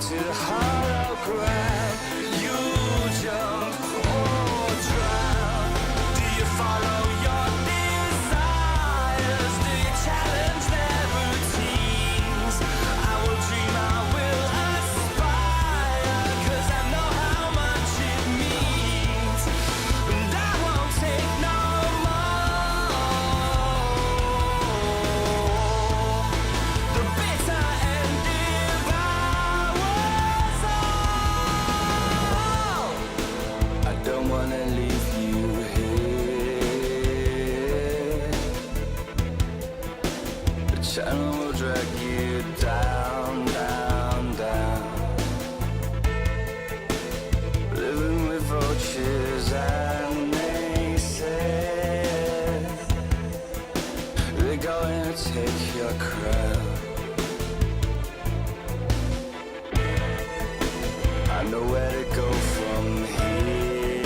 to the hollow ground. You jump or drown. Do you follow your desires? Do you challenge their routines? I will dream, I will aspire, 'cause I know how much it means. And I won't take no more. The bitter end if I was all. I don't wanna leave you here. The channel will drag you down, down, down. Living with vultures and naysayers. They're going to take your crown. I know where to go from here.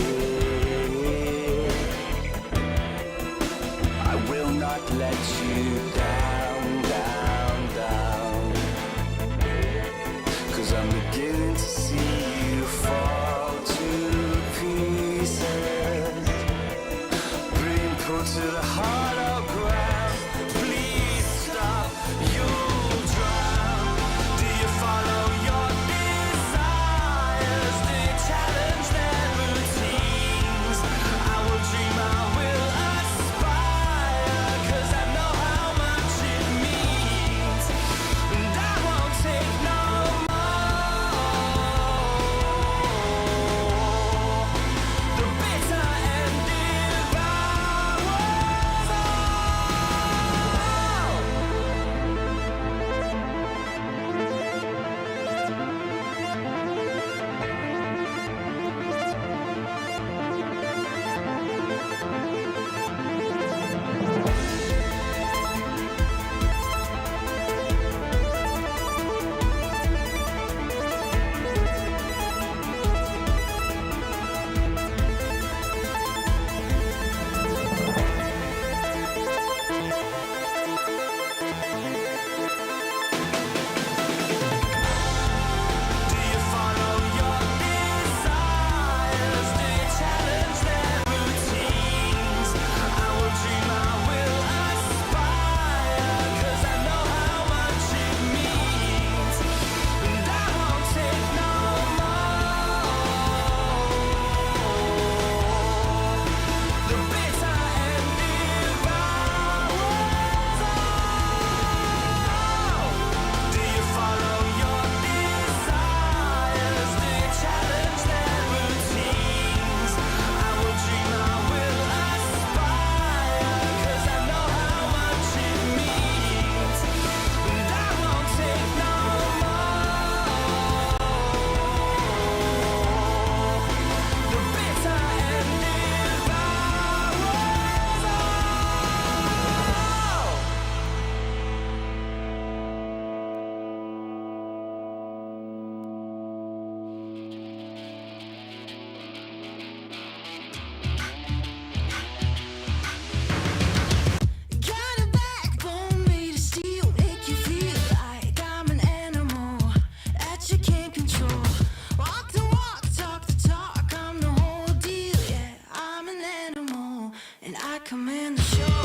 I will not let you down, down, down. 'Cause I'm beginning to see you fall to pieces. Being pulled to the hollow ground. Please stop, you'll drown. Do you follow your desires? Do you challenge their routines? I will dream, I will aspire, 'cause I know how much it means. And I won't take no more. The bitter end if I was all. Do you follow your desires? Do you challenge their routines? I will dream, I will aspire, 'cause I know how much it means. And I won't take no more. The bitter end if I was all. Do you follow your desires? Do you challenge their routines? I will dream, I will aspire, 'cause I know how much it means. And I won't take no more. The bitter end if I was all. Got a backbone made of steel, make you feel like I'm an animal that you can't control. Walk the walk, talk the talk, I'm the whole deal. Yeah, I'm an animal and I command the show.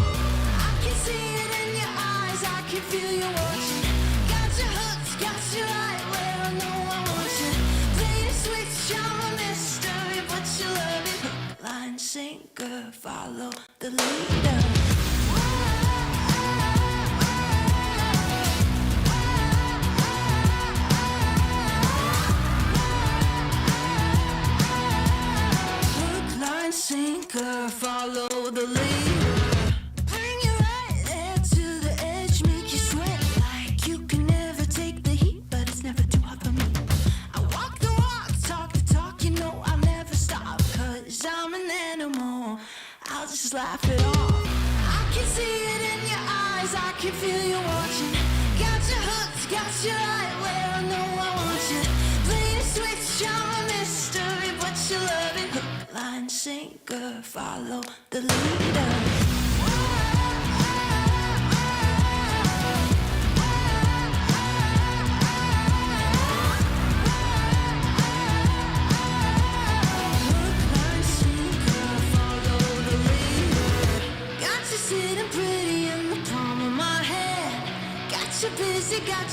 I can see it in your eyes, I can feel you watching. Got your hooks, got you right where I know I want you. Play the switch, I'm a mystery, but you love it. Hook, line, sinker, follow the leader. Hook, line, sinker, follow the leader. Bring you right there to the edge, make you sweat like you can never take the heat, but it's never too hot for me. I walk the walk, talk the talk, you know I'll never stop, 'cause I'm an animal, I'll just laugh it off. I can see it in your eyes, I can feel you watching. Got your hooks, got you right where I know I want you. Play the switch, I'm a mystery, but you love it. Hook, line, sinker, follow the leader.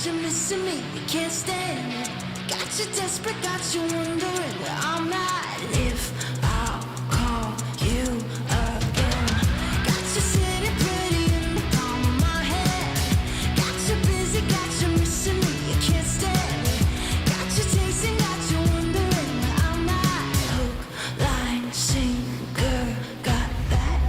you missing me, you can't stand it. Got you desperate, got you wondering where I'm at. If I'll call you again. Got you sitting pretty in the palm of my hand. Got you busy, got you missing me, you can't stand it. Got you chasing, got you wondering where I'm at. Hook, line, sinker, got that.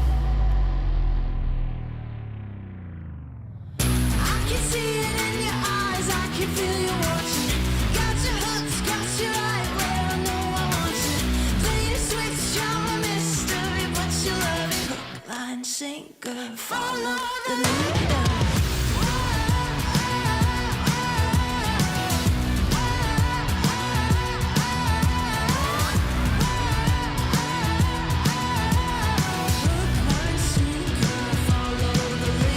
I can see it in your eyes, I can feel you watching. Got your hooks, got you right where I know I want you. Play the switch, you're a mystery, but you love it. Hook, line, sinker, follow the leader. Hook, line, sinker, follow the leader.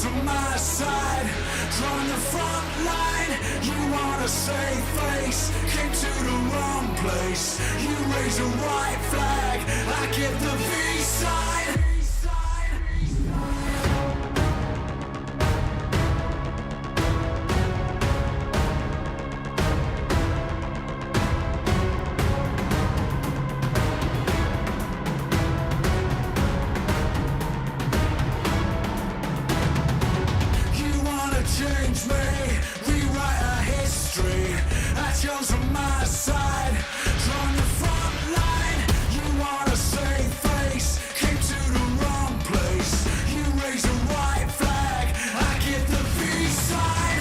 on my side, drawing the front line. You wanna save face, came to the wrong place. You raise a white flag, I give the V-side. girls on my side, on the front line. You wanna save face, came to the wrong place. You raise a white flag, I get the peace sign.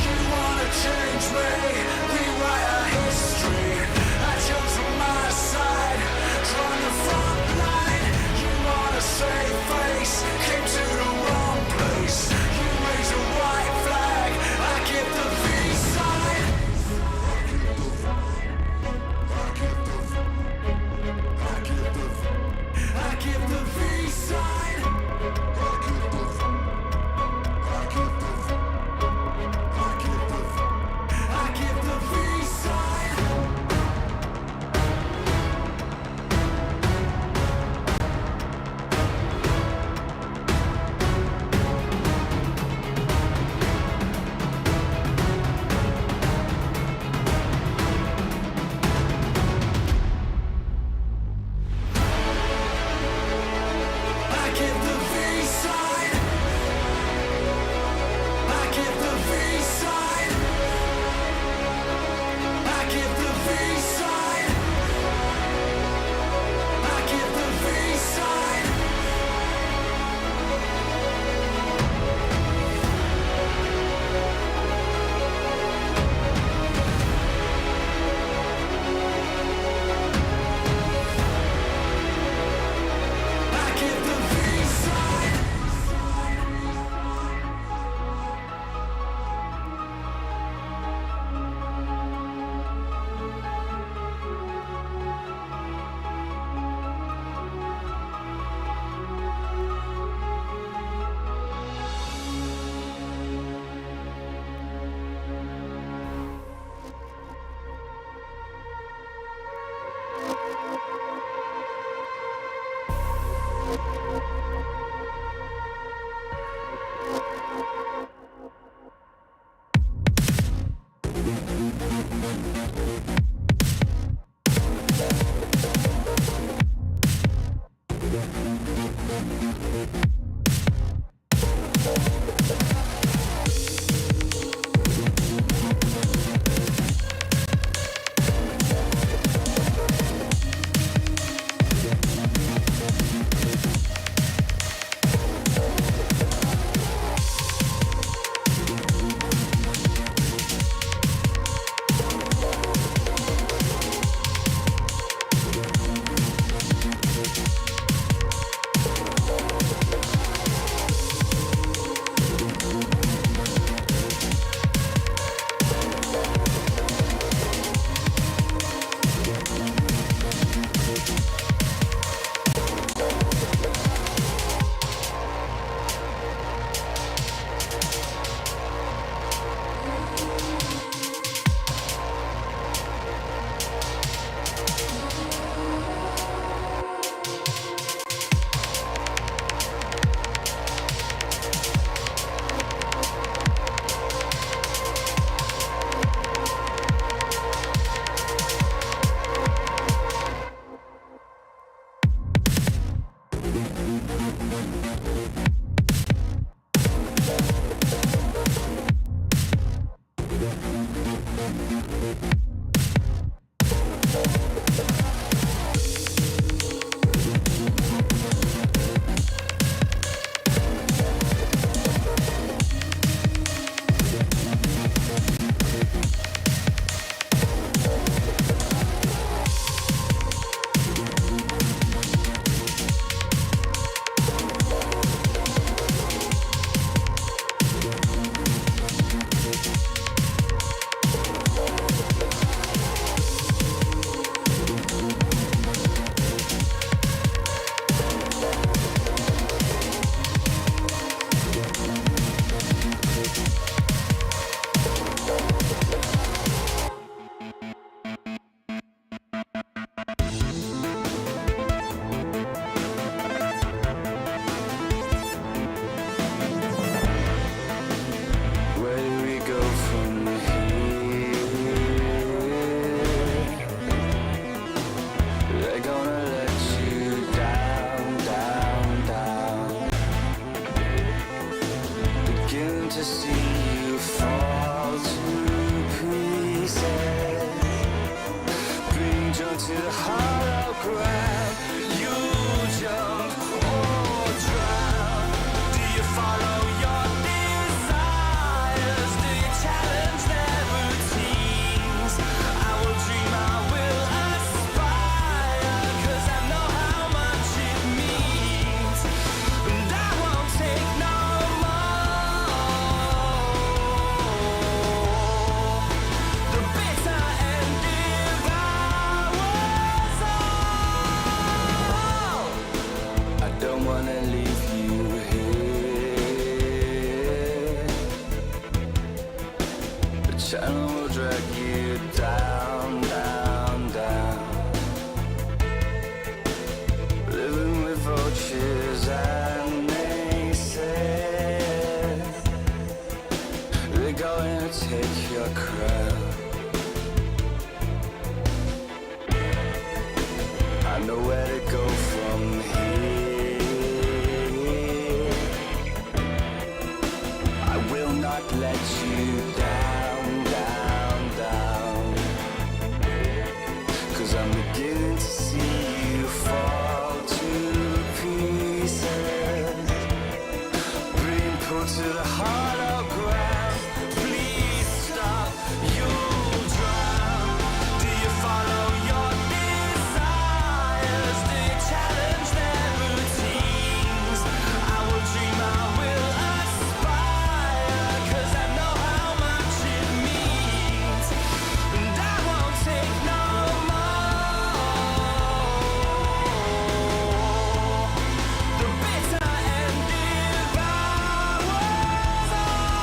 You wanna change me, we to see you fall to pieces. Being drawn to the hollow ground, you jump or drown. Do you follow your desires? Do you challenge their routines? I will dream, I will aspire, 'cause I know how much it means. And I won't take no the bitter end devours all. I don't wanna leave you here. The channel will drag you down, down, down. Living with vultures and naysayers. They're going to take your crown. I know where to go from here. I will not let you down, down, down. 'Cause I'm beginning to see you fall to pieces. Being pulled to the hollow ground. Please stop, you'll drown. Do you follow your desires? Do you challenge their routines? I will dream, I will aspire, 'cause I know how much it means. And I won't take no more. The bitter end devours all.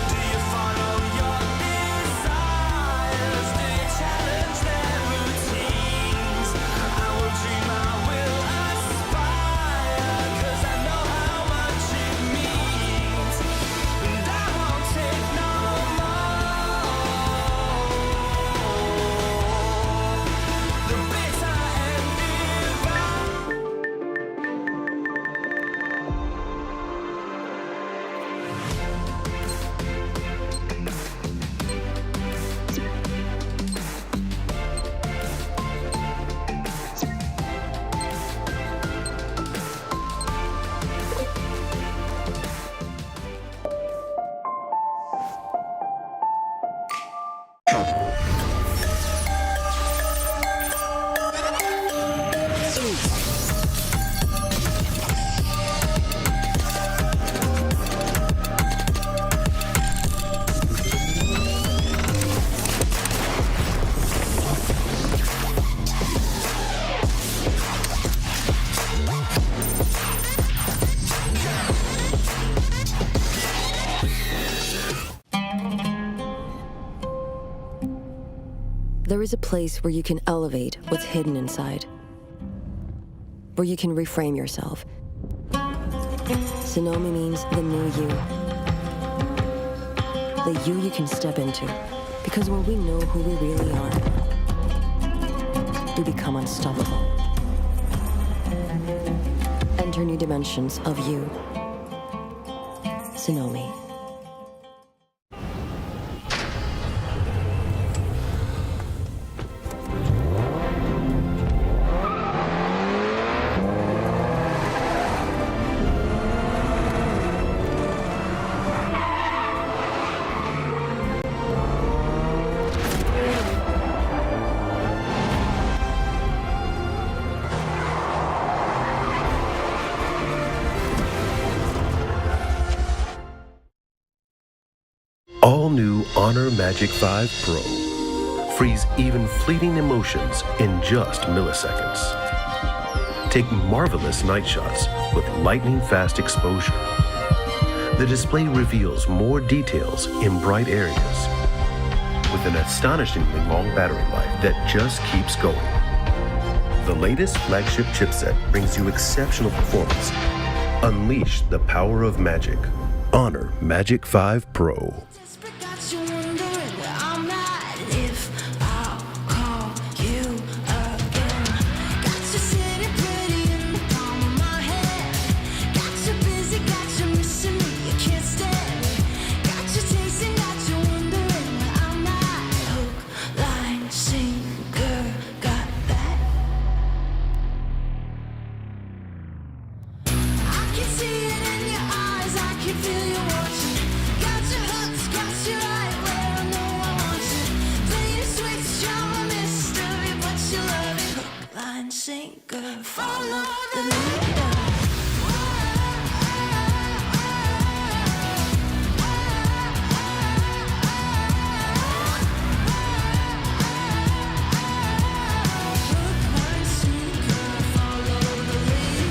Do you follow your desires? Do you challenge their routines? I will dream, I will aspire, 'cause I know how much it means. And I won't take no more. The bitter end devours. There is a place where you can elevate what's hidden inside, where you can reframe yourself. Sonomi means the new you. The you can step into. Because when we know who we really are, we become unstoppable. Enter new dimensions of you. Sonomi. All new Honor Magic 5 Pro. Freeze even fleeting emotions in just milliseconds. take marvelous night shots with lightning-fast exposure. The display reveals more details in bright areas with an astonishingly long battery life that just keeps going. The latest flagship chipset brings you exceptional performance. Unleash the power of magic. Honor Magic 5 Pro. Desperate got you wondering where I'm at. If I'll call you again. Got you sitting pretty in the palm of my hand. Got you busy, got you missing me, you can't stand me. Got you chasing, got you wondering where I'm at. Hook, line, sinker, got that. I can see it in your eyes, I can feel you watching. Got your hooks, got you right where I know I want you. Play the switch, you're a mystery, but you love it. Hook, line, sinker, follow the leader. Hook, line, sinker, follow the leader.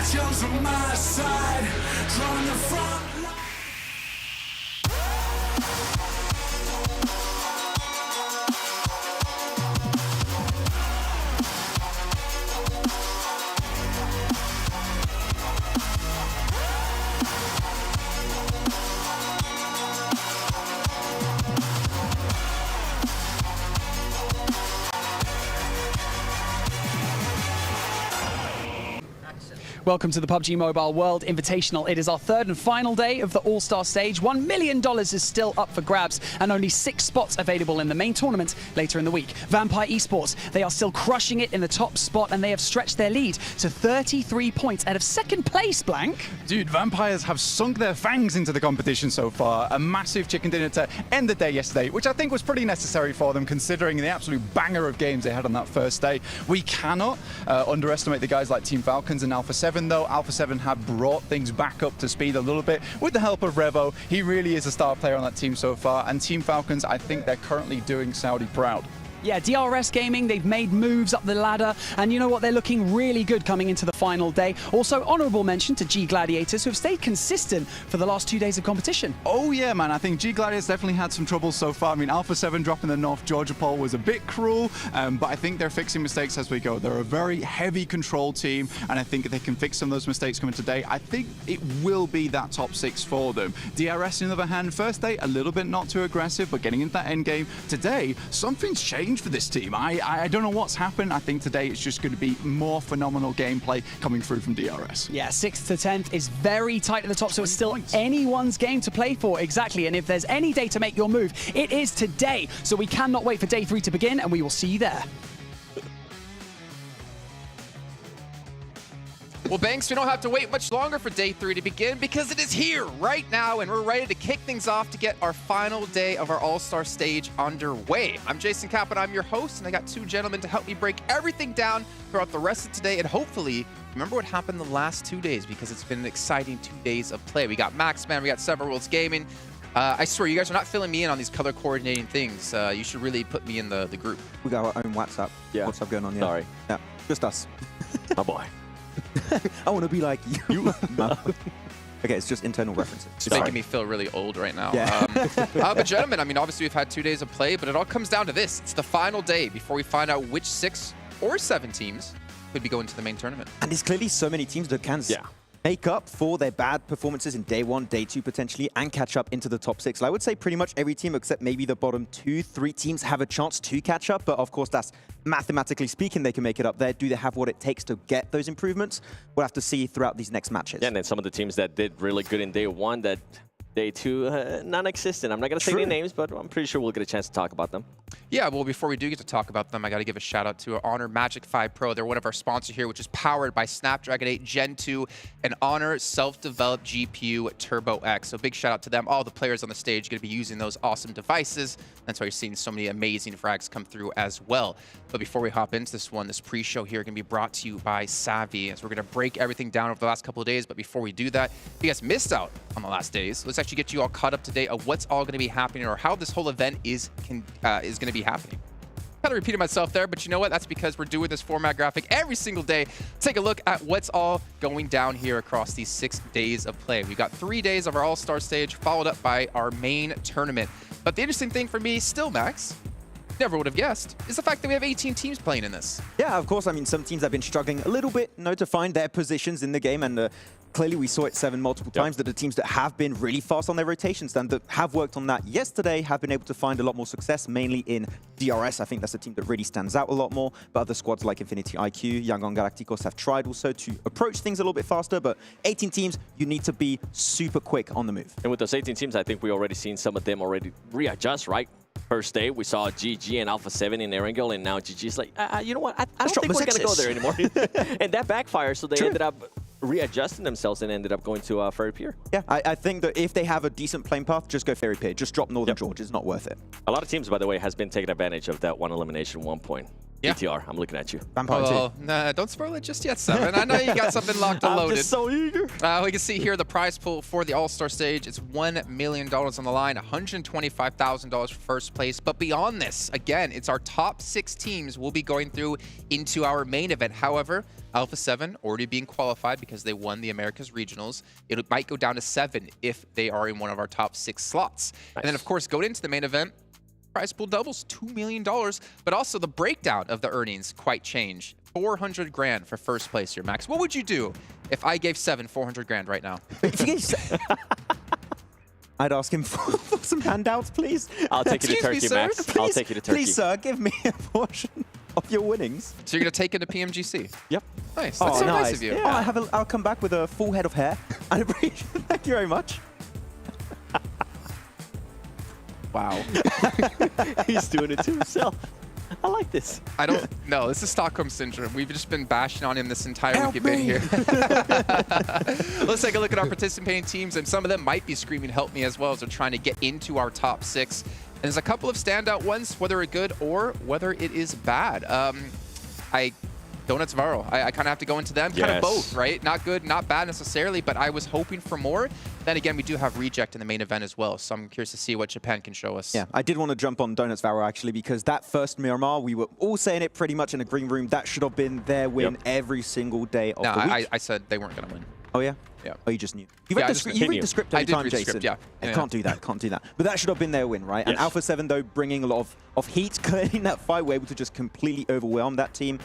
Jones on my side, drawing the front line. Welcome to the PUBG Mobile World Invitational. It is our third and final day of the All-Star Stage. $1 million is still up for grabs and only 6 spots available in the main tournament later in the week. Vampire Esports, they are still crushing it in the top spot and they have stretched their lead to 33 points out of second place, Blank. Dude, Vampires have sunk their fangs into the competition so far. A massive chicken dinner to end the day yesterday, which I think was pretty necessary for them considering the absolute banger of games they had on that first day. We cannot underestimate the guys like Team Falcons and Alpha7 though. Alpha7 have brought things back up to speed a little bit with the help of Revo. He really is a star player on that team so far, and Team Falcons, I think they're currently doing Saudi proud. Yeah, DRS Gaming, they've made moves up the ladder, and you know what? They're looking really good coming into the final day. Also, honorable mention to G Gladiators, who have stayed consistent for the last 2 days of competition. Oh yeah, man, I think G Gladiators definitely had some trouble so far. I mean, Alpha7 dropping the North Georgia poll was a bit cruel, but I think they're fixing mistakes as we go. They're a very heavy control team, and I think if they can fix some of those mistakes coming today, I think it will be that top 6 for them. DRS, on the other hand, first day, a little bit not too aggressive, but getting into that end game. Today, something's changed for this team. I don't know what's happened. I think today it's just going to be more phenomenal gameplay coming through from DRS. Yeah, 6th to 10th is very tight at the top, so it's still anyone's game to play for, exactly. And if there's any day to make your move, it is today. So we cannot wait for day 3 to begin, and we will see you there. Well, Banks, we don't have to wait much longer for day 3 to begin because it is here right now, and we're ready to kick things off to get our final day of our All-Star Stage underway. I'm Jason Kapp, and I'm your host, and I got 2 gentlemen to help me break everything down throughout the rest of today, and hopefully remember what happened the last 2 days because it's been an exciting 2 days of play. We got Maxman, we got Several Worlds Gaming. I swear, you guys are not filling me in on these color coordinating things. You should really put me in the group. We got our own WhatsApp. Yeah. WhatsApp going on, yeah. Sorry. Yeah, just us. Oh boy. I want to be like you. No. Okay, it's just internal references. It's making me feel really old right now. Yeah. But gentlemen, I mean, obviously we've had 2 days of play, but it all comes down to this. It's the final day before we find out which 6 or 7 teams could be going to the main tournament. And there's clearly so many teams that can make up for their bad performances in day 1, day 2 potentially, and catch up into the top 6. I would say pretty much every team except maybe the bottom 2, 3 teams have a chance to catch up, but of course that's mathematically speaking they can make it up there. Do they have what it takes to get those improvements? We'll have to see throughout these next matches. Yeah, and then some of the teams that did really good in day 1 that day 2, non-existent. I'm not going to say any names, but I'm pretty sure we'll get a chance to talk about them. Yeah, well, before we do get to talk about them, I got to give a shout out to Honor Magic 5 Pro. They're one of our sponsors here, which is powered by Snapdragon 8 Gen 2 and Honor self-developed GPU Turbo X. So big shout out to them. All the players on the stage are going to be using those awesome devices. That's why you're seeing so many amazing frags come through as well. But before we hop into this one, this pre-show here going to be brought to you by Savvy, as we're going to break everything down over the last couple of days. But before we do that, if you guys missed out on the last days, let's actually get you all caught up to date of what's all going to be happening or how this whole event is going to be happening. Kind of repeated myself there, but you know what? That's because we're doing this format graphic every single day. Take a look at what's all going down here across these 6 days of play. We've got 3 days of our All-Star Stage, followed up by our main tournament. But the interesting thing for me still, Max, never would have guessed, is the fact that we have 18 teams playing in this. Yeah, of course. I mean, some teams have been struggling a little bit, to find their positions in the game, and clearly we saw it 7 multiple times that the teams that have been really fast on their rotations and that have worked on that yesterday have been able to find a lot more success, mainly in DRS. I think that's a team that really stands out a lot more, but other squads like Infinity IQ, Yangon Galacticos have tried also to approach things a little bit faster, but 18 teams, you need to be super quick on the move. And with those 18 teams, I think we already seen some of them already readjust, right? First day, we saw GG and Alpha7 in Erangel, and now GG's like, you know what? I don't think we're going to go there anymore. And that backfired, so they ended up readjusting themselves and ended up going to Fairy Pier. Yeah, I think that if they have a decent playing path, just go Fairy Pier. Just drop Northern George. It's not worth it. A lot of teams, by the way, has been taking advantage of that 1 elimination, 1 point. Yeah. BTR, I'm looking at you. Oh, nah, don't spoil it just yet, Seven. I know you got something locked and loaded. I'm just so eager. We can see here the prize pool for the All-Star Stage. It's $1 million on the line, $125,000 for first place. But beyond this, again, it's our top 6 teams will be going through into our main event. However, Alpha7 already being qualified because they won the Americas Regionals. It might go down to 7 if they are in one of our top 6 slots. Nice. And then, of course, going into the main event, prize pool doubles, $2 million, but also the breakdown of the earnings quite change. 400 grand for first place here, Max. What would you do if I gave 7 400 grand right now? I'd ask him for some handouts, please. I'll take you to Turkey, sir? Max. Please, I'll take you to Turkey. Please, sir, give me a portion. of your winnings. So you're going to take it to PMGC? Yep. Nice. That's so nice of you. Yeah. Oh, I'll come back with a full head of hair. I appreciate it. Thank you very much. Wow. He's doing it to himself. I like this. I don't know. This is Stockholm Syndrome. We've just been bashing on him this entire week you've been here. Let's take a look at our participating teams, and some of them might be screaming help me as well as they're trying to get into our top 6. And there's a couple of standout ones, whether it's good or whether it is bad. Donuts Varo. I kind of have to go into them. Kind of both, right? Not good, not bad necessarily, but I was hoping for more. Then again, we do have Reject in the main event as well, so I'm curious to see what Japan can show us. Yeah, I did want to jump on Donuts Varo actually, because that first Miramar, we were all saying it pretty much in the green room, that should have been their win every single day of the week. I said they weren't going to win. Oh, yeah? Yeah. Oh, you just knew. You read the script every time, Jason. Yeah. Can't do that, can't do that. But that should have been their win, right? And Alpha7, though, bringing a lot of heat, clearly in that fight, were able to just completely overwhelm that team.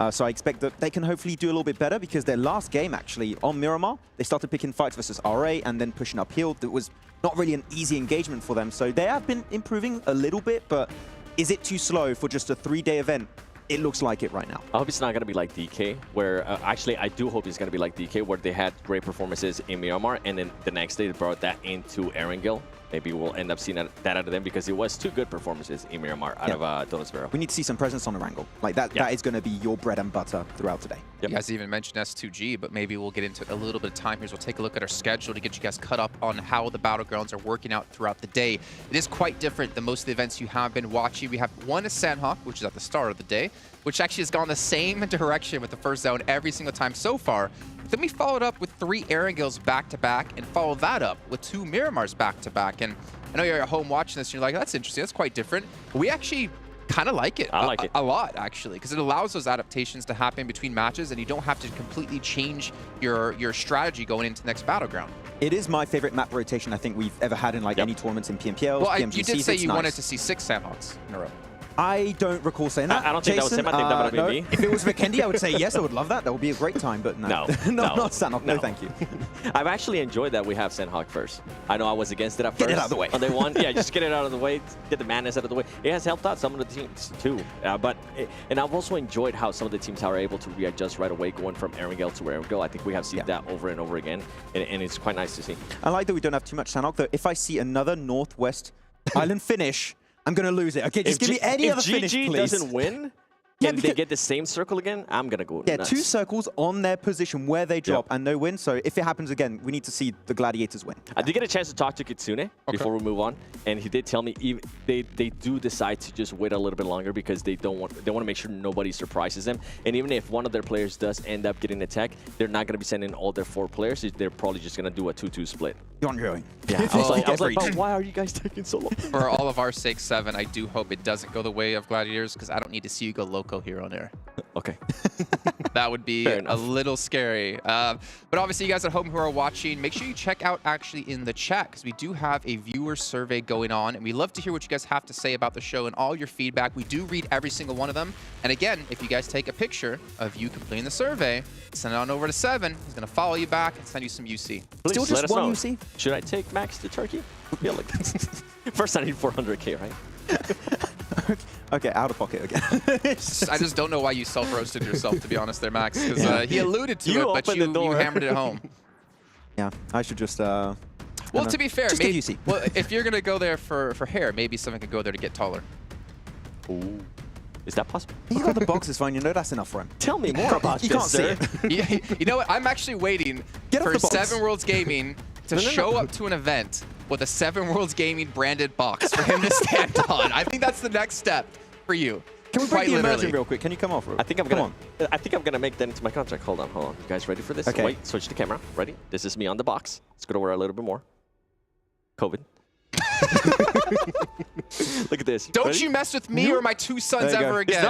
So I expect that they can hopefully do a little bit better, because their last game, actually, on Miramar, they started picking fights versus RA and then pushing uphill. That was not really an easy engagement for them. So they have been improving a little bit, but is it too slow for just a 3-day event? It looks like it right now. I hope it's not going to be like DK, where actually I do hope it's going to be like DK, where they had great performances in Miramar, and then the next day they brought that into Erangel. Maybe we'll end up seeing that out of them, because it was 2 good performances in Miramar out of Donuts Varo. We need to see some presence on the Erangel. Like that is going to be your bread and butter throughout today. You guys even mentioned S2G, but maybe we'll get into a little bit of time here. So we'll take a look at our schedule to get you guys cut up on how the Battlegrounds are working out throughout the day. It is quite different than most of the events you have been watching. We have one is Sandhawk, which is at the start of the day, which actually has gone the same direction with the first zone every single time so far. Then we followed up with 3 Erangels back-to-back and followed that up with 2 Miramars back-to-back. And I know you're at home watching this and you're like, that's interesting, that's quite different. But we actually kind of like it. I like it a lot, actually, because it allows those adaptations to happen between matches, and you don't have to completely change your strategy going into the next Battleground. It is my favorite map rotation I think we've ever had in like any tournaments in PMPL. Well, PMGCs. you did say you wanted to see 6 Sandhawks in a row. I don't recall saying that. I don't think Jason, that was him. I think that would be no. me. If it was Vikendi, I would say yes, I would love that. That would be a great time, but no. Not Sandhawk. No, thank you. I've actually enjoyed that we have Sandhawk first. I know I was against it at first. Get it out of the way. On day 1, yeah, just get it out of the way, get the madness out of the way. It has helped out some of the teams too. And I've also enjoyed how some of the teams are able to readjust right away, going from Erangel to Erangel. I think we have seen that over and over again, and it's quite nice to see. I like that we don't have too much Sandhawk, though. If I see another Northwest Island finish, I'm going to lose it. Okay, just give me any other finish, please. If GG doesn't win, and they get the same circle again, I'm going to go nuts. 2 circles on their position where they drop and no win. So if it happens again, we need to see the Gladiators win. I did get a chance to talk to Kitsune before we move on, and he did tell me they do decide to just wait a little bit longer, because they want to make sure nobody surprises them. And even if one of their players does end up getting attacked, they're not going to be sending all their 4 players. They're probably just going to do a 2-2 split. You're ongoing. Yeah, I was like, but why are you guys taking so long? For all of our sake, 7, I do hope it doesn't go the way of Gladiators, because I don't need to see you go loco here on air. Okay. That would be a little scary. But obviously, you guys at home who are watching, make sure you check out actually in the chat, because we do have a viewer survey going on, and we love to hear what you guys have to say about the show and all your feedback. We do read every single one of them. And again, if you guys take a picture of you completing the survey, send it on over to 7. He's going to follow you back and send you some UC. Please, Still just one UC? Should I take Max to Turkey? Yeah, like first I need 400k, right? Okay, out of pocket again. I just don't know why you self-roasted yourself, to be honest there, Max, because he alluded to it, but you hammered it home. Yeah, I should just... well, to be fair, just maybe, UC. well, if you're going to go there for hair, maybe someone could go there to get taller. Ooh. Is that possible? He's got the boxes fine. You know that's enough for him. Tell me more about you this, can't sir. see it. You know what? I'm actually waiting for 7 Worlds Gaming to show up to an event with a 7 Worlds Gaming branded box for him to stand on. I think that's the next step for you. Can we break the immersion real quick? Can you come off? I think I'm gonna make that into my contract. Hold on. You guys ready for this? Okay. Wait, switch the camera. Ready? This is me on the box. Let's go over a little bit more. COVID. Look at this. Don't you mess with me or my 2 sons ever again.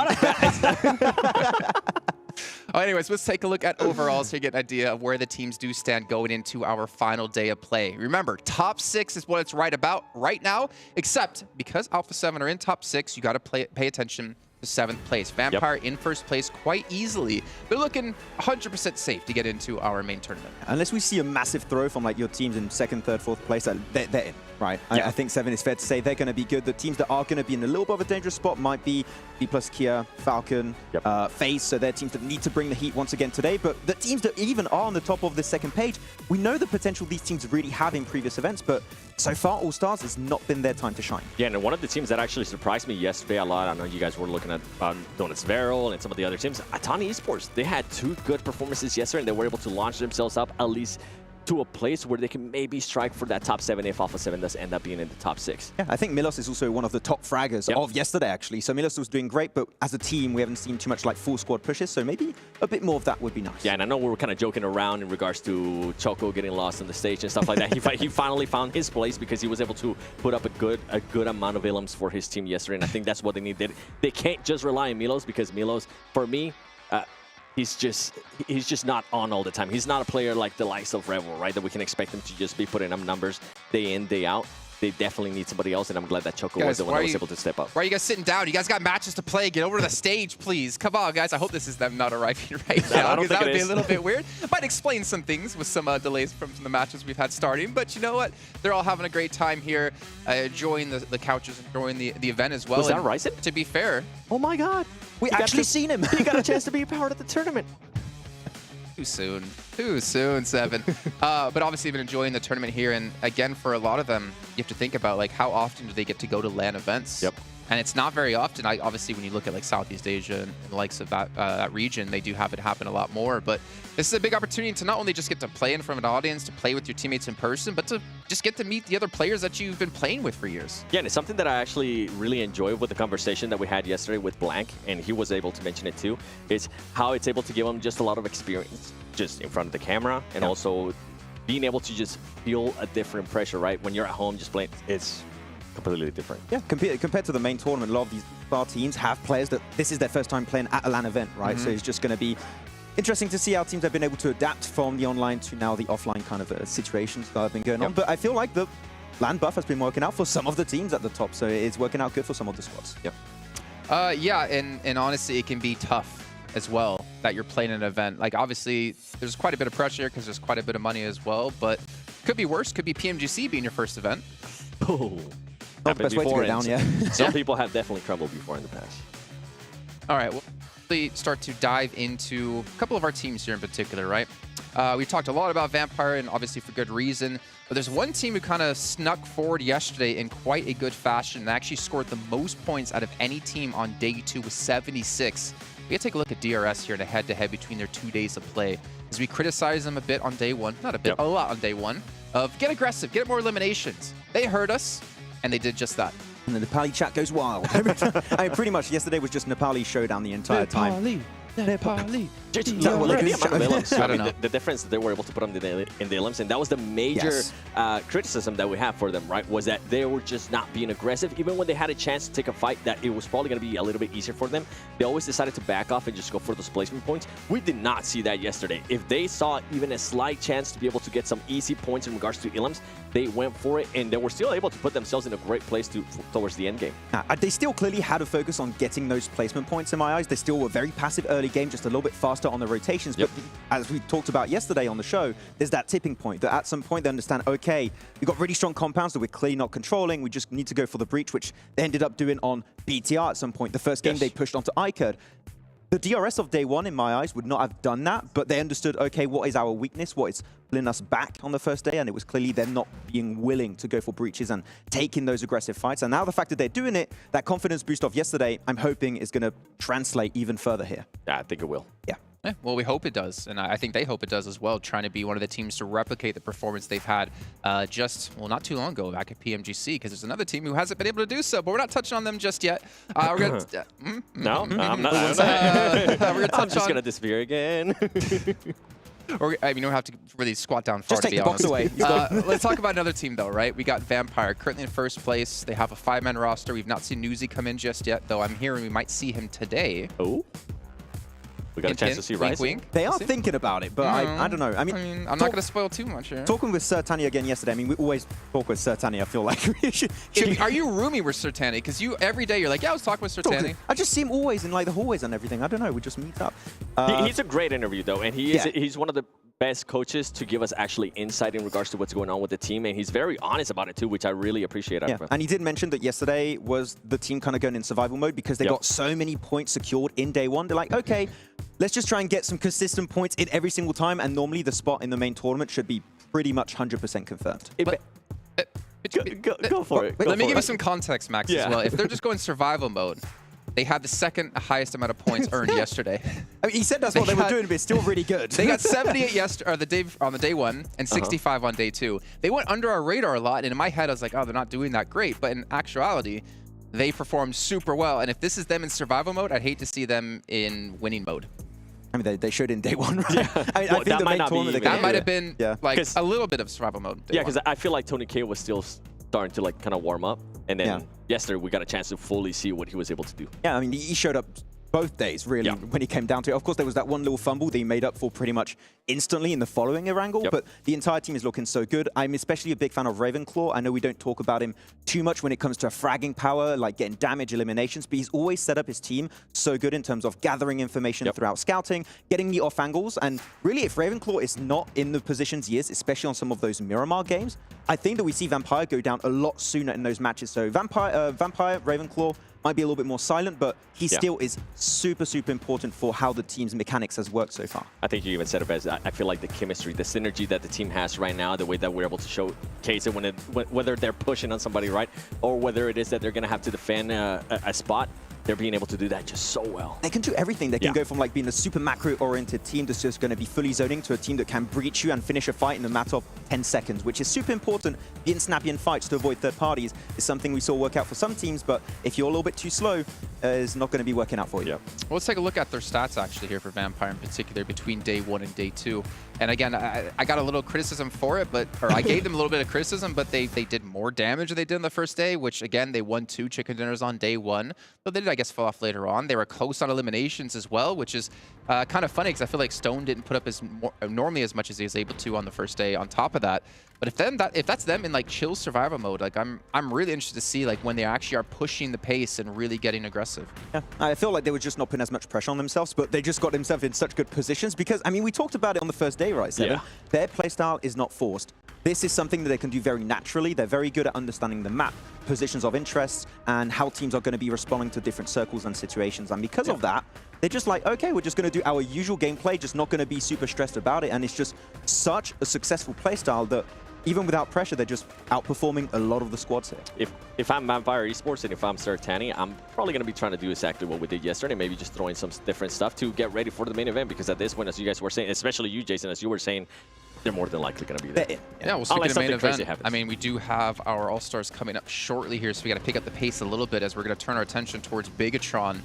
Anyways, let's take a look at overalls to get an idea of where the teams do stand going into our final day of play. Remember, top 6 is what it's right about right now, except because Alpha7 are in top 6, you got to pay attention to 7th place. Vampire in first place quite easily. They're looking 100% safe to get into our main tournament. Unless we see a massive throw from like your teams in 2nd, 3rd, 4th place, they're in, right? I think 7 is fair to say they're going to be good. The teams that are going to be in a little bit of a dangerous spot might be B+ Kia, Falcon, FaZe, so they're teams that need to bring the heat once again today. But the teams that even are on the top of the second page, we know the potential these teams really have in previous events, but so far All-Stars has not been their time to shine. Yeah, and one of the teams that actually surprised me yesterday a lot, I know you guys were looking at Donuts Veril and some of the other teams, Aton Esports. They had 2 good performances yesterday, and they were able to launch themselves up at least to a place where they can maybe strike for that top 7 if Alpha7 does end up being in the top 6. Yeah, I think Milos is also one of the top fraggers of yesterday, actually. So Milos was doing great, but as a team, we haven't seen too much like full squad pushes, so maybe a bit more of that would be nice. Yeah, and I know we were kind of joking around in regards to Choco getting lost on the stage and stuff like that. He finally found his place because he was able to put up a good amount of illems for his team yesterday, and I think that's what they need. They can't just rely on Milos, because Milos, for me, he's just not on all the time. He's not a player like the likes of Rebel, right? That we can expect him to just be putting up numbers day in, day out. They definitely need somebody else, and I'm glad that Choco was the one that was able to step up. Why are you guys sitting down? You guys got matches to play. Get over to the stage, please. Come on, guys. I hope this is them not arriving right now, because that would be a little bit weird. Might explain some things with some delays from the matches we've had starting, but you know what? They're all having a great time here, enjoying the couches, enjoying the event as well. Was that Ryzen? To be fair. Oh my God. We actually seen him. He got a chance to be a part of the tournament. Too soon. Too soon, 7. But obviously been enjoying the tournament here. And again, for a lot of them, you have to think about like how often do they get to go to LAN events? Yep. And it's not very often. Obviously, when you look at like Southeast Asia and the likes of that region, they do have it happen a lot more. But this is a big opportunity to not only just get to play in front of an audience, to play with your teammates in person, but to just get to meet the other players that you've been playing with for years. Yeah, and it's something that I actually really enjoy with the conversation that we had yesterday with Blank, and he was able to mention it too, is how it's able to give him just a lot of experience just in front of the camera, and also being able to just feel a different pressure, right? When you're at home just playing, it's completely different. Yeah, compared to the main tournament, a lot of these bar teams have players that this is their first time playing at a LAN event, right? So it's just going to be interesting to see how teams have been able to adapt from the online to now the offline kind of situations that have been going on. But I feel like the LAN buff has been working out for some of the teams at the top, so it's working out good for some of the squads. Yeah, and honestly, it can be tough as well that you're playing an event. Like, obviously, there's quite a bit of pressure because there's quite a bit of money as well, but could be worse. Could be PMGC being your first event. Oh. Not the best way to go down, Some people have definitely crumbled before in the past. All right, we'll really start to dive into a couple of our teams here in particular, right? We've talked a lot about Vampire, and obviously for good reason, but there's one team who kind of snuck forward yesterday in quite a good fashion and actually scored the most points out of any team on day 2 with 76. We gotta take a look at DRS here in a head-to-head between their 2 days of play, as we criticize them a bit on day 1, not a bit, a lot on day 1, of get aggressive, get more eliminations. They heard us, and they did just that. And the Nepali chat goes wild. I mean, pretty much yesterday was just Nepali showdown the entire time. Nepali. Look at the amount of illems. I mean, the difference that they were able to put on in the illems, and that was the major criticism that we have for them, right? Was that they were just not being aggressive. Even when they had a chance to take a fight that it was probably going to be a little bit easier for them, they always decided to back off and just go for those placement points. We did not see that yesterday. If they saw even a slight chance to be able to get some easy points in regards to illems, they went for it, and they were still able to put themselves in a great place towards the end game. They still clearly had a focus on getting those placement points in my eyes. They still were very passive early game, just a little bit faster on the rotations. But as we talked about yesterday on the show, there's that tipping point that at some point they understand, okay, we've got really strong compounds that we're clearly not controlling. We just need to go for the breach, which they ended up doing on BTR at some point. The first game they pushed onto iKURD. The DRS of day 1, in my eyes, would not have done that, but they understood, okay, what is our weakness, what is pulling us back on the first day, and it was clearly them not being willing to go for breaches and taking those aggressive fights. And now the fact that they're doing it, that confidence boost of yesterday, I'm hoping is going to translate even further here. Yeah, I think it will. Yeah. Well, we hope it does, and I think they hope it does as well, trying to be one of the teams to replicate the performance they've had not too long ago back at PMGC, because there's another team who hasn't been able to do so, but we're not touching on them just yet. We're gonna No, I'm not. I'm just going to disappear again. I mean, you don't have to really squat down far, just take to be the box honest. away. Let's talk about another team, though, right? We got Vampire, currently in first place. They have a 5-man roster. We've not seen Newsy come in just yet, though I'm hearing we might see him today. Oh. We got a chance to see Rise. They are thinking about it, but I don't know. I mean, I'm not going to spoil too much here. Talking with Sertani again yesterday, I mean, we always talk with Sertani, I feel like. Are you roomie with Sertani? Because every day you're like, yeah, I was talking with Sertani. I just see him always in like the hallways and everything. I don't know, we just meet up. He's a great interview though, and he's one of the best coaches to give us actually insight in regards to what's going on with the team, and he's very honest about it too, which I really appreciate. Yeah, and he did mention that yesterday was the team kind of going in survival mode because they got so many points secured in day one. They're like, okay, let's just try and get some consistent points in every single time, and normally the spot in the main tournament should be pretty much 100% confirmed. Go for it. Let me give you some context, Max, as well. If they're just going survival mode, they had the second highest amount of points earned yesterday. I mean, he said that's what they were doing, but it's still really good. They got 78 on the day one and 65 on day two. They went under our radar a lot, and in my head, I was like, oh, they're not doing that great. But in actuality, they performed super well. And if this is them in survival mode, I'd hate to see them in winning mode. I mean, they showed in day one, right? Yeah. I mean, I think that might have been like a little bit of survival mode. Yeah, because I feel like Tony K was still starting to like kind of warm up, and then yesterday we got a chance to fully see what he was able to do. Yeah, I mean, he showed up both days, really, when he came down to it. Of course, there was that one little fumble that he made up for pretty much instantly in the following angle, but the entire team is looking so good. I'm especially a big fan of Ravenclaw. I know we don't talk about him too much when it comes to fragging power, like getting damage eliminations, but he's always set up his team so good in terms of gathering information throughout scouting, getting the off angles, and really, if Ravenclaw is not in the positions he is, especially on some of those Miramar games, I think that we see Vampire go down a lot sooner in those matches. So Vampire, Ravenclaw, might be a little bit more silent, but he still is super, super important for how the team's mechanics has worked so far. I think you even said it best. I feel like the chemistry, the synergy that the team has right now, the way that we're able to showcase it whether they're pushing on somebody, right, or whether it is that they're going to have to defend a spot, they're being able to do that just so well. They can do everything. They can go from like being a super macro-oriented team that's just going to be fully zoning to a team that can breach you and finish a fight in a matter of 10 seconds, which is super important. Being snappy in fights to avoid third parties is something we saw work out for some teams, but if you're a little bit too slow, it's not going to be working out for you. Well, let's take a look at their stats actually here for Vampire in particular between day one and day two. And again, I got a little criticism for it, or I gave them a little bit of criticism, but they did more damage than they did on the first day, which again, they won 2 chicken dinners on day one. But they did, I guess, fall off later on. They were close on eliminations as well, which is kind of funny because I feel like Stone didn't put up normally as much as he was able to on the first day on top of that. But if that's them in like chill survival mode, like I'm really interested to see like when they actually are pushing the pace and really getting aggressive. Yeah, I feel like they were just not putting as much pressure on themselves, but they just got themselves in such good positions because, I mean, we talked about it on the first day, right, Seven? Their playstyle is not forced. This is something that they can do very naturally. They're very good at understanding the map, positions of interest, and how teams are going to be responding to different circles and situations. And because of that, they're just like, okay, we're just going to do our usual gameplay, just not going to be super stressed about it. And it's just such a successful playstyle that even without pressure, they're just outperforming a lot of the squads here. If I'm Vampire Esports and if I'm Sertani, I'm probably going to be trying to do exactly what we did yesterday, maybe just throwing some different stuff to get ready for the main event, because at this point, as you guys were saying, especially you, Jason, as you were saying, they're more than likely going to be there. Yeah, we'll speak of the main event. I mean, we do have our All-Stars coming up shortly here, so we got to pick up the pace a little bit as we're going to turn our attention towards Bigetron.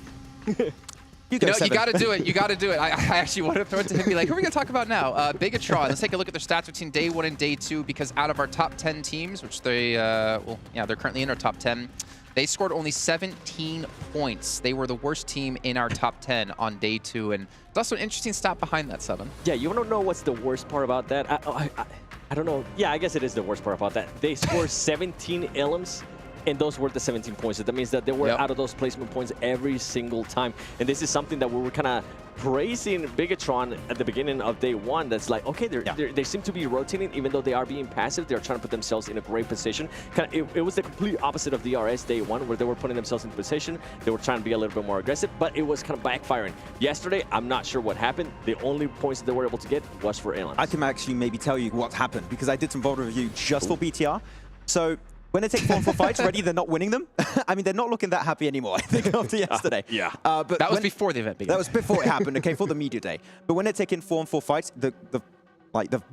You got to do it. You got to do it. I actually wanted to throw it to him and be like, who are we going to talk about now? Bigetron. Let's take a look at their stats between day one and day two, because out of our top 10 teams, which they, they're currently in our top 10, they scored only 17 points. They were the worst team in our top 10 on day two. And there's also an interesting stat behind that, Seven. Yeah, you want to know what's the worst part about that? I don't know. Yeah, I guess it is the worst part about that. They scored 17 elims. And those were the 17 points. That means that they were out of those placement points every single time. And this is something that we were kind of praising Bigetron at the beginning of day one. That's like, okay, they seem to be rotating, even though they are being passive. They're trying to put themselves in a great position. It was the complete opposite of DRS day one, where they were putting themselves in position. They were trying to be a little bit more aggressive, but it was kind of backfiring. Yesterday, I'm not sure what happened. The only points that they were able to get was for elims. I can actually maybe tell you what happened, because I did some VOD review just for BTR. So when they take 4-on-4 fights ready, they're not winning them. I mean, they're not looking that happy anymore, I think, after yesterday. But that was before the event began. That was before it happened, okay, for the media day. But when they're taking 4-on-4 fights, the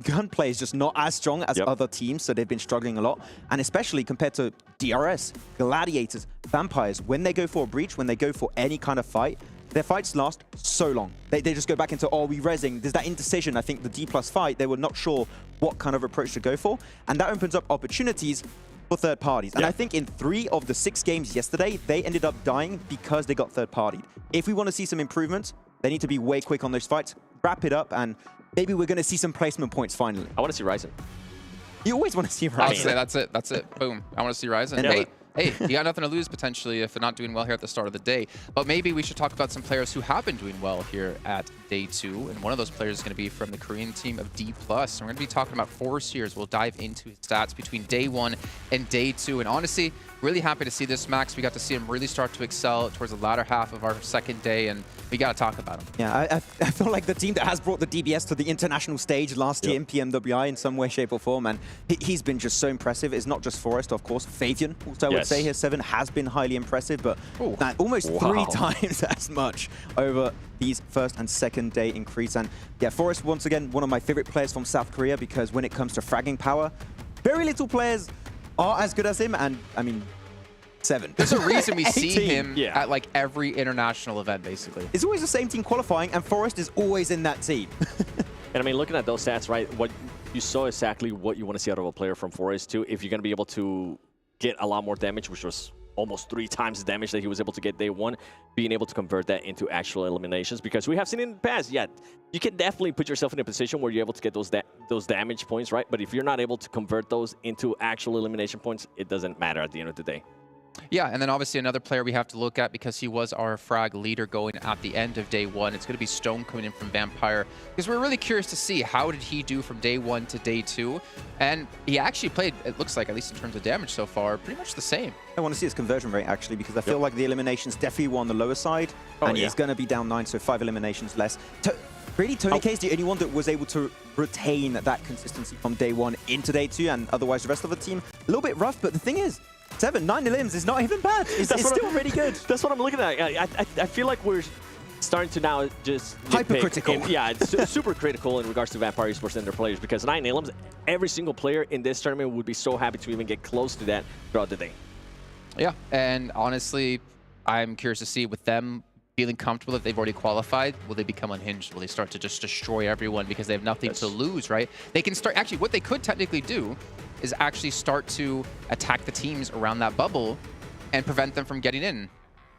gunplay is just not as strong as other teams, so they've been struggling a lot. And especially compared to DRS, Gladiators, Vampires, when they go for a breach, when they go for any kind of fight, their fights last so long. They just go back into, oh, are we rezzing? There's that indecision. I think the D+ fight, they were not sure what kind of approach to go for. And that opens up opportunities for third parties. And I think in 3 of the 6 games yesterday, they ended up dying because they got third partied. If we want to see some improvements, They need to be way quick on those fights, wrap it up, and maybe we're going to see some placement points finally. I want to see Ryzen. You always want to see Ryzen. I'll say that's it. That's it. Boom. I want to see Ryzen. Yeah. Hey, you got nothing to lose potentially if they're not doing well here at the start of the day. But maybe we should talk about some players who have been doing well here at day 2. And one of those players is going to be from the Korean team of D+. And we're going to be talking about Forrest here as we'll dive into his stats between day 1 and day 2. And honestly, really happy to see this, Max. We got to see him really start to excel towards the latter half of our second day, and we got to talk about him. Yeah, I feel like the team that has brought the DBS to the international stage last year in PMWI in some way, shape, or form, and he's been just so impressive. It's not just Forrest, of course. Fabian, also I would say here, 7 has been highly impressive, but man, almost 3 times as much over these first and second day increase. And yeah, Forrest, once again, one of my favorite players from South Korea, because when it comes to fragging power, very little players are as good as him, and I mean, 7. There's a reason we see 18. him at like every international event, basically. It's always the same team qualifying, and Forrest is always in that team. And I mean, looking at those stats, right, what you saw exactly what you want to see out of a player from Forrest too. If you're going to be able to get a lot more damage, which was almost 3 times the damage that he was able to get day 1, being able to convert that into actual eliminations, because we have seen in the past, you can definitely put yourself in a position where you're able to get those damage points, right? But if you're not able to convert those into actual elimination points, it doesn't matter at the end of the day. Yeah, and then obviously another player we have to look at, because he was our frag leader going at the end of day 1. It's going to be Stone coming in from Vampire, because we're really curious to see how did he do from day 1 to day 2. And he actually played, it looks like, at least in terms of damage so far, pretty much the same. I want to see his conversion rate, actually, because I feel like the eliminations definitely were on the lower side, and he's going to be down 9, so 5 eliminations less. Really, Tony K is the only one that was able to retain that consistency from day 1 into day 2, and otherwise the rest of the team, a little bit rough, but the thing is, 9 elims is not even bad. It's still really good. That's what I'm looking at. I feel like we're starting to now just hypercritical. Yeah, it's super critical in regards to Vampire Esports and their players, because 9 elims, every single player in this tournament would be so happy to even get close to that throughout the day. Yeah, and honestly, I'm curious to see with them feeling comfortable if they've already qualified, will they become unhinged? Will they start to just destroy everyone because they have nothing to lose, right? They can start, actually, what they could technically do is actually start to attack the teams around that bubble and prevent them from getting in.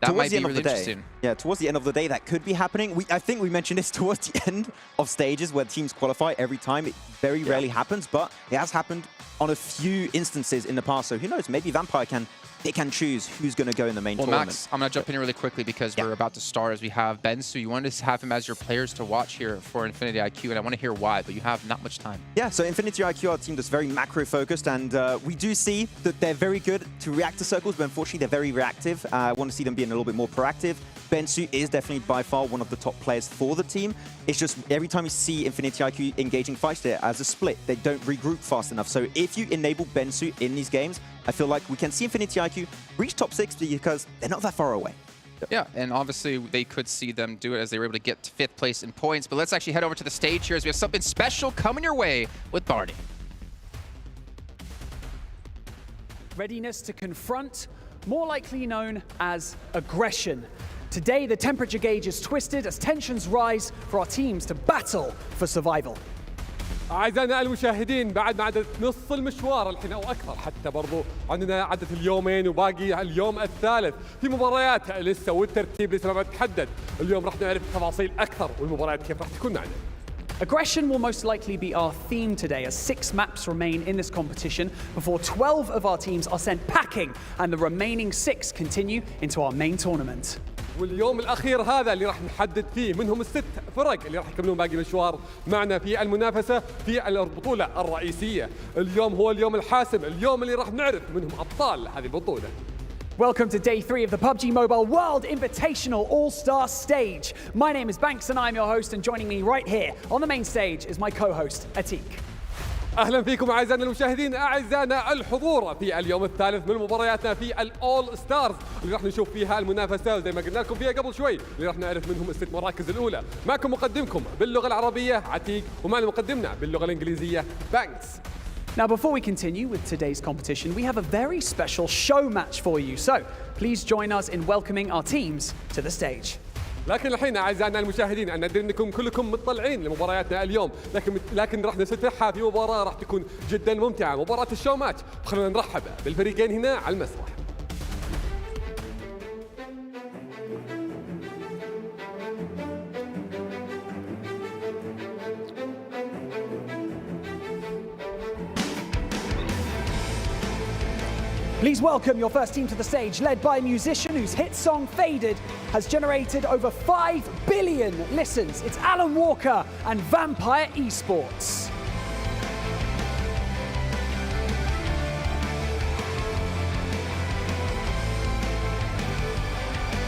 That might be really interesting. Yeah, towards the end of the day, that could be happening. I think we mentioned this towards the end of stages where teams qualify every time. It very rarely happens, but it has happened on a few instances in the past. So who knows? Maybe Vampire can choose who's going to go in the main tournament. Max, I'm going to jump in really quickly because we're about to start as we have Ben. So you wanted to have him as your players to watch here for Infinity IQ, and I want to hear why, but you have not much time. Yeah, so Infinity IQ are a team that's very macro-focused, and we do see that they're very good to react to circles, but unfortunately they're very reactive. I want to see them being a little bit more proactive. Bensu is definitely by far one of the top players for the team. It's just every time you see Infinity IQ engaging fights there as a split, they don't regroup fast enough. So if you enable Bensu in these games, I feel like we can see Infinity IQ reach top 6 because they're not that far away. Yeah, and obviously they could see them do it as they were able to get to 5th place in points. But let's actually head over to the stage here as we have something special coming your way with Barney. Readiness to confront, more likely known as aggression. Today, the temperature gauge is twisted as tensions rise for our teams to battle for survival. أعزائنا المشاهدين، بعد ما عدت نص المشوار الحين أو أكثر، حتى برضو عندنا عدت اليومين وباقي اليوم الثالث في مباريات لسه، والترتيب لسه ما تحدد. اليوم راح نعرف تفاصيل أكثر والمباريات كيف راح تكون معنا. Aggression will most likely be our theme today, as 6 maps remain in this competition before 12 of our teams are sent packing and the remaining 6 continue into our main tournament. واليوم الأخير هذا اللي راح نحدد فيه منهم ال6 فرق اللي راح يكملون باقي المشوار معنا في المنافسة في البطولة الرئيسية. اليوم هو اليوم الحاسم، اليوم اللي راح نعرف منهم أبطال هذه البطولة. Welcome to day 3 of the PUBG MOBILE World Invitational Allstars Stage. My name is Banks and I'm your host, and joining me right here on the main stage is my co-host, Atik. اهلا فيكم اعزائنا المشاهدين، اعزائنا الحضور في اليوم الثالث من مبارياتنا في الاول ستارز اللي راح نشوف فيها المنافسه، وزي ما قلنا لكم فيها قبل شوي اللي راح نعرف منهم ال6 مراكز الاولى. معكم مقدمكم باللغه العربيه عتيق، ومعنا مقدمنا باللغه الانجليزيه بانكس. Now, before we continue with today's competition, we have a very special show match for you. So, please join us in welcoming our teams to the stage. لكن الحين اعزائنا المشاهدين، انا ادري انكم كلكم مطلعين لمبارياتنا اليوم، لكن راح نفتتحها في مباراه راح تكون جدا ممتعه، مباراه الشو ماتش. خلونا نرحب بالفريقين هنا على المسرح. Please welcome your first team to the stage, led by a musician whose hit song Faded has generated over 5 billion listens. It's Alan Walker and Vampire Esports.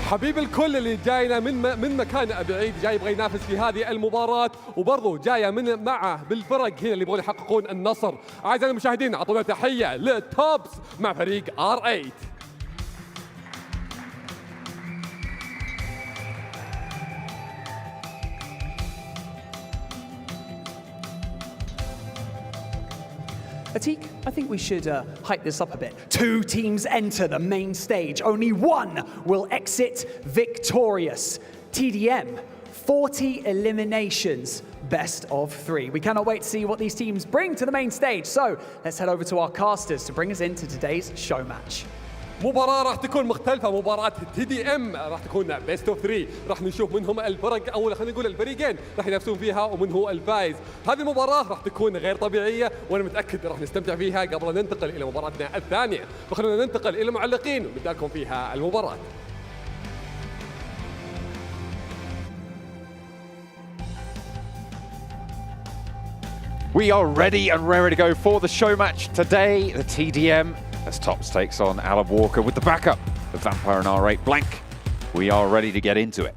حبيب الكل اللي جاينا من مكان بعيد، جاي يبغى ينافس في هذه المباراة، وبرضه جايه من معه بالفرق هنا اللي يبغون يحققون النصر. اعزائي المشاهدين اعطونا تحية للتوبس مع فريق R8. Atik, I think we should hype this up a bit. 2 teams enter the main stage. Only one will exit victorious. TDM, 40 eliminations, best of 3. We cannot wait to see what these teams bring to the main stage. So let's head over to our casters to bring us into today's show match. مباراة راح تكون مختلفة، مباراة TDM راح تكون بيست اوف 3، راح نشوف منهم الفرق او خلينا نقول الفريقين راح ينافسون فيها ومن هو الفائز. هذه المباراة راح تكون غير طبيعية وانا متأكد راح نستمتع فيها. قبل أن ننتقل الى مباراتنا الثانية فخلونا ننتقل الى المعلقين ونبدأ لكم فيها المباراة. We are ready and raring to go for the show match today. The TDM as Tops takes on Alan Walker with the backup of Vampire and R8 Blank. We are ready to get into it.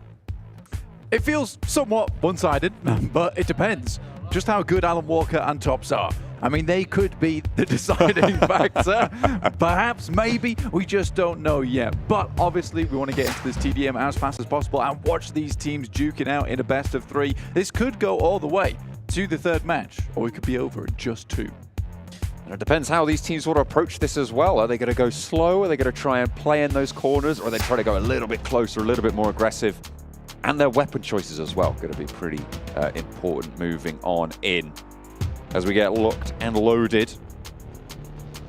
It feels somewhat one-sided, but it depends just how good Alan Walker and Tops are. I mean, they could be the deciding factor. Perhaps, maybe, we just don't know yet. But obviously, we want to get into this TDM as fast as possible and watch these teams duking out in a best of 3. This could go all the way to the 3rd match, or it could be over in just 2. And it depends how these teams want to approach this as well. Are they going to go slow? Are they going to try and play in those corners? Or are they trying to go a little bit closer, a little bit more aggressive? And their weapon choices as well going to be pretty important moving on in as we get locked and loaded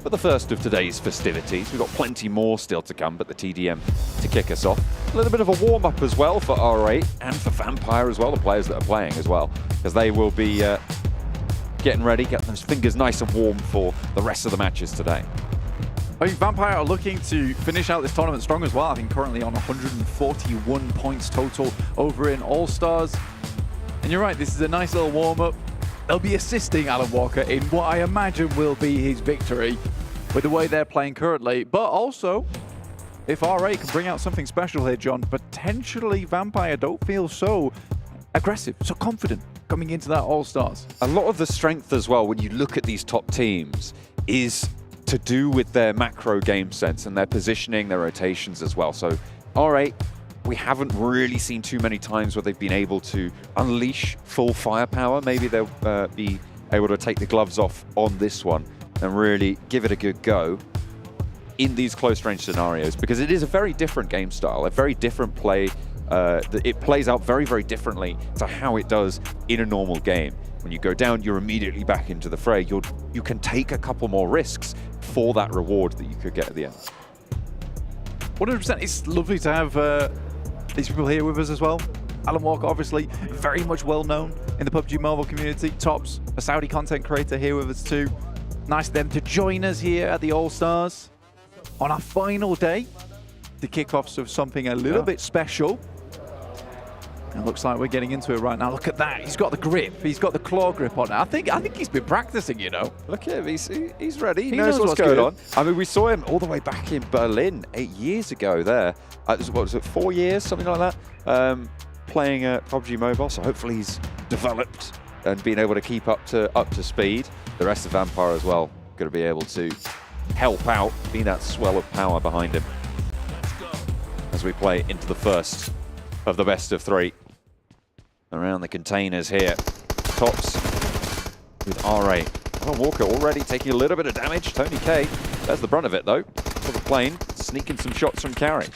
for the first of today's festivities. We've got plenty more still to come, but the TDM to kick us off. A little bit of a warm-up as well for R8 and for Vampire as well, the players that are playing as well, because they will be getting ready, get those fingers nice and warm for the rest of the matches today. I mean, Vampire are looking to finish out this tournament strong as well. I think currently on 141 points total over in All-Stars. And you're right, this is a nice little warm-up. They'll be assisting Alan Walker in what I imagine will be his victory with the way they're playing currently. But also, if R8 can bring out something special here, John, potentially Vampire don't feel so aggressive, so confident coming into that All-Stars. A lot of the strength as well, when you look at these top teams, is to do with their macro game sense and their positioning, their rotations as well. So R8, we haven't really seen too many times where they've been able to unleash full firepower. Maybe they'll be able to take the gloves off on this one and really give it a good go in these close range scenarios, because it is a very different game style, a very different play. It plays out very, very differently to how it does in a normal game. When you go down, you're immediately back into the fray. You can take a couple more risks for that reward that you could get at the end. 100%. It's lovely to have these people here with us as well. Alan Walker, obviously, very much well known in the PUBG Mobile community. Tops, a Saudi content creator, here with us too. Nice of them to join us here at the All-Stars on our final day to kick off something a little bit special. It looks like we're getting into it right now. Look at that. He's got the grip. He's got the claw grip on it. I think he's been practicing, you know. Look at him. He's ready. He knows what's going on. I mean, we saw him all the way back in Berlin 8 years ago there. What was it, 4 years, something like that, playing PUBG Mobile. So hopefully he's developed and been able to keep up to speed. The rest of Vampire as well going to be able to help out, be that swell of power behind him as we play into the first of the best of 3. Around the containers here. Tops with R8. Alan Walker already taking a little bit of damage. Tony K, there's the brunt of it though. For the plane, sneaking some shots from Carry.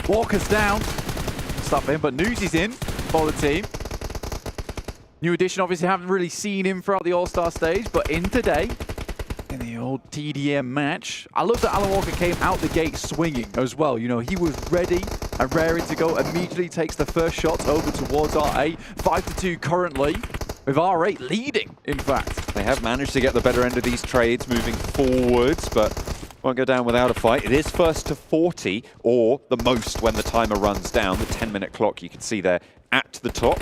Walker's down. Stop him, but Newsy's in for the team. New addition, obviously haven't really seen him throughout the All-Star stage, but in today, in the old TDM match. I love that Alan Walker came out the gate swinging as well. You know, he was ready and raring to go. Immediately takes the first shot over towards R8. 5-2 currently, with R8 leading, in fact. They have managed to get the better end of these trades moving forwards, but won't go down without a fight. It is first to 40, or the most when the timer runs down. The 10-minute clock you can see there at the top.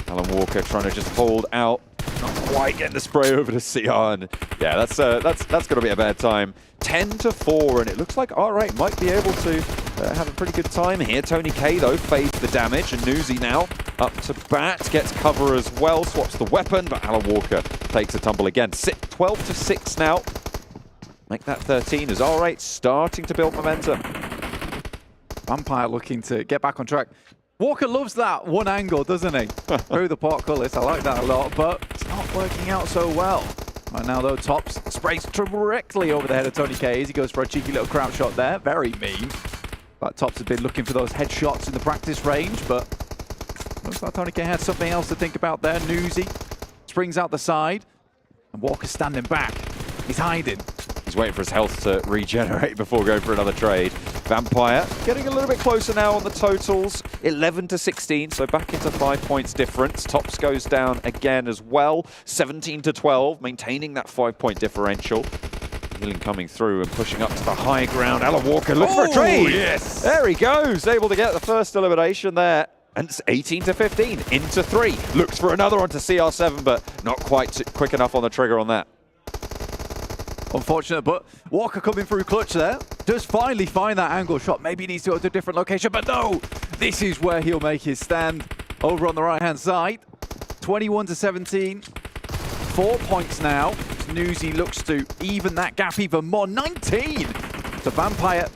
Alan Walker trying to just hold out. Not quite getting the spray over to CR. And yeah, that's going to be a bad time. 10-4, and it looks like R8 might be able to have a pretty good time here. Tony K, though, fades the damage, and Newsy now up to bat, gets cover as well, swaps the weapon, but Alan Walker takes a tumble again. 12-6 now. Make that 13 as R8 starting to build momentum. Vampire looking to get back on track. Walker loves that one angle, doesn't he? Through the portcullis, I like that a lot, but it's not working out so well. Right now, though, Tops sprays directly over the head of Tony K as he goes for a cheeky little crouch shot there. Very mean. But Tops has been looking for those headshots in the practice range, but looks like Tony K had something else to think about there. Newsy springs out the side, and Walker's standing back. He's hiding. He's waiting for his health to regenerate before going for another trade. Vampire getting a little bit closer now on the totals. 11-16, so back into 5 points difference. Tops goes down again as well. 17-12, maintaining that 5-point differential. Healing coming through and pushing up to the high ground. Alan Walker looking for a trade. Yes! There he goes, able to get the first elimination there. And it's 18-15, into 3. Looks for another one to CR7, but not quite quick enough on the trigger on that. Unfortunate, but Walker coming through clutch there. Does finally find that angle shot. Maybe he needs to go to a different location, but no! This is where he'll make his stand over on the right-hand side. 21-17. 4 points now. Newsy looks to even that gap even more. 19! The Vampire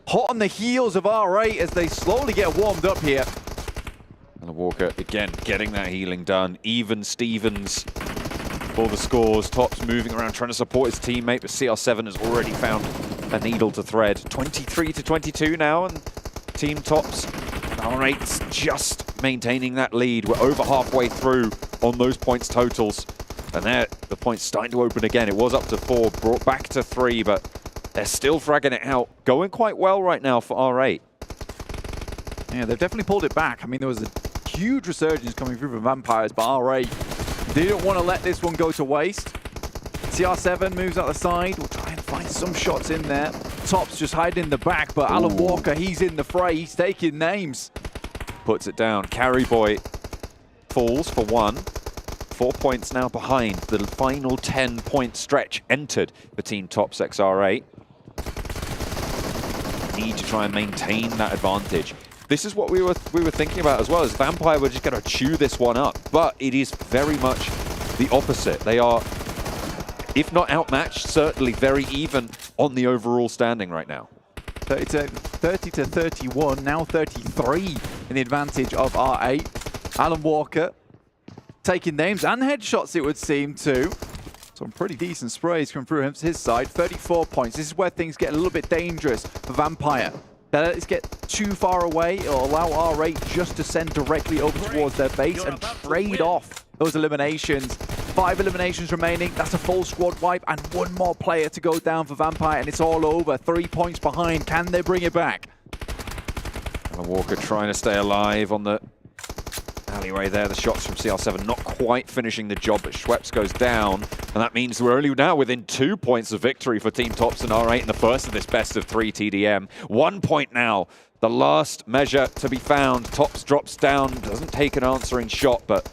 hot on the heels of R8 as they slowly get warmed up here. And Walker, again, getting that healing done. Even Stevens for the scores. Tops moving around, trying to support his teammate, but CR7 has already found a needle to thread. 23-22 now, and Team Tops. R8's just maintaining that lead. We're over halfway through on those points totals. And there, the points starting to open again. It was up to 4, brought back to 3, but they're still fragging it out. Going quite well right now for R8. Yeah, they've definitely pulled it back. I mean, there was a huge resurgence coming through from Vampires, but R8 didn't want to let this one go to waste. CR7 moves out the side. We'll try and find some shots in there. Tops just hiding in the back, but Alan Walker, he's in the fray. He's taking names. Puts it down. Carry Boy falls for 1. 4 points now behind. The final 10-point stretch entered for Team Tops XR8. Need to try and maintain that advantage. This is what we were thinking about as well, as Vampire were just going to chew this one up. But it is very much the opposite. They are, if not outmatched, certainly very even on the overall standing right now. 30-31, now 33 in the advantage of R8. Alan Walker taking names and headshots, it would seem, too. Some pretty decent sprays come through his side. 34 points. This is where things get a little bit dangerous for Vampire. They let it get too far away. It'll allow R8 just to send directly over towards their base and trade off those eliminations. 5 eliminations remaining. That's a full squad wipe and 1 more player to go down for Vampire, and it's all over. 3 points behind. Can they bring it back? Alan Walker trying to stay alive on the alleyway there. The shots from CR7 not quite finishing the job, but Schweppes goes down, and that means we're only now within 2 points of victory for Team Tops and R8 in the first of this best of 3 TDM. 1 point now, the last measure to be found. Tops drops down, doesn't take an answering shot, but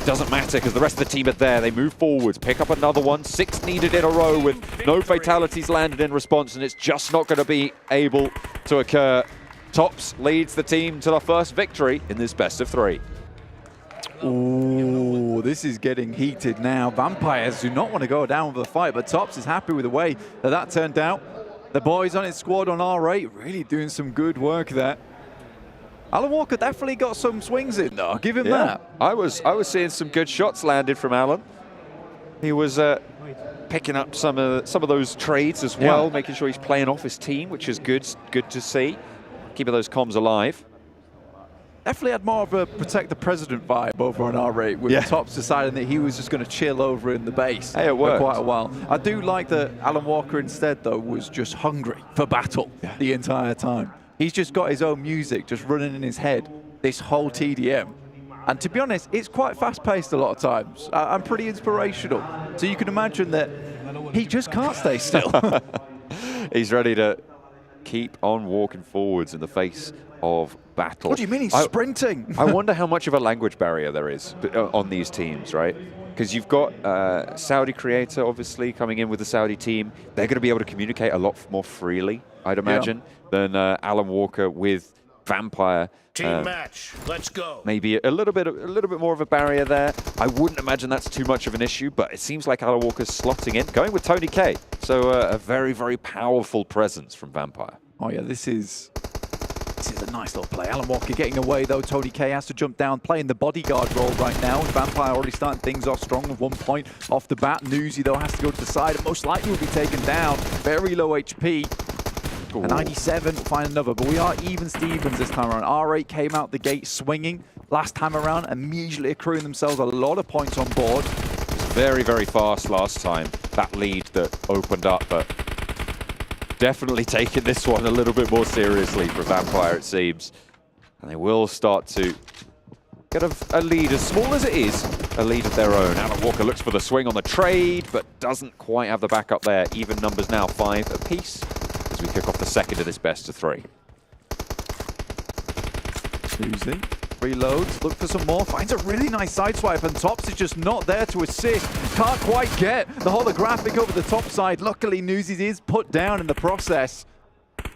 doesn't matter because the rest of the team are there. They move forwards, pick up another one. 6 needed in a row with no fatalities landed in response, and it's just not going to be able to occur. Tops leads the team to the first victory in this best of 3. Ooh, this is getting heated now. Vampires do not want to go down with the fight, but Tops is happy with the way that turned out. The boys on his squad on R8 really doing some good work there. Alan Walker definitely got some swings in, though. I'll give him that. I was seeing some good shots landed from Alan. He was picking up some of those trades as well, making sure he's playing off his team, which is good to see. Keeping those comms alive. Definitely had more of a protect the president vibe over on R8, with Tops deciding that he was just going to chill over in the base for quite a while. I do like that Alan Walker instead, though, was just hungry for battle the entire time. He's just got his own music just running in his head this whole TDM. And to be honest, it's quite fast-paced a lot of times. I'm pretty inspirational. So you can imagine that he just can't stay still. He's ready to keep on walking forwards in the face of battle. What do you mean he's sprinting? I wonder how much of a language barrier there is on these teams, right? Because you've got Saudi Creator, obviously, coming in with the Saudi team. They're going to be able to communicate a lot more freely, I'd imagine, than Alan Walker with Vampire. Team match, let's go. Maybe a little bit more of a barrier there. I wouldn't imagine that's too much of an issue, but it seems like Alan Walker's slotting in, going with Tony K. So a very, very powerful presence from Vampire. Oh yeah, this is a nice little play. Alan Walker getting away though. Tony K has to jump down, playing the bodyguard role right now. Vampire already starting things off strong with 1 point off the bat. Newsy though has to go to the side and most likely will be taken down. Very low HP. Ooh. A 97 will find another, but we are even Stevens this time around. R8 came out the gate swinging last time around, immediately accruing themselves a lot of points on board. It was very, very fast last time, that lead that opened up, but definitely taking this one a little bit more seriously for Vampire, it seems. And they will start to get a lead, as small as it is, a lead of their own. Alan Walker looks for the swing on the trade, but doesn't quite have the backup there. Even numbers now, 5 apiece, as we kick off the second of this best of 3. Susie reloads, look for some more, finds a really nice sideswipe, and Tops is just not there to assist. Can't quite get the holographic over the top side. Luckily, Newsies is put down in the process.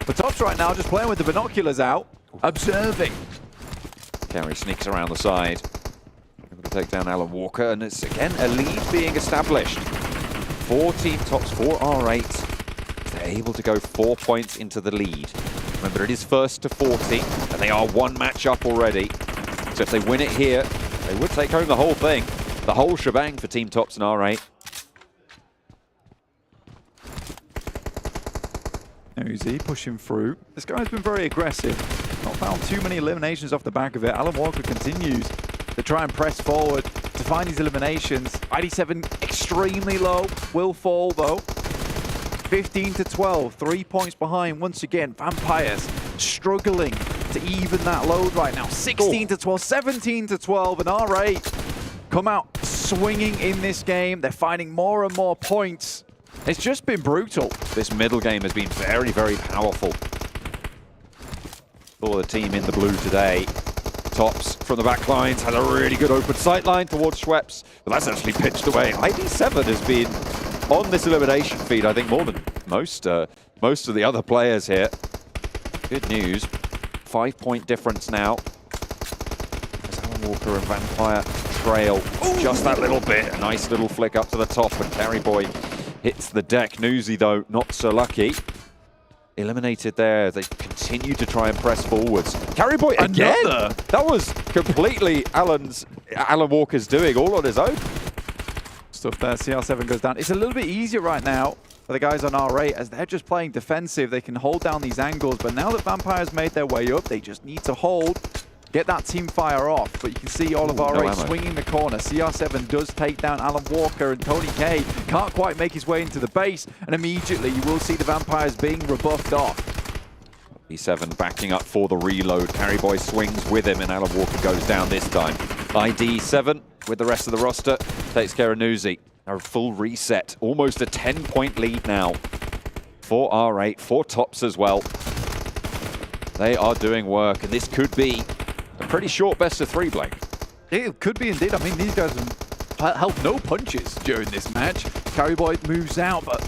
But Tops right now just playing with the binoculars out, observing. Carey sneaks around the side. Able to take down Alan Walker, and it's again a lead being established. 4 team Tops, 4 R8. They're able to go 4 points into the lead. Remember, it is first to 40, and they are 1 match up already. So if they win it here, they would take home the whole thing. The whole shebang for Team Tops and R8. Uzi pushing through. This guy's been very aggressive. Not found too many eliminations off the back of it. Alan Walker continues to try and press forward to find these eliminations. ID7 extremely low. Will fall though. 15 to 12, 3 points behind. Once again, Vampires struggling to even that load right now. 16 to 12, 17 to 12, and R8 come out swinging in this game. They're finding more and more points. It's just been brutal. This middle game has been very, very powerful for the team in the blue today. Tops from the back lines has a really good open sight line towards Schweppes, but that's actually pitched away. ID7 has been on this elimination feed, I think, more than most of the other players here. Good news. 5 point difference now. As Alan Walker and Vampire trail just that little bit. A nice little flick up to the top, and Carry Boy hits the deck. Newsy, though, not so lucky. Eliminated there. They continue to try and press forwards. Carry Boy again! Another. That was completely Alan Walker's doing, all on his own. Stuff there. CR7 goes down. It's a little bit easier right now for the guys on R8 as they're just playing defensive. They can hold down these angles, but now that Vampire's made their way up, they just need to hold, get that team fire off. But you can see all of R8 swinging the corner. CR7 does take down Alan Walker, and Tony K can't quite make his way into the base, and immediately you will see the Vampires being rebuffed off. E7 backing up for the reload. Carry Boy swings with him, and Alan Walker goes down this time. ID7 with the rest of the roster takes care of Newsy. A full reset, almost a 10-point lead now for R8, 4 Tops as well. They are doing work, and this could be a pretty short best of 3, Blake. It could be indeed. I mean, these guys have held no punches during this match. Carry Boy moves out, but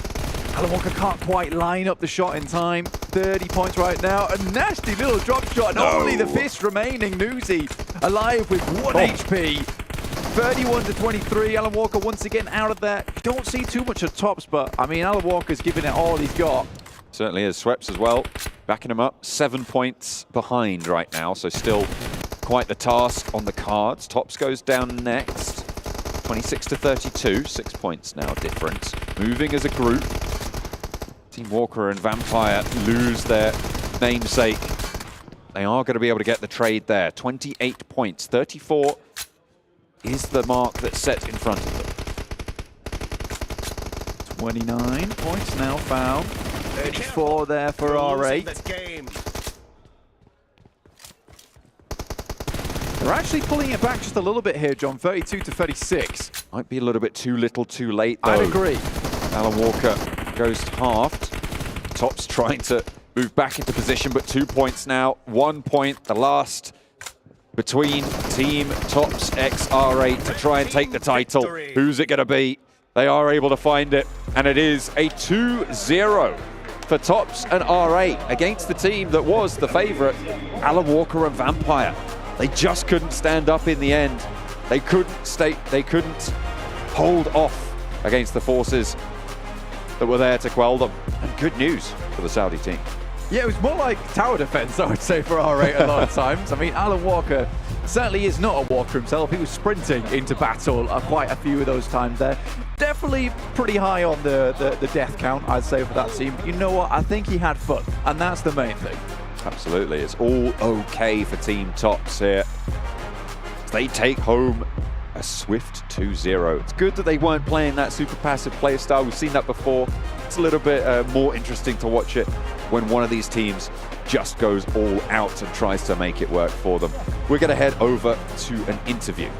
Alan Walker can't quite line up the shot in time. 30 points right now. A nasty little drop shot. No. Only the fist remaining. Newsy alive with 1 HP. 31 to 23. Alan Walker once again out of there. Don't see too much of Tops, but I mean, Alan Walker's giving it all he's got. Certainly is. Schweppes as well, backing him up. 7 points behind right now, so still quite the task on the cards. Tops goes down next. 26 to 32. 6 points now difference. Moving as a group. Team Walker and Vampire lose their namesake. They are going to be able to get the trade there. 28 points. 34 is the mark that's set in front of them. 29 points now found. 34 there for R8. They're actually pulling it back just a little bit here, John. 32 to 36. Might be a little bit too little too late, though. I'd agree. Alan Walker goes halved. Top's trying to move back into position, but 2 points now. 1 point, the last between Team Tops x R8 to try and take the title. Who's it going to be? They are able to find it, and it is a 2-0 for Tops and R8 against the team that was the favorite, Alan Walker and Vampire. They just couldn't stand up in the end. They couldn't hold off against the forces that were there to quell them. And good news for the Saudi team. Yeah, it was more like tower defense, I would say, for R8 a lot of times. I mean, Alan Walker certainly is not a walker himself. He was sprinting into battle quite a few of those times there. Definitely pretty high on the death count, I'd say, for that team. But you know what? I think he had fun, and that's the main thing. Absolutely. It's all okay for Team Tops here. They take home a swift 2-0. It's good that they weren't playing that super passive play style. We've seen that before. It's a little bit more interesting to watch it when one of these teams just goes all out and tries to make it work for them. We're going to head over to an interview.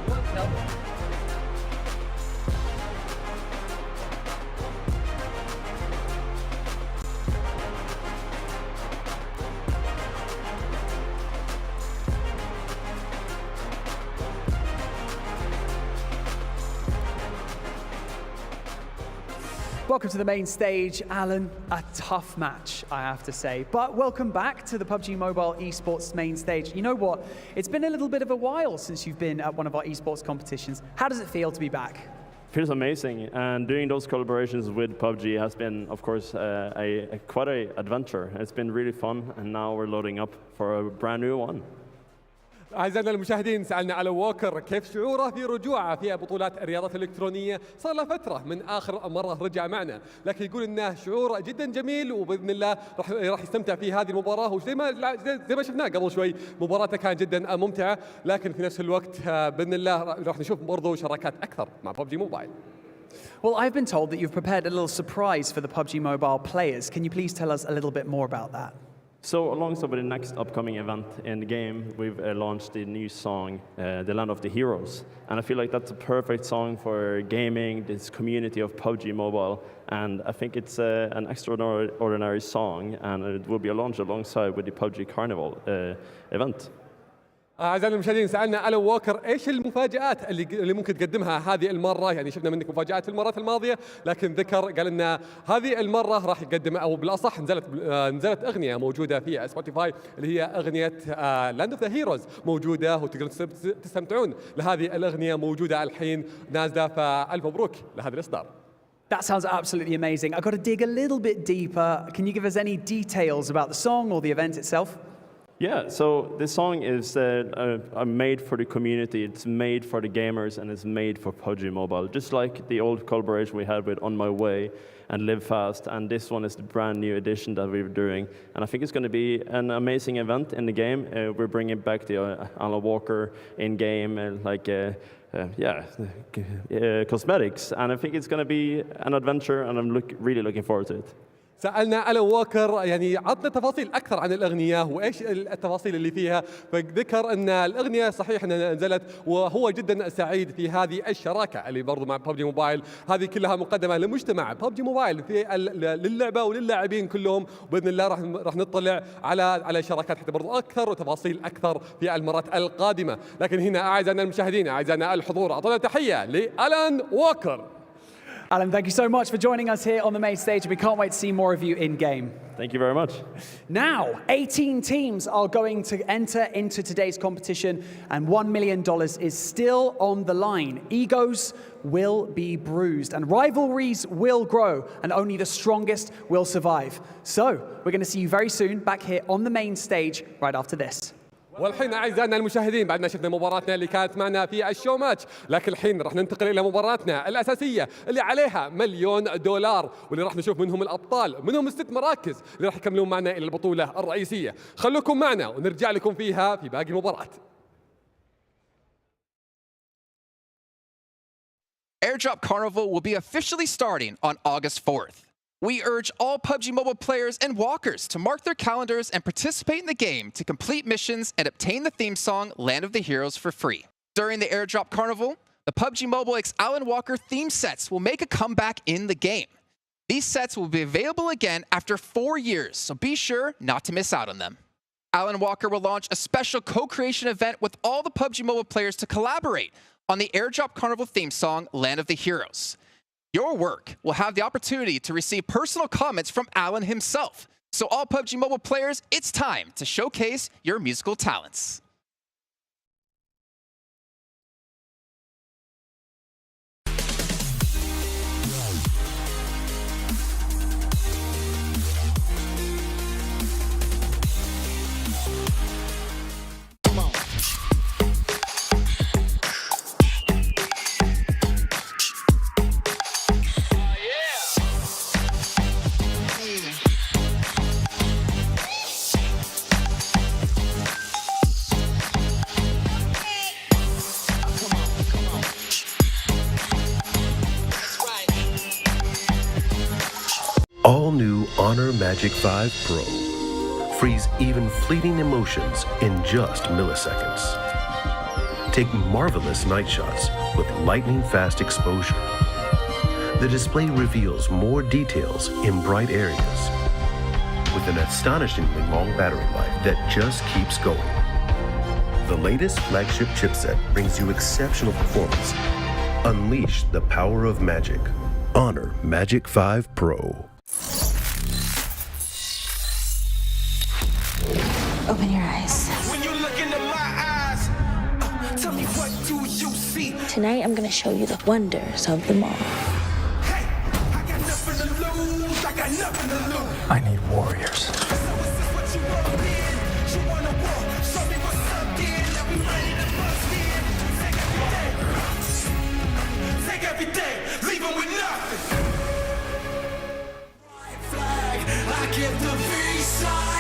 Welcome to the main stage, Alan. A tough match, I have to say. But welcome back to the PUBG MOBILE Esports main stage. You know what? It's been a little bit of a while since you've been at one of our esports competitions. How does it feel to be back? Feels amazing, and doing those collaborations with PUBG has been, of course, quite an adventure. It's been really fun, and now we're loading up for a brand new one. أعزائنا المشاهدين، سألنا على ووكر كيف شعوره في رجوعه في بطولات الرياضات الإلكترونية. صار له فترة من آخر مرة رجع معنا، لكن يقول إنه شعور جدا جميل، وبإذن الله راح يستمتع في هذه المباراة. وزي ما شفناه قبل شوي، مباراته كانت جدا ممتعة، لكن في نفس الوقت بإذن الله راح نشوف برضو شراكات أكثر مع PUBG موبايل. Well, I've been told that you've prepared a little surprise for the PUBG Mobile players. Can you please tell us a little bit more about that? So alongside with the next upcoming event in the game, we've launched the new song, The Land of the Heroes. And I feel like that's a perfect song for gaming, this community of PUBG Mobile. And I think it's an extraordinary song, and it will be launched alongside with the PUBG Carnival event. أعزائنا المشاهدين، سألنا ألان ووكر إيش المفاجآت اللي ممكن تقدمها هذه المرة. يعني شفنا منك مفاجآت في المرات الماضية، لكن ذكر قال إن هذه المرة راح يقدم، أو بالأصح نزلت أغنية موجودة في سبوتيفاي اللي هي أغنية لاند اوف ذا هيروز موجودة، وتقدرون تستمتعون لهذه الأغنية موجودة الحين نازلة. فألف مبروك لهذا الإصدار. That sounds absolutely amazing. I've got to dig a little bit deeper. Can you give us any details about the song or the event itself? Yeah, so this song is made for the community, it's made for the gamers, and it's made for PUBG Mobile. Just like the old collaboration we had with On My Way and Live Fast, and this one is the brand new edition that we're doing. And I think it's going to be an amazing event in the game. We're bringing back the Alan Walker in-game, cosmetics. And I think it's going to be an adventure, and I'm really looking forward to it. سألنا ألان ووكر، يعني عطنا تفاصيل أكثر عن الأغنية وإيش التفاصيل اللي فيها. فذكر أن الأغنية صحيح أنها نزلت، وهو جدا سعيد في هذه الشراكة اللي برضو مع PUBG موبايل. هذه كلها مقدمة لمجتمع PUBG موبايل للعبة وللاعبين كلهم. وبإذن الله راح نطلع على شراكات حتى برضو أكثر وتفاصيل أكثر في المرات القادمة. لكن هنا أعزائنا المشاهدين، أعزائنا الحضور، أعطونا تحية لألان ووكر. Alan, thank you so much for joining us here on the main stage. We can't wait to see more of you in-game. Thank you very much. Now, 18 teams are going to enter into today's competition, and $1 million is still on the line. Egos will be bruised, and rivalries will grow, and only the strongest will survive. So, we're going to see you very soon back here on the main stage right after this. والحين أعزائنا المشاهدين، بعد ما شفنا مباراتنا اللي كانت معنا في الشو ماتش، لكن الحين راح ننتقل إلى مباراتنا الأساسية اللي عليها $1 مليون، واللي راح نشوف منهم الأبطال، منهم 6 مراكز اللي راح يكملون معنا إلى البطولة الرئيسية. خلوكم معنا ونرجع لكم فيها في باقي المباراة. Airdrop Carnival will be officially starting on August 4th. We urge all PUBG Mobile players and walkers to mark their calendars and participate in the game to complete missions and obtain the theme song Land of the Heroes for free. During the Airdrop Carnival, the PUBG Mobile x Alan Walker theme sets will make a comeback in the game. These sets will be available again after 4 years, so be sure not to miss out on them. Alan Walker will launch a special co-creation event with all the PUBG Mobile players to collaborate on the Airdrop Carnival theme song, Land of the Heroes. Your work will have the opportunity to receive personal comments from Alan himself. So all PUBG Mobile players, it's time to showcase your musical talents. All new Honor Magic 5 Pro. Freeze even fleeting emotions in just milliseconds. Take marvelous night shots with lightning-fast exposure. The display reveals more details in bright areas with an astonishingly long battery life that just keeps going. The latest flagship chipset brings you exceptional performance. Unleash the power of magic. Honor Magic 5 Pro. Open your eyes. When you look into my eyes, tell me what do you see? Tonight, I'm gonna show you the wonders of the mall. Hey, I got nothing to lose. I got nothing to lose. I need warriors. So is this what you want in? You wanna war? Show me what's up then. Now we ready to bust in. Take everything, leave 'em with nothing. White flag, I give the V-side.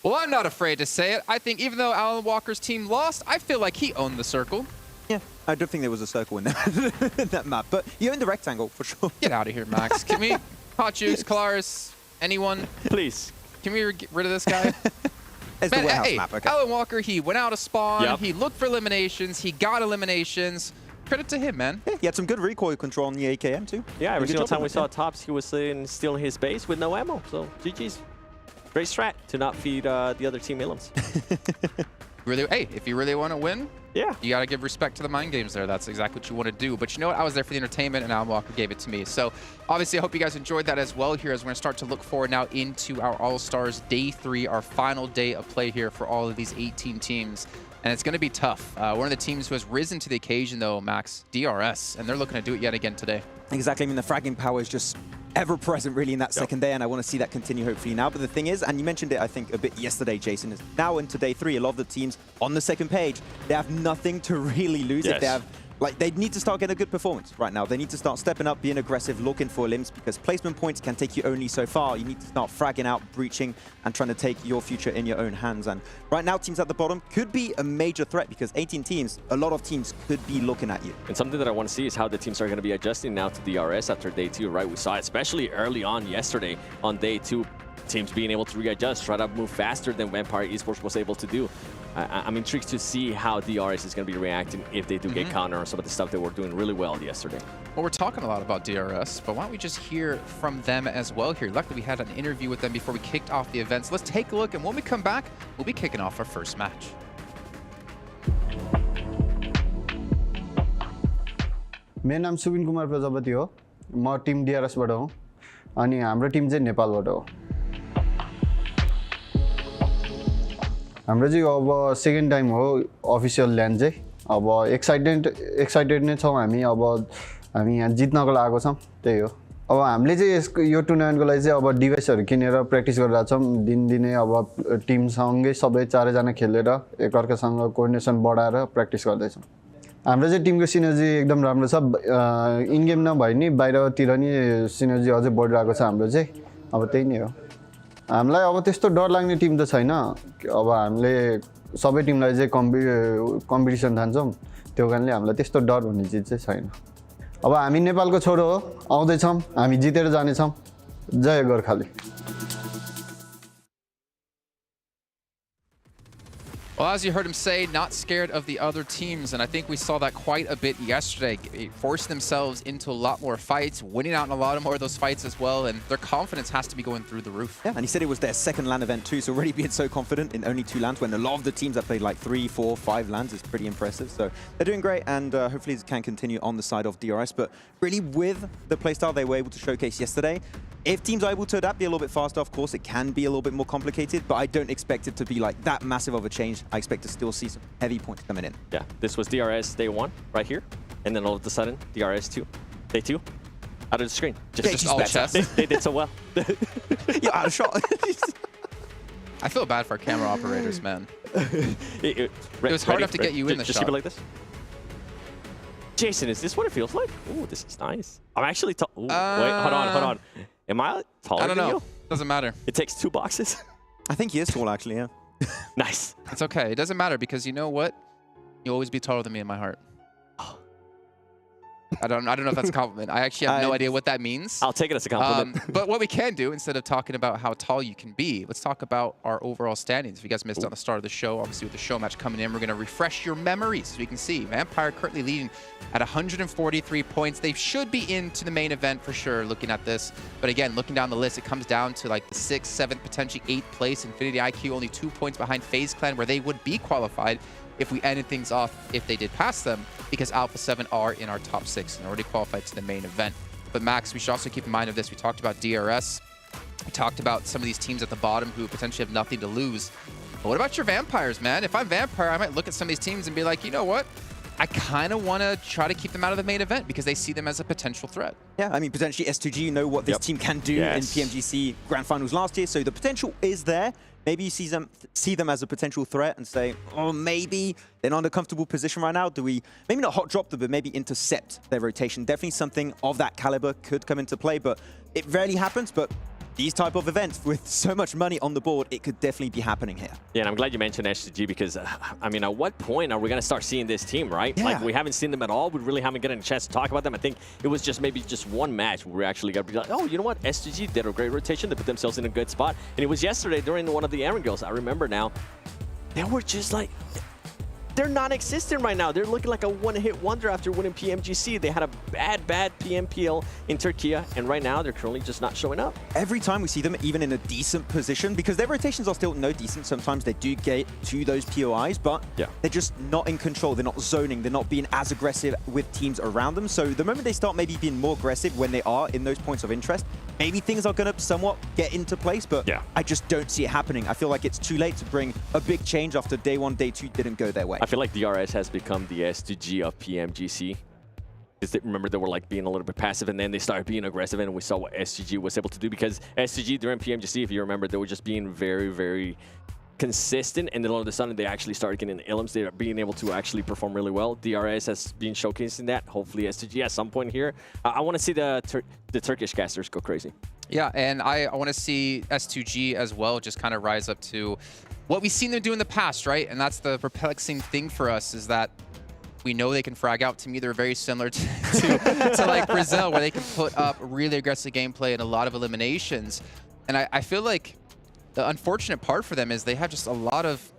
Well, I'm not afraid to say it. I think even though Alan Walker's team lost, I feel like he owned the circle. Yeah, I don't think there was a circle in that, in that map, but you owned the rectangle for sure. Get out of here, Max. Can we, Hot Juice, Kalaris, anyone? Please. Can we get rid of this guy? It's the warehouse map, okay. Alan Walker, he went out of spawn, Yep. he looked for eliminations, he got eliminations. Credit to him, man. Yeah, he had some good recoil control on the AKM too. Yeah, every Good single job time we on it, saw Tops, he was still in his base with no ammo. So GG's. Great strat to not feed the other team elims. Really, hey, if you really want to win, yeah, you got to give respect to the mind games there. That's exactly what you want to do. But you know what? I was there for the entertainment, and Alan Walker gave it to me. So obviously, I hope you guys enjoyed that as well here as we're going to start to look forward now into our All-Stars Day 3, our final day of play here for all of these 18 teams. And it's going to be tough. One of the teams who has risen to the occasion, though, Max, DRS, and they're looking to do it yet again today. Exactly. I mean, the fragging power is just ever present really in that second day, and I want to see that continue hopefully now. But the thing is, and you mentioned it I think a bit yesterday, Jason, is now into day 3, a lot of the teams on the second page, they have nothing to really lose. If they have, like, they need to start getting a good performance right now. They need to start stepping up, being aggressive, looking for limbs, because placement points can take you only so far. You need to start fragging out, breaching, and trying to take your future in your own hands. And right now, teams at the bottom could be a major threat, because 18 teams, a lot of teams could be looking at you. And something that I want to see is how the teams are going to be adjusting now to DRS after day 2, right? We saw it, especially early on yesterday on day 2, teams being able to readjust, try to move faster than Vampire Esports was able to do. I'm intrigued to see how DRS is going to be reacting if they do get counter on some of the stuff that were doing really well yesterday. Well, we're talking a lot about DRS, but why don't we just hear from them as well here? Luckily, we had an interview with them before we kicked off the events. Let's take a look, and when we come back, we'll be kicking off our first match. मेरो नाम सुबिन कुमार प्रजापति हो म Tim DRS बाट हो अनि हाम्रो Tim चाहिँ नेपालबाट हो हाम्रो चाहिँ अब सेकेन्ड टाइम हो अफिसियल ल्यान्ड चाहिँ अब एक्साइटेड नै छौं हामी अब हामी यहाँ जित्नको लागेको छौं त्यही हो अब हामीले चाहिँ यो टुर्नामेन्टको लागि चाहिँ अब डिभाइसहरु किनेर प्र्याक्टिस गरिरहेका छौं दिनदिनै अब टिम सँगै सबै चारै जना खेलेर एकअर्कासँग कोअर्डिनेसन बढाएर प्र्याक्टिस गर्दै छौं हाम्रो चाहिँ टिमको सिनर्जी एकदम राम्रो छ इन गेम नभए नि बाहिरतिर नि सिनर्जी अझै बढिरहेको छ हाम्रो चाहिँ अब त्यही नै हो हामीलाई अब त्यस्तो डर लाग्ने टिम त छैन अब हामीले सबै टिमलाई चाहिँ कम्पिटिसन ठान्छौं त्यो कारणले हामीलाई त्यस्तो डर भन्ने चीज चाहिँ छैन अब हामी नेपालको छोरो हो आउँदै छौं हामी जितेर जाने छौं जय Gorkhali Well, as you heard him say, not scared of the other teams, and I think we saw that quite a bit yesterday, forcing themselves into a lot more fights, winning out in a lot more of those fights as well, and their confidence has to be going through the roof. Yeah, and he said it was their second LAN event too, so already being so confident in only 2 LANs when a lot of the teams that played like 3, 4, 5 LANs is pretty impressive. So they're doing great, and hopefully it can continue on the side of DRS, but really with the playstyle they were able to showcase yesterday, if teams are able to adapt, be a little bit faster, of course, it can be a little bit more complicated, but I don't expect it to be like that massive of a change. I expect to still see some heavy points coming in. Yeah, this was DRS day 1 right here, and then all of a sudden, DRS 2, day 2, out of the screen. Just all chest. They did so well. You're out of shot. I feel bad for our camera operators, man. It was hard enough to get you in the shot. Just keep it like this. Jason, is this what it feels like? Ooh, this is nice. I'm actually wait, hold on. Am I taller I don't know. than you? Doesn't matter. It takes 2 boxes. I think he is tall, actually, yeah. Nice. It's okay. It doesn't matter because you know what? You'll always be taller than me in my heart. I don't know if that's a compliment. I actually have no idea what that means. I'll take it as a compliment. But what we can do, instead of talking about how tall you can be, let's talk about our overall standings. If you guys missed it on the start of the show, obviously with the show match coming in, we're going to refresh your memories so you can see. Vampire currently leading at 143 points. They should be into the main event for sure, looking at this. But again, looking down the list, it comes down to like the 6th, 7th, potentially 8th place. Infinity IQ only 2 points behind FaZe Clan, where they would be qualified if we ended things off if they did pass them, because Alpha7 are in our top 6 and already qualified to the main event. But Max, we should also keep in mind of this. We talked about DRS. We talked about some of these teams at the bottom who potentially have nothing to lose. But what about your Vampires, man? If I'm Vampire, I might look at some of these teams and be like, you know what? I kind of want to try to keep them out of the main event because they see them as a potential threat. Yeah, I mean, potentially S2G, you know what this team can do in PMGC Grand Finals last year, so the potential is there. Maybe you see them as a potential threat and say, oh, maybe they're not in a comfortable position right now. Do we, maybe not hot drop them, but maybe intercept their rotation? Definitely something of that caliber could come into play, but it rarely happens. But these type of events with so much money on the board, it could definitely be happening here. Yeah, and I'm glad you mentioned SGG because, I mean, at what point are we going to start seeing this team, right? Yeah. Like, we haven't seen them at all. We really haven't gotten a chance to talk about them. I think it was just maybe just one match where we actually got to be like, oh, you know what? SGG did a great rotation. They put themselves in a good spot. And it was yesterday during one of the Erangels. I remember now. They were just like... They're non-existent right now. They're looking like a one-hit wonder after winning PMGC. They had a bad PMPL in Turkey, and right now they're currently just not showing up. Every time we see them even in a decent position, because their rotations are still no decent, sometimes they do get to those POIs, but they're just not in control. They're not zoning. They're not being as aggressive with teams around them. So the moment they start maybe being more aggressive when they are in those points of interest, maybe things are going to somewhat get into place, but I just don't see it happening. I feel like it's too late to bring a big change after day one, day two didn't go their way. I feel like DRS has become the SGG of PMGC. Remember, they were like being a little bit passive, and then they started being aggressive, and we saw what SGG was able to do, because SGG during PMGC, if you remember, they were just being very, very consistent, and then all of a sudden they actually started getting elims. They're being able to actually perform really well. DRS has been showcasing that. Hopefully SGG at some point here. I want to see the Turkish casters go crazy. Yeah, and I want to see S2G as well just kind of rise up to what we've seen them do in the past, right? And that's the perplexing thing for us, is that we know they can frag out. To me, they're very similar to like Brazil, where they can put up really aggressive gameplay and a lot of eliminations. And I feel like the unfortunate part for them is they have just a lot of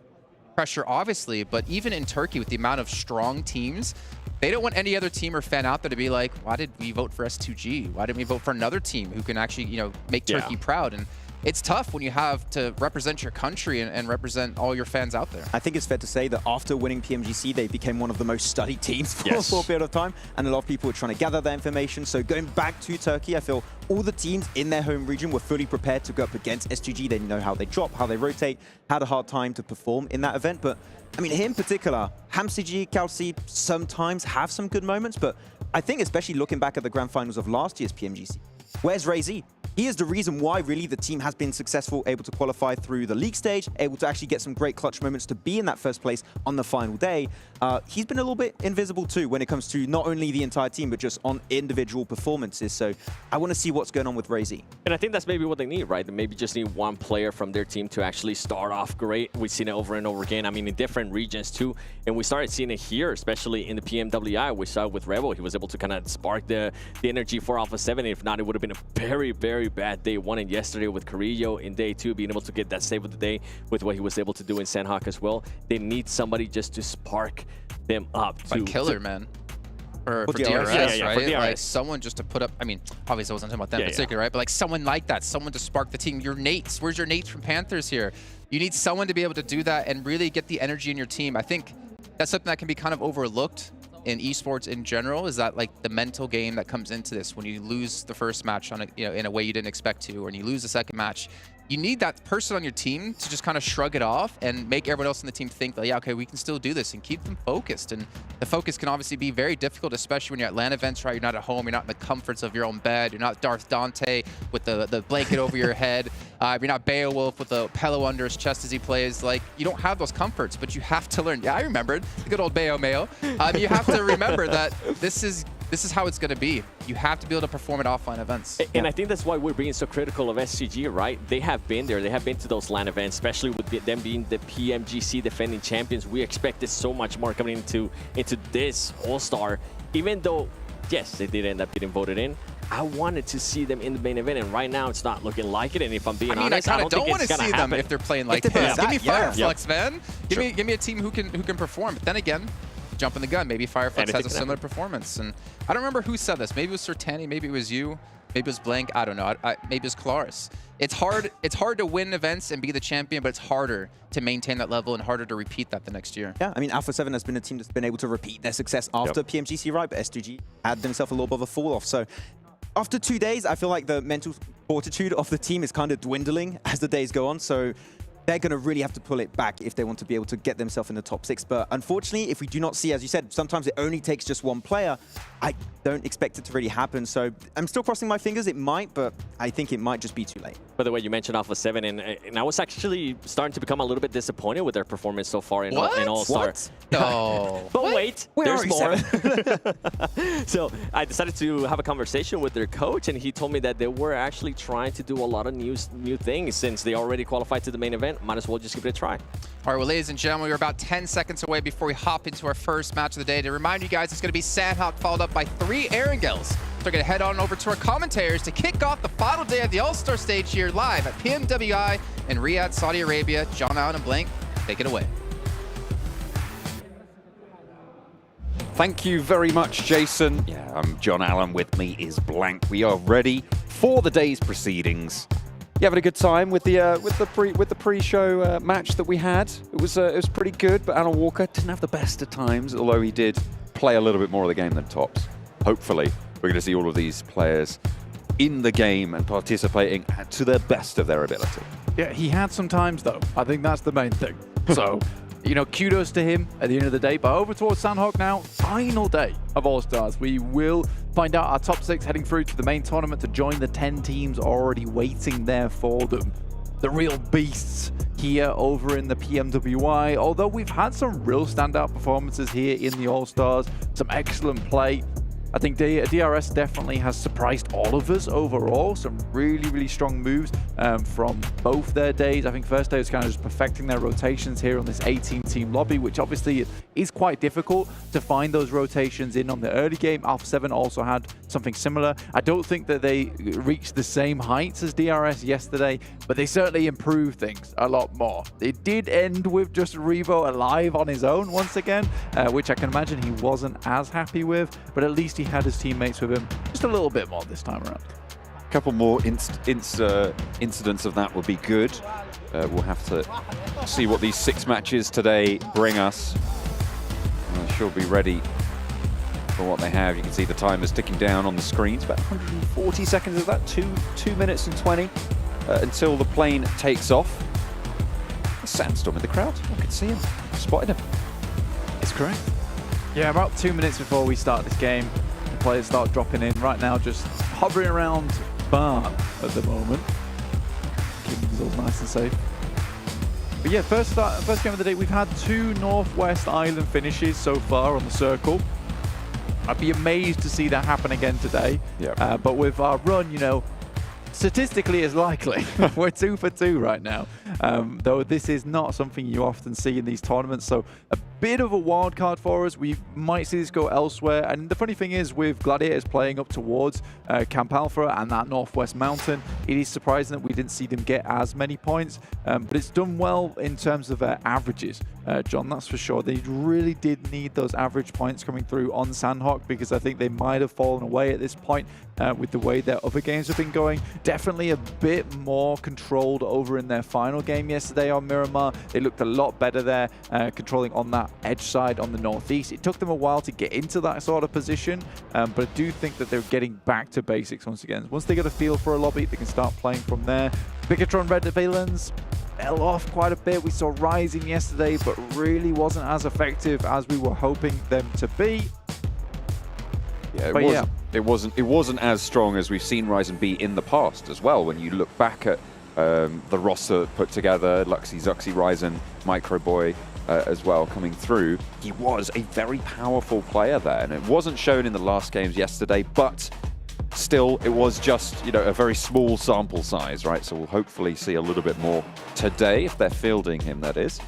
pressure, obviously, but even in Turkey with the amount of strong teams, they don't want any other team or fan out there to be like, why did we vote for S2G? Why didn't we vote for another team who can actually, you know, make Turkey proud? And it's tough when you have to represent your country and represent all your fans out there. I think it's fair to say that after winning PMGC, they became one of the most studied teams for a period of time, and a lot of people were trying to gather that information. So going back to Turkey, I feel all the teams in their home region were fully prepared to go up against S2G. They know how they drop, how they rotate, had a hard time to perform in that event. But I mean, here in particular, HamCG, CalC sometimes have some good moments, but I think especially looking back at the grand finals of last year's PMGC, where's RayZ? He is the reason why really the team has been successful, able to qualify through the league stage, able to actually get some great clutch moments to be in that first place on the final day. He's been a little bit invisible too when it comes to not only the entire team, but just on individual performances. So I want to see what's going on with RayZ. And I think that's maybe what they need, right? They maybe just need one player from their team to actually start off great. We've seen it over and over again. I mean, in different regions too. And we started seeing it here, especially in the PMWI. We saw it with Rebel. He was able to kind of spark the energy for Alpha7. If not, it would have been a very, very bad day one, and yesterday with Carrillo in day two, being able to get that save of the day with what he was able to do in Sandhawk as well. They need somebody just to spark them up. Killer, man. For DRS, right? For DRS. Like someone just to put up, I mean, obviously I wasn't talking about them in particular, right? But like someone like that, someone to spark the team. Your Nates, where's your Nates from Panthers here? You need someone to be able to do that and really get the energy in your team. I think that's something that can be kind of overlooked in esports in general, is that like the mental game that comes into this when you lose the first match on a, you know, in a way you didn't expect to, or when you lose the second match. You need that person on your team to just kind of shrug it off and make everyone else in the team think that, yeah, okay, we can still do this, and keep them focused. And the focus can obviously be very difficult, especially when you're at LAN events, right? You're not at home, you're not in the comforts of your own bed, you're not Darth Dante with the blanket over your head, you're not Beowulf with a pillow under his chest as he plays. Like, you don't have those comforts, but you have to learn. Yeah, I remembered the good old Bayo Mayo. You have to remember that this is how it's going to be. You have to be able to perform at offline events. And I think that's why we're being so critical of SGG, right? They have been there. They have been to those LAN events, especially with them being the PMGC defending champions. We expected so much more coming into this All-Star. Even though, yes, they did end up getting voted in, I wanted to see them in the main event, and right now it's not looking like it. And if I'm being honest, I don't want to see them if they're playing like this. Give me Fireflux, man. Give me a team who can perform. But then again, jumping the gun, maybe Fireflux has a similar performance. And I don't remember who said this. Maybe it was Sertani, maybe it was you, maybe it was Blank. I don't know. Maybe it was Claris. It's hard to win events and be the champion, but it's harder to maintain that level and harder to repeat that the next year. Yeah, I mean, Alpha7 has been a team that's been able to repeat their success after PMGC, right? But S2G had themselves a little bit of a fall off. So after 2 days, I feel like the mental fortitude of the team is kind of dwindling as the days go on. So they're going to really have to pull it back if they want to be able to get themselves in the top 6. But unfortunately, if we do not see, as you said, sometimes it only takes just one player, I don't expect it to really happen. So I'm still crossing my fingers. It might, but I think it might just be too late. By the way, you mentioned Alpha7, and I was actually starting to become a little bit disappointed with their performance so far in All-Star. No. But wait, Where there's are more. So I decided to have a conversation with their coach, and he told me that they were actually trying to do a lot of new things since they already qualified to the main event. Might as well just give it a try. All right, well, ladies and gentlemen, we're about 10 seconds away before we hop into our first match of the day. To remind you guys, it's going to be Sandhawk followed up by 3 Erangels. So we're going to head on over to our commentators to kick off the final day of the All-Star Stage here live at PMWI in Riyadh, Saudi Arabia. John Allen and Blank, take it away. Thank you very much, Jason. Yeah, I'm John Allen. With me is Blank. We are ready for the day's proceedings. You having a good time with the pre-show match that we had? It was pretty good, but Alan Walker didn't have the best of times, although he did play a little bit more of the game than Tops. Hopefully, we're going to see all of these players in the game and participating to the best of their ability. Yeah, he had some times though. I think that's the main thing. So, you know, kudos to him at the end of the day. But over towards Sandhawk now, final day of All-Stars. We will find out our top 6 heading through to the main tournament to join the 10 teams already waiting there for them. The real beasts here over in the PMWI. Although we've had some real standout performances here in the All-Stars, some excellent play. I think DRS definitely has surprised all of us overall. Some really, really strong moves from both their days. I think first day was kind of just perfecting their rotations here on this 18-team lobby, which obviously is quite difficult to find those rotations in on the early game. Alpha7 also had something similar. I don't think that they reached the same heights as DRS yesterday, but they certainly improved things a lot more. It did end with just Revo alive on his own once again, which I can imagine he wasn't as happy with, but at least he had his teammates with him just a little bit more this time around. A couple more incidents of that would be good. We'll have to see what these 6 matches today bring us. I should be ready for what they have. You can see the timers ticking down on the screens. About 140 seconds of that, 2 minutes and 20 until the plane takes off. A sandstorm in the crowd. I can see him. Spotted him. It's correct. Yeah, about 2 minutes before we start this game, the players start dropping in. Right now, just hovering around Barn at the moment. Keeping us all nice and safe. But yeah, first game of the day, we've had 2 Northwest Island finishes so far on the circle. I'd be amazed to see that happen again today. Yeah. But with our run, you know, statistically it's likely. We're 2 for 2 right now. Though this is not something you often see in these tournaments. So a bit of a wild card for us. We might see this go elsewhere. And the funny thing is, with Gladiators playing up towards Camp Alpha and that Northwest Mountain, it is surprising that we didn't see them get as many points. But it's done well in terms of averages, John, that's for sure. They really did need those average points coming through on Sandhawk, because I think they might have fallen away at this point with the way their other games have been going. Definitely a bit more controlled over in their final game yesterday on Miramar. They looked a lot better there, controlling on that edge side on the northeast. It took them a while to get into that sort of position, but I do think that they're getting back to basics once again. Once they get a feel for a lobby, they can start playing from there. Bigetron Red Villains fell off quite a bit. We saw Rising yesterday, but really wasn't as effective as we were hoping them to be. Yeah, it wasn't as strong as we've seen Ryzen be in the past as well. When you look back at the roster put together, Luxy, Zuxy, Ryzen, Microboy as well coming through, he was a very powerful player there, and it wasn't shown in the last games yesterday, but still it was just, you know, a very small sample size, right? So we'll hopefully see a little bit more today if they're fielding him, that is.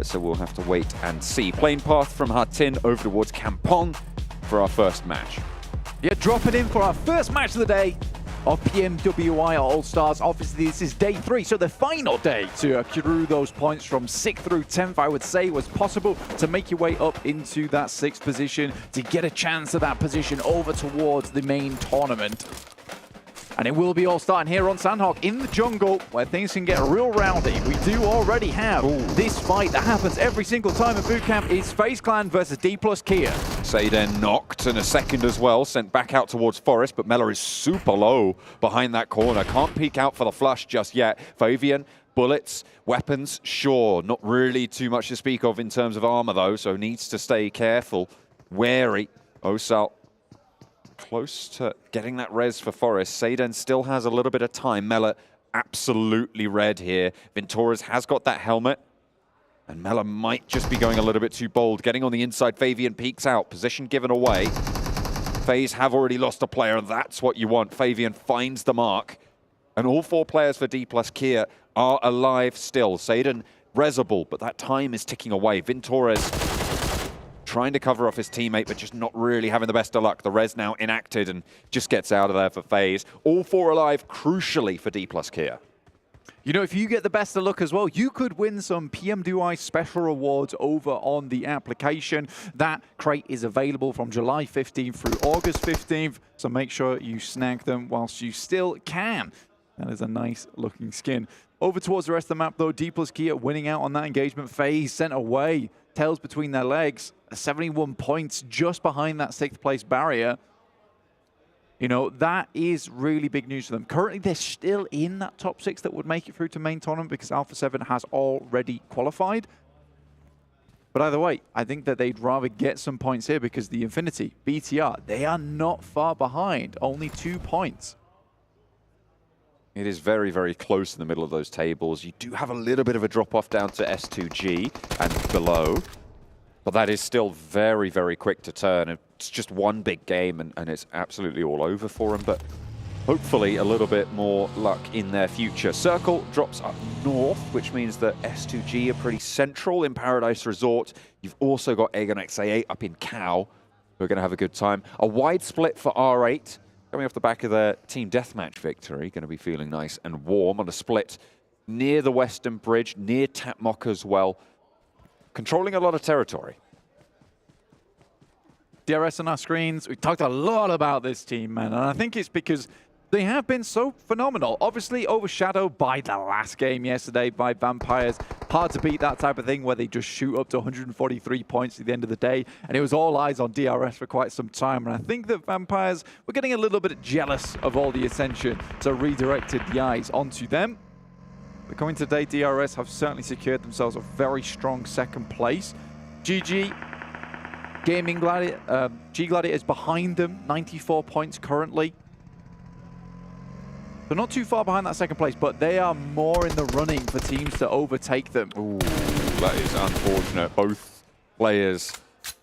So we'll have to wait and see. Plane path from Hatin over towards Kampong for our first match. Yeah, dropping in for our first match of the day of PMWI All-Stars. Obviously, this is day 3, so the final day to accrue those points from 6th through 10th, I would say, was possible to make your way up into that 6th position to get a chance at that position over towards the main tournament. And it will be all starting here on Sandhawk in the jungle, where things can get real rowdy. We do already have this fight that happens every single time at boot camp. It's FaZe Clan versus D plus Kia. Sayden knocked, and a second as well, sent back out towards Forest, but Mela is super low behind that corner. Can't peek out for the flush just yet. Favian bullets, weapons, sure, not really too much to speak of in terms of armor though, so needs to stay careful, wary. Osal close to getting that res for Forest. Seiden still has a little bit of time. Mela absolutely red here. Venturas has got that helmet. And Mela might just be going a little bit too bold. Getting on the inside, Favian peeks out. Position given away. FaZe have already lost a player, and that's what you want. Favian finds the mark. And all 4 players for D plus Kia are alive still. Seiden resable, but that time is ticking away. Venturas trying to cover off his teammate, but just not really having the best of luck. The res now enacted and just gets out of there for FaZe. All 4 alive, crucially for D plus Kia. You know, if you get the best of luck as well, you could win some PMWI special rewards over on the application. That crate is available from July 15th through August 15th, so make sure you snag them whilst you still can. That is a nice looking skin. Over towards the rest of the map though, D plus Kia winning out on that engagement. FaZe sent away, tails between their legs, 71 points just behind that 6th place barrier. You know, that is really big news for them. Currently, they're still in that top 6 that would make it through to main tournament because Alpha7 has already qualified. But either way, I think that they'd rather get some points here because the Infinity, BTR, they are not far behind, only 2 points. It is very, very close in the middle of those tables. You do have a little bit of a drop-off down to S2G and below. But that is still very, very quick to turn. It's just one big game, and it's absolutely all over for them. But hopefully a little bit more luck in their future. Circle drops up north, which means that S2G are pretty central in Paradise Resort. You've also got AGONxI8 up in Cow. We're going to have a good time. A wide split for R8. Coming off the back of their team deathmatch victory. Going to be feeling nice and warm on a split near the Western Bridge, near Tapmock as well. Controlling a lot of territory. DRS on our screens. We've talked a lot about this team, man, and I think it's because they have been so phenomenal. Obviously overshadowed by the last game yesterday by Vampires. Hard to beat that type of thing where they just shoot up to 143 points at the end of the day, and it was all eyes on DRS for quite some time. And I think that Vampires were getting a little bit jealous of all the attention, so redirected the eyes onto them. But coming today, DRS have certainly secured themselves a very strong 2nd place. GG, Gaimin Gladiators behind them, 94 points currently. They're not too far behind that 2nd place, but they are more in the running for teams to overtake them. Ooh, that is unfortunate. Both players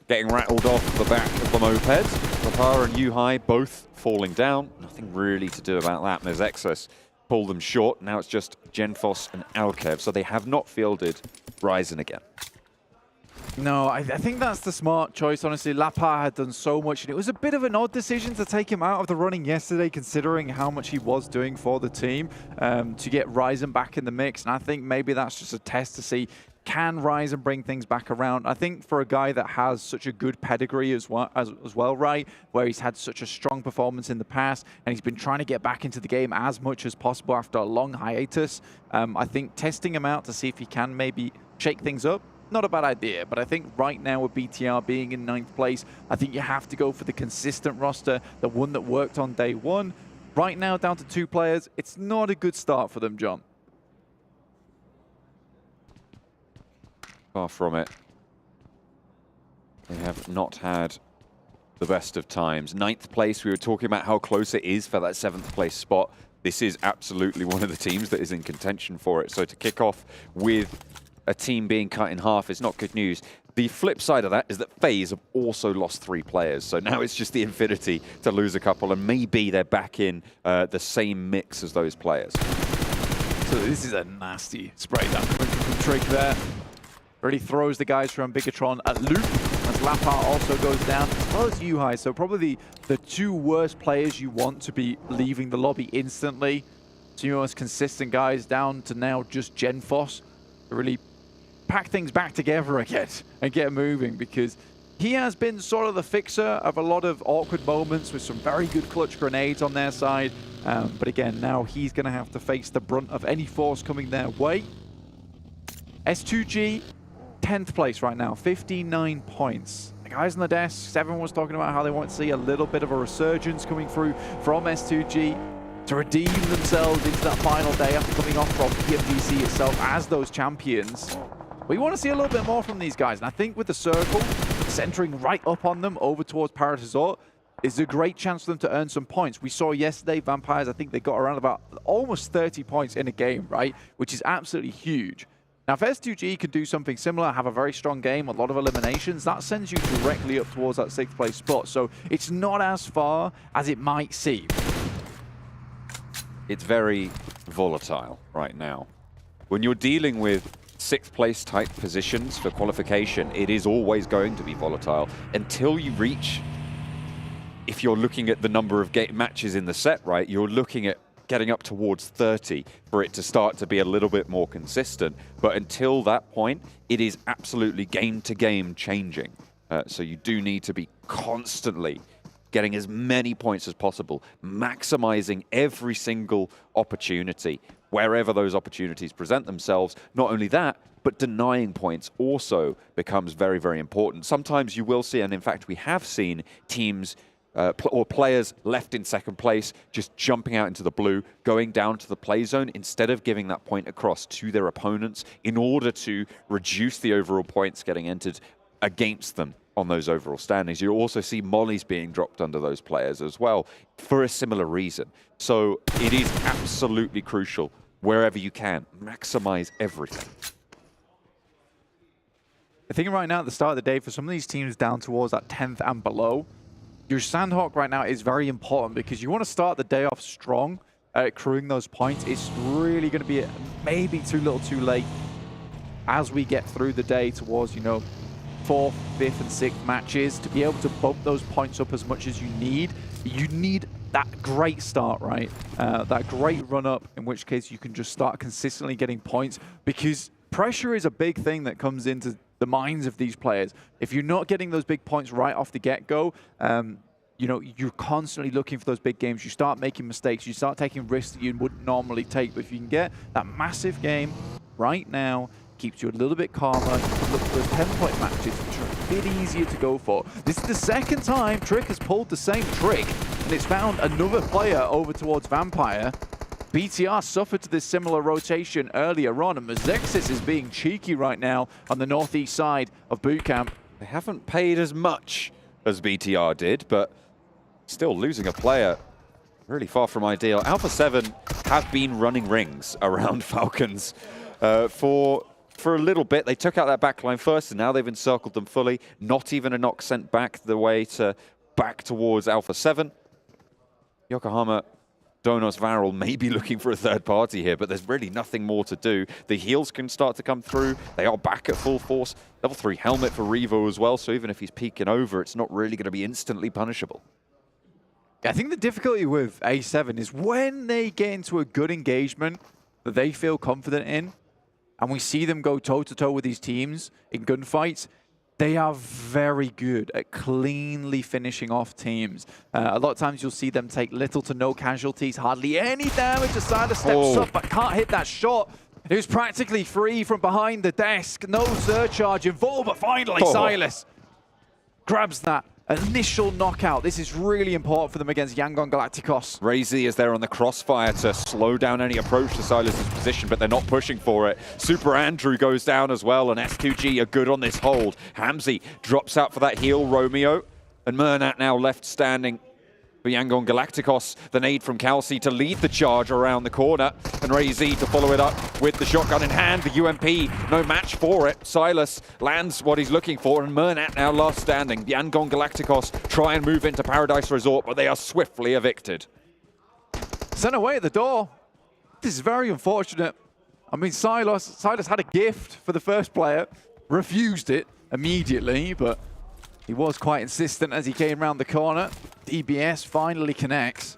getting rattled off the back of the moped. Rapara and Yuhai both falling down. Nothing really to do about that. There's Exus. Pull them short. Now it's just Genfos and Alkev, so they have not fielded Ryzen again. No, I think that's the smart choice, honestly. Lapa had done so much, and it was a bit of an odd decision to take him out of the running yesterday, considering how much he was doing for the team, to get Ryzen back in the mix. And I think maybe that's just a test to see, can Ryzen bring things back around? I think for a guy that has such a good pedigree as well, right, where he's had such a strong performance in the past, and he's been trying to get back into the game as much as possible after a long hiatus, I think testing him out to see if he can maybe shake things up, not a bad idea. But I think right now with BTR being in 9th place, I think you have to go for the consistent roster, the one that worked on day 1. Right now, down to 2 players, it's not a good start for them, John. Far from it. They have not had the best of times. 9th place, we were talking about how close it is for that 7th place spot. This is absolutely one of the teams that is in contention for it. So to kick off with a team being cut in half is not good news. The flip side of that is that FaZe have also lost 3 players. So now it's just the Infinity to lose a couple, and maybe they're back in the same mix as those players. So this is a nasty spray down from Trick there. Really throws the guys from Bigetron at loop as Lapa also goes down, as well as Yuhai. So probably the 2 worst players you want to be leaving the lobby instantly. 2 most consistent guys down to now just Genfos to really pack things back together again and get moving, because he has been sort of the fixer of a lot of awkward moments with some very good clutch grenades on their side. But again, now he's going to have to face the brunt of any force coming their way. S2G, 10th place right now, 59 points. The guys on the desk, Seven was talking about how they want to see a little bit of a resurgence coming through from S2G. to redeem themselves into that final day after coming off from PMDC itself as those champions. We want to see a little bit more from these guys, and I think with the circle centering right up on them over towards Paradise Resort is a great chance for them to earn some points. We saw yesterday Vampires, I think they got around about almost 30 points in a game, right? Which is absolutely huge. Now, if S2G can do something similar, have a very strong game, a lot of eliminations, that sends you directly up towards that 6th place spot. So it's not as far as it might seem. It's very volatile right now. When you're dealing with 6th place type positions for qualification, it is always going to be volatile until you reach, if you're looking at the number of matches in the set, right, you're looking at getting up towards 30 for it to start to be a little bit more consistent. But until that point, it is absolutely game-to-game changing. So you do need to be constantly getting as many points as possible, maximizing every single opportunity, wherever those opportunities present themselves. Not only that, but denying points also becomes very, very important. Sometimes you will see, and in fact we have seen teams or players left in 2nd place, just jumping out into the blue, going down to the play zone instead of giving that point across to their opponents in order to reduce the overall points getting entered against them on those overall standings. You also see mollies being dropped under those players as well for a similar reason. So it is absolutely crucial wherever you can, maximize everything. I think right now at the start of the day, for some of these teams down towards that 10th and below, your Sandhawk right now is very important because you want to start the day off strong, accruing those points. It's really going to be maybe too little too late as we get through the day towards, you know, 4th, 5th, and 6th matches to be able to bump those points up as much as you need. You need that great start, right? That great run up, in which case you can just start consistently getting points, because pressure is a big thing that comes into the minds of these players. If you're not getting those big points right off the get-go, you know, you're constantly looking for those big games. You start making mistakes. You start taking risks that you wouldn't normally take. But if you can get that massive game right now, keeps you a little bit calmer. You can look for those 10-point matches, which are a bit easier to go for. This is the 2nd time Trick has pulled the same trick, and it's found another player over towards Vampire. BTR suffered to this similar rotation earlier on, and Mazexis is being cheeky right now on the northeast side of Bootcamp. They haven't paid as much as BTR did, but still losing a player really far from ideal. Alpha7 have been running rings around Falcons for a little bit. They took out that backline first, and now they've encircled them fully. Not even a knock sent back the way to back towards Alpha7. Yokohama, Donos, Varel may be looking for a 3rd party here, but there's really nothing more to do. The heals can start to come through. They are back at full force. Level 3 helmet for Revo as well, so even if he's peeking over, it's not really going to be instantly punishable. I think the difficulty with A7 is when they get into a good engagement that they feel confident in, and we see them go toe-to-toe with these teams in gunfights, they are very good at cleanly finishing off teams. A lot of times you'll see them take little to no casualties, hardly any damage. Asada steps up but can't hit that shot. He was practically free from behind the desk. No surcharge involved, but finally Silas grabs that initial knockout. This is really important for them against Yangon Galacticos. Razy is there on the crossfire to slow down any approach to Silas's position, but they're not pushing for it. Super Andrew goes down as well, and S2G are good on this hold. Hamzy drops out for that heal, Romeo, and Murnat now left standing for Yangon Galacticos. The nade from Kelsey to lead the charge around the corner, and Razy to follow it up with the shotgun in hand. The UMP, no match for it. Silas lands what he's looking for, and Murnat now last standing. The Yangon Galacticos try and move into Paradise Resort, but they are swiftly evicted. Sent away at the door. This is very unfortunate. I mean, Silas had a gift for the first player, refused it immediately, but he was quite insistent as he came around the corner. DBS finally connects.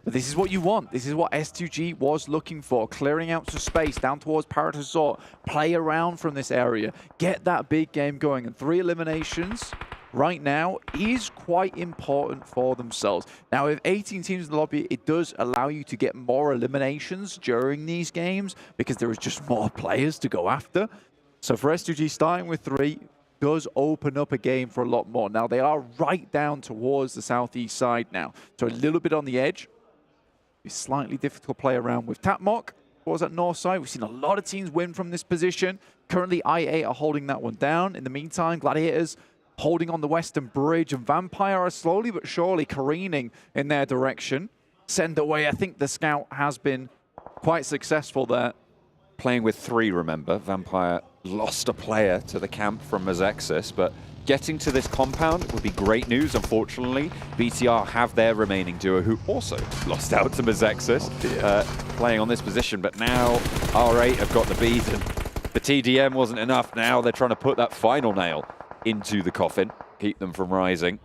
But this is what you want. This is what S2G was looking for. Clearing out some space down towards Paradise Resort. Play around from this area. Get that big game going. And 3 eliminations right now is quite important for themselves. Now, with 18 teams in the lobby, it does allow you to get more eliminations during these games because there is just more players to go after. So for S2G, starting with 3 does open up a game for a lot more. Now, they are right down towards the southeast side now, so a little bit on the edge. slightly difficult to play around with. Tapmock was at north side. We've seen a lot of teams win from this position. Currently, i8 are holding that one down. In the meantime, Gladiators holding on the western bridge, and Vampire are slowly but surely careening in their direction. Send away, I think the scout has been quite successful there. Playing with 3, remember. Vampire lost a player to the camp from Mazexis, but getting to this compound would be great news. Unfortunately, BTR have their remaining duo, who also lost out to Mazexis, playing on this position. But now R8 have got the beat, and the TDM wasn't enough. Now they're trying to put that final nail into the coffin, keep them from rising.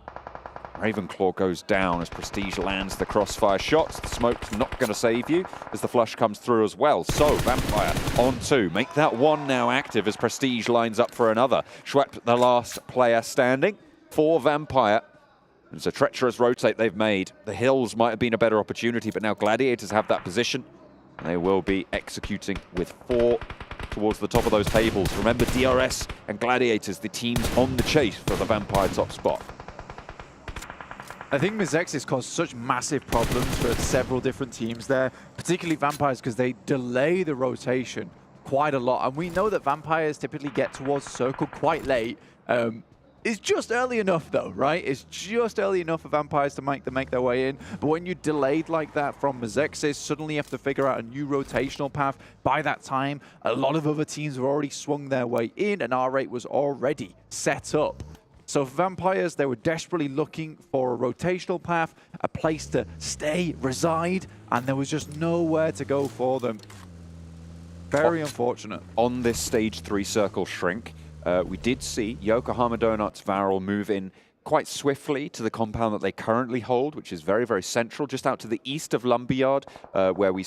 Ravenclaw goes down as Prestige lands the crossfire shots. The smoke's not going to save you as the flush comes through as well. So Vampire on 2. Make that 1 now active as Prestige lines up for another. Schwepp, the last player standing for Vampire. It's a treacherous rotate they've made. The hills might have been a better opportunity, but now Gladiators have that position. And they will be executing with 4 towards the top of those tables. Remember, DRS and Gladiators, the teams on the chase for the Vampire top spot. I think Mazexis caused such massive problems for several different teams there, particularly Vampires, because they delay the rotation quite a lot. And we know that Vampires typically get towards the circle quite late. It's just early enough, though, right? It's just early enough for Vampires to make their way in. But when you're delayed like that from Mazexis, suddenly you have to figure out a new rotational path. By that time, a lot of other teams have already swung their way in, and R8 was already set up. So for Vampires, they were desperately looking for a rotational path, a place to stay, reside, and there was just nowhere to go for them. Very unfortunate. On this stage 3 circle shrink, we did see Yokohama Donuts Varel move in quite swiftly to the compound that they currently hold, which is very, very central, just out to the east of Lumberyard, where we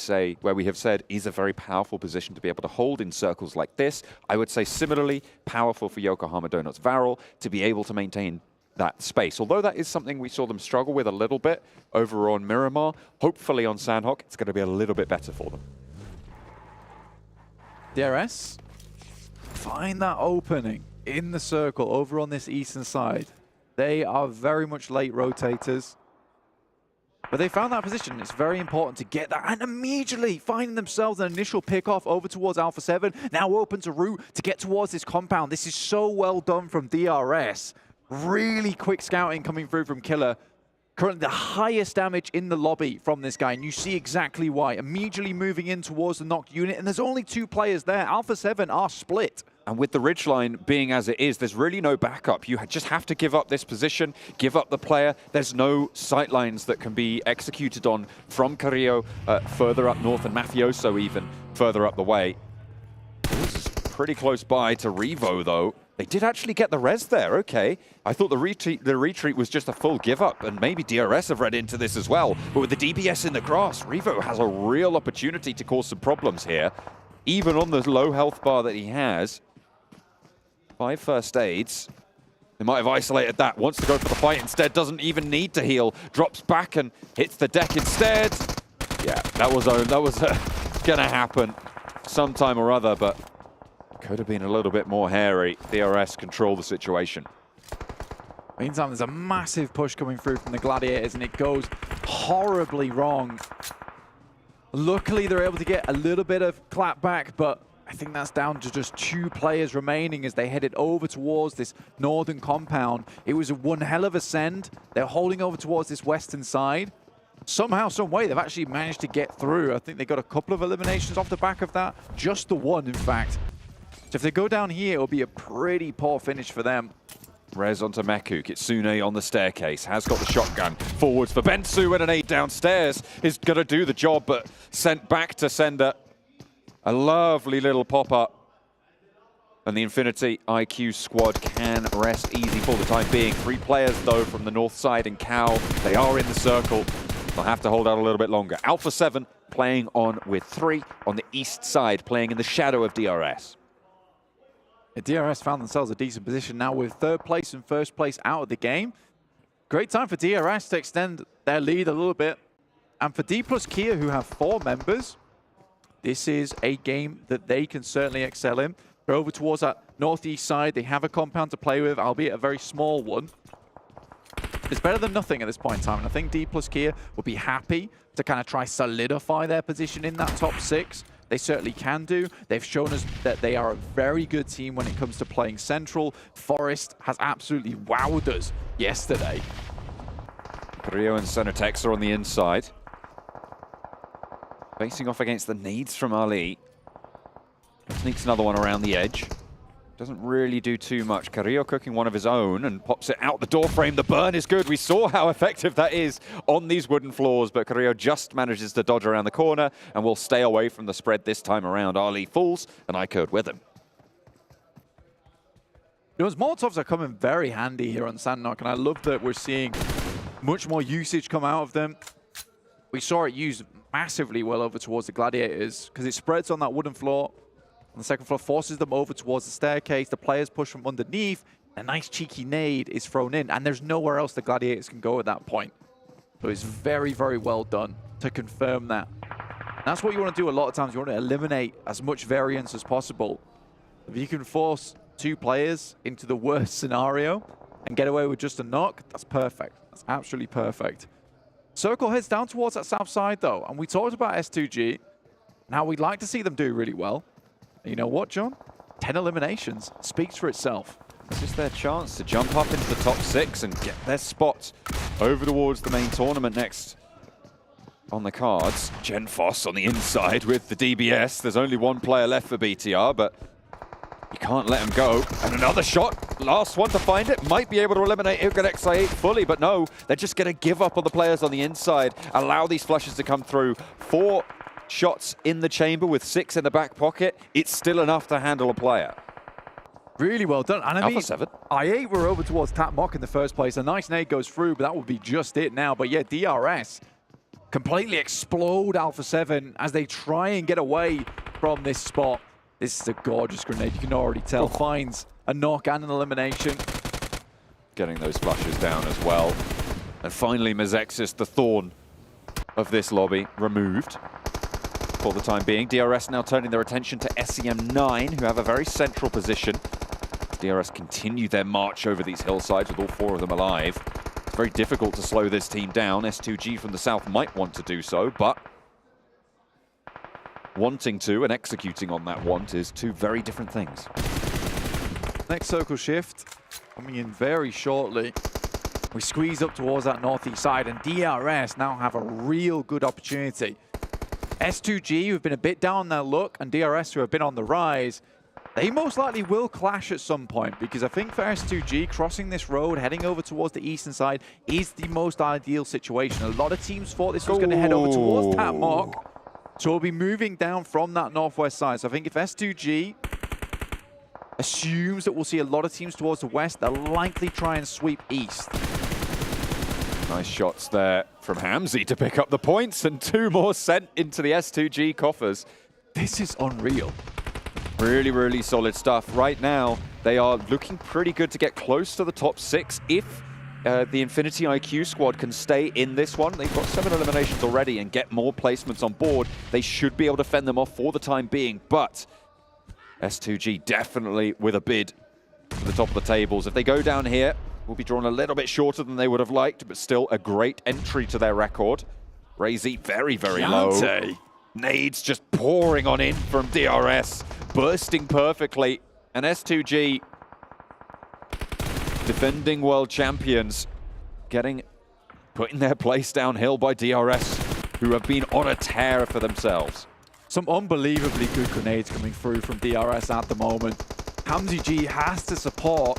have said is a very powerful position to be able to hold in circles like this. I would say similarly powerful for Yokohama Donuts Varel to be able to maintain that space. Although that is something we saw them struggle with a little bit over on Miramar, hopefully on Sandhawk, it's going to be a little bit better for them. DRS, find that opening in the circle over on this eastern side. They are very much late rotators, but they found that position. It's very important to get that, and immediately finding themselves an initial pick-off over towards Alpha7, now open to route to get towards this compound. This is so well done from DRS. Really quick scouting coming through from Killer. Currently the highest damage in the lobby from this guy, and you see exactly why. Immediately moving in towards the knocked unit, and there's only 2 players there. Alpha7 are split. And with the ridgeline being as it is, there's really no backup. You just have to give up this position, give up the player. There's no sightlines that can be executed on from Carrillo further up north, and Mafioso even further up the way. This is pretty close by to Revo, though. They did actually get the res there, okay. I thought the retreat was just a full give up, and maybe DRS have read into this as well. But with the DBS in the grass, Revo has a real opportunity to cause some problems here. Even on the low health bar that he has. 5 first aids. They might have isolated that. Wants to go for the fight instead. Doesn't even need to heal. Drops back and hits the deck instead. Yeah, that was gonna happen sometime or other, but could have been a little bit more hairy. DRS control the situation. Meantime, there's a massive push coming through from the Gladiators, and it goes horribly wrong. Luckily, they're able to get a little bit of clap back, but I think that's down to just 2 players remaining as they headed over towards this northern compound. It was one hell of a send. They're holding over towards this western side. Somehow, some way, they've actually managed to get through. I think they got a couple of eliminations off the back of that. Just the one, in fact. So if they go down here, it'll be a pretty poor finish for them. Rez onto Meku. Kitsune on the staircase. Has got the shotgun. Forwards for Bensu, and an 8 downstairs is going to do the job, but sent back to Sender. A lovely little pop-up. And the Infinity IQ squad can rest easy for the time being. 3 players, though, from the north side and Cal. They are in the circle. They'll have to hold out a little bit longer. Alpha7 playing on with 3 on the east side, playing in the shadow of DRS. DRS found themselves a decent position now with 3rd place and 1st place out of the game. Great time for DRS to extend their lead a little bit. And for D plus Kia, who have 4 members, this is a game that they can certainly excel in. They're over towards that northeast side. They have a compound to play with, albeit a very small one. It's better than nothing at this point in time, and I think D plus Kia will be happy to kind of try solidify their position in that top 6. They certainly can do. They've shown us that they are a very good team when it comes to playing central. Forest has absolutely wowed us yesterday. Rio and Senatex are on the inside. Facing off against the nades from Ali. Sneaks another one around the edge. Doesn't really do too much. Carrillo cooking one of his own and pops it out the door frame. The burn is good. We saw how effective that is on these wooden floors, but Carrillo just manages to dodge around the corner and will stay away from the spread this time around. Ali falls and iKURD with him. Those Molotovs are coming very handy here on Sandknock, and I love that we're seeing much more usage come out of them. We saw it used massively well over towards the Gladiators because it spreads on that wooden floor. On the second floor, forces them over towards the staircase. The players push from underneath. A nice cheeky nade is thrown in, and there's nowhere else the Gladiators can go at that point. So it's very, very well done to confirm that. And that's what you want to do a lot of times. You want to eliminate as much variance as possible. If you can force 2 players into the worst scenario and get away with just a knock, that's perfect. That's absolutely perfect. Circle heads down towards that south side, though. And we talked about S2G and how we'd like to see them do really well. You know what, John? 10 eliminations speaks for itself. It's just their chance to jump up into the top 6 and get their spot over towards the main tournament next. On the cards, Genfos on the inside with the DBS. There's only 1 player left for BTR, but you can't let him go. And another shot, last one to find it, might be able to eliminate AGONxI8 fully, but no, they're just going to give up on the players on the inside, allow these flushes to come through. 4 shots in the chamber with 6 in the back pocket. It's still enough to handle a player. Really well done. And I mean, Alpha7. i8 were over towards Tap Mock in the first place. A nice nade goes through, but that would be just it now. But yeah, DRS completely explode Alpha7 as they try and get away from this spot. This is a gorgeous grenade, you can already tell. Finds a knock and an elimination. Getting those flushes down as well. And finally, Mezexis, the thorn of this lobby, removed. For the time being, DRS now turning their attention to SEM9, who have a very central position. DRS continue their march over these hillsides with all 4 of them alive. It's very difficult to slow this team down. S2G from the south might want to do so, but wanting to and executing on that want is 2 very different things. Next circle shift coming in very shortly. We squeeze up towards that northeast side, and DRS now have a real good opportunity. S2G, who've been a bit down their luck, and DRS, who have been on the rise, they most likely will clash at some point, because I think for S2G, crossing this road, heading over towards the eastern side, is the most ideal situation. A lot of teams thought this was going to head over towards Tap Mock, so we'll be moving down from that northwest side. So I think if S2G assumes that we'll see a lot of teams towards the west, they'll likely try and sweep east. Nice shots there from Hamzy to pick up the points, and 2 more sent into the S2G coffers. This is unreal. Really, really solid stuff. Right now, they are looking pretty good to get close to the top 6. If the Infinity IQ squad can stay in this one, they've got 7 eliminations already and get more placements on board. They should be able to fend them off for the time being, but S2G definitely with a bid for the top of the tables. If they go down here, will be drawn a little bit shorter than they would have liked, but still a great entry to their record. Razy very, very low. Nades just pouring on in from DRS, bursting perfectly. And S2G, defending world champions, putting their place downhill by DRS, who have been on a tear for themselves. Some unbelievably good grenades coming through from DRS at the moment. Hamzy G has to support,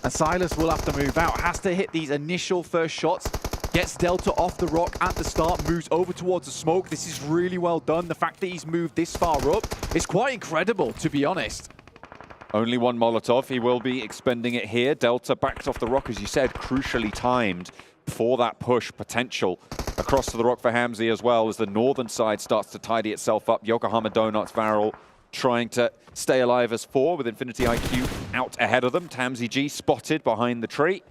and Silas will have to move out, has to hit these initial first shots, gets Delta off the rock at the start, moves over towards the smoke. This is really well done. The fact that he's moved this far up is quite incredible, to be honest. Only 1 Molotov. He will be expending it here. Delta backed off the rock, as you said, crucially timed for that push potential across to the rock for Hamzy as well, as the northern side starts to tidy itself up. Yokohama Donuts Varel trying to stay alive as 4 with Infinity IQ out ahead of them. Hamzy G spotted behind the tree.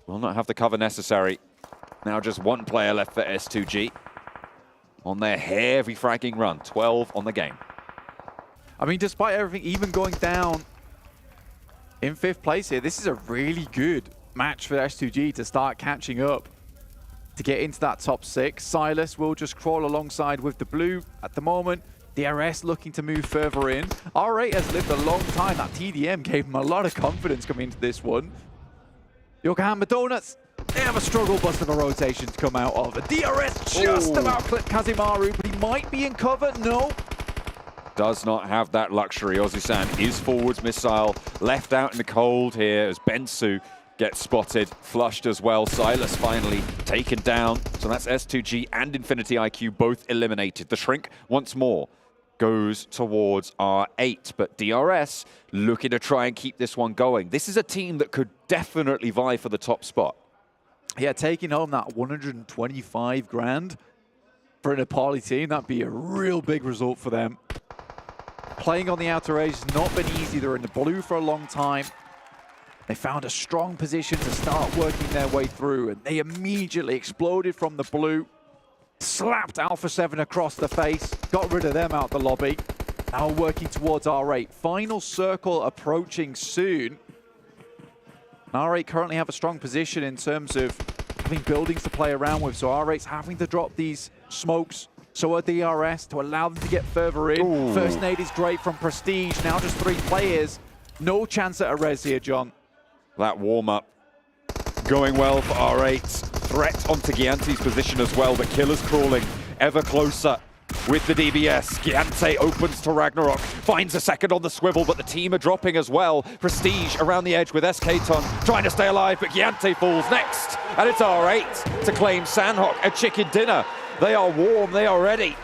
Will not have the cover necessary. Now just 1 player left for S2G on their heavy fragging run. 12 on the game. I mean, despite everything, even going down in 5th place here, this is a really good match for S2G to start catching up to get into that top 6. Silas will just crawl alongside with the blue at the moment. DRS looking to move further in. R8 has lived a long time. That TDM gave him a lot of confidence coming into this one. Yokohama Donuts, they have a struggle bus of a rotation to come out of. The DRS just about clipped Kazimaru, but he might be in cover. No. Does not have that luxury. Ozusan is forwards missile, left out in the cold here as Bensu gets spotted, flushed as well. Silas finally taken down. So that's S2G and Infinity IQ both eliminated. The Shrink once more goes towards R8, but DRS looking to try and keep this one going. This is a team that could definitely vie for the top spot. Yeah, taking home that 125 grand for an Nepali team, that'd be a real big result for them. Playing on the outer edge has not been easy. They're in the blue for a long time. They found a strong position to start working their way through, and they immediately exploded from the blue, slapped Alpha7 across the face, got rid of them out the lobby. Now working towards R8. Final circle approaching soon. R8 currently have a strong position in terms of having buildings to play around with, so R8's having to drop these smokes. So a DRS to allow them to get further in. Ooh. First nade is great from Prestige. Now just 3 players. No chance at a res here, John. That warm-up going well for R8. Threat onto Giante's position as well, but Killer's crawling ever closer with the DBS. Giante opens to Ragnarok, finds a second on the swivel, but the team are dropping as well. Prestige around the edge with SK-Ton trying to stay alive, but Giante falls next. And it's R8 to claim Sandhawk, a chicken dinner. They are warm, they are ready,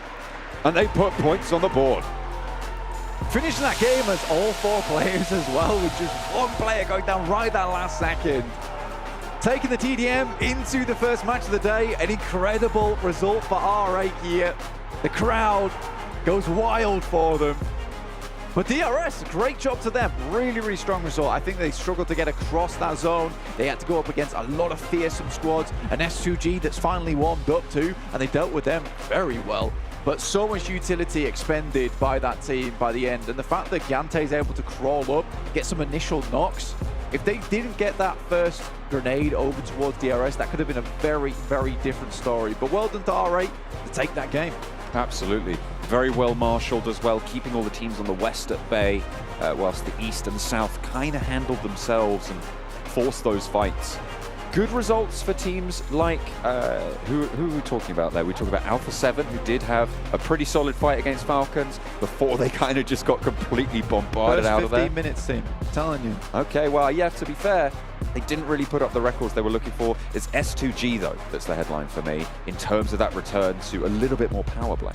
and they put points on the board. Finishing that game as all 4 players as well, with just 1 player going down right that last second. Taking the TDM into the first match of the day, an incredible result for R8 here. The crowd goes wild for them. But DRS, great job to them. Really, really strong result. I think they struggled to get across that zone. They had to go up against a lot of fearsome squads. An S2G that's finally warmed up to, and they dealt with them very well. But so much utility expended by that team by the end. And the fact that Gante is able to crawl up, get some initial knocks. If they didn't get that first grenade over towards DRS, that could have been a very, very different story. But well done to R8 to take that game. Absolutely. Very well marshaled as well, keeping all the teams on the west at bay, whilst the east and south kind of handled themselves and forced those fights. Good results for teams like, who are we talking about there? We talk about Alpha7, who did have a pretty solid fight against Falcons before they kind of just got completely bombarded out of there. 15 minutes, team. I'm telling you. Okay, well, yeah, to be fair, they didn't really put up the records they were looking for. It's S2G, though, that's the headline for me, in terms of that return to a little bit more power play.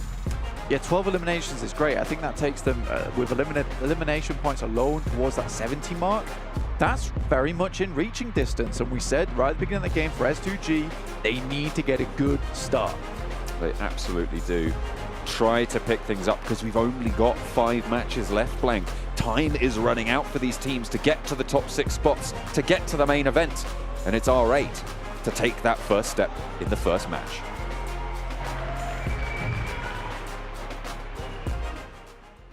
Yeah, 12 eliminations is great. I think that takes them, with elimination points alone, towards that 70 mark. That's very much in reaching distance. And we said right at the beginning of the game for S2G, they need to get a good start. They absolutely do. Try to pick things up because we've only got 5 matches left, Blank. Time is running out for these teams to get to the top 6 spots, to get to the main event. And it's R8 to take that first step in the first match.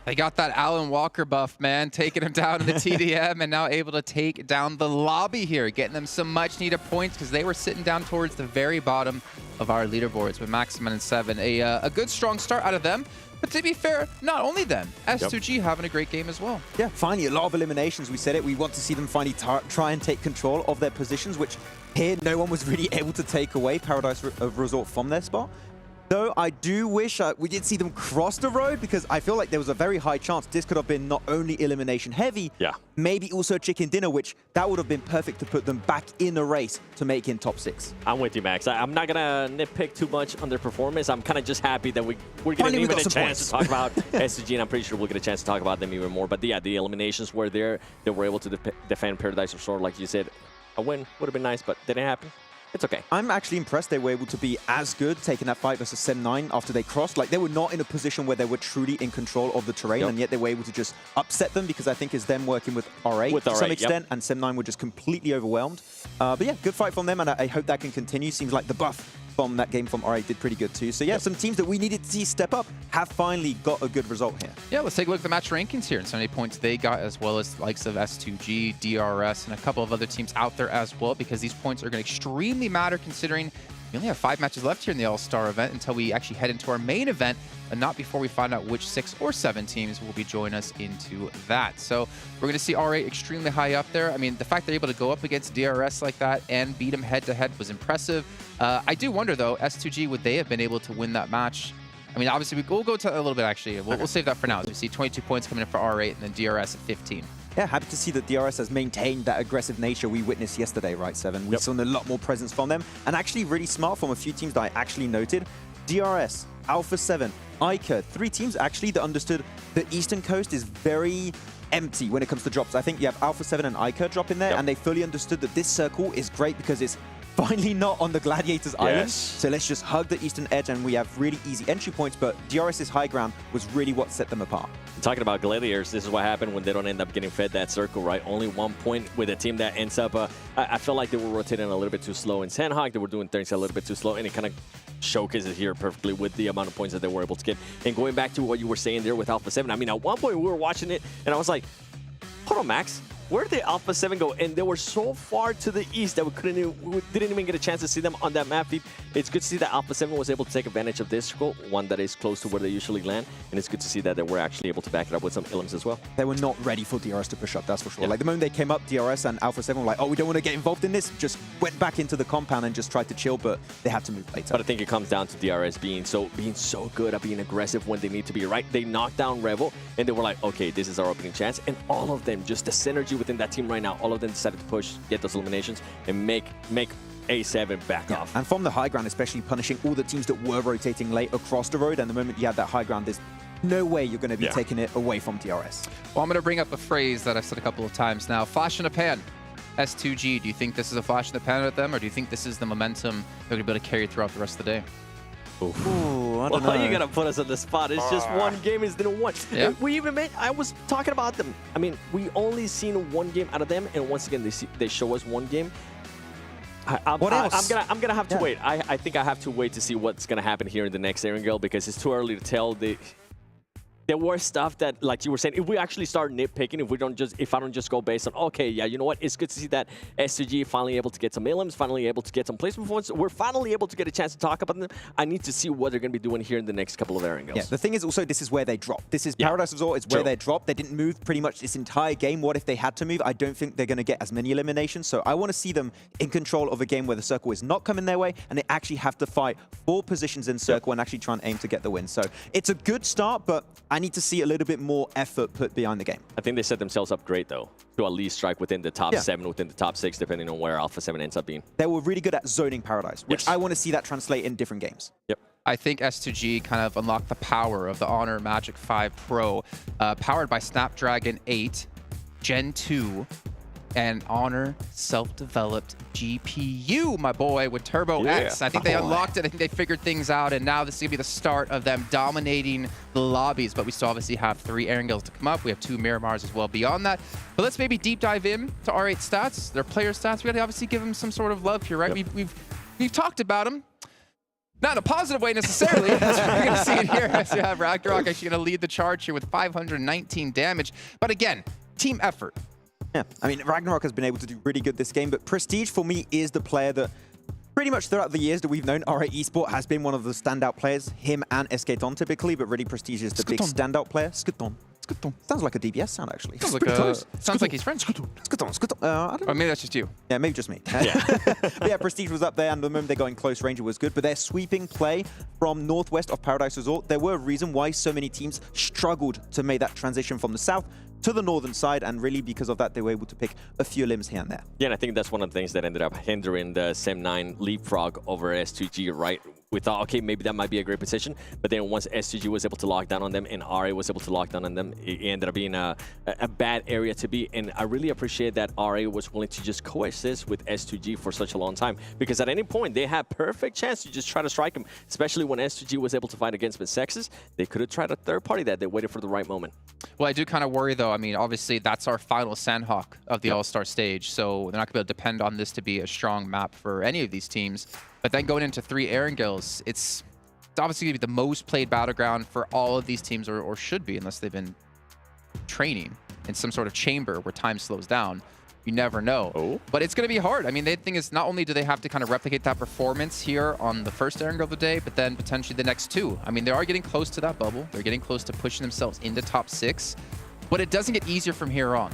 They got that Alan Walker buff, man, taking him down in the TDM and now able to take down the lobby here, getting them some much-needed points because they were sitting down towards the very bottom of our leaderboards with Maximin and 7. A good, strong start out of them. But to be fair, not only them, S2G having a great game as well. Yeah, finally, a lot of eliminations. We said it. We want to see them finally try and take control of their positions, which here no one was really able to take away Paradise Resort from their spot. Though I do wish we did see them cross the road because I feel like there was a very high chance this could have been not only elimination heavy, maybe also chicken dinner, which that would have been perfect to put them back in the race to make in top 6. I'm with you, Max. I'm not going to nitpick too much on their performance. I'm kind of just happy that we're going to even a chance to talk about SCG, and I'm pretty sure we'll get a chance to talk about them even more. But yeah, the eliminations were there. They were able to defend Paradise Resort, like you said. A win would have been nice, but didn't happen. It's okay. I'm actually impressed they were able to be as good taking that fight versus Sem9 after they crossed. Like, they were not in a position where they were truly in control of the terrain, and yet they were able to just upset them because I think it's them working with R8 to some extent, and Sem9 were just completely overwhelmed. But yeah, good fight from them, and I hope that can continue. Seems like the buff from that game from R8 did pretty good too. So yeah, some teams that we needed to see step up have finally got a good result here. Yeah, let's take a look at the match rankings here and so many points they got, as well as the likes of S2G, DRS, and a couple of other teams out there as well, because these points are going to extremely matter considering we only have 5 matches left here in the All-Star event until we actually head into our main event, and not before we find out which 6 or 7 teams will be joining us into that. So we're going to see R8 extremely high up there. I mean, the fact they're able to go up against DRS like that and beat them head-to-head was impressive. I do wonder, though, S2G, would they have been able to win that match? I mean, obviously, we'll go to a little bit, actually. We'll save that for now. As we see 22 points coming in for R8 and then DRS at 15. Yeah, happy to see that DRS has maintained that aggressive nature we witnessed yesterday, right, Seven? We saw a lot more presence from them, and actually really smart from a few teams that I actually noted. DRS, Alpha7, iKURD, 3 teams actually that understood the Eastern Coast is very empty when it comes to drops. I think you have Alpha7 and iKURD drop in there, and they fully understood that this circle is great because it's finally not on the Gladiators Island. So let's just hug the Eastern Edge, and we have really easy entry points, but DRS's high ground was really what set them apart. Talking about Gladiators, this is what happened when they don't end up getting fed that circle, right? Only 1 point with a team that ends up, I feel like they were rotating a little bit too slow in Sandhawk. They were doing things a little bit too slow, and it kind of showcases here perfectly with the amount of points that they were able to get. And going back to what you were saying there with Alpha7, I mean, at one point we were watching it, and I was like, hold on, Max. Where did Alpha7 go? And they were so far to the east that we didn't even get a chance to see them on that map feed. It's good to see that Alpha7 was able to take advantage of this circle, one that is close to where they usually land. And it's good to see that they were actually able to back it up with some ilims as well. They were not ready for DRS to push up, that's for sure. Like the moment they came up, DRS and Alpha7 were like, oh, we don't want to get involved in this. Just went back into the compound and just tried to chill, but they had to move later. But I think it comes down to DRS being so good at being aggressive when they need to be, right? They knocked down Revel, and they were like, okay, this is our opening chance. And all of them, just the synergy within that team right now, all of them decided to push, get those eliminations, and make A7 back off. And from the high ground, especially punishing all the teams that were rotating late across the road, and the moment you have that high ground, there's no way you're going to be taking it away from DRS. Well, I'm going to bring up a phrase that I've said a couple of times now. Flash in a pan. S2G, do you think this is a flash in the pan at them, or do you think this is the momentum they're going to be able to carry throughout the rest of the day? Ooh, I don't know. You're going to put us on the spot. It's just one game is didn't watch. Yeah. We even made, I was talking about them. I mean, we only seen 1 game out of them, and once again, they show us 1 game. What else? I'm gonna have to wait. I think I have to wait to see what's gonna happen here in the next Erangel, because it's too early to tell. There were stuff that, like you were saying, if we actually start nitpicking, if I don't just go based on, okay, yeah, you know what, it's good to see that S2G finally able to get some ilims, finally able to get some placement points. We're finally able to get a chance to talk about them. I need to see what they're going to be doing here in the next couple of Erangels. Yeah, the thing is also, this is where they drop. This is Paradise Resort, it's where they drop. They didn't move pretty much this entire game. What if they had to move? I don't think they're going to get as many eliminations. So I want to see them in control of a game where the circle is not coming their way, and they actually have to fight 4 positions in circle and actually try and aim to get the win. So it's a good start, but I need to see a little bit more effort put behind the game. I think they set themselves up great, though, to at least strike within the top 7, within the top 6, depending on where Alpha7 ends up being. They were really good at zoning Paradise, which I want to see that translate in different games. Yep. I think S2G kind of unlocked the power of the Honor Magic 5 Pro, powered by Snapdragon 8 Gen 2 and Honor self-developed GPU, my boy, with Turbo X. I think they unlocked it. I think they figured things out, and now this is going to be the start of them dominating the lobbies. But we still obviously have 3 Erangels to come up. We have 2 Miramars as well beyond that. But let's maybe deep dive in to R8 stats, their player stats. We got to obviously give them some sort of love here, right? We've talked about them. Not in a positive way necessarily. As you're going to see it here. As you have Ragnarok actually going to lead the charge here with 519 damage. But again, team effort. Yeah, I mean, Ragnarok has been able to do really good this game, but Prestige for me is the player that pretty much throughout the years that we've known, R8 Esports has been one of the standout players, him and Escaton typically, but really Prestige is the big standout player. Skaton. Sounds like a DBS sound, actually. Sounds like he's French. Skaton. I don't know. Or maybe that's just you. Yeah, maybe just me. But yeah, Prestige was up there, and the moment they got in close range, it was good. But their sweeping play from northwest of Paradise Resort, there were a reason why so many teams struggled to make that transition from the south to the northern side, and really because of that, they were able to pick a few limbs here and there. Yeah, and I think that's one of the things that ended up hindering the SEM9 leapfrog over S2G, right? we thought, okay, maybe that might be a great position. But then once S2G was able to lock down on them and RA was able to lock down on them, it ended up being a bad area to be. And I really appreciate that RA was willing to just coexist with S2G for such a long time. Because at any point, they had perfect chance to just try to strike him, especially when S2G was able to fight against Msexes. They could have tried a third party that they waited for the right moment. Well, I do kind of worry, though. I mean, obviously, that's our final Sandhawk of the All-Star stage, so they're not going to be able to depend on this to be a strong map for any of these teams. But then going into 3 Erangels, it's obviously going to be the most played battleground for all of these teams, or should be, unless they've been training in some sort of chamber where time slows down. You never know. But it's going to be hard. I mean, the thing is, not only do they have to kind of replicate that performance here on the first Erangel of the day, but then potentially the next 2. I mean, they are getting close to that bubble. They're getting close to pushing themselves into top 6. But it doesn't get easier from here on.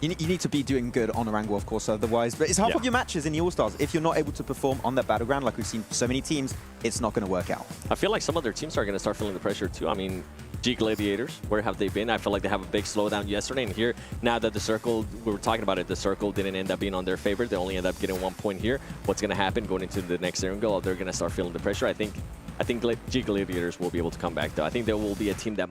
You need to be doing good on Erangel, of course, otherwise. But it's half of your matches in the All-Stars. If you're not able to perform on that battleground, like we've seen so many teams, it's not going to work out. I feel like some other teams are going to start feeling the pressure too. I mean, G Gladiators, where have they been? I feel like they have a big slowdown yesterday. And here, now that the circle, we were talking about it, the circle didn't end up being on their favor. They only end up getting 1 point here. What's going to happen going into the next Erangel? They're going to start feeling the pressure. I think G Gladiators will be able to come back, though. I think there will be a team that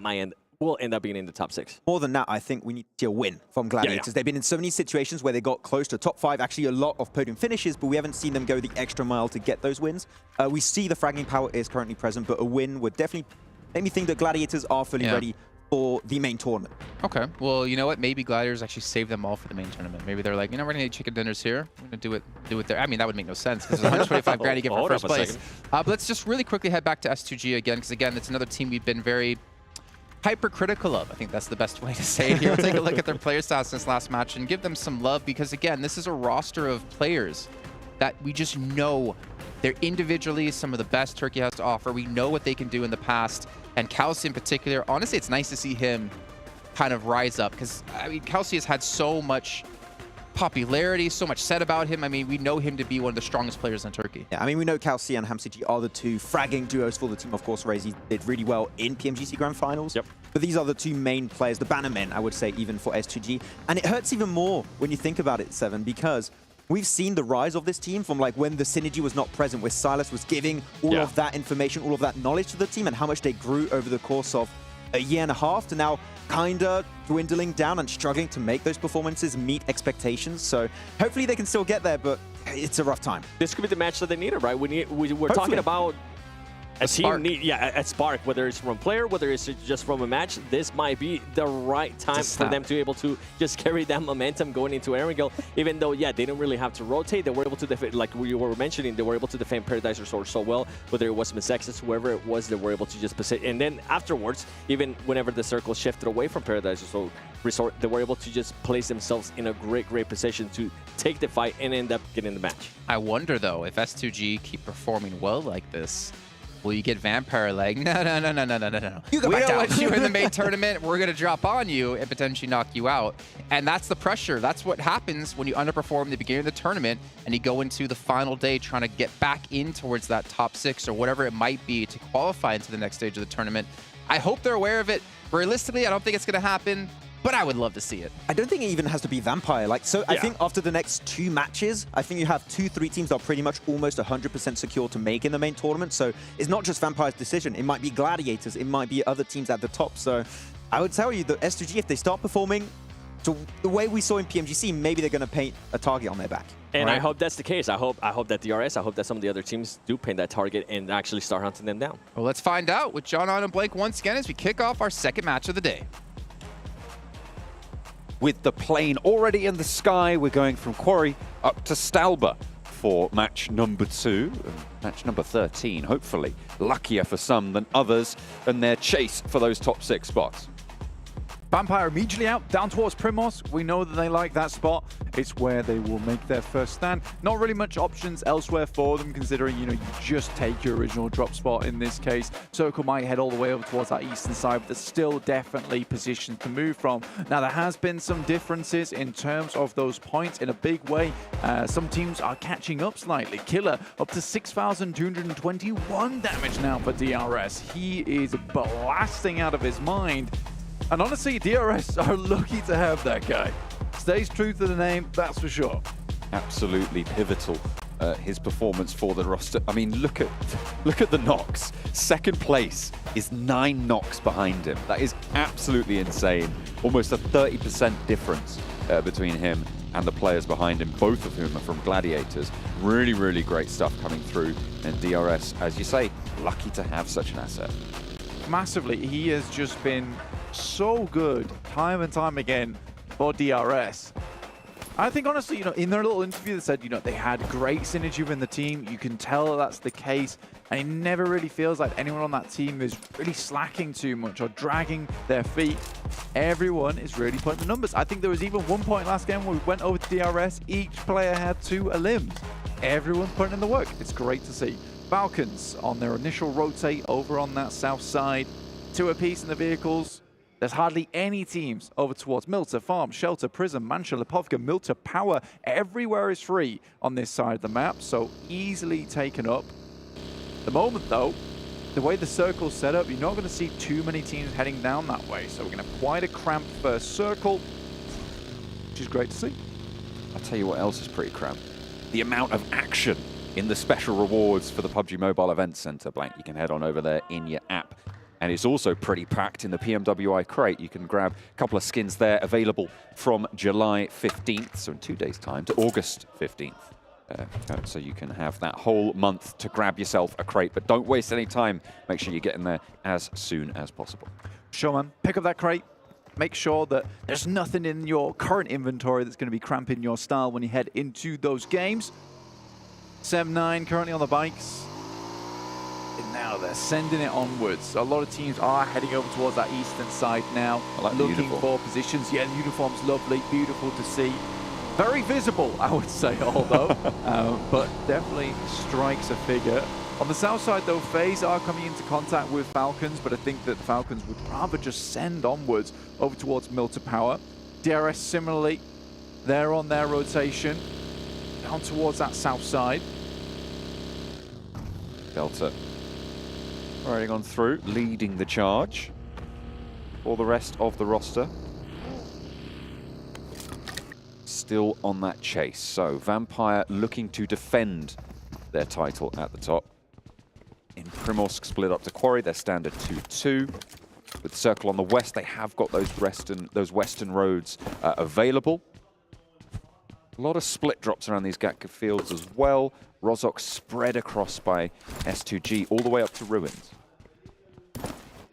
will end up being in the top 6. More than that, I think we need to see a win from Gladiators. They've been in so many situations where they got close to top 5, actually a lot of podium finishes, but we haven't seen them go the extra mile to get those wins. We see the fragging power is currently present, but a win would definitely make me think that Gladiators are fully ready for the main tournament. Okay, well, you know what? Maybe Gladiators actually save them all for the main tournament. Maybe they're like, you know, we're gonna need chicken dinners here. We're gonna do it there. I mean, that would make no sense because there's 125 grand you get for first place. But let's just really quickly head back to S2G again, because again, it's another team we've been very hypercritical of. I think that's the best way to say it here. We'll take a look at their player stats since last match and give them some love, because again, this is a roster of players that we just know they're individually some of the best Turkey has to offer. We know what they can do in the past, and Kelsey in particular, honestly, it's nice to see him kind of rise up, because I mean, Kelsey has had so much popularity, so much said about him. I mean, we know him to be one of the strongest players in Turkey. Yeah, I mean, we know Kelsey and HamCG are the 2 fragging duos for the team. Of course, Razy did really well in PMGC Grand Finals. But these are the 2 main players, the bannermen, I would say, even for S2G. And it hurts even more when you think about it, Seven, because we've seen the rise of this team from like when the synergy was not present, where Silas was giving all of that information, all of that knowledge to the team, and how much they grew over the course of a year and a half to now kind of dwindling down and struggling to make those performances meet expectations. So hopefully they can still get there, but it's a rough time. This could be the match that they needed, right? We're talking about a team a spark, whether it's from a player, whether it's just from a match. This might be the right time for them to be able to just carry that momentum going into Erangel. Even though, they didn't really have to rotate. They were able to defend, like we were mentioning, they were able to defend Paradise Resort so well. Whether it was Msexes, whoever it was, they were able to just position. And then afterwards, even whenever the circle shifted away from Paradise Resort, they were able to just place themselves in a great position to take the fight and end up getting the match. I wonder, though, if S2G keep performing well like this, will you get Vampire like, no. We don't let you in the main tournament. We're going to drop on you and potentially knock you out. And that's the pressure. That's what happens when you underperform at the beginning of the tournament and you go into the final day trying to get back in towards that top 6 or whatever it might be to qualify into the next stage of the tournament. I hope they're aware of it. Realistically, I don't think it's going to happen, but I would love to see it. I don't think it even has to be Vampire. I think after the next 2 matches, I think you have 2-3 teams that are pretty much almost 100% secure to make in the main tournament. So it's not just Vampire's decision. It might be Gladiators. It might be other teams at the top. So I would tell you that S2G, if they start performing the way we saw in PMGC, maybe they're going to paint a target on their back. And I hope that's the case. I hope that DRS, I hope that some of the other teams do paint that target and actually start hunting them down. Well, let's find out with John on and Blake once again as we kick off our second match of the day. With the plane already in the sky, we're going from Quarry up to Stalba for match number 2, match number 13, hopefully. Luckier for some than others, and their chase for those top 6 spots. Vampire immediately out, down towards Primos. We know that they like that spot. It's where they will make their first stand. Not really much options elsewhere for them, considering, you just take your original drop spot in this case. Circle might head all the way over towards that eastern side, but there's still definitely positions to move from. Now, there has been some differences in terms of those points in a big way. Some teams are catching up slightly. Killer up to 6,221 damage now for DRS. He is blasting out of his mind. And honestly, DRS are lucky to have that guy. Stays true to the name, that's for sure. Absolutely pivotal his performance for the roster. I mean, look at the knocks. Second place is 9 knocks behind him. That is absolutely insane. Almost a 30% difference between him and the players behind him, both of whom are from Gladiators. Really, really great stuff coming through. And DRS, as you say, lucky to have such an asset. Massively, he has just been so good time and time again for DRS. I think honestly, in their little interview, they said, they had great synergy within the team. You can tell that's the case. And it never really feels like anyone on that team is really slacking too much or dragging their feet. Everyone is really putting the numbers. I think there was even one point last game where we went over to DRS. Each player had 2 elims. Everyone's putting in the work. It's great to see. Falcons on their initial rotate over on that south side. 2 apiece in the vehicles. There's hardly any teams over towards Milta, Farm, Shelter, Prism, Mancha, Lipovka, Milta, Power. Everywhere is free on this side of the map, so easily taken up. At the moment, though, the way the circle's set up, you're not going to see too many teams heading down that way. So we're going to have quite a cramped first circle, which is great to see. I'll tell you what else is pretty cramped. The amount of action in the special rewards for the PUBG Mobile Event Center. Blank, you can head on over there in your app. And it's also pretty packed in the PMWI crate. You can grab a couple of skins there available from July 15th, so in 2 days' time, to August 15th. So you can have that whole month to grab yourself a crate, but don't waste any time. Make sure you get in there as soon as possible. Sure, man. Pick up that crate. Make sure that there's nothing in your current inventory that's going to be cramping your style when you head into those games. 7-9 currently on the bikes. And now they're sending it onwards. A lot of teams are heading over towards that eastern side now, looking for positions. Yeah, the uniform's lovely, beautiful to see. Very visible, I would say, although, but definitely strikes a figure. On the south side, though, FaZe are coming into contact with Falcons, but I think that the Falcons would rather just send onwards over towards Milta Power. DRS similarly, they're on their rotation, down towards that south side. Delta riding on through, leading the charge for the rest of the roster. Still on that chase. So Vampire looking to defend their title at the top. In Primorsk split up to Quarry, their standard 2-2. With Circle on the west, they have got those western roads available. A lot of split drops around these Gatka fields as well. Rozok spread across by S2G all the way up to Ruins.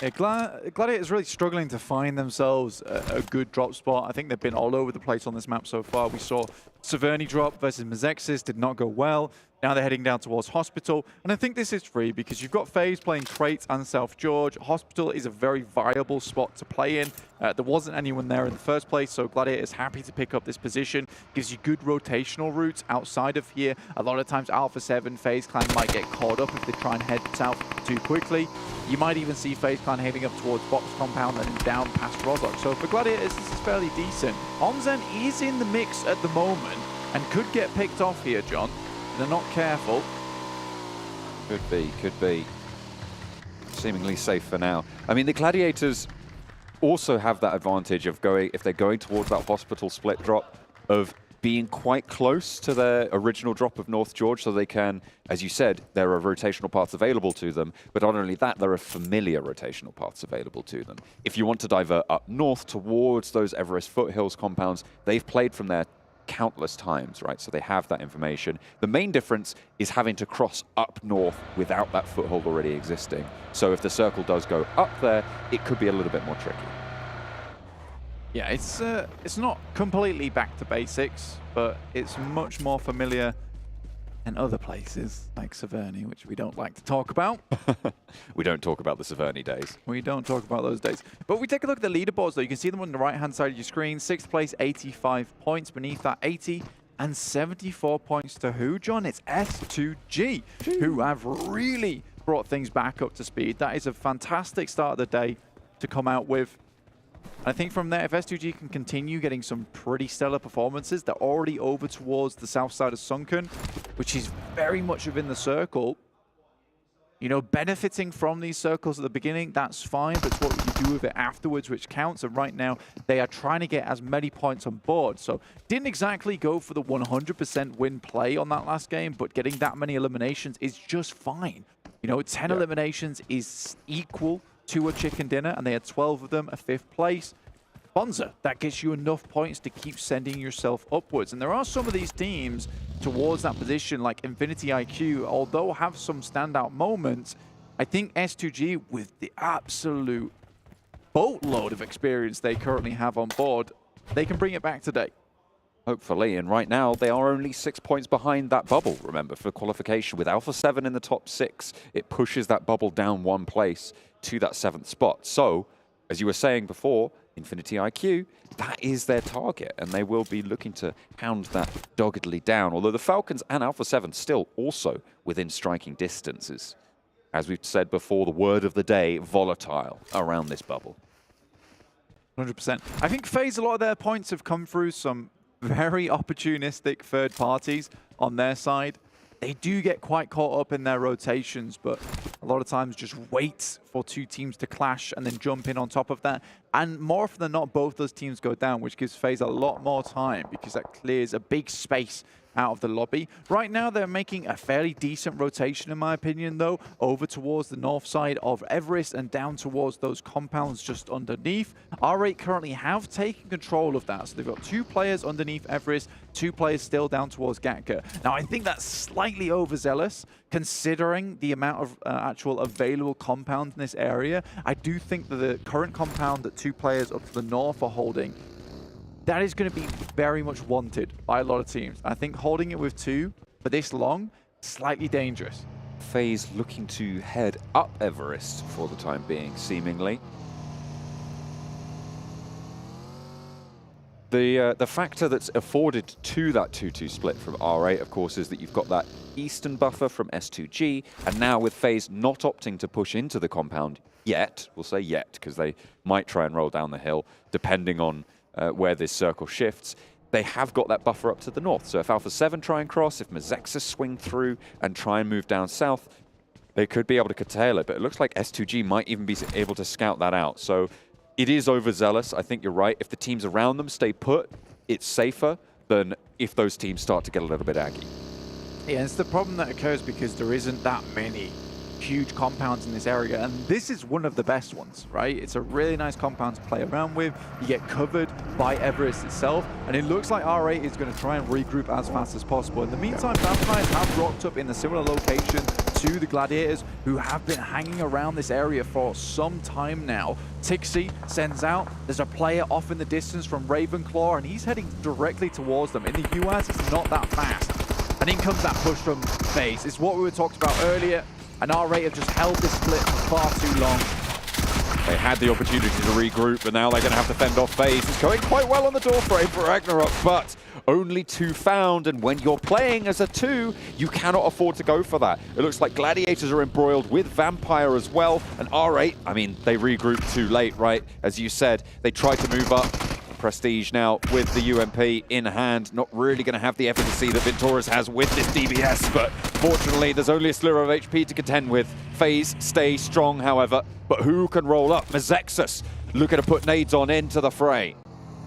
Yeah, Gladiator is really struggling to find themselves a good drop spot. I think they've been all over the place on this map so far. We saw Severny drop versus Mazexis, did not go well. Now they're heading down towards Hospital. And I think this is free because you've got FaZe playing Crates and South George. Hospital is a very viable spot to play in. There wasn't anyone there in the first place, so Gladiator is happy to pick up this position. Gives you good rotational routes outside of here. A lot of times Alpha7, FaZe Clan might get caught up if they try and head south too quickly. You might even see FaZe Clan heading up towards Box Compound and then down past Rozok. So for Gladiators, this is fairly decent. Onzen is in the mix at the moment and could get picked off here, John. They're not careful. Could be, could be. Seemingly safe for now. I mean, the Gladiators also have that advantage of going, if they're going towards that Hospital split drop, of being quite close to their original drop of North George, so they can, as you said, there are rotational paths available to them, but not only that, there are familiar rotational paths available to them. If you want to divert up north towards those Everest foothills compounds, they've played from there countless times, right? So they have that information. The main difference is having to cross up north without that foothold already existing. So if the circle does go up there, it could be a little bit more tricky. Yeah, it's not completely back to basics, but it's much more familiar in other places, like Severny, which we don't like to talk about. We don't talk about the Severny days. We don't talk about those days. But we take a look at the leaderboards, though. You can see them on the right-hand side of your screen. 6th place, 85 points. Beneath that, 80 and 74 points to who, John? It's S2G, who have really brought things back up to speed. That is a fantastic start of the day to come out with. I think from there, if S2G can continue getting some pretty stellar performances, they're already over towards the south side of Sunken, which is very much within the circle. you know, benefiting from these circles at the beginning, that's fine, but it's what you do with it afterwards which counts. And right now, they are trying to get as many points on board. So didn't exactly go for the 100% win play on that last game, but getting that many eliminations is just fine. You know, 10 eliminations is equal to a chicken dinner, and they had 12 of them, a 5th place. Bonza, that gets you enough points to keep sending yourself upwards. And there are some of these teams towards that position, like Infinity IQ, although have some standout moments, I think S2G, with the absolute boatload of experience they currently have on board, they can bring it back today. Hopefully, and right now they are only 6 points behind that bubble, remember, for qualification. With Alpha7 in the top 6, it pushes that bubble down 1 place to that 7th spot. So, as you were saying before, Infinity IQ, that is their target, and they will be looking to hound that doggedly down, although the Falcons and Alpha7 still also within striking distances. As we've said before, the word of the day, volatile around this bubble. 100%. I think FaZe, a lot of their points have come through some very opportunistic third parties on their side. They do get quite caught up in their rotations, but a lot of times just wait for 2 teams to clash and then jump in on top of that. And more often than not, both those teams go down, which gives FaZe a lot more time because that clears a big space out of the lobby. Right now, they're making a fairly decent rotation, in my opinion, though, over towards the north side of Everest and down towards those compounds just underneath. R8 currently have taken control of that, so they've got 2 players underneath Everest, 2 players still down towards Gatka. Now, I think that's slightly overzealous, considering the amount of actual available compounds in this area. I do think that the current compound that 2 players up to the north are holding, that is going to be very much wanted by a lot of teams. I think holding it with 2 for this long, slightly dangerous. FaZe looking to head up Everest for the time being, seemingly. The factor that's afforded to that 2-2 split from R8, of course, is that you've got that eastern buffer from S2G, and now with FaZe not opting to push into the compound yet, we'll say yet, because they might try and roll down the hill, depending on where this circle shifts, they have got that buffer up to the north. So if Alpha7 try and cross, if Mazexus swing through and try and move down south, they could be able to curtail it. But it looks like S2G might even be able to scout that out. So it is overzealous. I think you're right. If the teams around them stay put, it's safer than if those teams start to get a little bit aggy. Yeah, it's the problem that occurs because there isn't that many huge compounds in this area, and this is one of the best ones, right? It's a really nice compound to play around with. You get covered by Everest itself, and it looks like R8 is going to try and regroup as fast as possible. In the meantime, Vampires have rocked up in a similar location to the Gladiators, who have been hanging around this area for some time now. Tixi sends out, there's a player off in the distance from Ravenclaw, and he's heading directly towards them. In the US, it's not that fast. And in comes that push from FaZe. It's what we were talking about earlier, and R8 have just held this split for far too long. They had the opportunity to regroup, but now they're going to have to fend off FaZe. It's going quite well on the doorframe for Ragnarok, but only 2 found, and when you're playing as a 2, you cannot afford to go for that. It looks like Gladiators are embroiled with Vampire as well, and R8, I mean, they regrouped too late, right? As you said, they tried to move up. Prestige now with the UMP in hand, not really going to have the efficacy that Venturas has with this DBS, but fortunately there's only a sliver of HP to contend with. FaZe stay strong, however, but who can roll up? Mazexus looking to put nades on into the fray.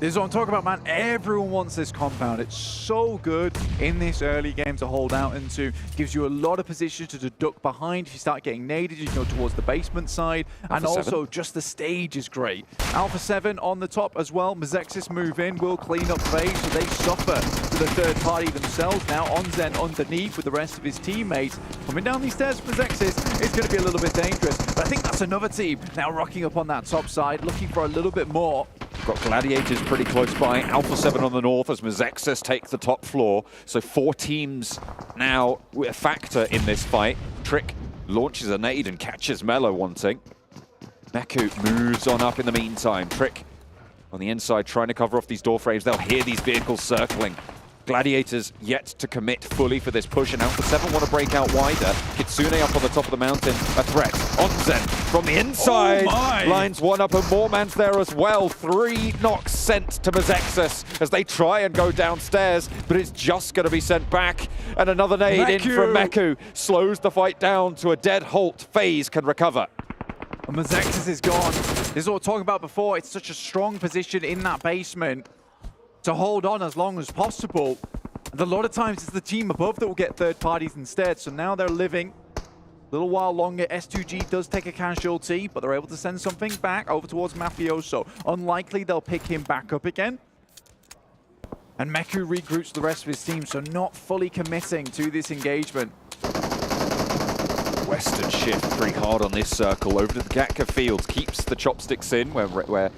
This is what I'm talking about, man. Everyone wants this compound. It's so good in this early game to hold out into. Gives you a lot of position to duck behind. If you start getting naded, you go towards the basement side. And also, just the stage is great. Alpha7 on the top as well. Mazexus move in, will clean up FaZe, so they suffer to the third party themselves. Now Onzen underneath with the rest of his teammates. Coming down these stairs for Mazexus is going to be a little bit dangerous. But I think that's another team now rocking up on that top side, looking for a little bit more. Got Gladiators pretty close by. Alpha7 on the north as Mazexus takes the top floor. So 4 teams now with a factor in this fight. Trick launches a nade and catches Mello wanting. Neku moves on up in the meantime. Trick on the inside trying to cover off these door frames. They'll hear these vehicles circling. Gladiators yet to commit fully for this push, and Alpha7 want to break out wider. Kitsune up on the top of the mountain, a threat. Onzen from the inside, lines one up, and Moorman's there as well. 3 knocks sent to Mazexus as they try and go downstairs, but it's just going to be sent back. And another nade in from Meku slows the fight down to a dead halt. FaZe can recover. And Mazexus is gone. This is what we were talking about before. It's such a strong position in that basement to hold on as long as possible. And a lot of times it's the team above that will get third parties instead. So now they're living a little while longer. S2G does take a casualty, but they're able to send something back over towards Mafioso. Unlikely they'll pick him back up again. And Meku regroups the rest of his team, so not fully committing to this engagement. Western shift pretty hard on this circle over to the Gatka fields, keeps the chopsticks in where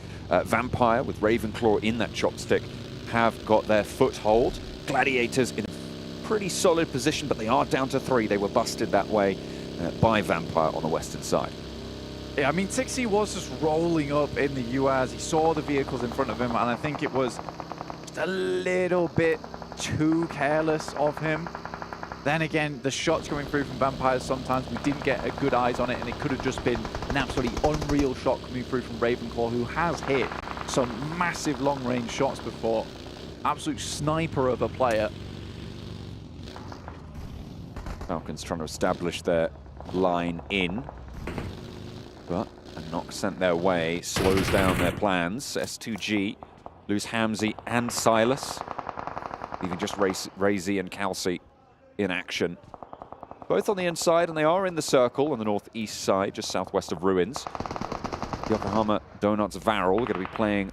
Vampire with Ravenclaw in that chopstick have got their foothold. Gladiators in a pretty solid position, but they are down to 3. They were busted that way by Vampire on the western side. Yeah, I mean, Tixie was just rolling up in the UAZ. He saw the vehicles in front of him, and I think it was just a little bit too careless of him. Then again, the shots coming through from Vampires, sometimes we didn't get a good eyes on it, and it could have just been an absolutely unreal shot coming through from Ravenclaw, who has hit some massive long-range shots before. Absolute sniper of a player. Falcons trying to establish their line in, but a knock sent their way slows down their plans. S2G lose Hamzy and Silas, leaving just Razy and Calci in action. Both on the inside, and they are in the circle on the northeast side, just southwest of Ruins. Yokohama Donuts Varel going to be playing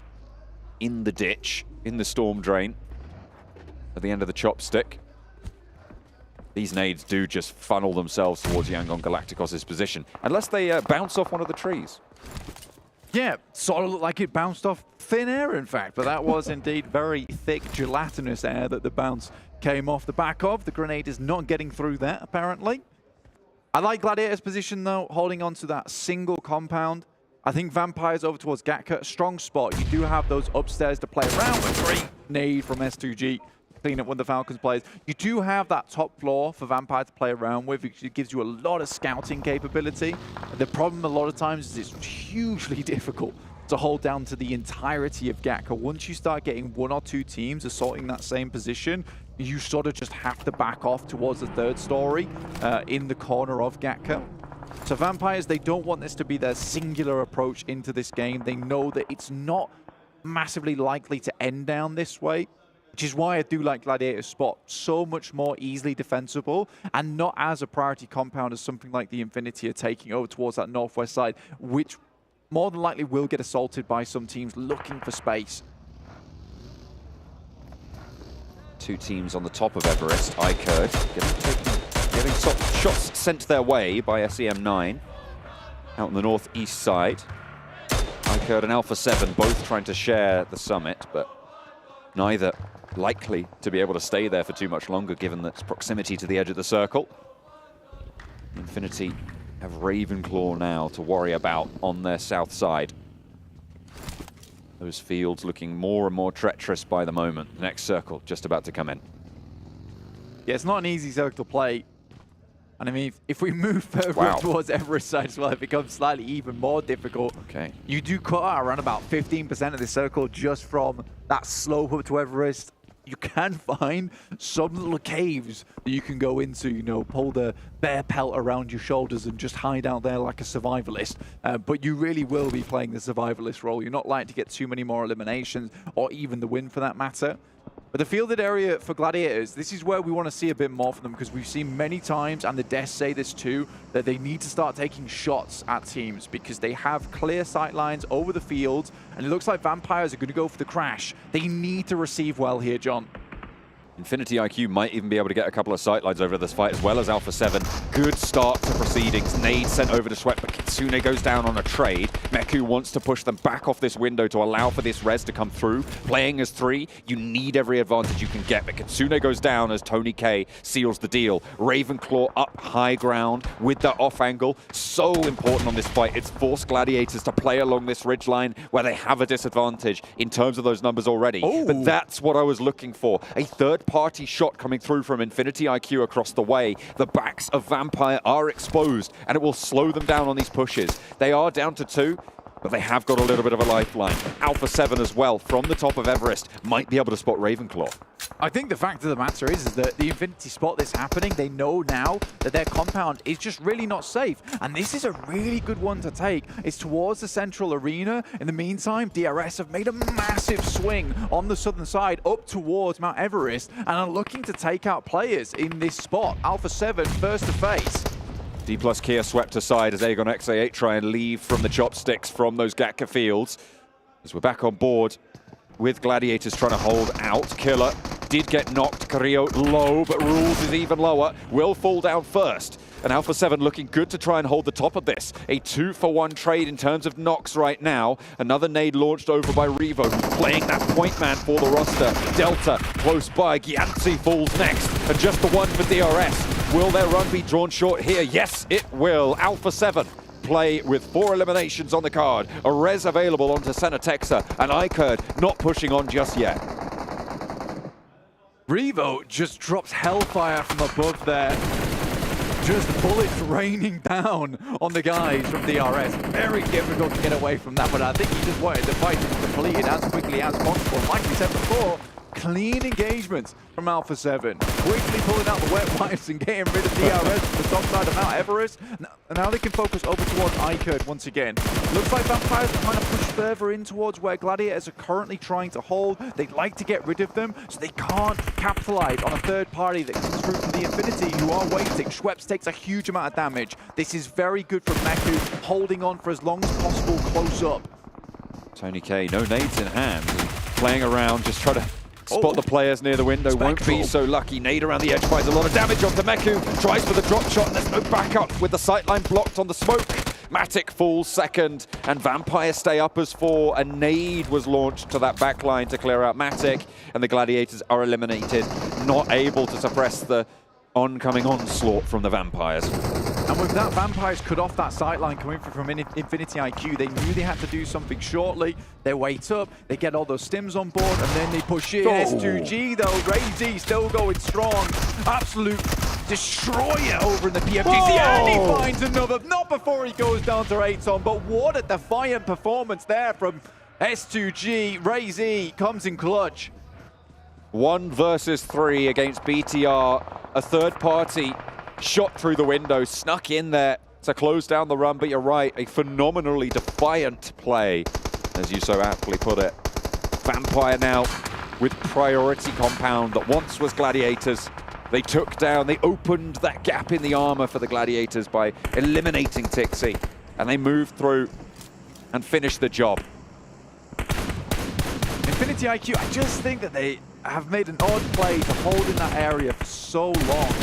in the ditch, in the storm drain, at the end of the chopstick. These nades do just funnel themselves towards Yangon Galacticos' position, unless they bounce off one of the trees. Yeah, sort of looked like it bounced off thin air, in fact, but that was indeed very thick, gelatinous air that the bounce came off the back of. The grenade is not getting through that, apparently. I like Gladiator's position, though, holding on to that single compound. I think Vampire's over towards Gatka, a strong spot. You do have those upstairs to play around with. 3 nade from S2G, clean up one of the Falcons players. You do have that top floor for Vampire to play around with. It gives you a lot of scouting capability. The problem a lot of times is it's hugely difficult to hold down to the entirety of Gatka. Once you start getting 1 or 2 teams assaulting that same position, you sort of just have to back off towards the third story in the corner of Gatka. So Vampires, they don't want this to be their singular approach into this game. They know that it's not massively likely to end down this way, which is why I do like Gladiator's spot. So much more easily defensible and not as a priority compound as something like the Infinity are taking over towards that northwest side, which more than likely will get assaulted by some teams looking for space. 2 teams on the top of Everest. iKURD getting shots sent their way by SEM9 out on the northeast side. iKURD and Alpha7 both trying to share the summit, but neither likely to be able to stay there for too much longer given its proximity to the edge of the circle. Infinity have Ravenclaw now to worry about on their south side. Those fields looking more and more treacherous by the moment. The next circle just about to come in. Yeah, it's not an easy circle to play. And I mean, if we move further towards Everest side as well, it becomes slightly even more difficult. Okay. You do cut out around about 15% of the circle just from that slope up to Everest. You can find some little caves that you can go into, you know, pull the bear pelt around your shoulders and just hide out there like a survivalist. But you really will be playing the survivalist role. You're not likely to get too many more eliminations or even the win for that matter. But the fielded area for Gladiators, this is where we want to see a bit more from them because we've seen many times, and the devs say this too, that they need to start taking shots at teams because they have clear sight lines over the field, and it looks like Vampires are going to go for the crash. They need to receive well here, John. Infinity IQ might even be able to get a couple of sightlines over this fight, as well as Alpha7. Good start to proceedings. Nade sent over to Sweat, but Kitsune goes down on a trade. Meku wants to push them back off this window to allow for this res to come through. Playing as 3, you need every advantage you can get, but Kitsune goes down as Tony K seals the deal. Ravenclaw up high ground with that off angle. So important on this fight. It's forced Gladiators to play along this ridgeline where they have a disadvantage in terms of those numbers already. But that's what I was looking for. A third third-party shot coming through from Infinity IQ across the way. The backs of Vampire are exposed, and it will slow them down on these pushes. They are down to 2, but they have got a little bit of a lifeline. Alpha7 as well, from the top of Everest, might be able to spot Ravenclaw. I think the fact of the matter is that the Infinity spot this happening, they know now that their compound is just really not safe. And this is a really good one to take. It's towards the central arena. In the meantime, DRS have made a massive swing on the southern side up towards Mount Everest and are looking to take out players in this spot. Alpha7 first to face. D plus Kia swept aside as AGONxI8 try and leave from the chopsticks from those Gatka fields. As we're back on board with Gladiators trying to hold out. Killer did get knocked. Carrillo low, but Rules is even lower. Will fall down first. And Alpha7 looking good to try and hold the top of this. A 2-for-1 trade in terms of knocks right now. Another nade launched over by Revo, who's playing that point man for the roster. Delta close by. AGONxI8 falls next. And just the one for DRS. Will their run be drawn short here? Yes, it will. Alpha7 play with 4 eliminations on the card. A res available onto Senatexa, and iKURD not pushing on just yet. Revo just drops Hellfire from above there. Just bullets raining down on the guys from DRS. Very difficult to get away from that, but I think he just wanted the fight to be completed as quickly as possible. Like we said before, clean engagements from Alpha7. Quickly pulling out the wet wipes and getting rid of DRS from the top side of Mount Everest. Now they can focus over towards iKURD once again. Looks like Vampires are trying to push further in towards where Gladiators are currently trying to hold. They'd like to get rid of them, so they can't capitalize on a third party that comes through from the Infinity, who are waiting. Schweppes takes a huge amount of damage. This is very good for Meku, holding on for as long as possible close up. Tony K, no nades in hand. Playing around, just trying to spot the players near the window. Won't be so lucky. Nade around the edge finds a lot of damage onto Meku. Tries for the drop shot, and there's no backup with the sightline blocked on the smoke. Matic falls second, and Vampire stay up as 4. A nade was launched to that backline to clear out Matic, and the Gladiators are eliminated, not able to suppress the oncoming onslaught from the Vampires. And with that, Vampires cut off that sightline coming from Infinity IQ. They knew they had to do something shortly. They wait up, they get all those stims on board, and then they push in. S2G though, Ray-Z still going strong. Absolute destroyer over in the PMGC, and he finds another. Not before he goes down to Aton, but what a defiant performance there from S2G. Ray-Z comes in clutch. 1 versus 3 against BTR. A third party shot through the window, snuck in there to close down the run, but you're right, a phenomenally defiant play, as you so aptly put it. Vampire now with priority compound that once was Gladiators. They took down, they opened that gap in the armor for the Gladiators by eliminating Tixi, and they moved through and finished the job. Infinity IQ, I just think that they have made an odd play to hold in that area for so long.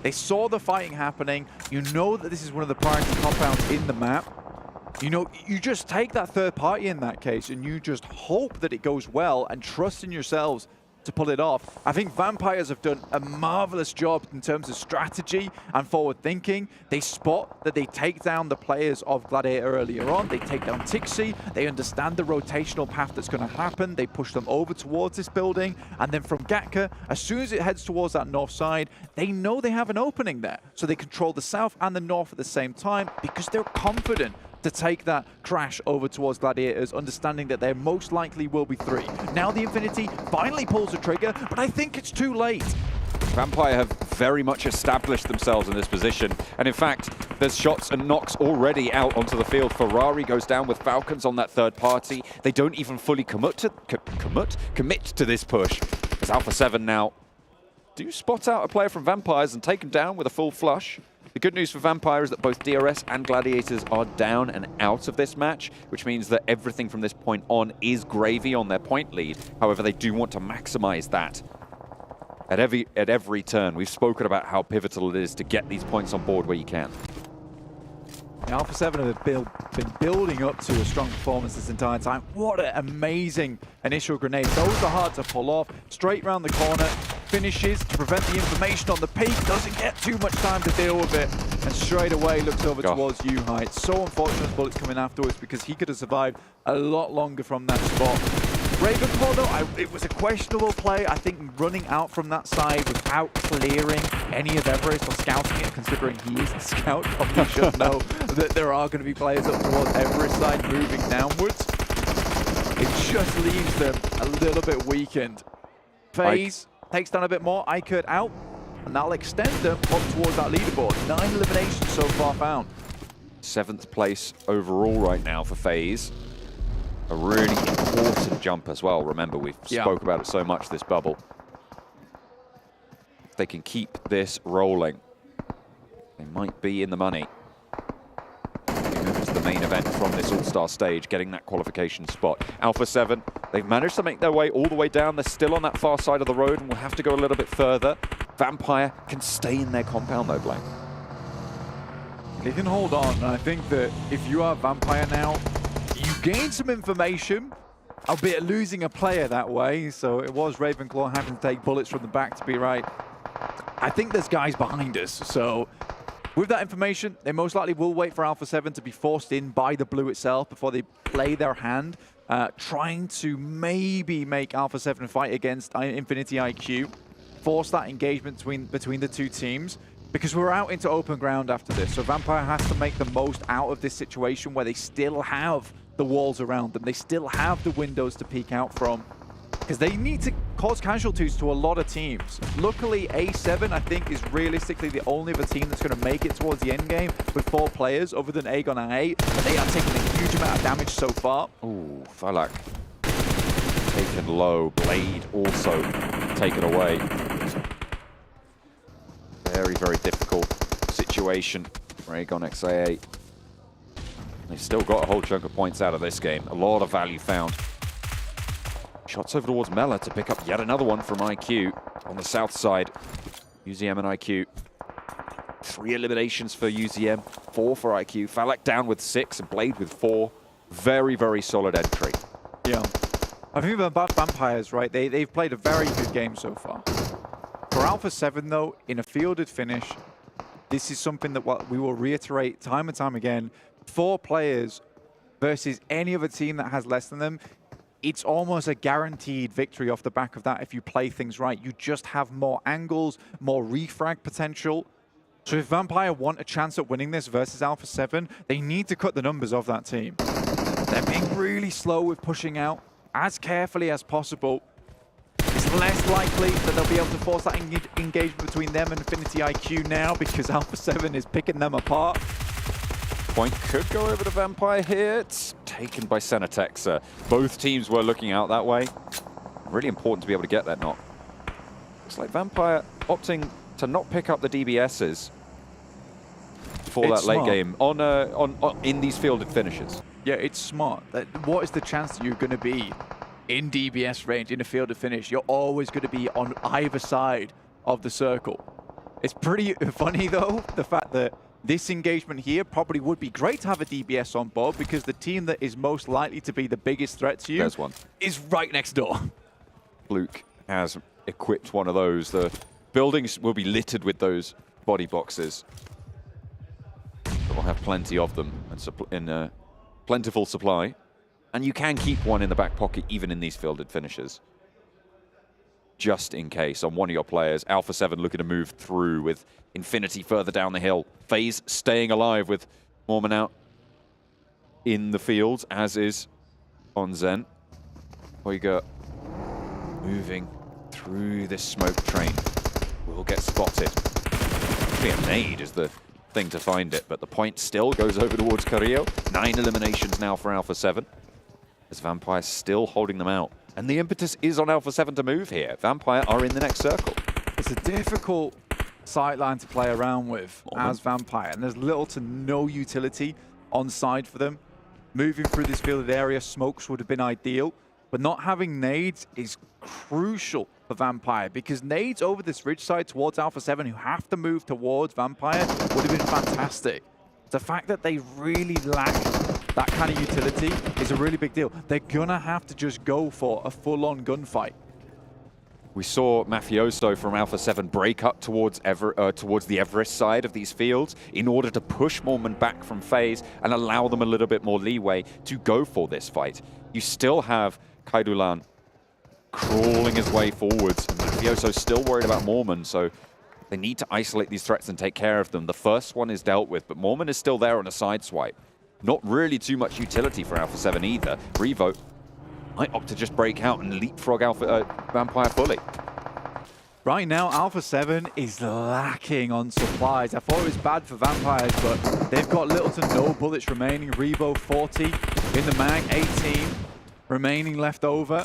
They saw the fighting happening. You know that this is one of the priority compounds in the map. You know, you just take that third party in that case and you just hope that it goes well and trust in yourselves to pull it off. I think Vampires have done a marvelous job in terms of strategy and forward thinking. They spot that they take down the players of Gladiator earlier on. They take down Tixi. They understand the rotational path that's going to happen. They push them over towards this building. And then from Gatka, as soon as it heads towards that north side, they know they have an opening there. So they control the south and the north at the same time because they're confident to take that crash over towards Gladiators, understanding that there most likely will be 3. Now the Infinity finally pulls the trigger, but I think it's too late. Vampire have very much established themselves in this position. And in fact, there's shots and knocks already out onto the field. Ferrari goes down with Falcons on that third party. They don't even fully commit to this push. As Alpha7 now do spot out a player from Vampires and take him down with a full flush. The good news for Vampire is that both DRS and Gladiators are down and out of this match, which means that everything from this point on is gravy on their point lead. However, they do want to maximize that at every turn. We've spoken about how pivotal it is to get these points on board where you can. Alpha7 have been building up to a strong performance this entire time. What an amazing initial grenade. Those are hard to pull off. Straight round the corner, finishes to prevent the information on the peak. Doesn't get too much time to deal with it. And straight away looks over towards U-Height. So unfortunate bullets coming afterwards because he could have survived a lot longer from that spot. Ravenclaw, though, it was a questionable play. I think running out from that side without clearing any of Everest or scouting it, considering he is the scout, probably should know that there are going to be players up towards Everest side moving downwards. It just leaves them a little bit weakened. FaZe takes down a bit more, iKURD out, and that'll extend them up towards that leaderboard. 9 eliminations so far found. 7th place overall right now for FaZe. A really important jump as well. Remember, we've spoke about it so much this bubble. If they can keep this rolling, they might be in the money. Move to the main event from this All-Star stage, getting that qualification spot. Alpha7, they've managed to make their way all the way down. They're still on that far side of the road and will have to go a little bit further. Vampire can stay in their compound though, Blank. They can hold on, and I think that if you are Vampire now, you gain some information, albeit losing a player that way. So it was Ravenclaw having to take bullets from the back to be right. I think there's guys behind us, so with that information, they most likely will wait for Alpha7 to be forced in by the blue itself before they play their hand, trying to maybe make Alpha7 fight against Infinity IQ, force that engagement between the two teams, because we're out into open ground after this. So Vampire has to make the most out of this situation where they still have the walls around them. They still have the windows to peek out from, because they need to cause casualties to a lot of teams. Luckily, A7, I think, is realistically the only other team that's going to make it towards the end game with 4 players other than AGONxI8, but they are taking a huge amount of damage so far. Ooh, Falak taken low. Blade also taken away. Very, very difficult situation for AGONxI8. They've still got a whole chunk of points out of this game. A lot of value found. Shots over towards Mela to pick up yet another one from IQ on the south side. UZM and IQ. 3 eliminations for UZM, 4 for IQ. Falak down with 6 and Blade with 4. Very, very solid entry. Yeah. I think about Vampires, right? They've played a very good game so far. For Alpha7, though, in a fielded finish, this is something that we will reiterate time and time again. 4 players versus any other team that has less than them, it's almost a guaranteed victory off the back of that if you play things right. You just have more angles, more refrag potential. So if Vampire want a chance at winning this versus Alpha7, they need to cut the numbers of that team. They're being really slow with pushing out as carefully as possible. It's less likely that they'll be able to force that engagement between them and Infinity IQ now because Alpha7 is picking them apart. Point could go over to Vampire here. It's taken by Senatex. Both teams were looking out that way. Really important to be able to get that knock. Looks like Vampire opting to not pick up the DBSs for that late game on in these fielded finishes. Yeah, it's smart. What is the chance that you're going to be in DBS range, in a fielded finish? You're always going to be on either side of the circle. It's pretty funny, though, the fact that this engagement here probably would be great to have a DBS on board because the team that is most likely to be the biggest threat to you is right next door. Luke has equipped one of those. The buildings will be littered with those body boxes. We'll have plenty of them in plentiful supply. And you can keep one in the back pocket even in these fielded finishes. Just in case on one of your players. Alpha7 looking to move through with Infinity further down the hill. FaZe staying alive with Mormon out in the fields, as is on Zen. Hoiga moving through this smoke train. Will get spotted. Actually, a nade is the thing to find it, but the point still goes over towards Carrillo. 9 eliminations now for Alpha7. As Vampire still holding them out. And the impetus is on Alpha7 to move here. Vampire are in the next circle. It's a difficult sightline to play around with as Vampire, and there's little to no utility on side for them. Moving through this fielded area, smokes would have been ideal, but not having nades is crucial for Vampire because nades over this ridge side towards Alpha7 who have to move towards Vampire would have been fantastic. The fact that they really lack that kind of utility is a really big deal. They're gonna have to just go for a full-on gunfight. We saw Mafioso from Alpha7 break up towards the Everest side of these fields in order to push Mormon back from FaZe and allow them a little bit more leeway to go for this fight. You still have Kaidulan crawling his way forwards. And Mafioso's still worried about Mormon, so they need to isolate these threats and take care of them. The first one is dealt with, but Mormon is still there on a side swipe. Not really too much utility for Alpha7 either. Revo might opt to just break out and leapfrog Vampire fully. Right now, Alpha7 is lacking on supplies. I thought it was bad for Vampires, but they've got little to no bullets remaining. Revo 40 in the mag, 18 remaining left over.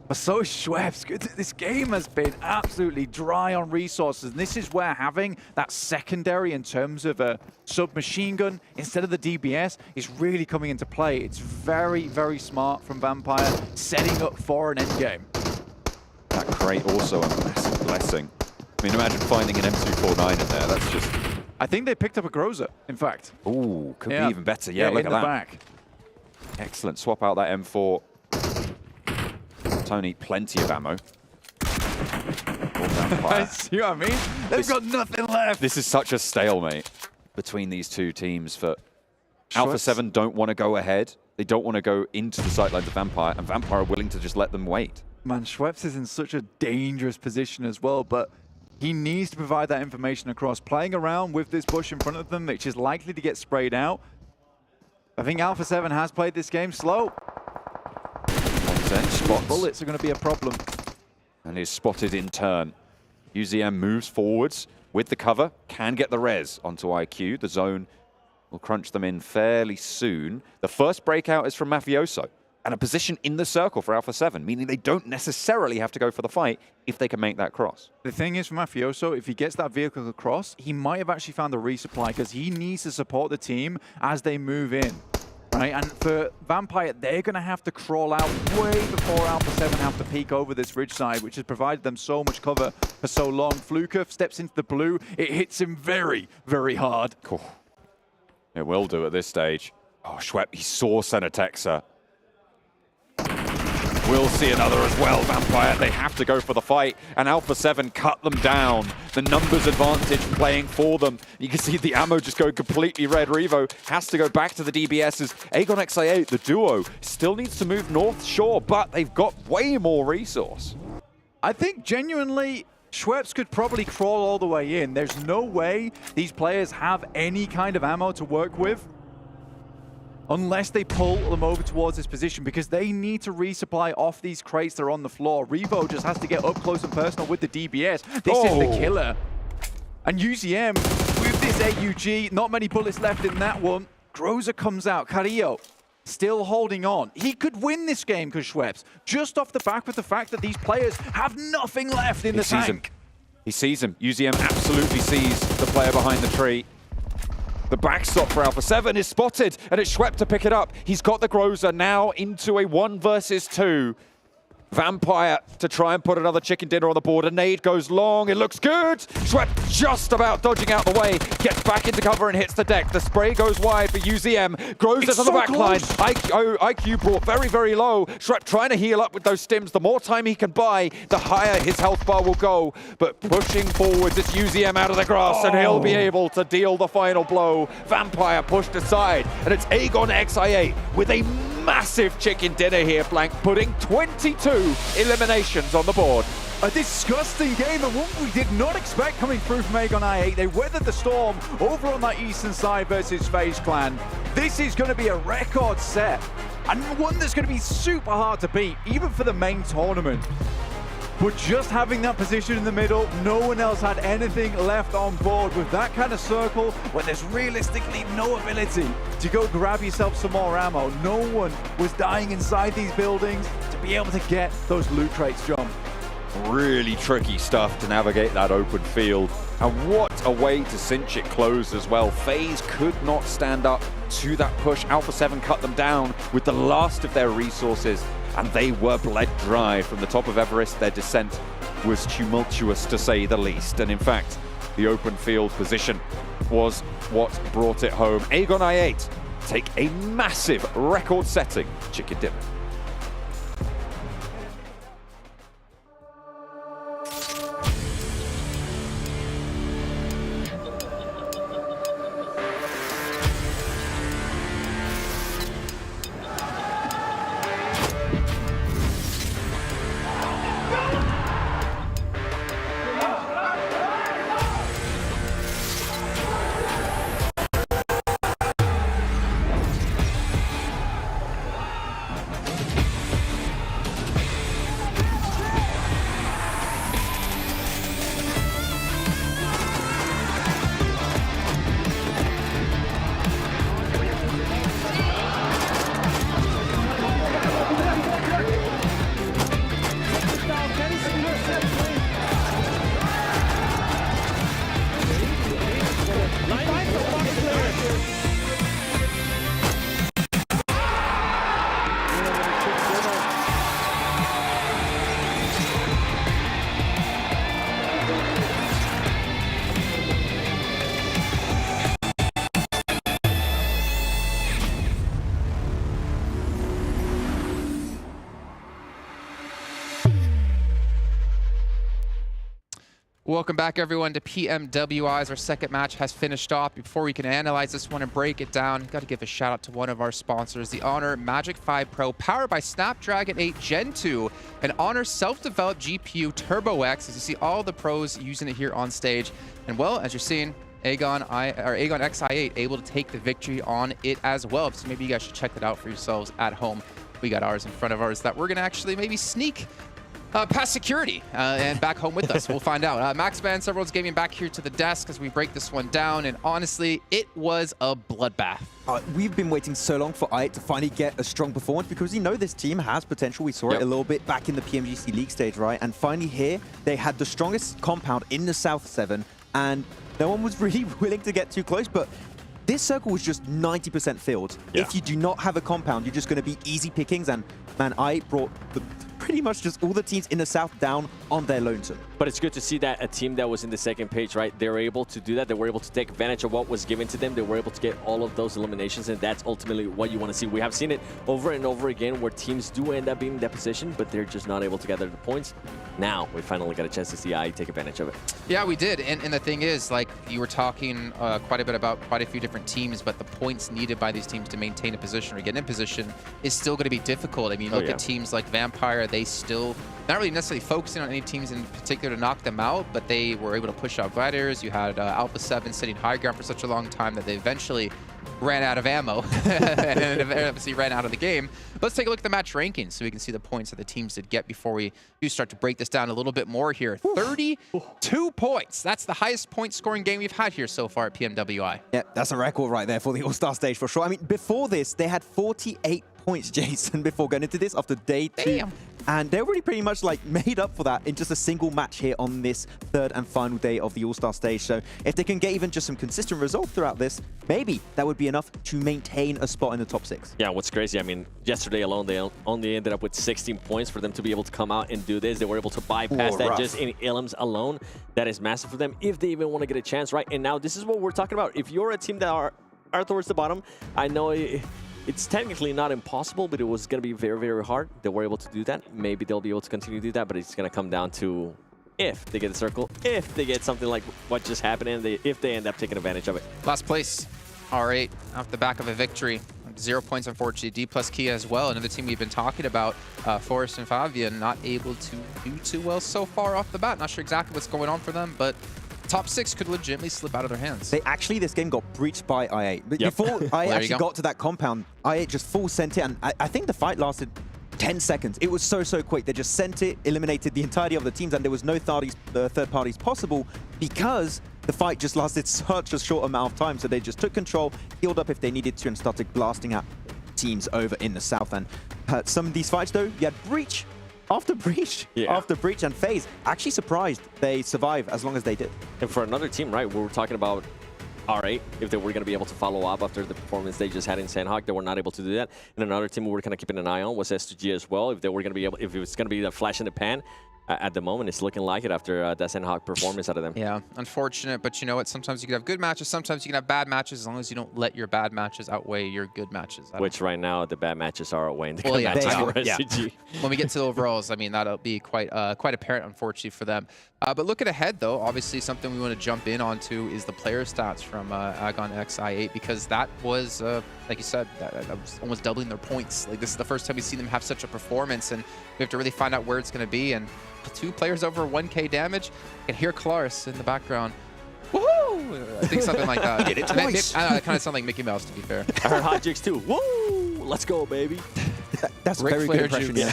But so is Schweppes. This game has been absolutely dry on resources. And this is where having that secondary in terms of a submachine gun instead of the DBS is really coming into play. It's very, very smart from Vampire, setting up for an endgame. That crate also a massive blessing. I mean, imagine finding an M249 in there. That's just... I think they picked up a Groza, in fact. Ooh, could be even better. Yeah, look at that. Back. Excellent. Swap out that M4. Tony, plenty of ammo. See what I mean? They've got nothing left. This is such a stalemate between these two teams for Alpha7 don't want to go ahead. They don't want to go into the sightlines of Vampire, and Vampire are willing to just let them wait. Man, Schweppes is in such a dangerous position as well, but he needs to provide that information across. Playing around with this bush in front of them, which is likely to get sprayed out. I think Alpha7 has played this game slow. Spots. Bullets are going to be a problem. And is spotted in turn. UZM moves forwards with the cover, can get the res onto iKURD. The zone will crunch them in fairly soon. The first breakout is from Mafioso, and a position in the circle for Alpha7, meaning they don't necessarily have to go for the fight if they can make that cross. The thing is for Mafioso, if he gets that vehicle across, he might have actually found a resupply because he needs to support the team as they move in. Right, and for Vampire, they're going to have to crawl out way before Alpha7 have to peek over this ridge side, which has provided them so much cover for so long. Fluker steps into the blue. It hits him very, very hard. Cool. It will do at this stage. Oh, Schweppes, he saw Senatexa. We'll see another as well, Vampire. They have to go for the fight, and Alpha7 cut them down. The numbers advantage playing for them. You can see the ammo just go completely red. Revo has to go back to the DBSs. AGONxI8, the duo, still needs to move north shore, but they've got way more resource. I think genuinely, Schweppes could probably crawl all the way in. There's no way these players have any kind of ammo to work with unless they pull them over towards this position, because they need to resupply off these crates that are on the floor. Revo just has to get up close and personal with the DBS. This is the killer. And UZM, with this AUG, not many bullets left in that one. Groza comes out. Carrillo still holding on. He could win this game because Schweppes, just off the back of the fact that these players have nothing left in the tank. He sees him. UZM absolutely sees the player behind the tree. The backstop for Alpha7 is spotted, and it's Schweppes to pick it up. He's got the Groza now into a 1 versus 2. Vampire to try and put another chicken dinner on the board. A nade goes long. It looks good. Schweppes just about dodging out the way. Gets back into cover and hits the deck. The spray goes wide for UZM. Groza to the back line. iKURD brought very, very low. Schweppes trying to heal up with those stims. The more time he can buy, the higher his health bar will go. But pushing forwards, it's UZM out of the grass, and he'll be able to deal the final blow. Vampire pushed aside, and it's AGONxI8 with a massive chicken dinner here, Blank, putting 22 eliminations on the board. A disgusting game, and one we did not expect coming through from AGONxI8. They weathered the storm over on that eastern side versus FaZe Clan. This is going to be a record set, and one that's going to be super hard to beat, even for the main tournament. But just having that position in the middle, no one else had anything left on board. With that kind of circle, where there's realistically no ability to go grab yourself some more ammo, no one was dying inside these buildings to be able to get those loot crates, John. Really tricky stuff to navigate that open field. And what a way to cinch it closed as well. FaZe could not stand up to that push. Alpha7 cut them down with the last of their resources, and they were bled dry from the top of Everest. Their descent was tumultuous, to say the least. And in fact, the open field position was what brought it home. AGONxI8 take a massive record-setting chicken dinner. Welcome back, everyone, to PMWI's. Our second match has finished off. Before we can analyze this one and break it down, got to give a shout out to one of our sponsors, the Honor Magic 5 Pro, powered by Snapdragon 8 Gen 2, an Honor self-developed GPU Turbo X. As you see all the pros using it here on stage. And well, as you're seeing, AGONxI8 able to take the victory on it as well. So maybe you guys should check that out for yourselves at home. We got ours in front of ours that we're going to actually maybe sneak past security and back home with us. We'll find out. Max Van, Severalds Gaming back here to the desk as we break this one down. And honestly, it was a bloodbath. We've been waiting so long for i8 to finally get a strong performance because you know this team has potential. We saw it a little bit back in the PMGC League stage, right? And finally here, they had the strongest compound in the South 7, and no one was really willing to get too close. But this circle was just 90% filled. If you do not have a compound, you're just going to be easy pickings. And man, i8 brought pretty much just all the teams in the South down on their lonesome. But it's good to see that a team that was in the second page, right, they were able to do that. They were able to take advantage of what was given to them. They were able to get all of those eliminations, and that's ultimately what you want to see. We have seen it over and over again where teams do end up being in that position, but they're just not able to gather the points. Now, we finally got a chance to see i8 take advantage of it. Yeah, we did. And the thing is, like, you were talking quite a bit about quite a few different teams, but the points needed by these teams to maintain a position or get in position is still going to be difficult. I mean, look at teams like Vampire, they still not really necessarily focusing on any teams in particular to knock them out, but they were able to push out Gladiators. You had Alpha7 sitting high ground for such a long time that they eventually ran out of ammo and obviously ran out of the game. Let's take a look at the match rankings so we can see the points that the teams did get before we do start to break this down a little bit more here. 32 points. That's the highest point scoring game we've had here so far at PMWI. Yeah, that's a record right there for the All-Star Stage for sure. I mean, before this, they had 48 points, Jason, before going into this after day 2. And they're already pretty much like made up for that in just a single match here on this third and final day of the All-Star Stage. So if they can get even just some consistent results throughout this, maybe that would be enough to maintain a spot in the top 6. Yeah, what's crazy, I mean, yesterday alone, they only ended up with 16 points. For them to be able to come out and do this, they were able to bypass that just in elims alone. That is massive for them if they even want to get a chance, right? And now this is what we're talking about. If you're a team that are towards the bottom, I know it's technically not impossible, but it was going to be very, very hard. They were able to do that. Maybe they'll be able to continue to do that, but it's going to come down to if they get a circle, if they get something like what just happened, and if they end up taking advantage of it. Last place, R8, off the back of a victory. 0 points, unfortunately. D plus Kia as well. Another team we've been talking about, Forrest and Fabian, not able to do too well so far off the bat. Not sure exactly what's going on for them, but top 6 could legitimately slip out of their hands. They actually, this game got breached by i8. But before i8 actually got to that compound, i8 just full sent it, and I think the fight lasted 10 seconds. It was so quick. They just sent it, eliminated the entirety of the teams, and there was no third parties possible because the fight just lasted such a short amount of time. So they just took control, healed up if they needed to, and started blasting at teams over in the South. And some of these fights, though, you had breach after breach, after breach, and FaZe actually surprised they survive as long as they did. And for another team, right, we were talking about R8, if they were going to be able to follow up after the performance they just had in Sandhawk, they were not able to do that. And another team we were kind of keeping an eye on was S2G as well. If they were going to be able, if it was going to be the flash in the pan, at the moment, it's looking like it after that Sandhawk performance out of them. Yeah, unfortunate, but you know what? Sometimes you can have good matches, sometimes you can have bad matches, as long as you don't let your bad matches outweigh your good matches. Which right now, the bad matches are outweighing the good matches for SCG. When we get to the overalls, I mean, that'll be quite apparent, unfortunately, for them. But looking ahead, though, obviously something we want to jump in onto is the player stats from AGONxI8, because that was, like you said, that was almost doubling their points. Like, this is the first time we've seen them have such a performance, and we have to really find out where it's going to be. And 2 players over 1K damage. You can hear Klaris in the background. Woohoo! I think something like that. Did it twice. I kind of sound like Mickey Mouse, to be fair. I heard Hot Jigs too. Woo! Let's go, baby. That's a very good impression, yeah.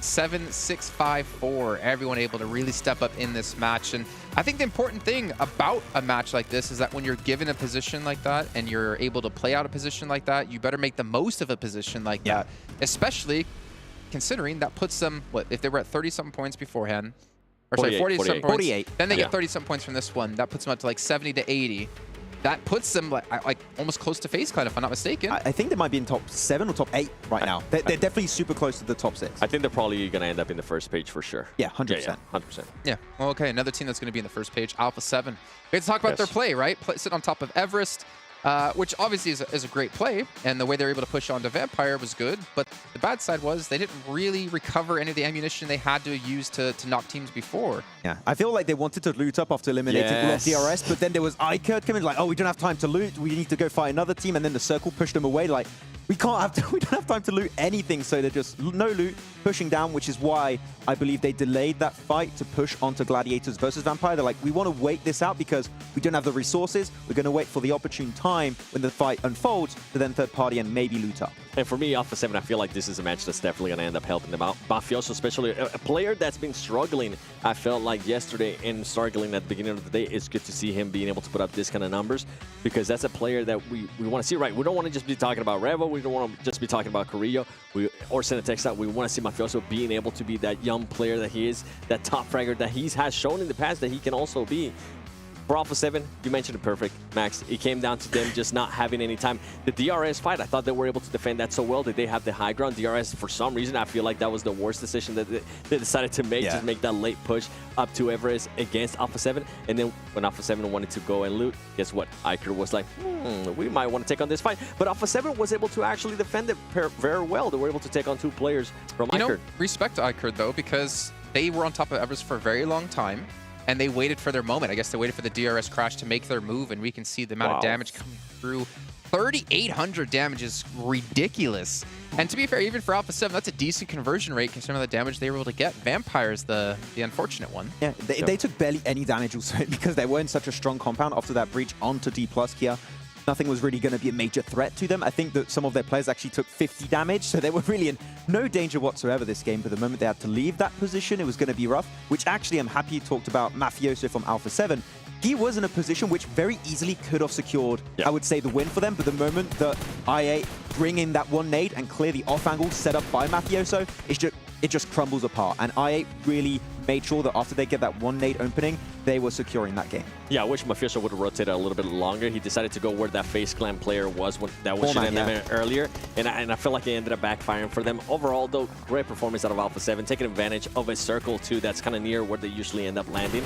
7-6-5-4. Everyone able to really step up in this match. And I think the important thing about a match like this is that when you're given a position like that and you're able to play out a position like that, you better make the most of a position like that. Especially considering that puts them, what, if they were at 30-something points beforehand, or 40-something points, 48. then they get 30-something points from this one. That puts them up to like 70 to 80. That puts them like almost close to FaZe Clan, if I'm not mistaken. I think they might be in top 7 or top 8 right now. They're definitely super close to the top 6. I think they're probably going to end up in the first page for sure. Yeah, 100%. Yeah, 100%. Yeah. Well, okay, another team that's going to be in the first page, Alpha7. We have to talk about their play, right? Sit on top of Everest. which obviously is a great play, and the way they were able to push onto Vampire was good, but the bad side was they didn't really recover any of the ammunition they had to use to knock teams before. Yeah, I feel like they wanted to loot up after eliminating all of DRS, but then there was iKURD coming like, oh, we don't have time to loot, we need to go fight another team, and then the circle pushed them away like, we don't have time to loot anything, so they're just no loot, pushing down, which is why I believe they delayed that fight to push onto Gladiators versus Vampire. They're like, we want to wait this out because we don't have the resources. We're going to wait for the opportune time when the fight unfolds to then third party and maybe loot up. And for me, Alpha7, I feel like this is a match that's definitely going to end up helping them out. Mafioso, especially a player that's been struggling, I felt like yesterday and struggling at the beginning of the day. It's good to see him being able to put up this kind of numbers because that's a player that we want to see, right? We don't want to just be talking about Revo. We don't want to just be talking about Carrillo or Senatexa. We want to see Mafioso being able to be that young player that he is, that top fragger that he has shown in the past that he can also be. For Alpha7, you mentioned it perfect, Max. It came down to them just not having any time. The DRS fight, I thought they were able to defend that so well that they have the high ground. DRS, for some reason, I feel like that was the worst decision that they decided to make, just make that late push up to Everest against Alpha7. And then when Alpha7 wanted to go and loot, guess what? iKURD was like, we might want to take on this fight. But Alpha7 was able to actually defend it very well. They were able to take on 2 players from iKURD. Respect to iKURD, though, because they were on top of Everest for a very long time. And they waited for their moment. I guess they waited for the DRS crash to make their move, and we can see the amount of damage coming through. 3,800 damage is ridiculous. And to be fair, even for Alpha7, that's a decent conversion rate considering the damage they were able to get. Vampire is the unfortunate one. Yeah, they took barely any damage also because they weren't such a strong compound after that breach onto D+ Kia. Nothing was really going to be a major threat to them. I think that some of their players actually took 50 damage, so they were really in no danger whatsoever this game. But the moment they had to leave that position, it was going to be rough, which actually I'm happy you talked about Mafioso from Alpha7. He was in a position which very easily could have secured, I would say, the win for them. But the moment that i8 bring in that one nade and clear the off angle set up by Mafioso, it just crumbles apart. And i8 really made sure that after they get that one nade opening, they were securing that game. Yeah, I wish Mafioso would have rotated a little bit longer. He decided to go where that FaZe Clan player was that was shooting them earlier. And I feel like it ended up backfiring for them. Overall, though, great performance out of Alpha7, taking advantage of a circle, too, that's kind of near where they usually end up landing.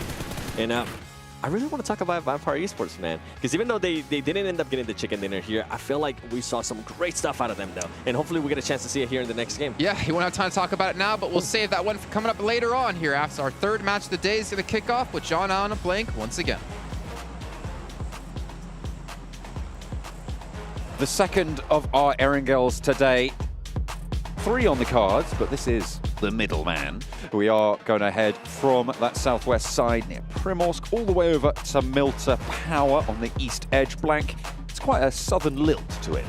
And I really want to talk about Vampire Esports, man. Because even though they didn't end up getting the chicken dinner here, I feel like we saw some great stuff out of them, though. And hopefully we get a chance to see it here in the next game. Yeah, you won't have time to talk about it now, but we'll save that one for coming up later on here after our third match of the day is going to kick off with John on a blank once again. The second of our Erangels today. 3 on the cards, but this is the middleman. We are going to head from that southwest side near Primorsk all the way over to Milta Power on the east edge blank. It's quite a southern lilt to it.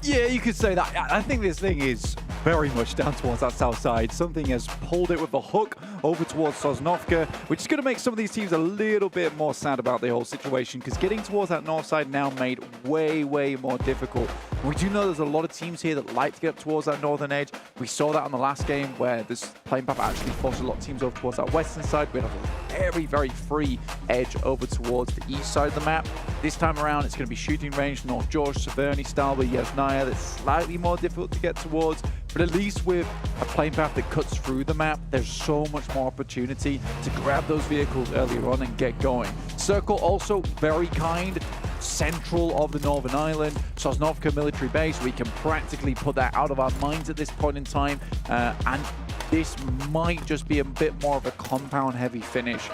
Yeah, you could say that. I think this thing is very much down towards that south side. Something has pulled it with the hook over towards Sosnovka, which is going to make some of these teams a little bit more sad about the whole situation, because getting towards that north side now made way, way more difficult. And we do know there's a lot of teams here that like to get up towards that northern edge. We saw that on the last game where this playing path actually forced a lot of teams over towards that western side. We had a very, very free edge over towards the east side of the map. This time around, it's going to be shooting range, North George, Severny style with Yasnaya. That's slightly more difficult to get towards. But at least with a playing path that cuts through the map, there's so much more opportunity to grab those vehicles earlier on and get going. Circle also very kind, central of the Northern Island, Sosnovka military base. We can practically put that out of our minds at this point in time. And this might just be a bit more of a compound-heavy finish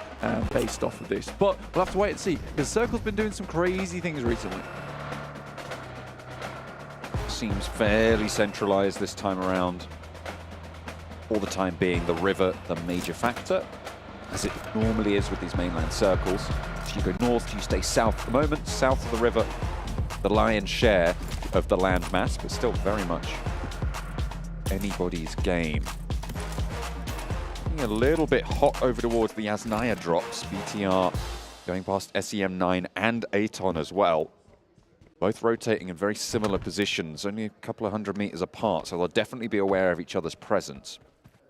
based off of this. But we'll have to wait and see, because Circle's been doing some crazy things recently. Seems fairly centralized this time around. For the time being, the river, the major factor, as it normally is with these mainland circles. If you go north, you stay south at the moment. South of the river, the lion's share of the land mass, but still very much anybody's game. Getting a little bit hot over towards the Yasnaya drops. BTR going past SEM9 and Aton as well. Both rotating in very similar positions, only a couple of 100 meters apart, so they'll definitely be aware of each other's presence.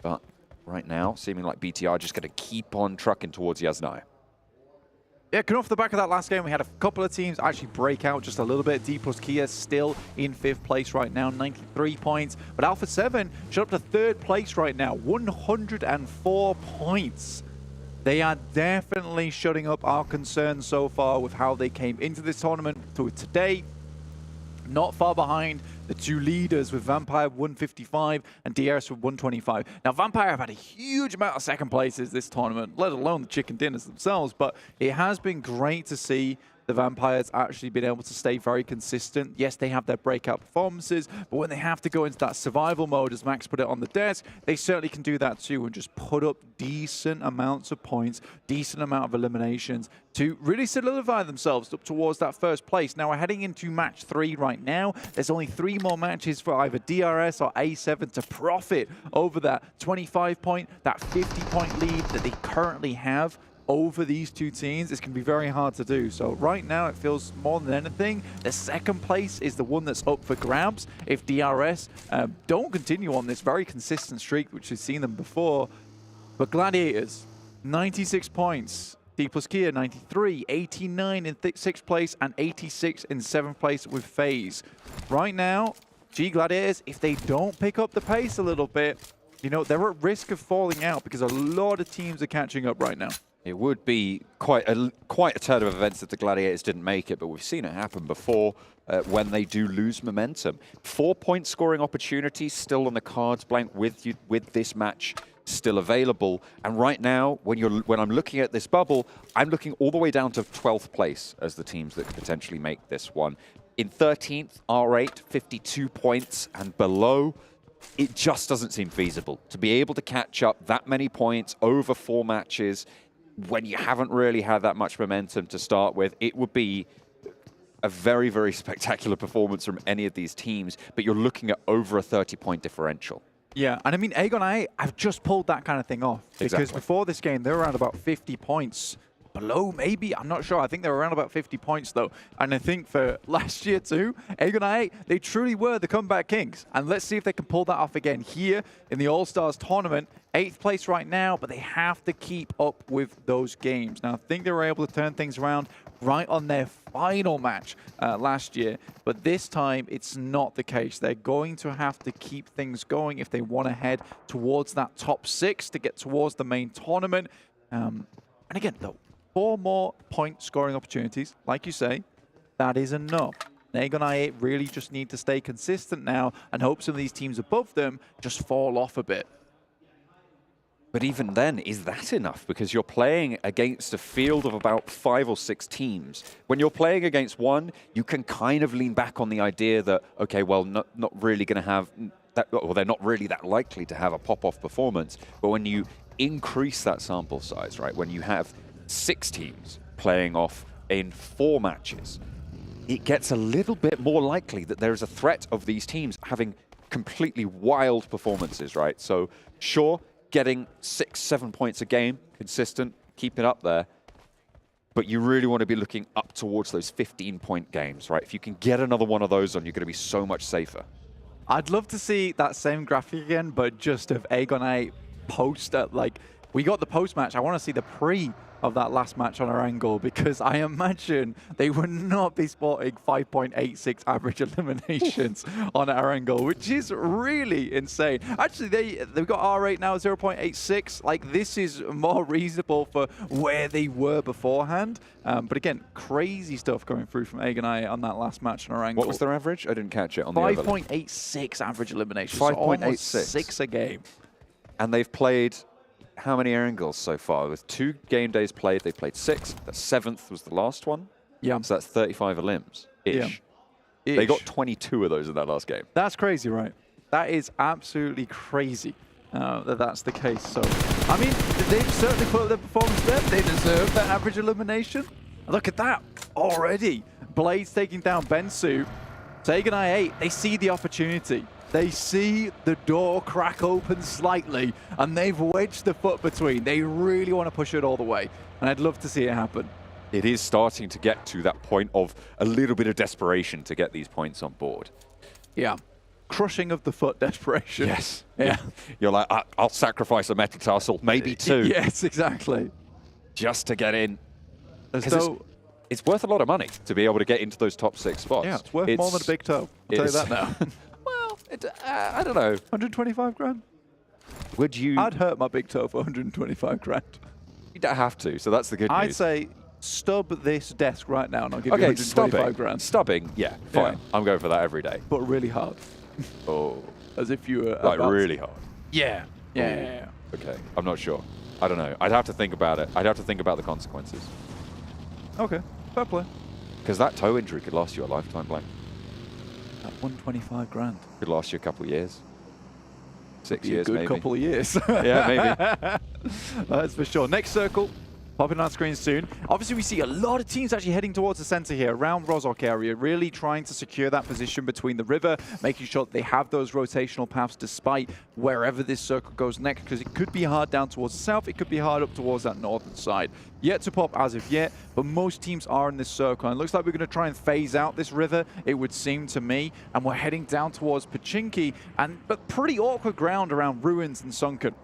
But right now, seeming like BTR just going to keep on trucking towards Yasnaya. Yeah, coming off the back of that last game, we had a couple of teams actually break out just a little bit. D+ Kia still in 5th place right now, 93 points. But Alpha7 shot up to 3rd place right now, 104 points. They are definitely shutting up our concerns so far with how they came into this tournament to today. Not far behind the two leaders with Vampire 155 and DRS with 125. Now, Vampire have had a huge amount of second places this tournament, let alone the chicken dinners themselves, but it has been great to see the Vampires actually been able to stay very consistent. Yes, they have their breakout performances, but when they have to go into that survival mode, as Max put it on the desk, they certainly can do that too and just put up decent amounts of points, decent amount of eliminations to really solidify themselves up towards that first place. Now, we're heading into match 3 right now. There's only 3 more matches for either DRS or A7 to profit over that 25-point, that 50-point lead that they currently have over these two teams. It's going to be very hard to do. So right now it feels more than anything, the second place is the one that's up for grabs if DRS don't continue on this very consistent streak, which we've seen them before. But Gladiators, 96 points. D plus Kia, 93, 89 in 6th place, and 86 in 7th place with FaZe. Right now, G Gladiators, if they don't pick up the pace a little bit, you know, they're at risk of falling out because a lot of teams are catching up right now. It would be quite a turn of events if the Gladiators didn't make it, but we've seen it happen before when they do lose momentum. 4-point scoring opportunities still on the cards, Blank, with this match still available. And right now, when I'm looking at this bubble, I'm looking all the way down to 12th place as the teams that could potentially make this one. In 13th, R8, 52 points and below. It just doesn't seem feasible to be able to catch up that many points over 4 matches when you haven't really had that much momentum to start with. It would be a very, very spectacular performance from any of these teams, but you're looking at over a 30-point differential. Yeah, and I mean, AGONxI8 have just pulled that kind of thing off. Because before this game, they were around about 50 points. Below, maybe? I'm not sure. I think they were around about 50 points, though. And I think for last year, too, AGONxI8, they truly were the comeback kings. And let's see if they can pull that off again here in the All-Stars tournament. 8th place right now, but they have to keep up with those games. Now, I think they were able to turn things around right on their final match last year. But this time, it's not the case. They're going to have to keep things going if they want to head towards that top 6 to get towards the main tournament. And again, though, 4 more point scoring opportunities, like you say, that is enough. AGONxI8 really just need to stay consistent now and hope some of these teams above them just fall off a bit. But even then, is that enough? Because you're playing against a field of about 5 or 6 teams. When you're playing against one, you can kind of lean back on the idea that, okay, well, not really going to have that, or they're not really that likely to have a pop-off performance. But when you increase that sample size, right, when you have 6 teams playing off in 4 matches, it gets a little bit more likely that there is a threat of these teams having completely wild performances, right? So, sure, getting 6-7 points a game, consistent, keep it up there, but you really want to be looking up towards those 15-point games, right? If you can get another one of those on, you're going to be so much safer. I'd love to see that same graphic again, but just of AGONxI8 post at, like, we got the post-match. I want to see the pre of that last match on our angle, because I imagine they would not be spotting 5.86 average eliminations on our angle, which is really insane. Actually, they've got R8 now 0.86. Like, this is more reasonable for where they were beforehand. But again, crazy stuff coming through from AGONxI8 on that last match on our angle. What was their average? I didn't catch it on the 5.86 average eliminations. 5.86. So 6 a game. And they've played how many angles so far? With 2 game days played, they played 6. The 7th was the last one. Yeah. So that's 35 elims-ish. Yeah. They got 22 of those in that last game. That's crazy, right? That is absolutely crazy that that's the case. So, I mean, they've certainly put up their performance there. They deserve that average elimination. Look at that already. Blades taking down Bensu. So AGONxI8, they see the opportunity. They see the door crack open slightly, and they've wedged the foot between. They really want to push it all the way, and I'd love to see it happen. It is starting to get to that point of a little bit of desperation to get these points on board. Yeah. Crushing of the foot desperation. Yes. Yeah. You're like, I'll sacrifice a metatarsal, maybe 2. Yes, exactly. Just to get in. So it's worth a lot of money to be able to get into those top 6 spots. Yeah, it's worth more than a big toe. I'll tell you that now. I don't know. 125 grand? Would you? I'd hurt my big toe for 125 grand. You don't have to, so that's the good news. I'd say stub this desk right now and I'll give you Okay, 125 grand. Stubbing, yeah, fine. Yeah. I'm going for that every day. But really hard. Oh. As if you were Like really hard. Yeah. Ooh. Okay, I'm not sure. I don't know. I'd have to think about it. I'd have to think about the consequences. Okay, fair play. Because that toe injury could last you a lifetime, Blank. At 125 grand. Could last you a couple of years. 6 Be a years, good maybe. couple of years. Yeah, maybe. That's for sure. Next circle. Popping on screen soon. Obviously, we see a lot of teams actually heading towards the center here, around Rozhok area, really trying to secure that position between the river, making sure that they have those rotational paths despite wherever this circle goes next, because it could be hard down towards the south, it could be hard up towards that northern side. Yet to pop as of yet, but most teams are in this circle, and it looks like we're going to try and phase out this river, it would seem to me, and we're heading down towards Pochinki, but pretty awkward ground around Ruins and Sunken.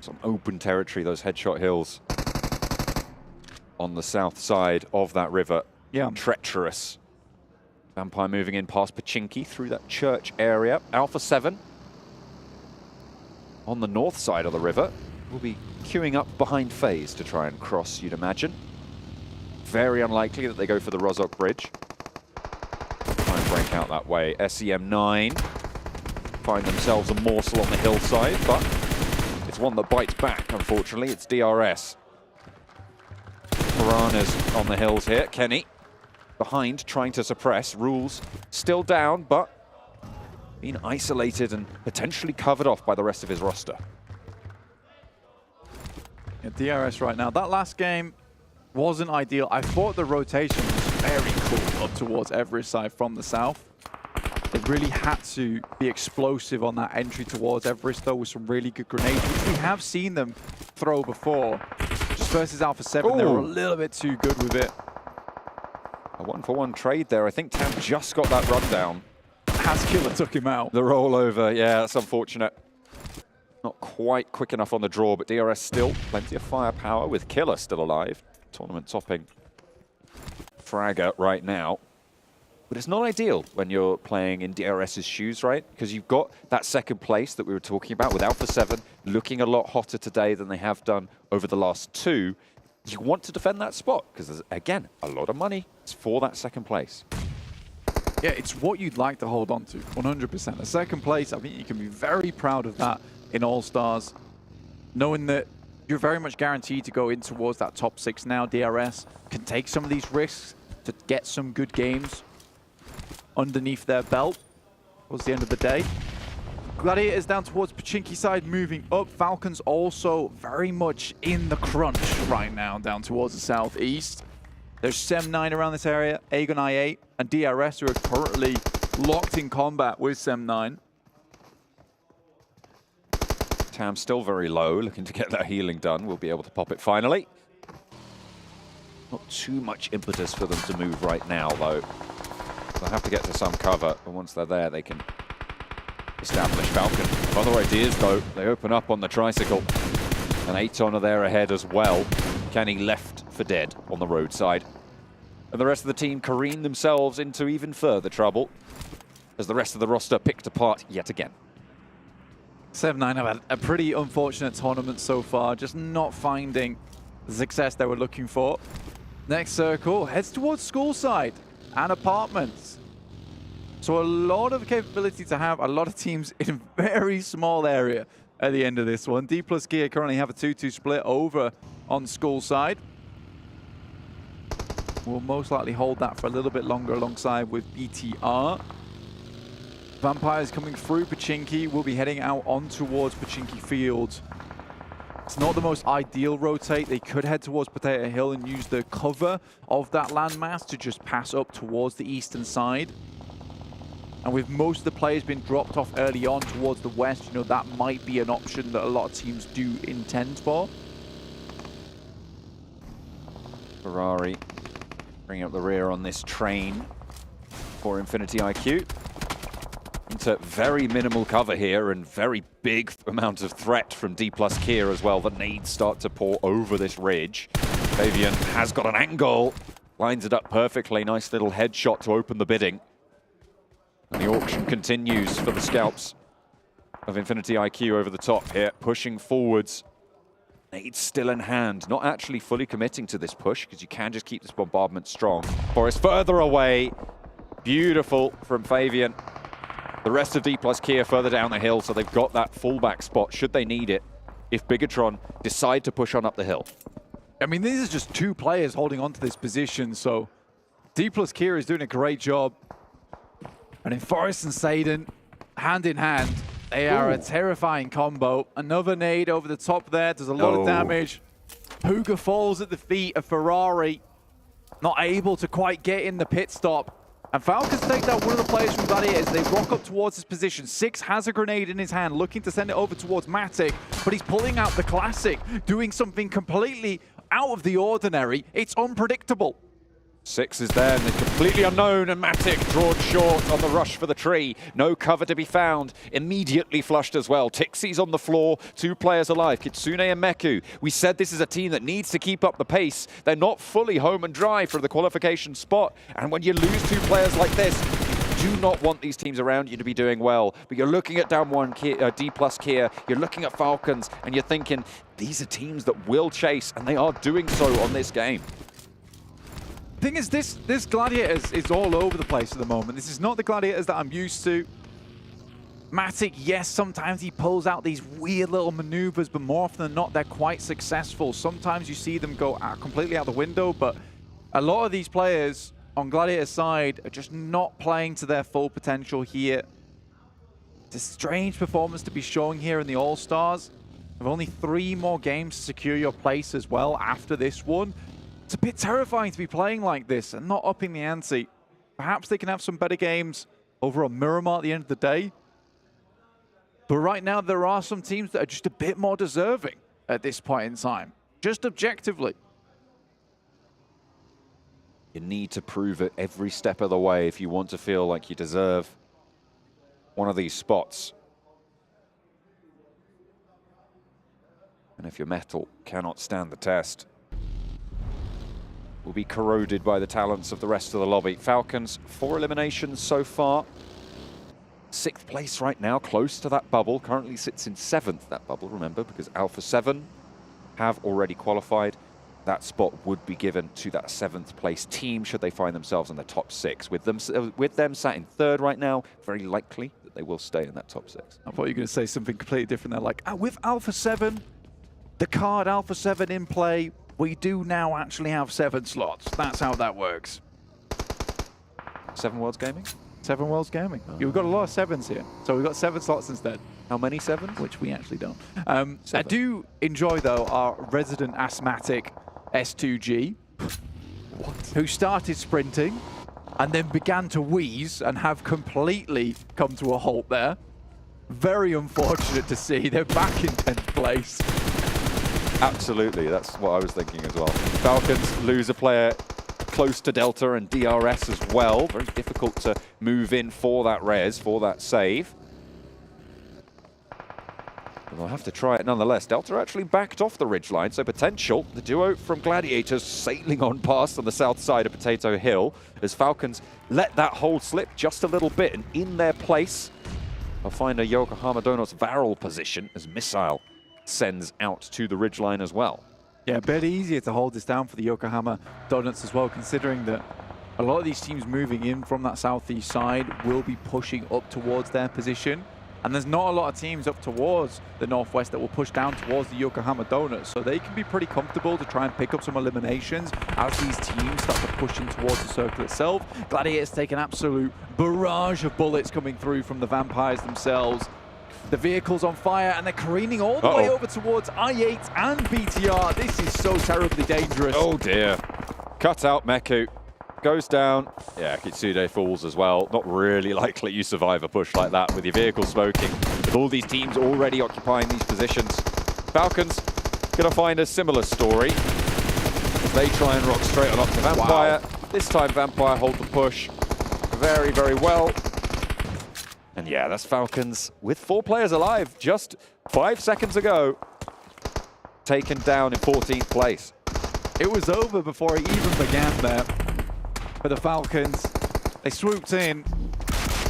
Some open territory, those headshot hills on the south side of that river. Yeah. Treacherous. Vampire moving in past Pochinki through that church area. Alpha7 on the north side of the river will be queuing up behind FaZe to try and cross, you'd imagine. Very unlikely that they go for the Rozhok Bridge. Try and break out that way. SEM9 find themselves a morsel on the hillside, but it's one that bites back, unfortunately. It's DRS. Piranhas on the hills here. Kenny behind, trying to suppress. Rules still down, but being isolated and potentially covered off by the rest of his roster. Yeah, DRS right now. That last game wasn't ideal. I thought the rotation was very cool up towards Everest side from the south. They really had to be explosive on that entry towards Everest, though, with some really good grenades, which we have seen them throw before. Just versus Alpha7, they were a little bit too good with it. A 1-for-1 trade there. I think Tam just got that rundown. Killer took him out. The rollover, yeah, that's unfortunate. Not quite quick enough on the draw, but DRS still plenty of firepower with Killer still alive. Tournament topping fragger right now. But it's not ideal when you're playing in DRS's shoes, right? Because you've got that second place that we were talking about with Alpha7 looking a lot hotter today than they have done over the last two. You want to defend that spot because there's, again, a lot of money. It's for that second place. Yeah, it's what you'd like to hold on to, 100%. The second place, I think you can be very proud of that in All-Stars, knowing that you're very much guaranteed to go in towards that top 6 now. DRS can take some of these risks to get some good games underneath their belt towards the end of the day. Gladiators down towards Pochinki side, moving up. Falcons also very much in the crunch right now, down towards the southeast. There's SEM9 around this area, AGONxI8, and DRS, who are currently locked in combat with SEM9. Tam still very low, looking to get that healing done. We'll be able to pop it finally. Not too much impetus for them to move right now, though. They'll have to get to some cover, and once they're there, they can establish Falcon. Other ideas, though, they open up on the tricycle. And Aton are there ahead as well. Kenny left for dead on the roadside. And the rest of the team careen themselves into even further trouble as the rest of the roster picked apart yet again. SEM9 have had a pretty unfortunate tournament so far, just not finding the success they were looking for. Next circle heads towards school side and apartments. So a lot of capability to have a lot of teams in a very small area at the end of this one. D plus Gear currently have a 2-2 split over on school side. We'll most likely hold that for a little bit longer alongside with BTR. Vampires coming through Pochinki will be heading out on towards Pochinki Fields. It's not the most ideal rotate. They could head towards Potato Hill and use the cover of that landmass to just pass up towards the eastern side. And with most of the players being dropped off early on towards the west, you know, that might be an option that a lot of teams do intend for. Ferrari bringing up the rear on this train for Infinity IQ. Into very minimal cover here and very big amount of threat from D plus Kier as well. The nades start to pour over this ridge. Fabian has got an angle, lines it up perfectly. Nice little headshot to open the bidding. And the auction continues for the scalps of Infinity IQ over the top here, pushing forwards Nades still in hand, not actually fully committing to this push because you can just keep this bombardment strong. Forest further away. Beautiful from Fabian. The rest of D plus Kia further down the hill, so they've got that fullback spot should they need it if Bigetron decide to push on up the hill. I mean, these are just two players holding on to this position, so D plus Kia is doing a great job. And in Forest and Saden, hand in hand, they are a terrifying combo. Another nade over the top there, does a lot of damage. Puga falls at the feet of Ferrari, not able to quite get in the pit stop. And Falcons take out one of the players from Gladiators. They rock up towards his position. Six has a grenade in his hand, looking to send it over towards Matic, but he's pulling out the classic, doing something completely out of the ordinary. It's unpredictable. Six is there, and they're completely unknown, and Matic drawn short on the rush for the tree. No cover to be found. Immediately flushed as well. Tixie's on the floor, two players alive, Kitsune and Meku. We said this is a team that needs to keep up the pace. They're not fully home and dry for the qualification spot, and when you lose two players like this, you do not want these teams around you to be doing well. But you're looking at down one D plus Kia, you're looking at Falcons, and you're thinking, these are teams that will chase, and they are doing so on this game. Thing is, this Gladiators is all over the place at the moment. This is not the Gladiators that I'm used to. Matic, yes, sometimes he pulls out these weird little maneuvers, but more often than not, they're quite successful. Sometimes you see them go completely out the window, but a lot of these players on Gladiator's side are just not playing to their full potential here. It's a strange performance to be showing here in the All-Stars. With only 3 more games to secure your place as well after this one. It's a bit terrifying to be playing like this and not upping the ante. Perhaps they can have some better games over on Miramar at the end of the day. But right now, there are some teams that are just a bit more deserving at this point in time, just objectively. You need to prove it every step of the way if you want to feel like you deserve one of these spots. And if your metal cannot stand the test, will be corroded by the talents of the rest of the lobby. Falcons, 4 eliminations so far. 6th place right now, close to that bubble. Currently sits in 7th, that bubble, remember, because Alpha7 have already qualified. That spot would be given to that 7th place team should they find themselves in the top 6. With them sat in 3rd right now, very likely that they will stay in that top 6. I thought you were going to say something completely different there, like, with Alpha7, the card Alpha7 in play, we do now actually have 7 slots. That's how that works. 7 Worlds Gaming? 7 Worlds Gaming. Oh. Yeah, we've got a lot of 7s here. So we've got 7 slots instead. How many 7s? Which we actually don't. I do enjoy, though, our resident asthmatic S2G, who started sprinting and then began to wheeze and have completely come to a halt there. Very unfortunate to see. They're back in 10th place. Absolutely, that's what I was thinking as well. Falcons lose a player close to Delta and DRS as well. Very difficult to move in for that res, for that save. But they'll have to try it nonetheless. Delta actually backed off the ridgeline, so potential. The duo from Gladiators sailing on past on the south side of Potato Hill as Falcons let that hold slip just a little bit, and in their place, they'll find a Yokohama Donuts Varel position as Missile sends out to the ridgeline as well. Yeah, a bit easier to hold this down for the Yokohama Donuts as well, considering that a lot of these teams moving in from that southeast side will be pushing up towards their position. And there's not a lot of teams up towards the northwest that will push down towards the Yokohama Donuts. So they can be pretty comfortable to try and pick up some eliminations as these teams start to push in towards the circle itself. Gladiators take an absolute barrage of bullets coming through from the Vampires themselves. The vehicle's on fire, and they're careening all the way over towards i8 and BTR. This is so terribly dangerous. Oh dear. Cut out Meku. Goes down. Yeah, Kitsune falls as well. Not really likely you survive a push like that with your vehicle smoking. With all these teams already occupying these positions. Falcons gonna find a similar story as they try and rock straight on up to Vampire. Wow. This time Vampire hold the push very, very well. And yeah, that's Falcons with 4 players alive just 5 seconds ago. Taken down in 14th place. It was over before it even began there for the Falcons. They swooped in,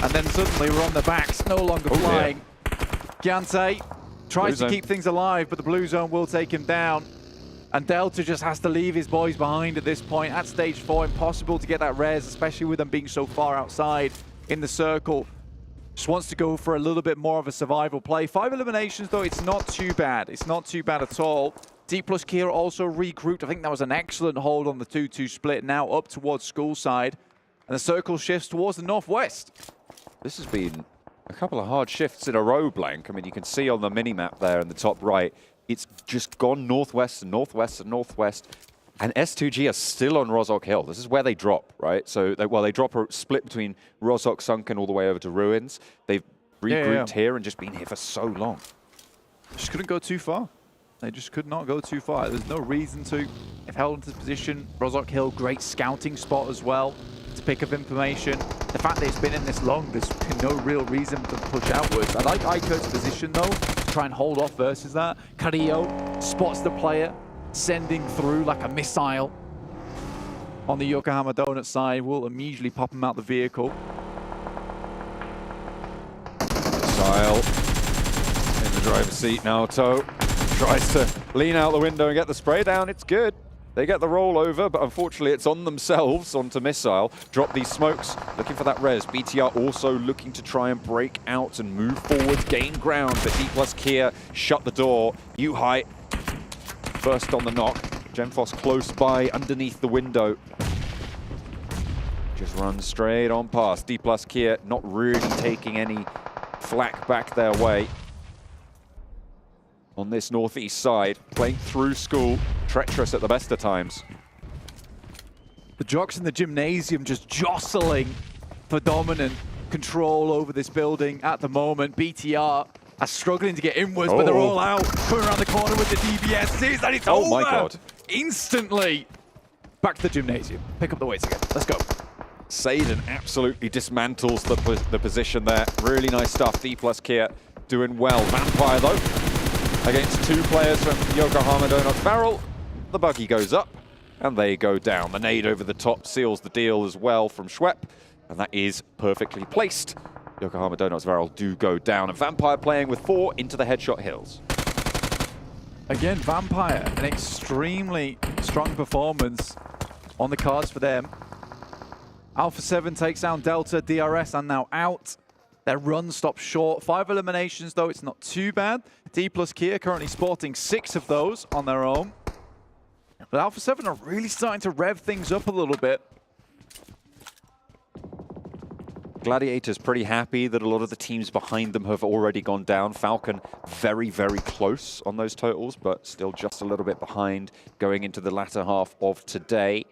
and then suddenly were on their backs, no longer flying. Gyante Tries to keep things alive, but the blue zone will take him down. And Delta just has to leave his boys behind at this point. At stage 4, impossible to get that res, especially with them being so far outside in the circle. Just wants to go for a little bit more of a survival play. 5 eliminations, though, it's not too bad. It's not too bad at all. D plus Kia also regrouped. I think that was an excellent hold on the 2-2 split. Now up towards school side. And the circle shifts towards the northwest. This has been a couple of hard shifts in a row, Blank. I mean, you can see on the mini-map there in the top right, it's just gone northwest and northwest and northwest. And S2G are still on Rozhok Hill. This is where they drop, right? So, they drop a split between Rozhok Sunken all the way over to Ruins. They've regrouped here and just been here for so long. Just couldn't go too far. They just could not go too far. There's no reason to. They've held into position. Rozhok Hill, great scouting spot as well to pick up information. The fact that it's been in this long, there's been no real reason to push outwards. I like iKURD's position, though, to try and hold off versus that. Carrillo spots the player, sending through like a missile. On the Yokohama Donut side, will immediately pop him out the vehicle. Missile in the driver's seat now, Toe. Tries to lean out the window and get the spray down. It's good. They get the rollover, but unfortunately it's on themselves, onto Missile. Drop these smokes, looking for that res. BTR also looking to try and break out and move forward, gain ground, but D plus Kia shut the door. U-High first on the knock. Gemfos close by, underneath the window. Just runs straight on past. D plus Kia not really taking any flak back their way. On this northeast side, playing through school, treacherous at the best of times. The jocks in the gymnasium just jostling for dominant control over this building at the moment. BTR are struggling to get inwards, but they're all out. Coming around the corner with the DBSs, and it's over! Oh my god. Instantly! Back to the gymnasium. Pick up the weights again. Let's go. Saden absolutely dismantles the position there. Really nice stuff. D plus Kia doing well. Vampire, though, against 2 players from Yokohama Donuts Barrel. The buggy goes up, and they go down. The nade over the top seals the deal as well from Schwepp, and that is perfectly placed. Yokohama Donuts Barrel do go down, and Vampire playing with 4 into the headshot hills. Again, Vampire, an extremely strong performance on the cards for them. Alpha7 takes down Delta, DRS, and now out. Their run stops short. 5 eliminations, though. It's not too bad. D plus Kia currently sporting 6 of those on their own. But Alpha7 are really starting to rev things up a little bit. Gladiators pretty happy that a lot of the teams behind them have already gone down. Falcon very, very close on those totals, but still just a little bit behind going into the latter half of today.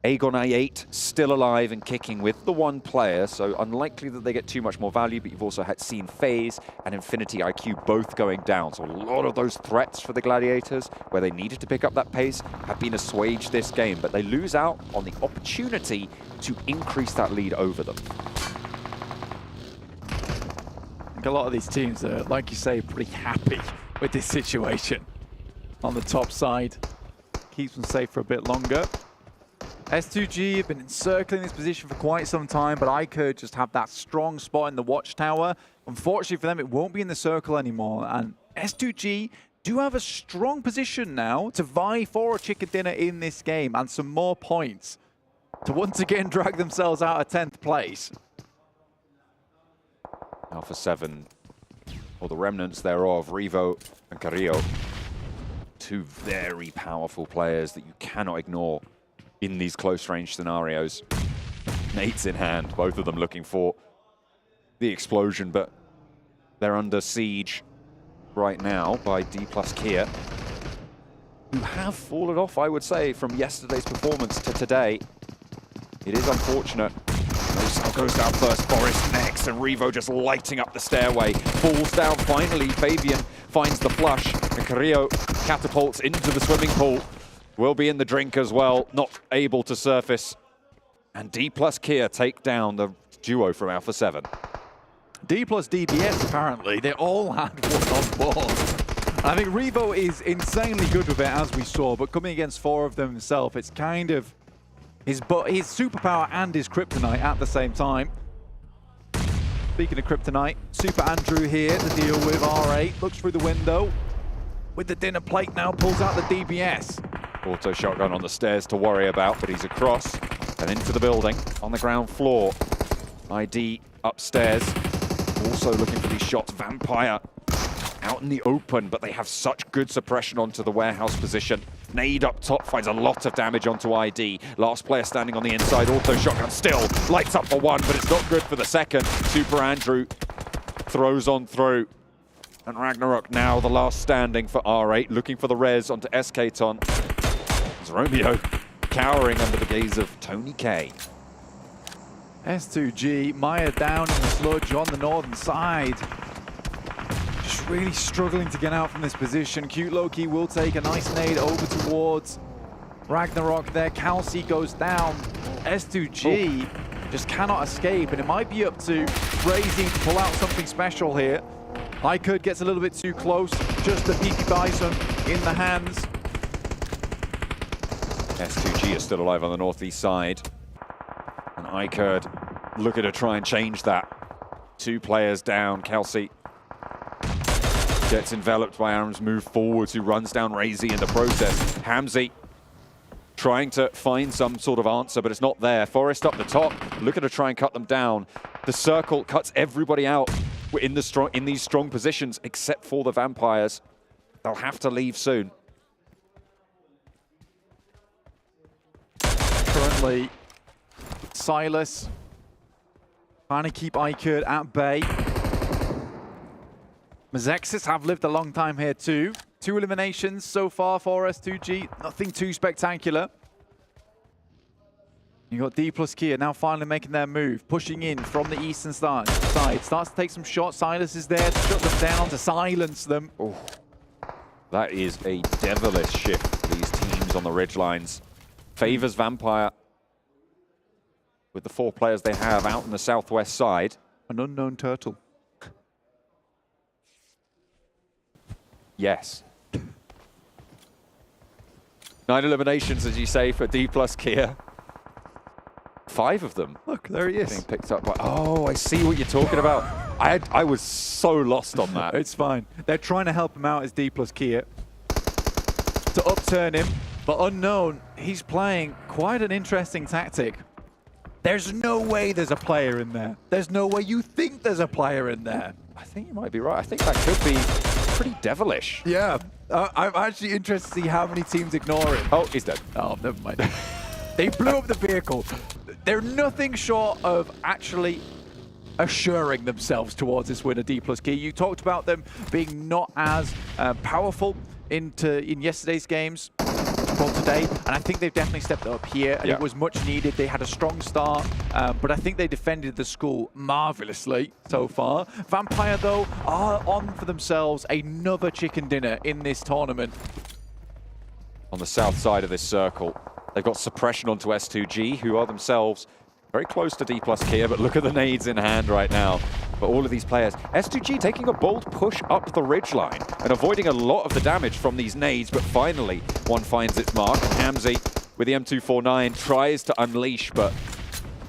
AGONxI8 still alive and kicking with the 1 player, so unlikely that they get too much more value, but you've also seen FaZe and Infinity IQ both going down. So a lot of those threats for the Gladiators, where they needed to pick up that pace, have been assuaged this game, but they lose out on the opportunity to increase that lead over them. I think a lot of these teams are, like you say, pretty happy with this situation. On the top side, keeps them safe for a bit longer. S2G have been encircling this position for quite some time, but iKURD just have that strong spot in the watchtower. Unfortunately for them, it won't be in the circle anymore, and S2G do have a strong position now to vie for a chicken dinner in this game and some more points to once again drag themselves out of 10th place. Alpha7, or the remnants thereof, Revo and Carrillo. 2 very powerful players that you cannot ignore in these close-range scenarios. Nades in hand, both of them looking for the explosion, but they're under siege right now by D plus Kia, who have fallen off, I would say, from yesterday's performance to today. It is unfortunate. Rosal goes down first, Forest next, and Revo just lighting up the stairway. Falls down finally, Fabian finds the flush, and Carrillo catapults into the swimming pool. Will be in the drink as well, not able to surface. And D plus Kia take down the duo from Alpha7. D plus DBS, apparently, they all had 1 on board. I think Revo is insanely good with it, as we saw, but coming against 4 of them himself, it's kind of his superpower and his kryptonite at the same time. Speaking of Kryptonite, Super Andrew here to deal with R8. Looks through the window with the dinner plate now, pulls out the DBS. Auto shotgun on the stairs to worry about, but he's across and into the building on the ground floor. ID upstairs, also looking for these shots. Vampire out in the open, but they have such good suppression onto the warehouse position. Nade up top finds a lot of damage onto ID. Last player standing on the inside, auto shotgun still lights up for one, but it's not good for the second. Super Andrew throws on through. And Ragnarok now the last standing for R8, looking for the res onto SK-Ton. It's Romeo cowering under the gaze of Tony K. S2G, Maya down in the sludge on the northern side. Just really struggling to get out from this position. Cute Loki will take a nice nade over towards Ragnarok there. Calci goes down. S2G just cannot escape, and it might be up to Razy to pull out something special here. iKURD gets a little bit too close. Just the Peaky Bison in the hands. S2G is still alive on the northeast side. And iKURD looking to try and change that. 2 players down. Kelsey gets enveloped by Aaron's move forwards, who runs down Razy in the process. Hamzy trying to find some sort of answer, but it's not there. Forrest up the top, looking to try and cut them down. The circle cuts everybody out in these strong positions, except for the Vampires. They'll have to leave soon. Currently, Silas trying to keep iKURD at bay. Mazexis have lived a long time here too. 2 eliminations so far for S2G. Nothing too spectacular. You got D plus Kia now finally making their move, pushing in from the eastern side. Starts to take some shots. Silas is there to shut them down, to silence them. Oh, that is a devilish shift for these teams on the ridgelines. Favors Vampire with the 4 players they have out in the southwest side. An unknown turtle. Yes. 9 eliminations, as you say, for D plus Kia. 5 of them. Look, there he is. Being picked up by... Oh, I see what you're talking about. I was so lost on that. It's fine. They're trying to help him out as D plus Kia to upturn him, but unknown, he's playing quite an interesting tactic. There's no way there's a player in there. There's no way you think there's a player in there. I think you might be right. I think that could be pretty devilish. Yeah. I'm actually interested to see how many teams ignore it. Oh, he's dead. Oh, never mind. They blew up the vehicle. They're nothing short of actually assuring themselves towards this winner, D plus Kia. You talked about them being not as powerful in yesterday's games. Well, today, and I think they've definitely stepped up here, and it was much needed. They had a strong start, but I think they defended the school marvelously so far. Vampire, though, are on for themselves another chicken dinner in this tournament. On the south side of this circle, they've got suppression onto S2G, who are themselves very close to D plus Kia, but look at the nades in hand right now. But all of these players, S2G taking a bold push up the ridgeline and avoiding a lot of the damage from these nades, but finally one finds its mark. Hamzy with the M249 tries to unleash, but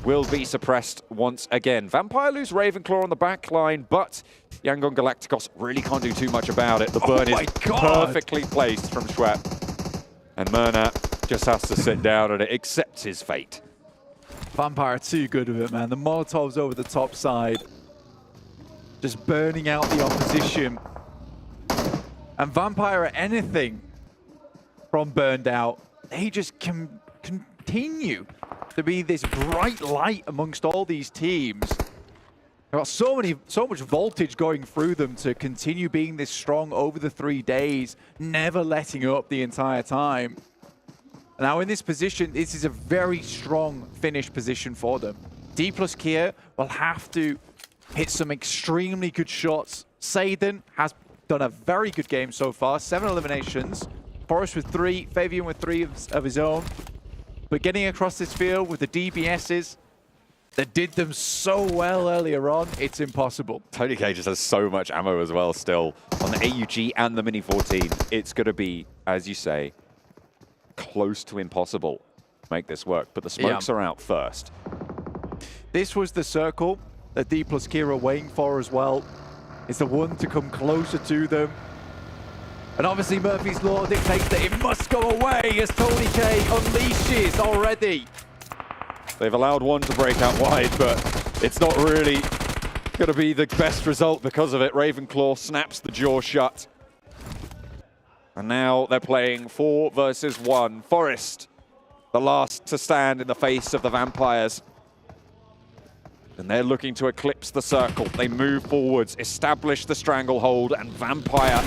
will be suppressed once again. Vampire lose Ravenclaw on the back line, but Yangon Galacticos really can't do too much about it. The burn is perfectly placed from Schwepp. And Myrna just has to sit down and accepts his fate. Vampire are too good with it, man. The Molotovs over the top side, just burning out the opposition. And Vampire are anything from burned out. They just can continue to be this bright light amongst all these teams. They've got so much voltage going through them to continue being this strong over the 3 days, never letting up the entire time. Now in this position, this is a very strong finish position for them. D plus Kia will have to hit some extremely good shots. Seiden has done a very good game so far, 7 eliminations. Forrest with 3, Fabian with 3 of his own. But getting across this field with the DBSs that did them so well earlier on, it's impossible. Tony K just has so much ammo as well still on the AUG and the Mini 14. It's going to be, as you say, close to impossible to make this work, but the smokes are out first. This was the circle that D plus Kira are waiting for as well. It's the one to come closer to them. And obviously Murphy's Law dictates that it must go away as Tony K unleashes already. They've allowed one to break out wide, but it's not really going to be the best result because of it. Ravenclaw snaps the jaw shut. And now they're playing 4 versus 1. Forest, the last to stand in the face of the Vampires. And they're looking to eclipse the circle. They move forwards, establish the stranglehold, and Vampire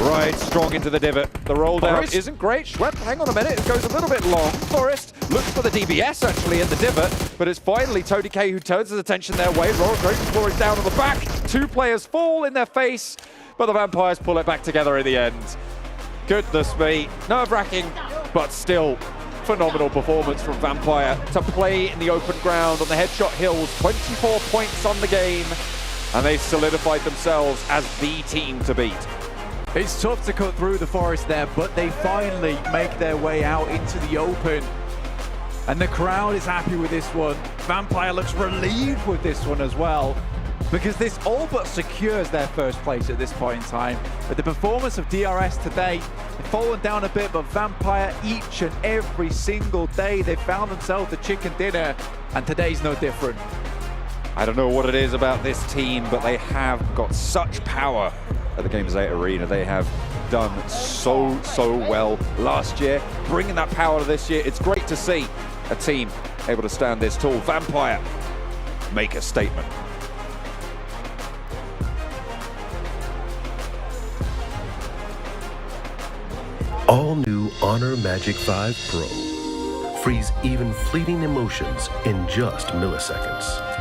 rides strong into the divot. The roll down isn't great. Schwepp, hang on a minute, it goes a little bit long. Forest looks for the DBS actually in the divot, but it's finally Tony K who turns his attention their way. Ravenclaw is down on the back. 2 players fall in their face, but the Vampires pull it back together in the end. Goodness me, nerve-wracking, but still phenomenal performance from Vampire to play in the open ground on the Headshot Hills. 24 points on the game, and they've solidified themselves as the team to beat. It's tough to cut through the Forest there, but they finally make their way out into the open. And the crowd is happy with this one. Vampire looks relieved with this one as well, because this all but secures their first place at this point in time. But the performance of DRS today, they've fallen down a bit, but Vampire each and every single day, they found themselves the chicken dinner, and today's no different. I don't know what it is about this team, but they have got such power at the Gamers8 Arena. They have done so well last year, bringing that power to this year. It's great to see a team able to stand this tall. Vampire make a statement. All new Honor Magic 5 Pro. Freeze even fleeting emotions in just milliseconds.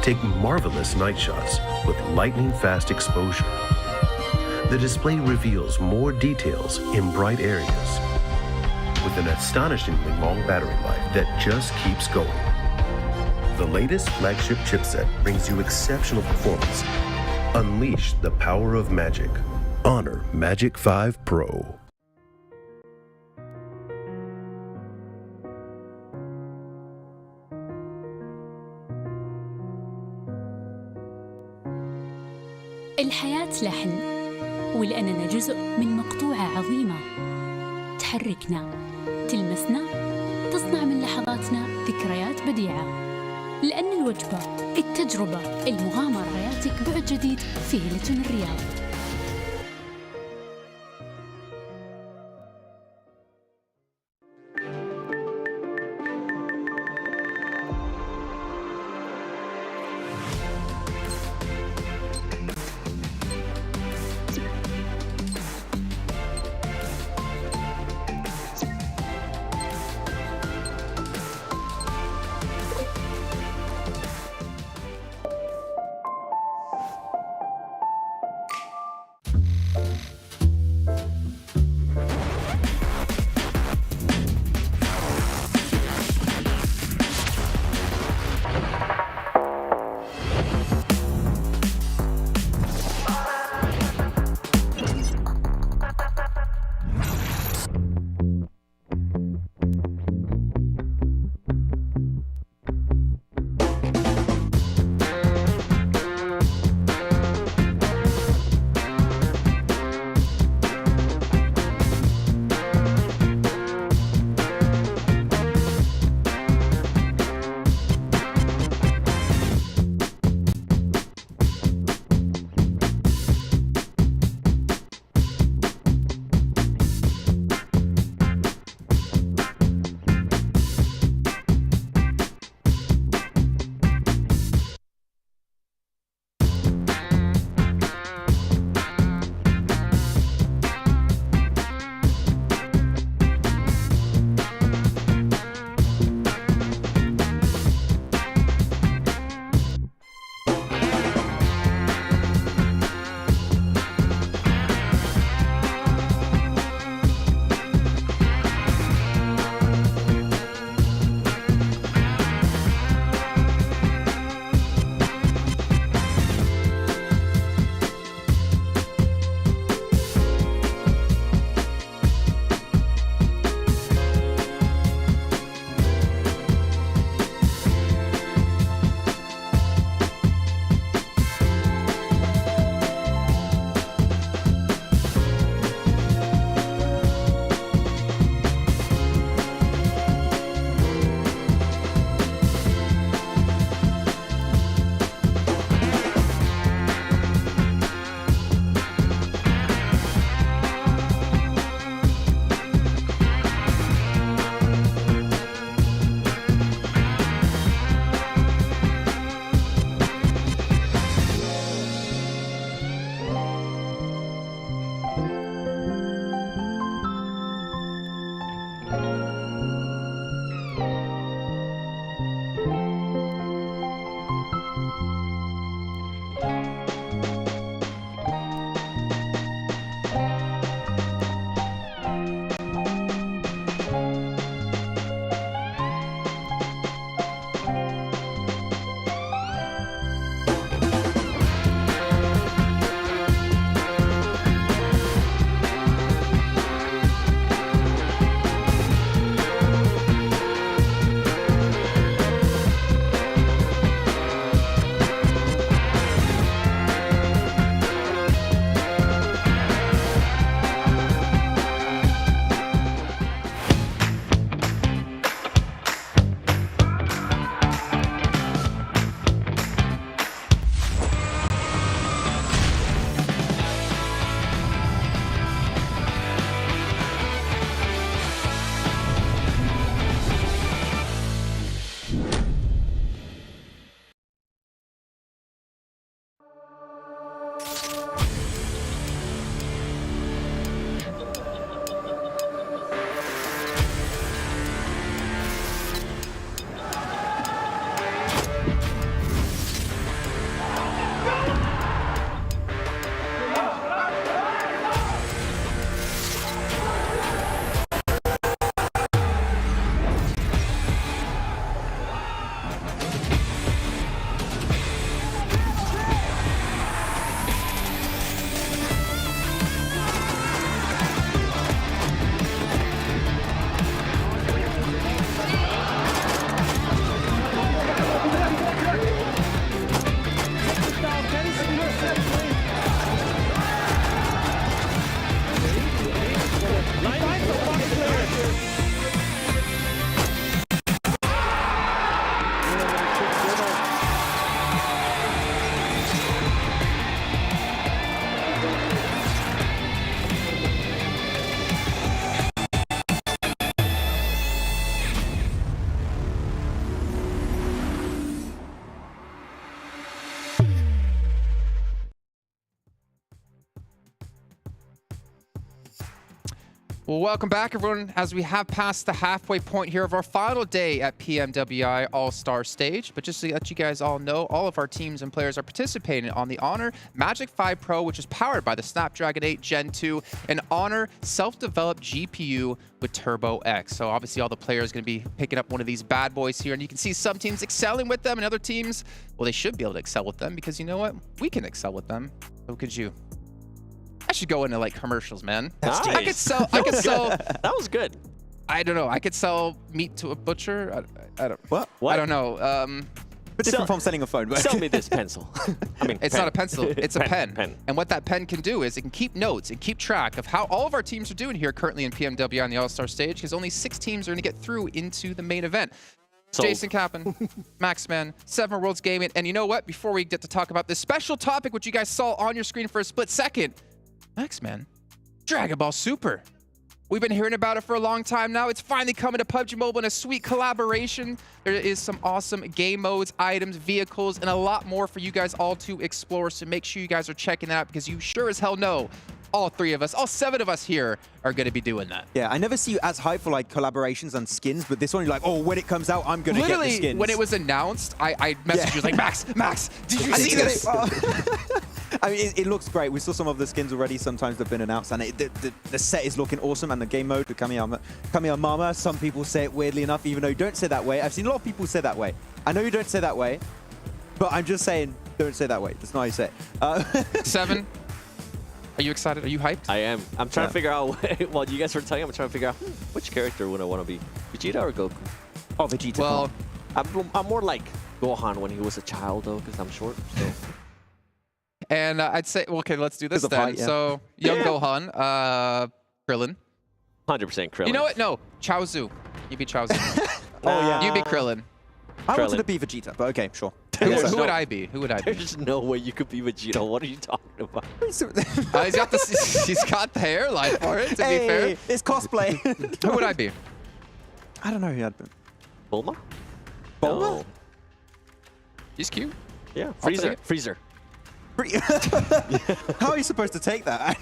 Take marvelous night shots with lightning-fast exposure. The display reveals more details in bright areas with an astonishingly long battery life that just keeps going. The latest flagship chipset brings you exceptional performance. Unleash the power of magic. Honor Magic 5 Pro. الحياة لحن، ولأننا جزء من مقطوعة عظيمة تحركنا، تلمسنا، تصنع من لحظاتنا ذكريات بديعة. لأن الوجبة، التجربة، المغامرة، حياتك بعد جديد في هيلتون الرياض. Well, welcome back, everyone, as we have passed the halfway point here of our final day at PMWI Allstars Stage. But just to let you guys all know, all of our teams and players are participating on the Honor Magic 5 Pro, which is powered by the Snapdragon 8 Gen 2, and Honor self-developed GPU with Turbo X. So obviously all the players are going to be picking up one of these bad boys here, and you can see some teams excelling with them, and other teams, well, they should be able to excel with them, because you know what? We can excel with them. So could you. I should go into like commercials, man. Nice. I could sell. That was good. I don't know. I could sell meat to a butcher. I don't. What? I don't know. But different from selling a phone. Sell me this pencil. I mean, it's pen. not a pencil. It's a pen. Pen. And what that pen can do is it can keep notes and keep track of how all of our teams are doing here currently in PMWI on the All-Star Stage, because only 6 teams are going to get through into the main event. So, Jason Kappen, Maxman, 7 Worlds Gaming, and you know what? Before we get to talk about this special topic, which you guys saw on your screen for a split second, Maxman, Dragon Ball Super. We've been hearing about it for a long time now. It's finally coming to PUBG Mobile in a sweet collaboration. There is some awesome game modes, items, vehicles, and a lot more for you guys all to explore. So make sure you guys are checking that out, because you sure as hell know all 3 of us, all 7 of us here are going to be doing that. Yeah, I never see you as hyped for like collaborations and skins, but this one you're like, oh, when it comes out, I'm going to get the skins. When it was announced, I messaged you like, Max, did you see this? I mean, it looks great. We saw some of the skins already. Sometimes they've been announced, and the set is looking awesome. And the game mode, the Kamiya Mama, some people say it weirdly enough, even though you don't say that way. I've seen a lot of people say that way. I know you don't say that way, but I'm just saying, don't say that way. That's not how you say it. 7, are you excited? Are you hyped? I am. I'm trying to figure out, while you guys were telling, I'm trying to figure out which character would I want to be, Vegeta or Goku? Oh, Vegeta. Well, I'm more like Gohan when he was a child, though, because I'm short. So. And I'd say, well, okay, let's do this then. Height, yeah. So, young Gohan, Krillin. 100% Krillin. You know what? No, Chaozu. You be Chaozu. Oh, yeah. You be Krillin. I wanted to be Vegeta, but okay, sure. Who would I be? Who would I be? There's no way you could be Vegeta. What are you talking about? He's got the hairline for it, to be fair. It's cosplay. Who would I be? I don't know who I'd be. Bulma? Bulma? No. He's cute. Yeah, Freezer. How are you supposed to take that?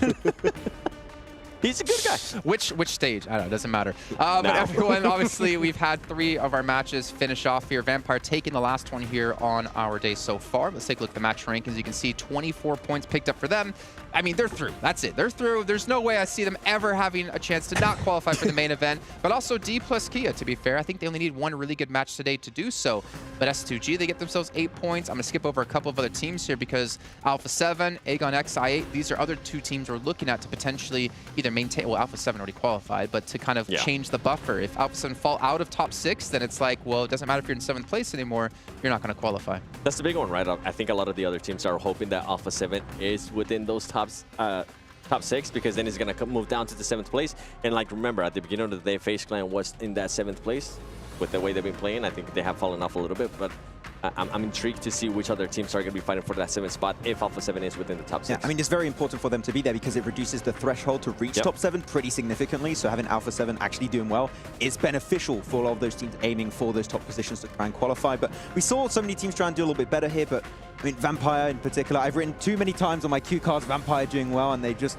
He's a good guy. Which stage? I don't know. It doesn't matter. But everyone, obviously, we've had 3 of our matches finish off here. Vampire taking the last one here on our day so far. Let's take a look at the match rankings. You can see 24 points picked up for them. I mean, they're through. That's it. They're through. There's no way I see them ever having a chance to not qualify for the main event. But also D plus Kia, to be fair. I think they only need 1 really good match today to do so. But S2G, they get themselves 8 points. I'm going to skip over a couple of other teams here, because Alpha7, AGONxI8, these are other 2 teams we're looking at to potentially either maintain, well, Alpha7 already qualified, but to kind of change the buffer. If Alpha7 fall out of top 6, then it's like, well, it doesn't matter if you're in 7th place anymore, you're not going to qualify. That's the big one, right? I think a lot of the other teams are hoping that Alpha7 is within those top 6, because then it's going to move down to the 7th place. And like, remember, at the beginning of the day, FaZe Clan was in that 7th place. With the way they've been playing, I think they have fallen off a little bit, but I'm intrigued to see which other teams are going to be fighting for that 7th spot if Alpha7 is within the top 6. Yeah, I mean, it's very important for them to be there, because it reduces the threshold to reach top 7 pretty significantly. So having Alpha7 actually doing well is beneficial for all of those teams aiming for those top positions to try and qualify. But we saw so many teams try and do a little bit better here, but I mean, Vampire in particular, I've written too many times on my cue cards, Vampire doing well, and they just,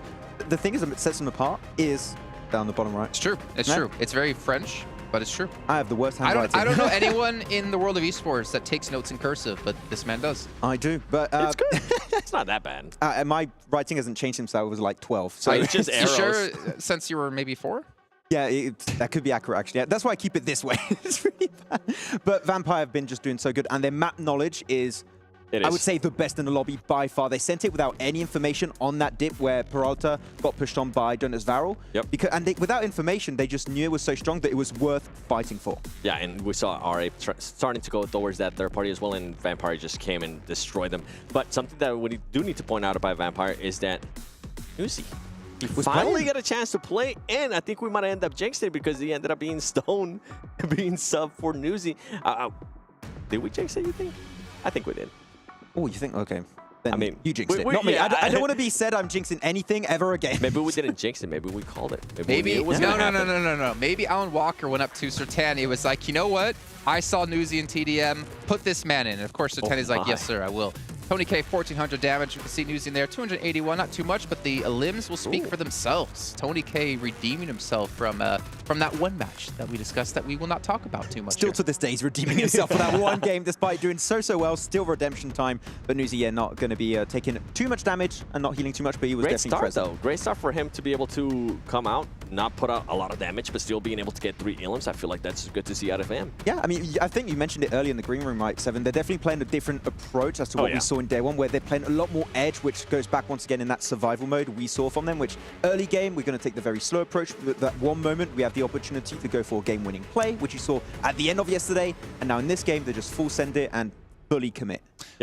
the thing is that sets them apart is down the bottom right. It's true. It's true. It's very French, but it's true. I have the worst handwriting. I don't know anyone in the world of esports that takes notes in cursive, but this man does. I do, but it's good. It's not that bad. My writing hasn't changed since I was like 12. So it's just arrows. You sure? Since you were maybe 4? Yeah, that could be accurate, actually. Yeah, that's why I keep it this way. It's really bad. But Vampire have been just doing so good, and their map knowledge is, I would say, the best in the lobby by far. They sent it without any information on that dip where Peralta got pushed on by Jonas Varel. Yep. Without information, they just knew it was so strong that it was worth fighting for. Yeah, and we saw RA starting to go towards that third party as well, and Vampire just came and destroyed them. But something that we do need to point out about Vampire is that Nuzi, he finally got a chance to play, and I think we might end up jinxing it because he ended up being stoned, being sub for Nuzi. Did we jinx it, you think? I think we did. Oh, you think? Okay. Then I mean, you jinxed it, not me. I don't want to be said I'm jinxing anything ever again. Maybe we didn't jinx it. Maybe we called it. Maybe it was no. Maybe Alan Walker went up to Sertan. He was like, you know what? I saw Nuzi and TDM. Put this man in. And of course, Sertan is like, yes, sir, I will. Tony K, 1,400 damage. You can see Newsy in there, 281, not too much, but the limbs will speak for themselves. Tony K redeeming himself from that one match that we discussed that we will not talk about too much. Still to this day, he's redeeming himself for that one game, despite doing so well. Still redemption time, but Newsy, yeah, not going to be taking too much damage and not healing too much, but he was definitely present. Though. Great start for him to be able to come out, not put out a lot of damage, but still being able to get 3 elims. I feel like that's good to see out of him. Yeah, I mean, I think you mentioned it earlier in the green room, right, Seven? They're definitely playing a different approach as to what we saw in day one, where they're playing a lot more edge, which goes back once again in that survival mode we saw from them, which early game, we're going to take the very slow approach. But that one moment, we have the opportunity to go for a game-winning play, which you saw at the end of yesterday. And now in this game, they just full send it and fully commit.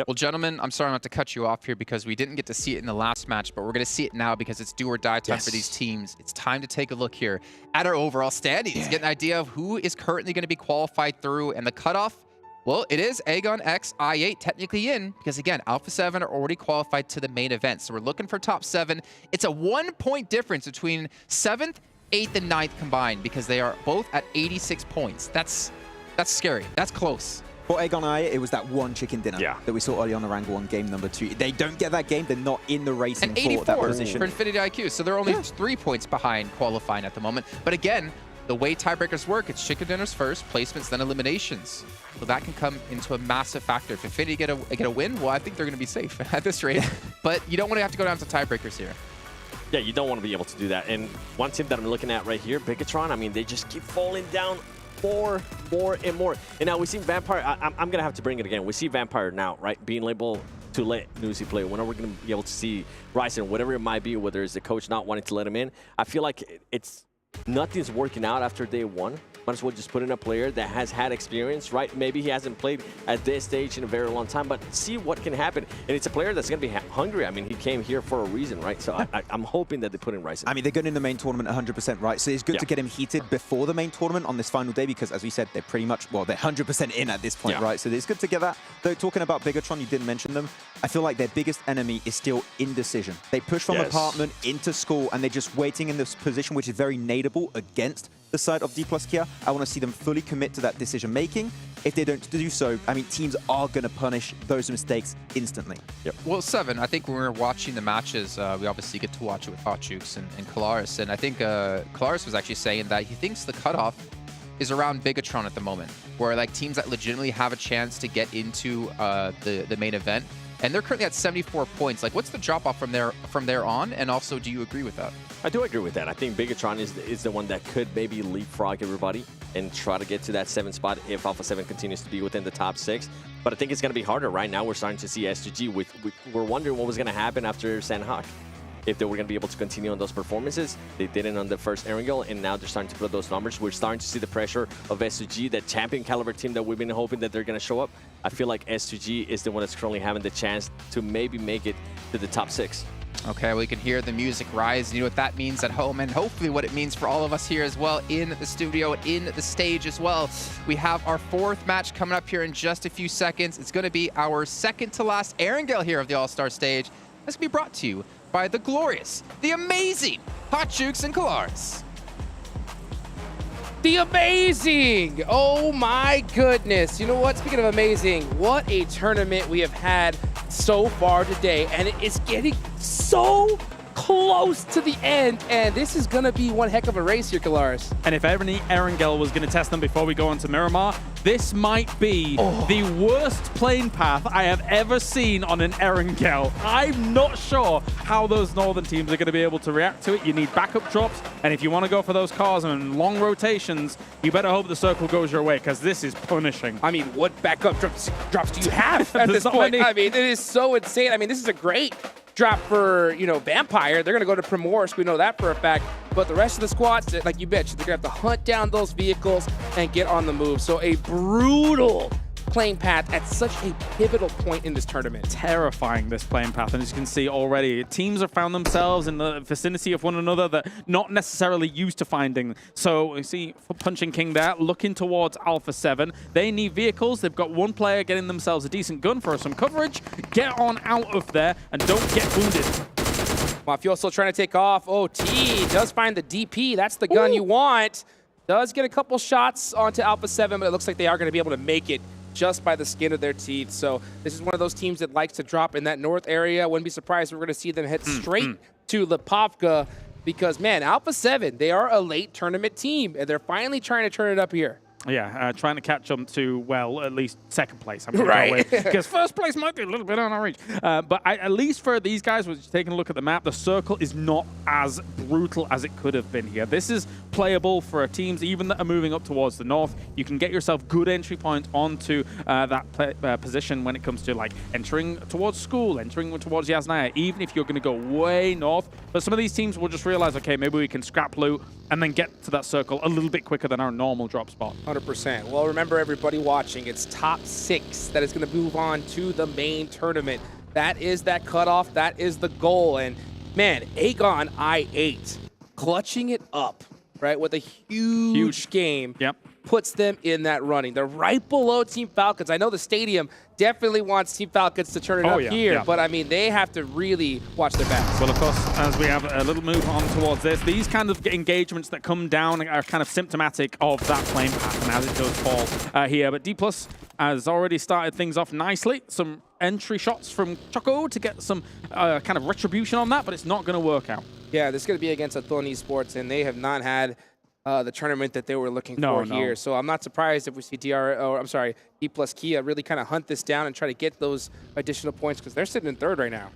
Well, gentlemen, I'm sorry not to cut you off here because we didn't get to see it in the last match, but we're going to see it now because it's do or die time for these teams. It's time to take a look here at our overall standings, get an idea of who is currently going to be qualified through, and the cutoff. Well, it is AGONxI8 technically in because, again, Alpha7 are already qualified to the main event. So we're looking for top 7. It's a 1-point difference between 7th, 8th, and 9th combined because they are both at 86 points. That's scary. That's close. For AGONxI8, it was that one chicken dinner that we saw early on the Wrangle on game number 2. They don't get that game. They're not in the racing for that position. For Infinity IQ. So they're only 3 points behind qualifying at the moment. But again, the way tiebreakers work, it's chicken dinners first, placements, then eliminations. So that can come into a massive factor. If Infinity get a win, well, I think they're going to be safe at this rate. But you don't want to have to go down to tiebreakers here. Yeah, you don't want to be able to do that. And one team that I'm looking at right here, Bigetron, I mean, they just keep falling down more and more. And now we see Vampire. I'm going to have to bring it again. We see Vampire now, right, being labeled to let Newsy play. When are we going to be able to see Ryzen, whatever it might be, whether it's the coach not wanting to let him in? I feel like nothing's working out after day one. Might as well just put in a player that has had experience, right? Maybe he hasn't played at this stage in a very long time, but see what can happen. And it's a player that's going to be hungry. I mean, he came here for a reason, right? So I'm hoping that they put in Ryzen. I mean, they're going in the main tournament 100%, right? So it's good to get him heated before the main tournament on this final day because, as we said, they're pretty much, well, they're 100% in at this point, right? So it's good to get that. Though, talking about Bigetron, you didn't mention them. I feel like their biggest enemy is still indecision. They push from apartment into school, and they're just waiting in this position, which is very nadeable against the side of D+Kia. I want to see them fully commit to that decision making. If they don't do so, I mean, teams are going to punish those mistakes instantly. Well, Seven, I think when we're watching the matches, we obviously get to watch it with HotJukes and Kalaris, and I think Kalaris was actually saying that he thinks the cutoff is around Bigetron at the moment, where like teams that legitimately have a chance to get into the main event, and they're currently at 74 points. Like, what's the drop-off from there on? And also, do you agree with that? I do agree with that. I think Bigetron is the one that could maybe leapfrog everybody and try to get to that 7th spot if Alpha7 continues to be within the top 6. But I think it's going to be harder. Right now, we're starting to see SGG. We're wondering what was going to happen after Sandhawk. If they were going to be able to continue on those performances. They didn't on the first Erangel, and now they're starting to put those numbers. We're starting to see the pressure of SGG, that champion caliber team that we've been hoping that they're going to show up. I feel like SGG is the one that's currently having the chance to maybe make it to the top 6. Okay, we can hear the music rise. You know what that means at home, and hopefully what it means for all of us here as well in the studio, in the stage as well. We have our 4th match coming up here in just a few seconds. It's going to be our second to last Erangel here of the All-Star Stage. That's going to be brought to you by the glorious, the amazing HotJukes and Kalaris. The amazing! Oh my goodness. You know what? Speaking of amazing, what a tournament we have had so far today. And it is getting so close to the end. And this is going to be one heck of a race here, Kalaris. And if any Erangel was going to test them before we go on to Miramar, this might be the worst plane path I have ever seen on an Erangel. I'm not sure how those northern teams are going to be able to react to it. You need backup drops, and if you want to go for those cars and long rotations, you better hope the circle goes your way, because this is punishing. I mean, what backup drops do you have at this point? I mean, it is so insane. I mean, this is a great drop for, you know, Vampire. They're going to go to Primorsk. We know that for a fact. But the rest of the squads, like you mentioned, they're going to have to hunt down those vehicles and get on the move. So a brutal plane path at such a pivotal point in this tournament. Terrifying, this plane path. And as you can see already, teams have found themselves in the vicinity of one another that not necessarily used to finding. So you see for Punching King there, looking towards Alpha7. They need vehicles. They've got one player getting themselves a decent gun for some coverage. Get on out of there and don't get wounded. Mafioso still trying to take off. Oh, T does find the DP. That's the gun you want. Does get a couple shots onto Alpha7, but it looks like they are going to be able to make it just by the skin of their teeth. So this is one of those teams that likes to drop in that north area. Wouldn't be surprised if we're going to see them head straight to Lipovka because, man, Alpha7, they are a late tournament team, and they're finally trying to turn it up here. Yeah, trying to catch them to, well, at least second place. I'm going to go with, because first place might be a little bit on our reach. But at least for these guys, was taking a look at the map, the circle is not as brutal as it could have been here. This is playable for teams even that are moving up towards the north. You can get yourself good entry points onto that position when it comes to like entering towards school, entering towards Yasnaya, even if you're going to go way north. But some of these teams will just realize, okay, maybe we can scrap loot and then get to that circle a little bit quicker than our normal drop spot. 100%. Well, remember, everybody watching, it's top 6 that is going to move on to the main tournament. That is that cutoff. That is the goal. And, man, AGONxI8 clutching it up, right, with a huge game. Yep. Puts them in that running. They're right below Team Falcons. I know the stadium definitely wants Team Falcons to turn it up here, but I mean, they have to really watch their backs. Well, of course, as we have a little move on towards this, these kind of engagements that come down are kind of symptomatic of that playing pattern as it does fall here. But D+ has already started things off nicely. Some entry shots from Choco to get some kind of retribution on that, but it's not going to work out. Yeah, this is going to be against Aton Esports, and they have not had the tournament that they were looking for here. So I'm not surprised if we see D+ Kia really kind of hunt this down and try to get those additional points because they're sitting in third right now.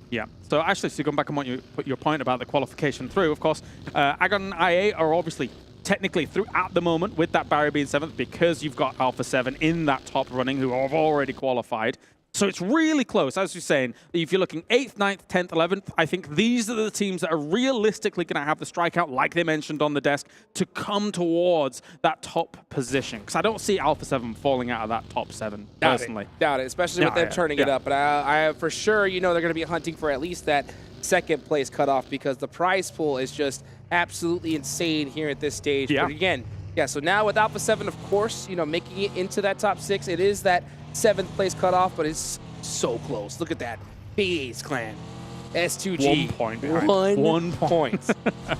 Yeah. So actually, to go back on what you put your point about the qualification through, of course, AGONxI8 are obviously technically through at the moment with that barrier being 7th because you've got Alpha7 in that top running who have already qualified. So it's really close, as you're saying. If you're looking 8th, 9th, 10th, 11th, I think these are the teams that are realistically going to have the strikeout, like they mentioned on the desk, to come towards that top position. Because I don't see Alpha7 falling out of that top 7, personally. Doubt it, especially with them turning it up. But I for sure, you know, they're going to be hunting for at least that second place cutoff because the prize pool is just absolutely insane here at this stage. Yeah. But again, so now with Alpha7, of course, you know, making it into that top 6, it is that 7th place cutoff, but it's so close. Look at that. FaZe Clan. S2G. 1 point behind. 1 point.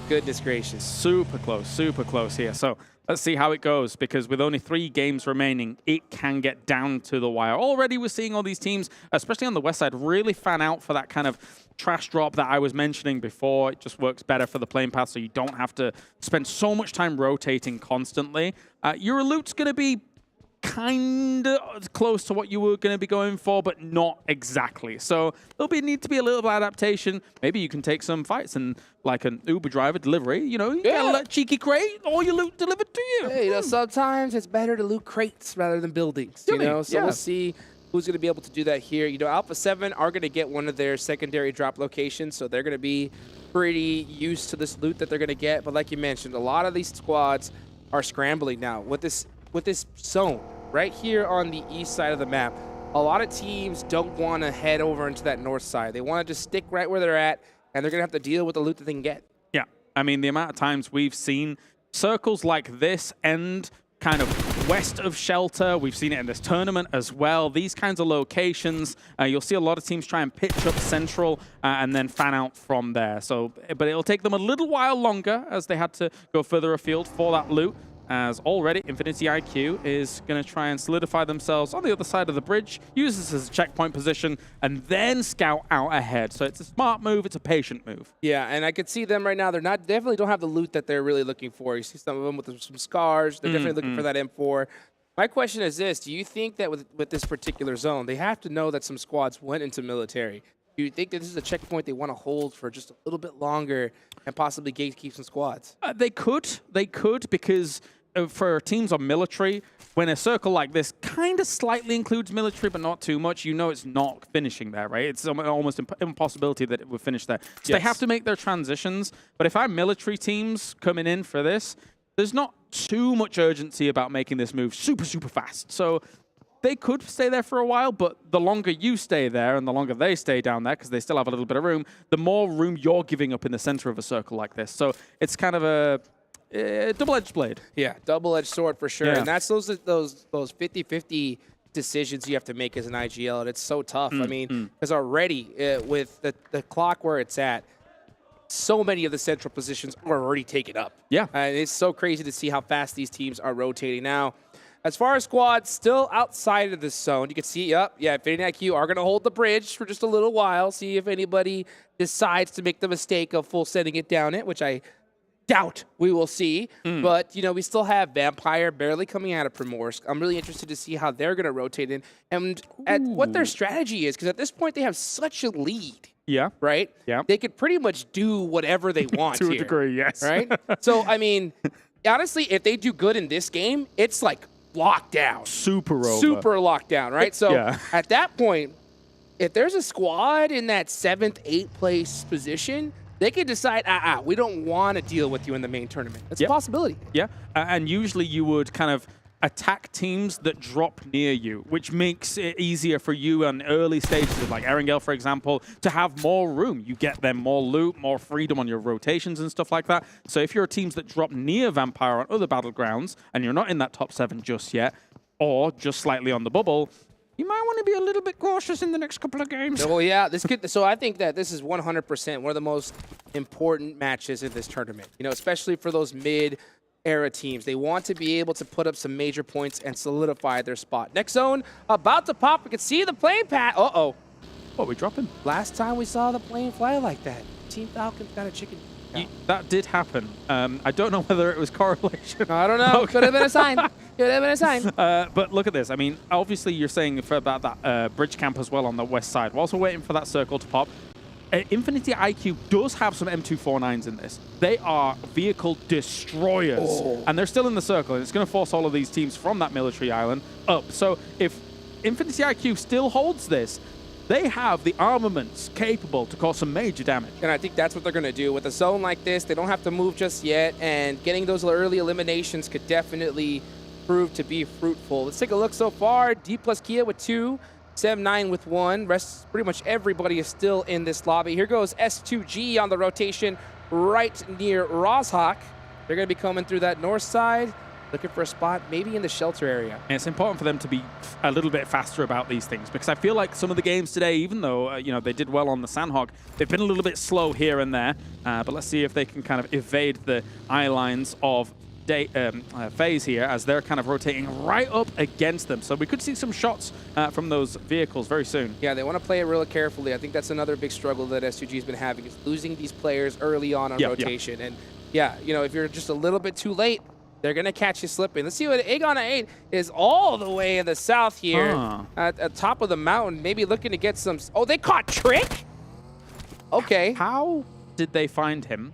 Goodness gracious. Super close here. So let's see how it goes, because with only 3 games remaining, it can get down to the wire. Already we're seeing all these teams, especially on the west side, really fan out for that kind of trash drop that I was mentioning before. It just works better for the playing path, so you don't have to spend so much time rotating constantly. Your loot's going to be kind of close to what you were going to be going for, but not exactly. So there'll need to be a little bit of adaptation. Maybe you can take some fights and, like an Uber driver delivery, you know, you get a cheeky crate, all your loot delivered to you. Hey, you know, sometimes it's better to loot crates rather than buildings, you know? So we'll see who's going to be able to do that here. You know, Alpha7 are going to get one of their secondary drop locations, so they're going to be pretty used to this loot that they're going to get. But like you mentioned, a lot of these squads are scrambling now with this zone right here on the east side of the map. A lot of teams don't want to head over into that north side. They want to just stick right where they're at, and they're going to have to deal with the loot that they can get. Yeah, I mean, the amount of times we've seen circles like this end kind of west of shelter. We've seen it in this tournament as well. These kinds of locations, you'll see a lot of teams try and pitch up central and then fan out from there. So, but it'll take them a little while longer as they had to go further afield for that loot. As already, Infinity IQ is going to try and solidify themselves on the other side of the bridge, use this as a checkpoint position, and then scout out ahead. So it's a smart move, it's a patient move. Yeah, and I could see them right now. They're definitely don't have the loot that they're really looking for. You see some of them with some scars. They're definitely looking for that M4. My question is this: do you think that with this particular zone, they have to know that some squads went into military? Do you think that this is a checkpoint they want to hold for just a little bit longer and possibly gatekeep some squads? They could, because for teams on military, when a circle like this kind of slightly includes military, but not too much, you know it's not finishing there, right? It's almost impossibility that it would finish there. So they have to make their transitions. But if I'm military teams coming in for this, there's not too much urgency about making this move super fast. So they could stay there for a while, but the longer you stay there and the longer they stay down there, because they still have a little bit of room, the more room you're giving up in the center of a circle like this. So it's kind of a double-edged blade. Yeah, double-edged sword for sure. Yeah. And that's those 50-50 decisions you have to make as an IGL, and it's so tough. I mean, because already with the clock where it's at, so many of the central positions are already taken up. Yeah. And it's so crazy to see how fast these teams are rotating now. as far as squads, still outside of the zone. You can see, Infinity IQ are going to hold the bridge for just a little while, see if anybody decides to make the mistake of full sending it down it, which I doubt we will see. But, we still have Vampire barely coming out of Primorsk. I'm really interested to see how they're going to rotate in and at what their strategy is, because at this point they have such a lead. Yeah. Right? Yeah. They could pretty much do whatever they want To a here, degree, yes. Right? So, I mean, honestly, if they do good in this game, it's like locked down. Super over. Super locked down, right? So Yeah. at that point, if there's a squad in that 7th, 8th place position, they could decide, we don't want to deal with you in the main tournament. It's a possibility. Yeah, and usually you would kind of attack teams that drop near you, which makes it easier for you on early stages, like Erangel, for example, to have more room. You get them more loot, more freedom on your rotations and stuff like that. So if you're teams that drop near Vampire on other battlegrounds, and you're not in that top 7 just yet, or just slightly on the bubble, you might want to be a little bit cautious in the next couple of games. Well, yeah, so I think that this is 100% one of the most important matches in this tournament, especially for those mid-era teams. They want to be able to put up some major points and solidify their spot. Next zone, about to pop. We can see the plane path. Uh-oh. What, we dropping? Last time we saw the plane fly like that, Team Falcon got a chicken. That did happen. I don't know whether it was correlation. I don't know. Could have been a sign. Could have been a sign. But look at this. I mean, obviously you're saying about that bridge camp as well on the west side. We're also waiting for that circle to pop. Infinity IQ does have some M249s in this. They are vehicle destroyers. And they're still in the circle. And it's going to force all of these teams from that military island up. So if Infinity IQ still holds this, they have the armaments capable to cause some major damage. And I think that's what they're going to do. With a zone like this, they don't have to move just yet, and getting those early eliminations could definitely prove to be fruitful. Let's take a look so far. D plus Kia with 2, 7-9 with 1. Rest, pretty much everybody is still in this lobby. Here goes S2G on the rotation right near Rozhak. They're going to be coming through that north side, looking for a spot maybe in the shelter area. And it's important for them to be a little bit faster about these things, because I feel like some of the games today, even though they did well on the Sandhog, they've been a little bit slow here and there. But let's see if they can kind of evade the eye lines of FaZe here as they're kind of rotating right up against them. So we could see some shots from those vehicles very soon. Yeah, they want to play it really carefully. I think that's another big struggle that S2G has been having, is losing these players early on rotation. And yeah, if you're just a little bit too late, they're going to catch you slipping. Let's see what AGONxI8 is all the way in the south here at top of the mountain, maybe looking to get some... Oh, they caught Trick? Okay. How did they find him?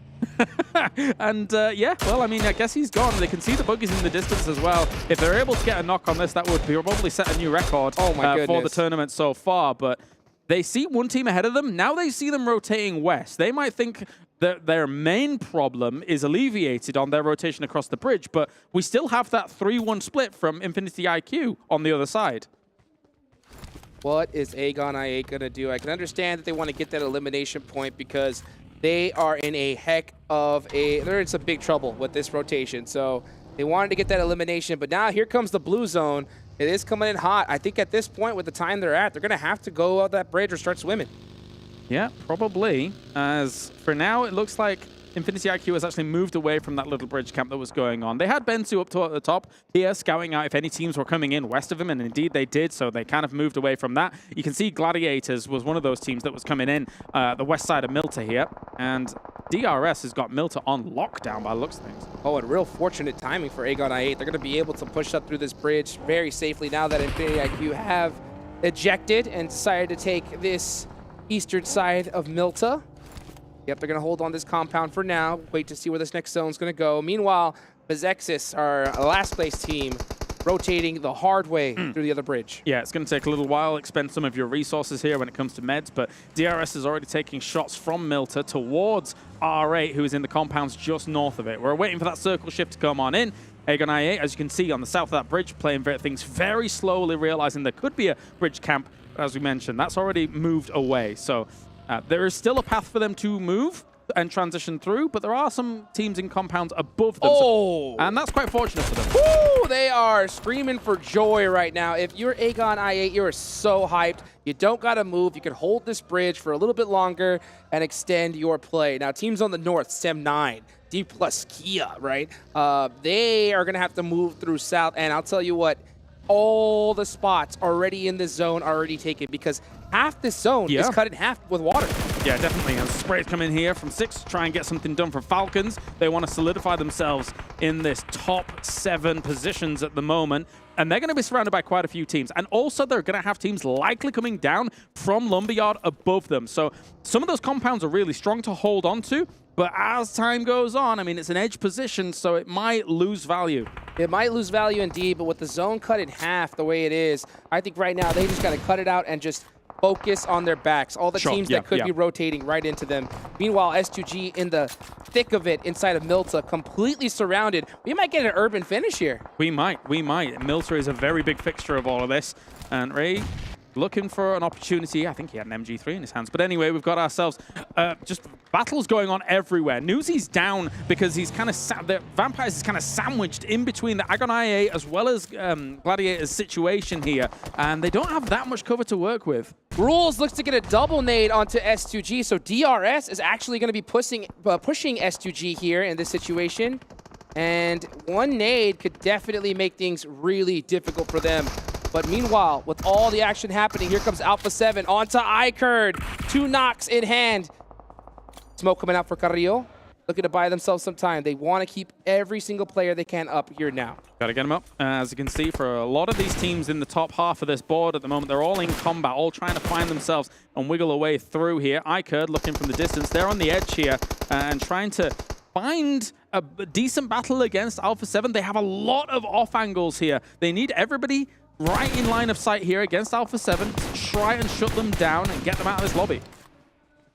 And yeah, well, I mean, I guess he's gone. They can see the buggies in the distance as well. If they're able to get a knock on this, that would probably set a new record for the tournament so far. But they see one team ahead of them. Now they see them rotating west. They might think that their main problem is alleviated on their rotation across the bridge, but we still have that 3-1 split from Infinity IQ on the other side. What is AGONxI8 going to do? I can understand that they want to get that elimination point because they are in they're in some big trouble with this rotation. So they wanted to get that elimination, but now here comes the blue zone. It is coming in hot. I think at this point, with the time they're at, they're going to have to go out that bridge or start swimming. Yeah, probably. As for now, it looks like Infinity IQ has actually moved away from that little bridge camp that was going on. They had Bensu up at the top here, scouting out if any teams were coming in west of him, and indeed they did, so they kind of moved away from that. You can see Gladiators was one of those teams that was coming in the west side of Milta here, and DRS has got Milta on lockdown by the looks of things. Oh, and real fortunate timing for AGONxI8. They're going to be able to push up through this bridge very safely now that Infinity IQ have ejected and decided to take this eastern side of Milta. Yep, they're going to hold on this compound for now. Wait to see where this next zone is going to go. Meanwhile, Bizexis, our last place team, rotating the hard way through the other bridge. Yeah, it's going to take a little while, expend some of your resources here when it comes to meds, but DRS is already taking shots from Milta towards R8, who is in the compounds just north of it. We're waiting for that circle shift to come on in. AGONxI8, as you can see on the south of that bridge, playing things very slowly, realizing there could be a bridge camp, as we mentioned. That's already moved away, so there is still a path for them to move and transition through, but there are some teams in compounds above them. Oh! And that's quite fortunate for them. Woo! They are screaming for joy right now. If you're AGONxI8, you're so hyped. You don't got to move. You can hold this bridge for a little bit longer and extend your play. Now, teams on the north, Sem9, D plus Kia, right? They are going to have to move through south, and I'll tell you what, all the spots already in this zone are already taken because half this zone is cut in half with water. Yeah, definitely. And Spray's coming here from 6 to try and get something done for Falcons. They want to solidify themselves in this top 7 positions at the moment. And they're going to be surrounded by quite a few teams. And also, they're going to have teams likely coming down from Lumberyard above them. So some of those compounds are really strong to hold on to. But as time goes on, I mean, it's an edge position, so it might lose value. It might lose value indeed, but with the zone cut in half the way it is, I think right now they just got to cut it out and just focus on their backs. All the teams that could be rotating right into them. Meanwhile, S2G in the thick of it inside of Milta, completely surrounded. We might get an urban finish here. We might. Milta is a very big fixture of all of this. And Ray looking for an opportunity. I think he had an MG3 in his hands. But anyway, we've got ourselves just battles going on everywhere. Newsy's down because he's kind of the Vampires is kind of sandwiched in between the AGONxI8 as well as Gladiators situation here. And they don't have that much cover to work with. Rules looks to get a double nade onto S2G. So DRS is actually going to be pushing S2G here in this situation. And one nade could definitely make things really difficult for them. But meanwhile, with all the action happening, here comes Alpha7 onto iKURD. 2 knocks in hand. Smoke coming out for Carrillo. Looking to buy themselves some time. They want to keep every single player they can up here now. Got to get them up. As you can see, for a lot of these teams in the top half of this board at the moment, they're all in combat, all trying to find themselves and wiggle away through here. iKURD looking from the distance. They're on the edge here and trying to find a decent battle against Alpha7. They have a lot of off angles here. They need everybody right in line of sight here against Alpha7 to try and shut them down and get them out of this lobby.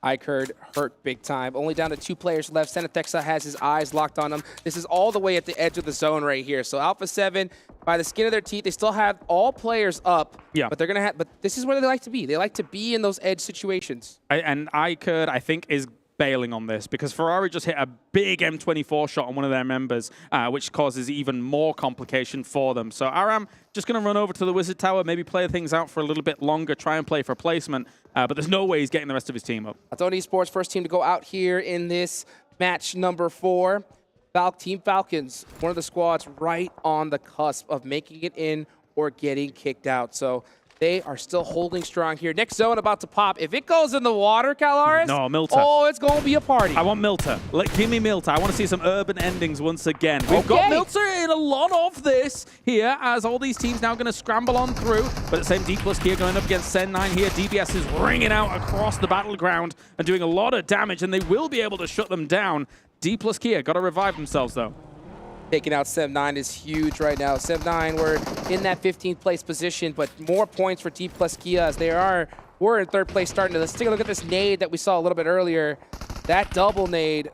iKURD hurt big time. Only down to 2 players left. Senatexa has his eyes locked on them. This is all the way at the edge of the zone right here. So Alpha7, by the skin of their teeth, they still have all players up. Yeah. But they're gonna have. But this is where they like to be. They like to be in those edge situations. And iKURD, I think, is bailing on this because Ferrari just hit a big M24 shot on one of their members, which causes even more complication for them. So Aram just going to run over to the Wizard Tower, maybe play things out for a little bit longer, try and play for placement, but there's no way he's getting the rest of his team up. Aton Esports, first team to go out here in this match number 4. Team Falcons, one of the squads right on the cusp of making it in or getting kicked out. So they are still holding strong here. Next zone about to pop. If it goes in the water, Calaris, no, Milta. Oh, it's going to be a party. I want Milta. Give me Milta. I want to see some urban endings once again. We've got Milta in a lot of this here as all these teams now going to scramble on through. But the same D plus here going up against Sen9 here. DBS is ringing out across the battleground and doing a lot of damage, and they will be able to shut them down. D plus Kia got to revive themselves, though. Taking out Sev9 is huge right now. Sev9, we're in that 15th place position, but more points for D plus Kia as we're in 3rd place starting to. Let's take a look at this nade that we saw a little bit earlier. That double nade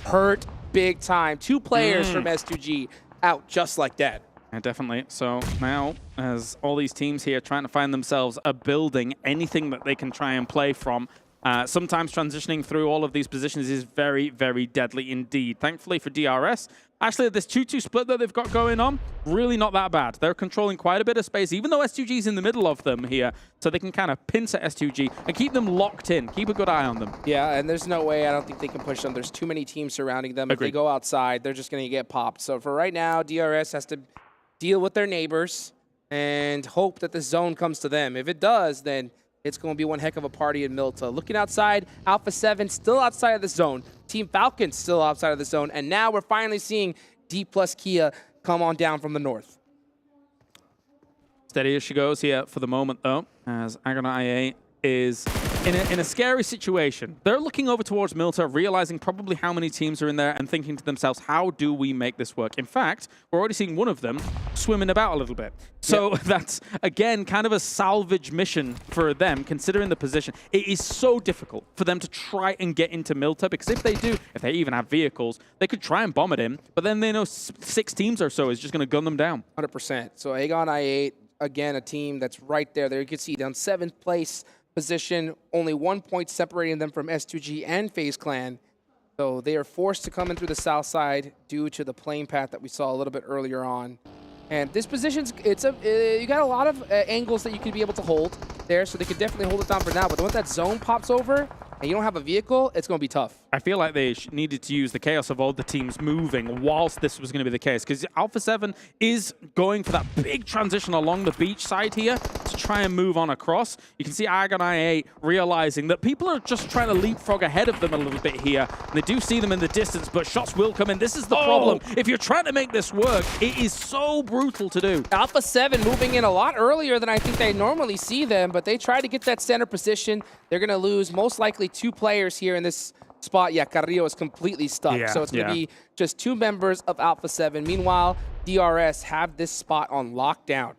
hurt big time. 2 players from S2G out just like that. Yeah, definitely. So now, as all these teams here trying to find themselves a building, anything that they can try and play from, sometimes transitioning through all of these positions is very, very deadly indeed. Thankfully for DRS, actually this 2-2 split that they've got going on, really not that bad. They're controlling quite a bit of space, even though S2G is in the middle of them here, so they can kind of pincer S2G and keep them locked in, keep a good eye on them. Yeah, and there's no way I don't think they can push them. There's too many teams surrounding them. Agreed. If they go outside, they're just going to get popped. So for right now, DRS has to deal with their neighbors and hope that the zone comes to them. If it does, then it's going to be one heck of a party in Milta. Looking outside, Alpha7 still outside of the zone. Team Falcons still outside of the zone. And now we're finally seeing D plus Kia come on down from the north. Steady as she goes here for the moment, though, as AGONxI8 is in a scary situation. They're looking over towards Milta, realizing probably how many teams are in there and thinking to themselves, how do we make this work? In fact, we're already seeing one of them swimming about a little bit. So that's, again, kind of a salvage mission for them, considering the position. It is so difficult for them to try and get into Milta, because if they do, if they even have vehicles, they could try and bomb it in, but then they know 6 teams or so is just going to gun them down. 100%. So AGONxI8, again, a team that's right there. There you can see down 7th place position, only 1 point separating them from S2G and FaZe Clan. So they are forced to come in through the south side due to the plane path that we saw a little bit earlier on. And this position's, you got a lot of angles that you could be able to hold there, so they could definitely hold it down for now. But once that zone pops over and you don't have a vehicle, it's going to be tough. I feel like they needed to use the chaos of all the teams moving whilst this was going to be the case, because Alpha7 is going for that big transition along the beach side here to try and move on across. You can see AGONxI8 realizing that people are just trying to leapfrog ahead of them a little bit here. And they do see them in the distance, but shots will come in. This is the problem. If you're trying to make this work, it is so brutal to do. Alpha7 moving in a lot earlier than I think they normally see them, but they try to get that center position. They're going to lose most likely 2 players here in this spot. Yeah, Carrillo is completely stuck. So it's going to be just 2 members of Alpha7. Meanwhile, DRS have this spot on lockdown.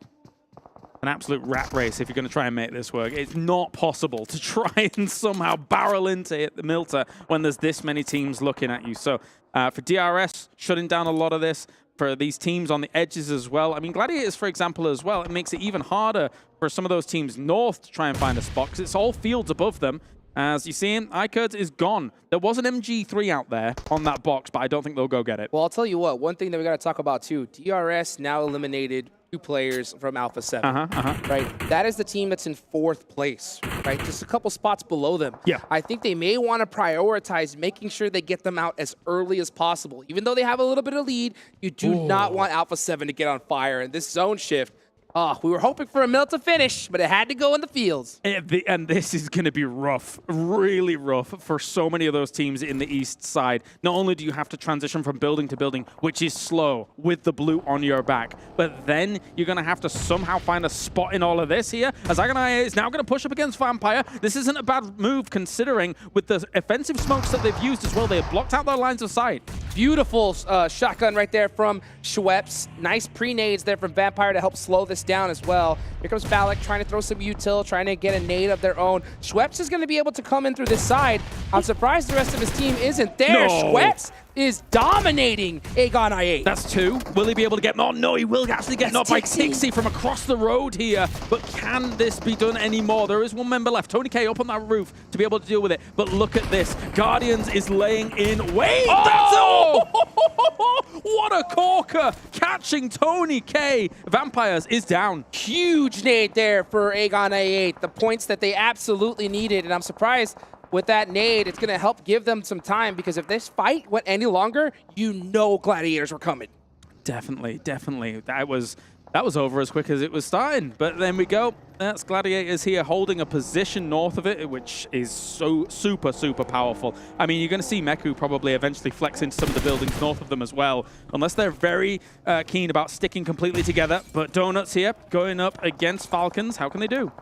An absolute rat race if you're going to try and make this work. It's not possible to try and somehow barrel into it, the Milta when there's this many teams looking at you. So for DRS, shutting down a lot of this. For these teams on the edges as well. I mean, Gladiators, for example, as well, it makes it even harder for some of those teams north to try and find a spot, because it's all fields above them. As you see, iKURD is gone. There was an MG3 out there on that box, but I don't think they'll go get it. Well, I'll tell you what, one thing that we got to talk about too, DRS now eliminated 2 players from Alpha7. Right? That is the team that's in 4th place, right? Just a couple spots below them. Yeah. I think they may want to prioritize making sure they get them out as early as possible. Even though they have a little bit of lead, you do not want Alpha7 to get on fire. And this zone shift, we were hoping for a Milta finish, but it had to go in the fields. And this is going to be rough, really rough for so many of those teams in the east side. Not only do you have to transition from building to building, which is slow with the blue on your back, but then you're going to have to somehow find a spot in all of this here. As AGONxI8 is now going to push up against Vampire. This isn't a bad move considering with the offensive smokes that they've used as well. They have blocked out their lines of sight. Beautiful shotgun right there from Schweppes. Nice pre-nades there from Vampire to help slow this down as well. Here comes Balak trying to throw some util, trying to get a nade of their own. Schweppes is going to be able to come in through this side. I'm surprised the rest of his team isn't there. Schweppes is dominating AGONxI8. That's 2. Will he be able to get... Oh, no, he will actually get knocked by Tixi from across the road here. But can this be done anymore? There is 1 member left. Tony K up on that roof to be able to deal with it. But look at this. Guardians is laying in. Wait, that's all! What a corker! Catching Tony K. Vampires is down. Huge nade there for AGONxI8. The points that they absolutely needed. And I'm surprised with that nade, it's going to help give them some time, because if this fight went any longer, you know Gladiators were coming. Definitely, definitely. That was over as quick as it was starting. But then we go. That's Gladiators here holding a position north of it, which is so super, super powerful. I mean, you're going to see Meku probably eventually flex into some of the buildings north of them as well, unless they're very keen about sticking completely together. But Donuts here going up against Falcons. How can they do?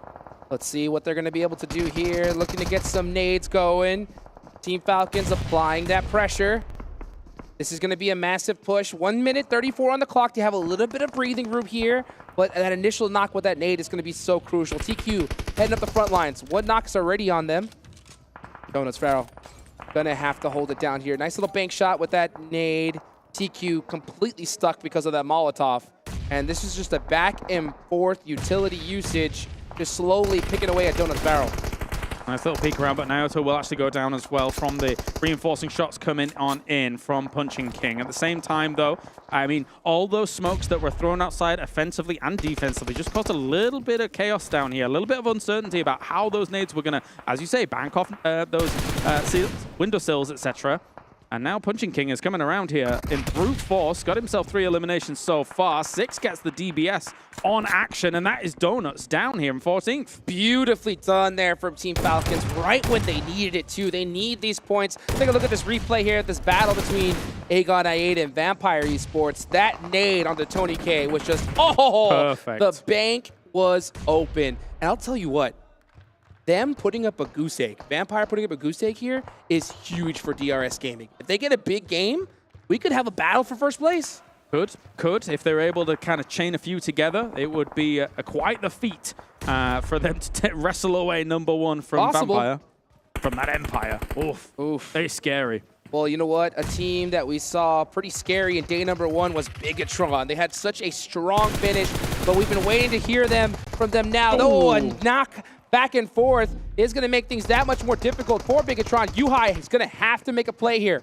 Let's see what they're going to be able to do here. Looking to get some nades going. Team Falcons applying that pressure. This is going to be a massive push. 1 minute 34 on the clock to have a little bit of breathing room here. But that initial knock with that nade is going to be so crucial. TQ heading up the front lines. 1 knock's already on them. Donuts Farrell going to have to hold it down here. Nice little bank shot with that nade. TQ completely stuck because of that Molotov. And this is just a back and forth utility usage. Just slowly picking away at Donuts Barrel. Nice little peek around, but Naoto will actually go down as well from the reinforcing shots coming on in from Punching King. At the same time, though, I mean, all those smokes that were thrown outside offensively and defensively just caused a little bit of chaos down here, a little bit of uncertainty about how those nades were going to, as you say, bank off those windowsills, etc. And now Punching King is coming around here in brute force. Got himself 3 eliminations so far. 6 gets the DBS on action, and that is Donuts down here in 14th. Beautifully done there from Team Falcons, right when they needed it too. They need these points. Take a look at this replay here, this battle between AGONxI8 and Vampire Esports. That nade onto Tony K was just, perfect. The bank was open. And I'll tell you what, them putting up a goose egg, Vampire putting up a goose egg here is huge for DRS Gaming. If they get a big game, we could have a battle for first place. Could. If they're able to kind of chain a few together, it would be quite the feat for them to wrestle away #1 from Vampire. From that Empire. Oof. Very scary. Well, you know what? A team that we saw pretty scary in day #1 was Bigetron. They had such a strong finish, but we've been waiting to hear from them now. Oh, a knock back and forth is going to make things that much more difficult for Bigetron. Yuhai is going to have to make a play here.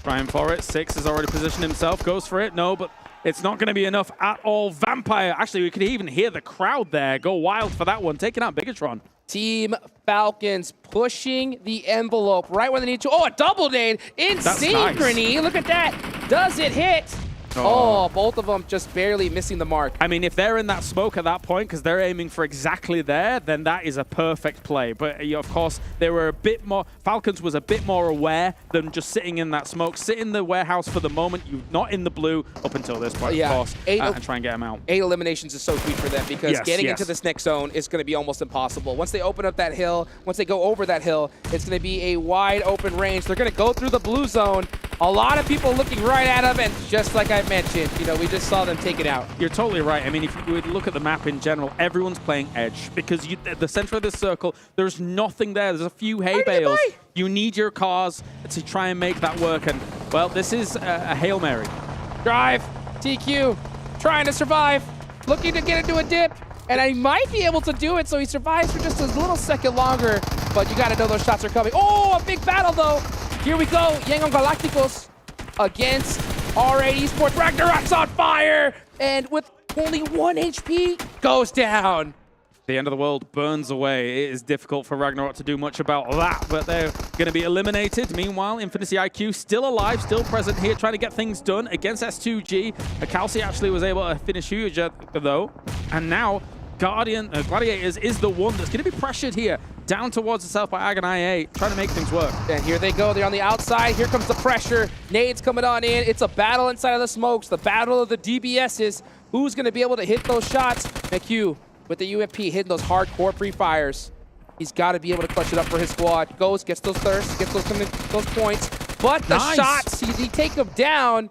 Trying for it. 6 has already positioned himself. Goes for it. No, but It's not going to be enough at all. Vampire, actually, we could even hear the crowd there go wild for that one, taking out Bigetron. Team Falcons pushing the envelope right where they need to. Oh, a double nade in synchrony. Nice. Look at that. Does it hit? Oh, both of them just barely missing the mark. I mean, if they're in that smoke at that point, because they're aiming for exactly there, then that is a perfect play. But, of course, they were a bit more... Falcons was a bit more aware than just sitting in that smoke. Sit in the warehouse for the moment. You're not in the blue up until this point, of course, and try and get them out. 8 eliminations is so sweet for them because getting into this next zone is going to be almost impossible. Once they open up that hill, once they go over that hill, it's going to be a wide open range. They're going to go through the blue zone. A lot of people looking right at them, and just like I mentioned, we just saw them take it out. You're totally right. I mean, if you would look at the map in general, everyone's playing edge because at the center of this circle, there's nothing there. There's a few hay bales. You need your cars to try and make that work. And, well, this is a Hail Mary. Drive. TQ trying to survive. Looking to get into a dip. And he might be able to do it, so he survives for just a little second longer. But you got to know those shots are coming. Oh, a big battle, though. Here we go. AGONxI8 against R8 Esports. Ragnarok's on fire. And with only 1 HP, goes down. The end of the world burns away. It is difficult for Ragnarok to do much about that, but they're going to be eliminated. Meanwhile, Infinity IQ still alive, still present here, trying to get things done against S2G. Kalsi actually was able to finish huge, though. And now, Gladiators is the one that's going to be pressured here, down towards itself by AGONxI8, trying to make things work. And here they go. They're on the outside. Here comes the pressure. Nades coming on in. It's a battle inside of the smokes, the battle of the DBSs. Who's going to be able to hit those shots? McHugh with the UFP hitting those hardcore pre-fires. He's got to be able to clutch it up for his squad. Goes, gets those thirsts, gets those points. But the shots, he take them down.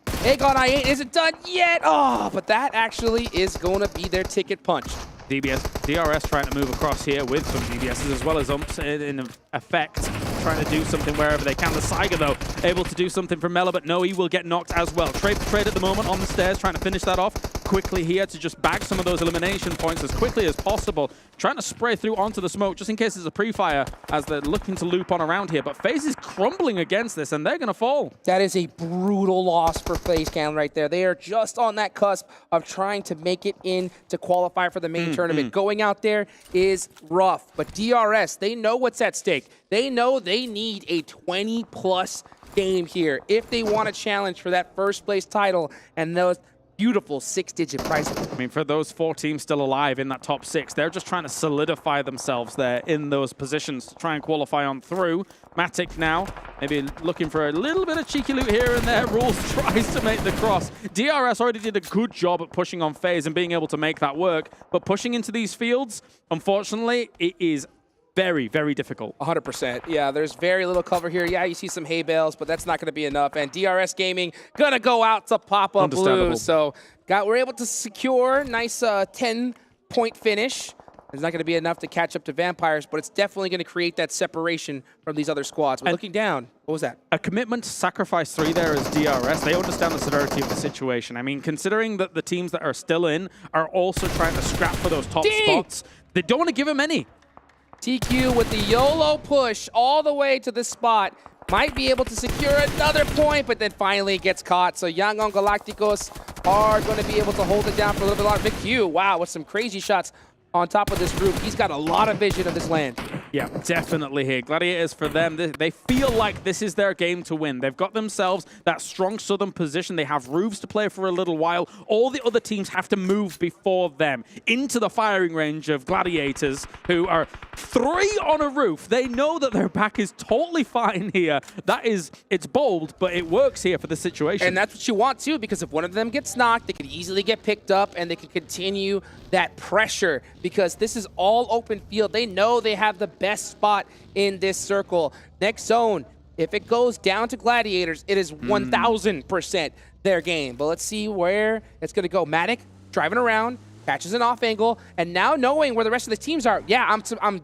AGONxI8 isn't done yet. Oh, but that actually is going to be their ticket punch. DRS trying to move across here with some DBSs as well as umps in effect, trying to do something wherever they can. The Saiga, though, able to do something for Mela, but no, he will get knocked as well. Trade at the moment on the stairs, trying to finish that off quickly here to just bag some of those elimination points as quickly as possible. Trying to spray through onto the smoke just in case there's a pre-fire as they're looking to loop on around here. But FaZe is crumbling against this, and they're going to fall. That is a brutal loss for FaZe Clan right there. They are just on that cusp of trying to make it in to qualify for the main tournament. Going out there is rough, but DRS, they know what's at stake. They know they need a 20-plus game here if they want to challenge for that first place title and those beautiful 6-digit prizes. I mean, for those 4 teams still alive in that top 6, they're just trying to solidify themselves there in those positions to try and qualify on through. Matic now maybe looking for a little bit of cheeky loot here and there. Rules tries to make the cross. DRS already did a good job at pushing on FaZe and being able to make that work, but pushing into these fields, unfortunately, it is very, very difficult. 100%. Yeah, there's very little cover here. Yeah, you see some hay bales, but that's not going to be enough. And DRS Gaming going to go out to pop up blue. So we're able to secure nice 10-point finish. It's not going to be enough to catch up to Vampires, but it's definitely going to create that separation from these other squads. But looking down, what was that? A commitment to sacrifice 3 there as DRS. They understand the severity of the situation. I mean, considering that the teams that are still in are also trying to scrap for those top spots, they don't want to give them any. TQ with the YOLO push all the way to the spot. Might be able to secure another point, but then finally gets caught. So AGONxI8 are going to be able to hold it down for a little bit longer. McHugh, wow, with some crazy shots on top of this roof. He's got a lot of vision of this land. Yeah, definitely here. Gladiators, for them, they feel like this is their game to win. They've got themselves that strong southern position. They have roofs to play for a little while. All the other teams have to move before them into the firing range of Gladiators, who are 3 on a roof. They know that their back is totally fine here. It's bold, but it works here for the situation. And that's what you want, too, because if one of them gets knocked, they can easily get picked up, and they can continue that pressure, because this is all open field. They know they have the best spot in this circle. Next zone, if it goes down to Gladiators, it is 1,000% their game. But let's see where it's going to go. Matic driving around, catches an off angle, and now knowing where the rest of the teams are, yeah, I'm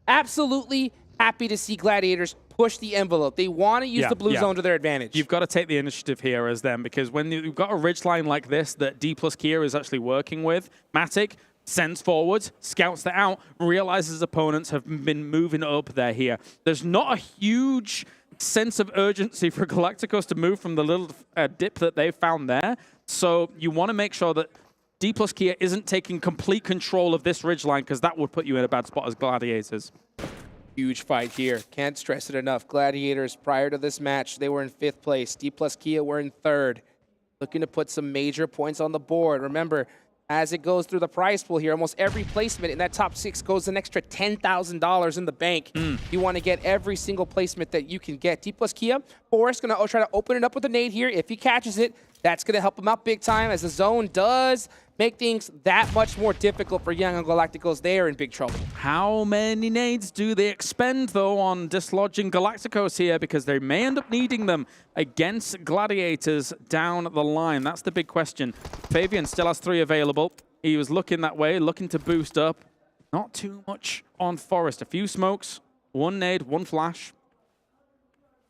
absolutely happy to see Gladiators push the envelope. They want to use the blue zone to their advantage. You've got to take the initiative here as them, because when you've got a ridge line like this that D+ Kia is actually working with, Matic sends forwards, scouts that out, realizes opponents have been moving up there here. There's not a huge sense of urgency for Galacticos to move from the little dip that they found there. So you want to make sure that D plus Kia isn't taking complete control of this ridgeline, because that would put you in a bad spot as Gladiators. Huge fight here. Can't stress it enough. Gladiators, prior to this match, they were in 5th place. D plus Kia were in 3rd. Looking to put some major points on the board. Remember, as it goes through the prize pool here, almost every placement in that top 6 goes an extra $10,000 in the bank. You want to get every single placement that you can get. D plus Kia, Forrest going to try to open it up with a nade here. If he catches it, that's going to help him out big time, as the zone does make things that much more difficult for Young Galacticos. They are in big trouble. How many nades do they expend, though, on dislodging Galacticos here? Because they may end up needing them against Gladiators down the line. That's the big question. Fabian still has 3 available. He was looking that way, looking to boost up. Not too much on Forrest. A few smokes, 1 nade, 1 flash.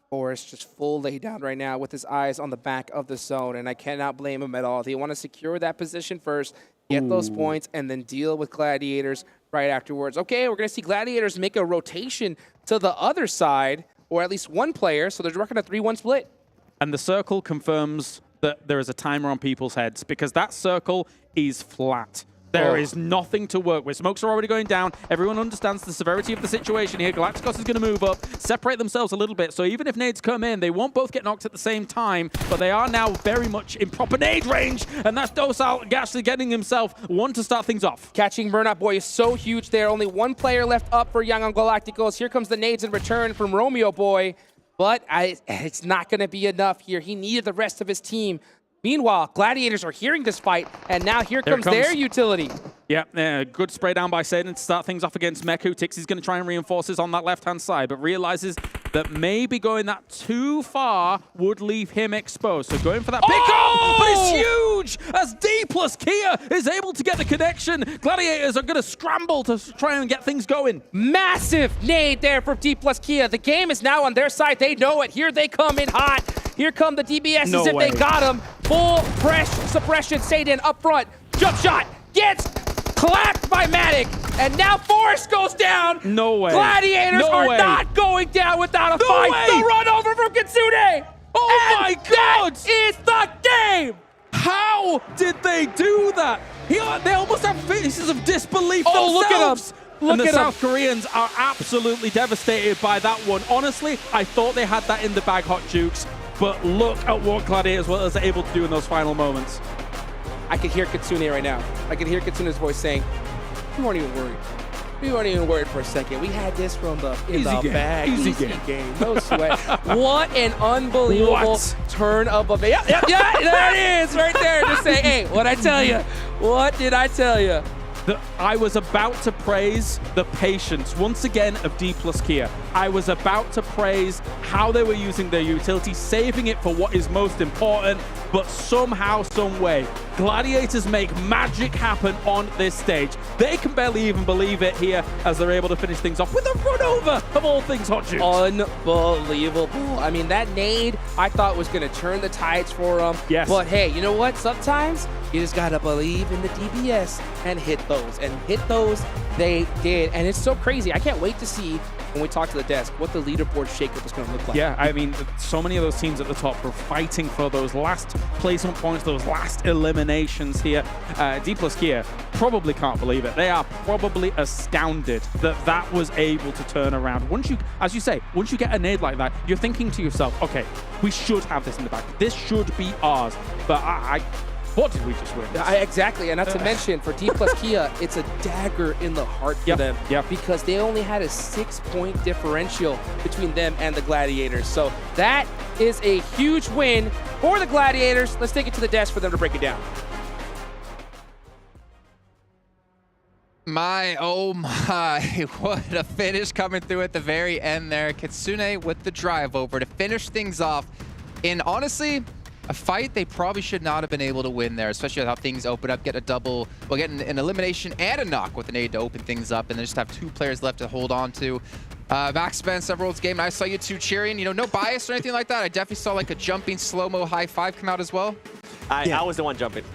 Forrest just full lay down right now with his eyes on the back of the zone, and I cannot blame him at all. They want to secure that position first, get those points, and then deal with Gladiators right afterwards. Okay, we're going to see Gladiators make a rotation to the other side, or at least one player, so they're working a 3-1 split. And the circle confirms that there is a timer on people's heads, because that circle is flat. There is nothing to work with. Smokes are already going down. Everyone understands the severity of the situation here. Galacticos is going to move up, separate themselves a little bit. So even if nades come in, they won't both get knocked at the same time, but they are now very much in proper nade range. And that's Docile actually getting himself one to start things off. Catching Burnout Boy is so huge there. Only 1 player left up for Young Galacticos. Here comes the nades in return from Romeo Boy, but it's not going to be enough here. He needed the rest of his team. Meanwhile, Gladiators are hearing this fight, and now here comes their utility. Yeah, good spray down by Satan to start things off against Meku. Tixie's going to try and reinforce this on that left-hand side, but realizes that maybe going that too far would leave him exposed. So going for that pick-up, but it's huge as D plus Kia is able to get the connection. Gladiators are going to scramble to try and get things going. Massive nade there from D plus Kia. The game is now on their side. They know it. Here they come in hot. Here come the DBSs if they got him. Full fresh suppression. Satan up front. Jump shot. Gets clapped by Matic. And now Forrest goes down. No way. Gladiators are not going down without a fight. The run over from Kitsune. Oh my God. That is the game. How did they do that? They almost have faces of disbelief themselves. Look at them. Look and the at South Koreans are absolutely devastated by that one. Honestly, I thought they had that in the bag, Hot Jukes. But look at what Gladiators was able to do in those final moments. I can hear Kitsune right now. I can hear Kitsune's voice saying, we weren't even worried. We weren't even worried for a second. We had this from the bag. Easy game. No sweat. What an unbelievable turn of events. Yeah, there it is right there. Just say, hey, what'd I tell you? What did I tell you? I was about to praise the patience, once again, of D plus Kia. I was about to praise how they were using their utility, saving it for what is most important, but somehow, some way, Gladiators make magic happen on this stage. They can barely even believe it here as they're able to finish things off with a run over of all things Hot Jukes. Unbelievable. I mean, that nade I thought was going to turn the tides for them. Yes. But hey, you know what? Sometimes you just got to believe in the DBS and hit those. And hit those they did. And it's so crazy. I can't wait to see when we talk to the desk what the leaderboard shakeup is going to look like. Yeah, I mean, so many of those teams at the top were fighting for those last placement points, those last eliminations here. D plus Kia probably can't believe it. They are probably astounded that that was able to turn around. Once you, as you say, once you get a nade like that, you're thinking to yourself, okay, we should have this in the back. This should be ours. But what did we just win? Exactly, and not to mention, for D plus Kia, it's a dagger in the heart for them because they only had a 6-point differential between them and the Gladiators. So that is a huge win for the Gladiators. Let's take it to the desk for them to break it down. Oh my, what a finish coming through at the very end there. Kitsune with the drive over to finish things off in, honestly, a fight they probably should not have been able to win there, especially with how things open up, get an elimination and a knock with an aid to open things up, and they just have 2 players left to hold on to. Max Spence, Everworld's game, I saw you 2 cheering. You know, no bias or anything like that. I definitely saw like a jumping slow-mo high five come out as well. I was the one jumping.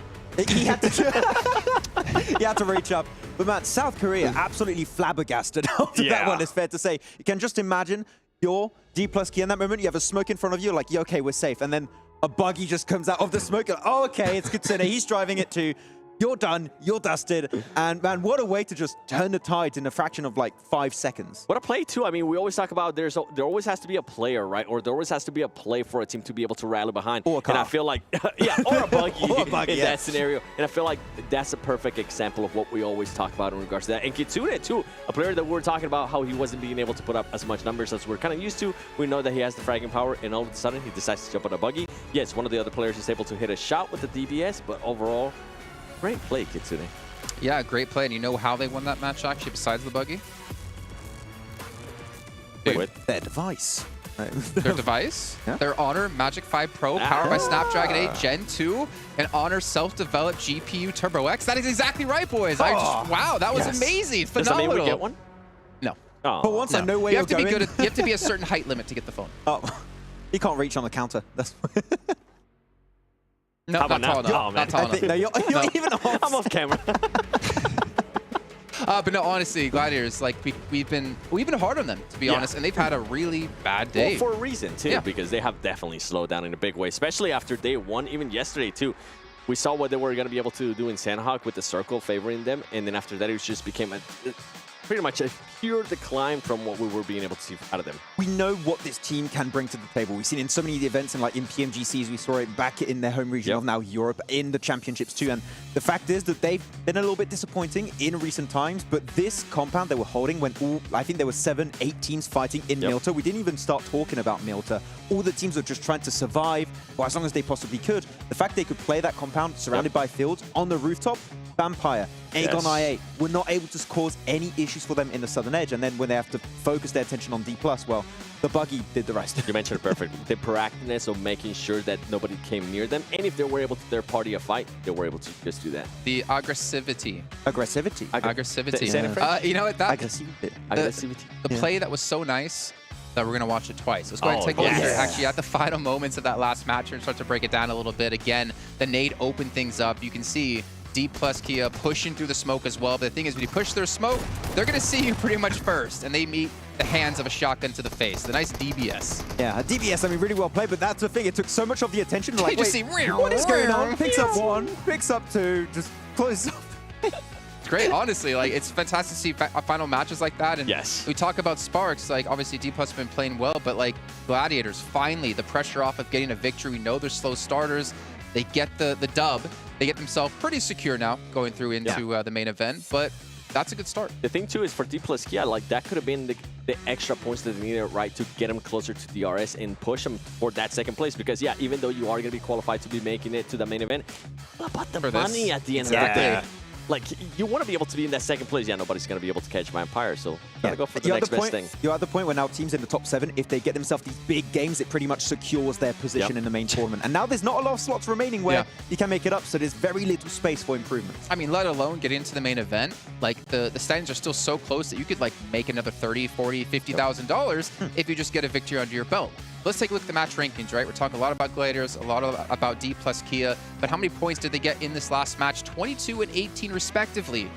He had to reach up. But man, South Korea absolutely flabbergasted after that one, it's fair to say. You can just imagine you're D plus Kia in that moment. You have a smoke in front of you, like, yeah, okay, we're safe. And then A buggy just comes out of the smoke. Oh, okay, it's Kitsune. He's driving it too. You're done. You're dusted. And man, what a way to just turn the tides in a fraction of like 5 seconds. What a play too. I mean, we always talk about there always has to be a player, right? Or there always has to be a play for a team to be able to rally behind. Or a car. And I feel like, yeah, or a buggy, or a buggy in yeah. that scenario. And I feel like that's a perfect example of what we always talk about in regards to that. And Kitsune too, a player that we're talking about how he wasn't being able to put up as much numbers as we're kind of used to. We know that he has the fragging power, and all of a sudden he decides to jump on a buggy. Yes, one of the other players is able to hit a shot with the DBS, but overall, great play, Kitsune. Yeah, great play. And you know how they won that match, actually, besides the buggy? With their device. Their device? Yeah. Their Honor Magic 5 Pro, powered by Snapdragon 8 Gen 2, and Honor self-developed GPU Turbo X. That is exactly right, boys. Wow, that was amazing. Phenomenal. Does that mean we get one? No. For once, I know where you're going. You have to be a certain height limit to get the phone. Oh, he can't reach on the counter. That's No, not tall enough. Oh, not tall enough. no, you're even off. I'm off camera. But no, honestly, Gladiators, like we've been hard on them, to be honest, and they've had a really bad day. Well, for a reason too, because they have definitely slowed down in a big way, especially after day one, even yesterday too. We saw what they were going to be able to do in Sandhawk with the circle favoring them, and then after that, it just became pretty much a pure decline from what we were being able to see out of them. We know what this team can bring to the table. We've seen in so many of the events, and like in PMGCs, we saw it back in their home region of now Europe, in the championships too. And the fact is that they've been a little bit disappointing in recent times, but this compound they were holding when I think there were 7-8 teams fighting in Milta. We didn't even start talking about Milta. All the teams were just trying to survive, or as long as they possibly could. The fact they could play that compound surrounded by fields on the rooftop, Vampire, AGONxI8 were not able to cause any issues for them in the southern edge. And then when they have to focus their attention on D+, well, the buggy did the rest. You mentioned it perfectly. The proactiveness of making sure that nobody came near them. And if they were able to third party a fight, they were able to just do that. The aggressivity. Aggressivity. Aggressivity. You know what? Aggressivity. The play that was so nice that we're going to watch it twice. Let's go ahead and take a look here. Actually, at the final moments of that last match and start to break it down a little bit. Again, the nade opened things up. You can see D+ Kia pushing through the smoke as well. But the thing is, when you push their smoke, they're going to see you pretty much first, and they meet the hands of a shotgun to the face. The nice DBS. Yeah, DBS, I mean, really well played, but that's the thing. It took so much of the attention. Like, you just see, what is going on? Picks up one, picks up two, just closes up. It's great, honestly. Like, it's fantastic to see final matches like that. And we talk about Sparks. Like, obviously, D+ has been playing well, but like Gladiators, finally, the pressure off of getting a victory. We know they're slow starters. They get the dub. They get themselves pretty secure now going through into the main event, but that's a good start. The thing too is for D+ Kia, like that could have been the extra points that they needed, right, to get them closer to DRS and push them for that second place. Because yeah, even though you are going to be qualified to be making it to the main event, what about the money at the end of the day? Like, you want to be able to be in that second place. Yeah, nobody's going to be able to catch Vampire, so gotta go for the next best thing. You're at the point where now teams in the top 7, if they get themselves these big games, it pretty much secures their position in the main tournament. And now there's not a lot of slots remaining where you can make it up, so there's very little space for improvement. I mean, let alone get into the main event. Like, the standings are still so close that you could, like, make another $30,000, $40,000, $50,000 if you just get a victory under your belt. Let's take a look at the match rankings, right? We're talking a lot about Gladiators, a lot about D+ Kia, but how many points did they get in this last match? 22 and 18 respectively.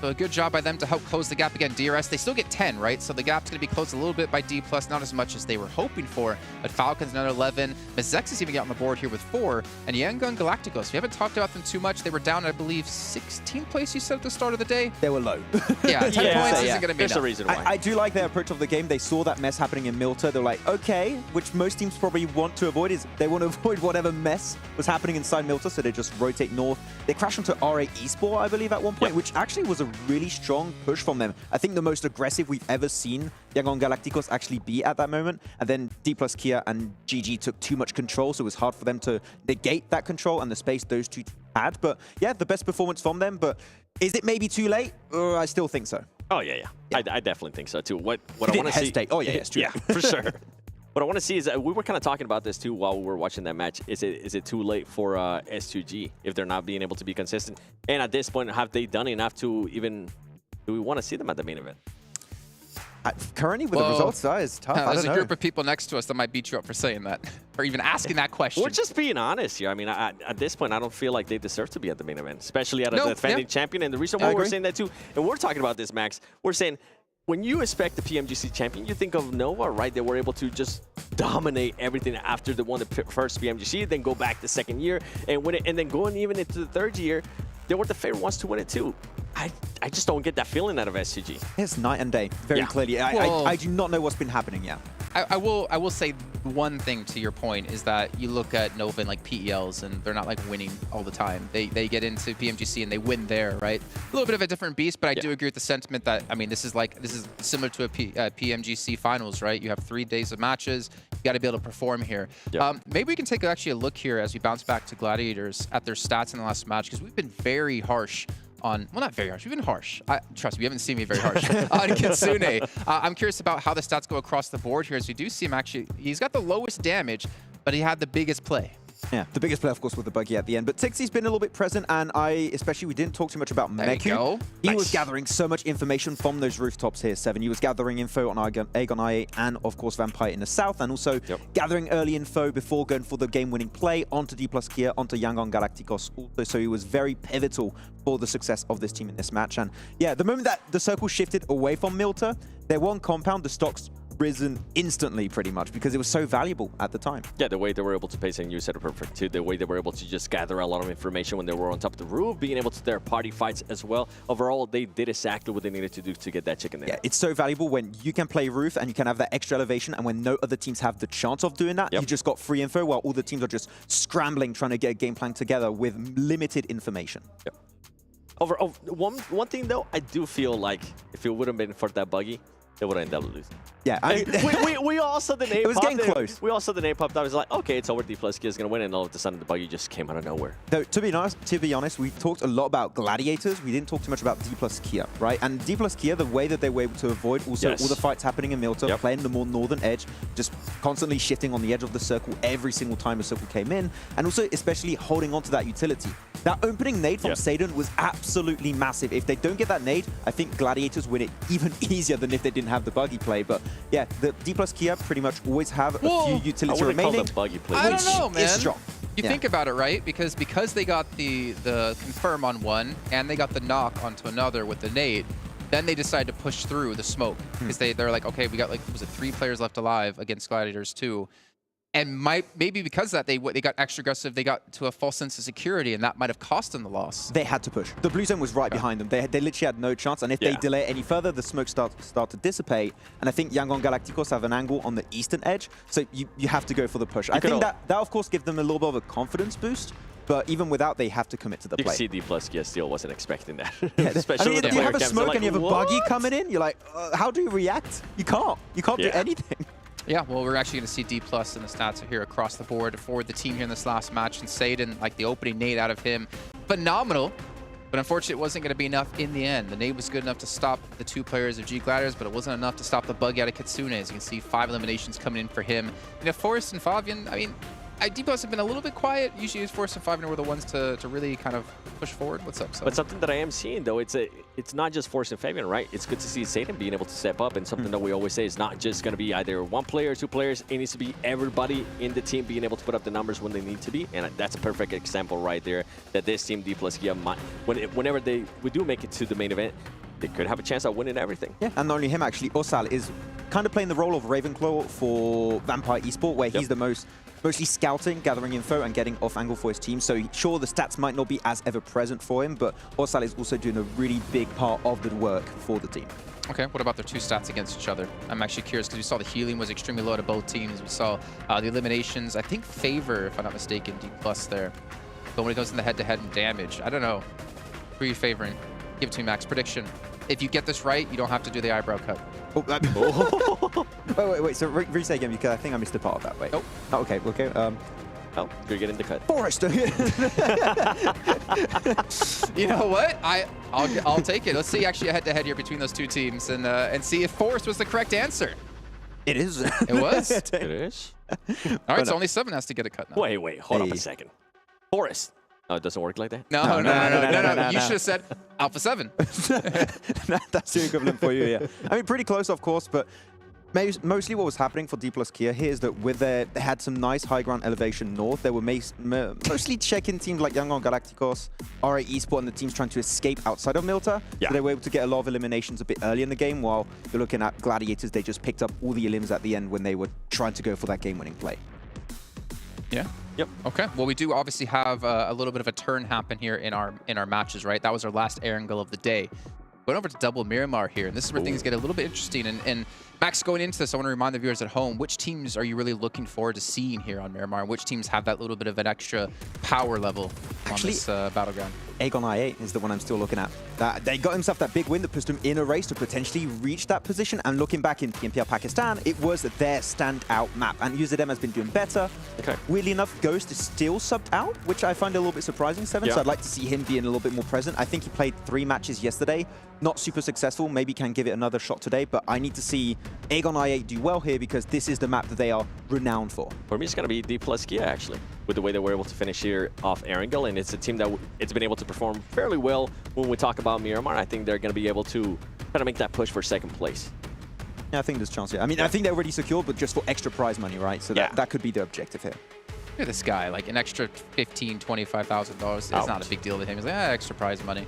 So a good job by them to help close the gap again. DRS, they still get 10, right? So the gap's going to be closed a little bit by D+, not as much as they were hoping for. But Falcons, another 11. Mezexis even got on the board here with 4. And Yangon Galacticos, we haven't talked about them too much. They were down, I believe, 16th place, you said, at the start of the day? They were low. Yeah, 10 points isn't going to be There's enough. a reason why. I do like their approach of the game. They saw that mess happening in Milta. They're like, okay, which most teams probably want to avoid is they want to avoid whatever mess was happening inside Milta, so they just rotate north. They crashed onto R8 Esports, I believe, at one point, which actually was a really strong push from them. I think the most aggressive we've ever seen Yangon Galacticos actually be at that moment. And then D+ Kia and GG took too much control, so it was hard for them to negate that control and the space those two had. But yeah, the best performance from them. But is it maybe too late? I still think so. Oh, yeah. I definitely think so, too. What I want to see... Oh, yeah, it's true. Yeah, for sure. What I want to see is that we were kind of talking about this, too, while we were watching that match. Is it too late for S2G if they're not being able to be consistent? And at this point, have they done enough to even... Do we want to see them at the main event? Currently, with the results, it's tough. There's a group of people next to us that might beat you up for saying that, or even asking that question. We're just being honest here. I mean, at this point, I don't feel like they deserve to be at the main event, especially out of the defending champion. And the reason why we're saying that, too, and we're talking about this, Max, we're saying when you expect the PMGC champion, you think of Nova, right? They were able to just dominate everything after they won the first PMGC, then go back the second year and win it, and then going even into the third year, they were the favorite ones to win it too. I just don't get that feeling out of SCG. It's night and day, very clearly. I do not know what's been happening yet. I will say one thing to your point is that you look at Nova and like PELs and they're not like winning all the time. They get into PMGC and they win there, right? A little bit of a different beast, but I do agree with the sentiment that, I mean, this is similar to a PMGC finals, right? You have 3 days of matches. You got to be able to perform here. Maybe we can take actually a look here as we bounce back to Gladiators at their stats in the last match, because we've been very harsh on, well, not very harsh, we've been harsh. Trust me, you haven't seen me very harsh on Kitsune. I'm curious about how the stats go across the board here, as we do see him actually, he's got the lowest damage, but he had the biggest play. Yeah, the biggest play, of course, with the buggy at the end. But Tixie's been a little bit present, and especially, we didn't talk too much about Meku. He was gathering so much information from those rooftops here, Seven. He was gathering info on AGONxI8 and, of course, Vampire in the south, and also gathering early info before going for the game-winning play onto D+Kia, onto Yangon Galacticos also. So he was very pivotal for the success of this team in this match. And yeah, the moment that the circle shifted away from Milta, their one compound, the stocks risen instantly pretty much because it was so valuable at the time. Yeah, the way they were able to pace, and you said it perfect too, the way they were able to just gather a lot of information when they were on top of the roof, being able to their party fights as well. Overall, they did exactly what they needed to do to get that chicken there. Yeah, it's so valuable when you can play roof and you can have that extra elevation, and when no other teams have the chance of doing that, you just got free info while all the teams are just scrambling trying to get a game plan together with limited information. One thing though, I do feel like if it would have been for that buggy, they would have ended up losing. Yeah, I mean, we all saw the name. It was getting close. We all saw the name popped up. I was like, okay, it's over. D+Kia is going to win, and all of a sudden the buggy just came out of nowhere. Though, to be honest, we talked a lot about Gladiators. We didn't talk too much about D+Kia, right? And D+Kia, the way that they were able to avoid also all the fights happening in Milta, playing the more northern edge, just constantly shifting on the edge of the circle every single time a circle came in, and also especially holding on to that utility. That opening nade from Sadon was absolutely massive. If they don't get that nade, I think Gladiators win it even easier than if they didn't have the buggy play. But yeah, the D+Kia pretty much always have a few utility remaining. Buggy play. I don't know, man. Is strong. You think about it, right? Because they got the confirm on one and they got the knock onto another with the nade, then they decided to push through the smoke because they're like, okay, we got like, was it 3 players left alive against Gladiators 2? And maybe because of that, they got extra aggressive. They got to a false sense of security, and that might have cost them the loss. They had to push. The blue zone was right behind them. They literally had no chance. And if they delay it any further, the smoke start to dissipate. And I think Yangon Galacticos have an angle on the eastern edge, so you have to go for the push. I think that of course gives them a little bit of a confidence boost. But even without, they have to commit to the play. You can see D+Kia still wasn't expecting that. Especially with you have a smoke and you have a buggy coming in. You're like, how do you react? You can't. You can't do anything. Yeah, well, we're actually going to see D+ in the stats here across the board for the team here in this last match. And Sadon, like the opening nade out of him, phenomenal. But unfortunately, it wasn't going to be enough in the end. The nade was good enough to stop the 2 players of G Gladiators, but it wasn't enough to stop the buggy out of Kitsune. As you can see, 5 eliminations coming in for him. You know, Forrest and Fabian, I mean, D+ have been a little bit quiet. Usually it's Forrest and Fabian were the ones to really kind of push forward. What's up, son? But something that I am seeing, though, it's not just Forrest and Fabian, right? It's good to see Sadon being able to step up, and something that we always say is not just going to be either 1 player or 2 players. It needs to be everybody in the team being able to put up the numbers when they need to be, and that's a perfect example right there that this team, D+Kia, whenever we do make it to the main event, they could have a chance at winning everything. Yeah, and not only him, actually. Osal is kind of playing the role of Ravenclaw for Vampire Esports, where he's the mostly scouting, gathering info, and getting off angle for his team. So sure, the stats might not be as ever present for him, but Osal is also doing a really big part of the work for the team. Okay, what about their 2 stats against each other? I'm actually curious because we saw the healing was extremely low to both teams. We saw the eliminations, I think, favor, if I'm not mistaken, D+ there. But when it goes in the head-to-head and damage, I don't know. Who are you favoring? Give it to me, Max. Prediction. If you get this right, you don't have to do the eyebrow cut. Wait. So re-say again, because I think I missed a part of that. Wait. Nope. Oh, okay. Oh, you're getting the cut. Forrest! You know what? I'll take it. Let's see actually a head-to-head here between those 2 teams and see if Forrest was the correct answer. It is. It was? It is? All right, so only 7 has to get a cut now. Wait. Hold up a second. Forrest. Oh, it doesn't work like that? No. You should have said Alpha7. That's the equivalent for you, yeah. I mean, pretty close, of course, but Mostly what was happening for D plus Kia here is that with they had some nice high ground elevation north. They were mostly checking teams like Galacticos, R8 Esports, and the teams trying to escape outside of Milta. Yeah. So they were able to get a lot of eliminations a bit early in the game, while you're looking at Gladiators, they just picked up all the elims at the end when they were trying to go for that game-winning play. Yeah. Yep. Okay. Well, we do obviously have a little bit of a turn happen here in our matches, right? That was our last Erangel of the day. Going over to double Miramar here, and this is where things get a little bit interesting. And Max, going into this, I want to remind the viewers at home, which teams are you really looking forward to seeing here on Miramar? Which teams have that little bit of an extra power level on this battleground? AGONxI8 is the one I'm still looking at. They got himself that big win that pushed him in a race to potentially reach that position. And looking back in PMPL Pakistan, it was their standout map. And UZM has been doing better. Okay. Weirdly enough, Ghost is still subbed out, which I find a little bit surprising, Seven. Yeah. So I'd like to see him being a little bit more present. I think he played 3 matches yesterday. Not super successful. Maybe can give it another shot today. But I need to see AGONxI8 do well here because this is the map that they are renowned for. For me, it's going to be D plus Kia, actually, with the way they were able to finish here off Erangel. And it's a team that it's been able to perform fairly well when we talk about Miramar. I think they're going to be able to kind of make that push for second place. Yeah, I think there's a chance here. I mean, I think they're already secured, but just for extra prize money, right? So that could be the objective here. Look at this guy, like an extra $15,000, $25,000. It's not a big deal to him. He's like, extra prize money.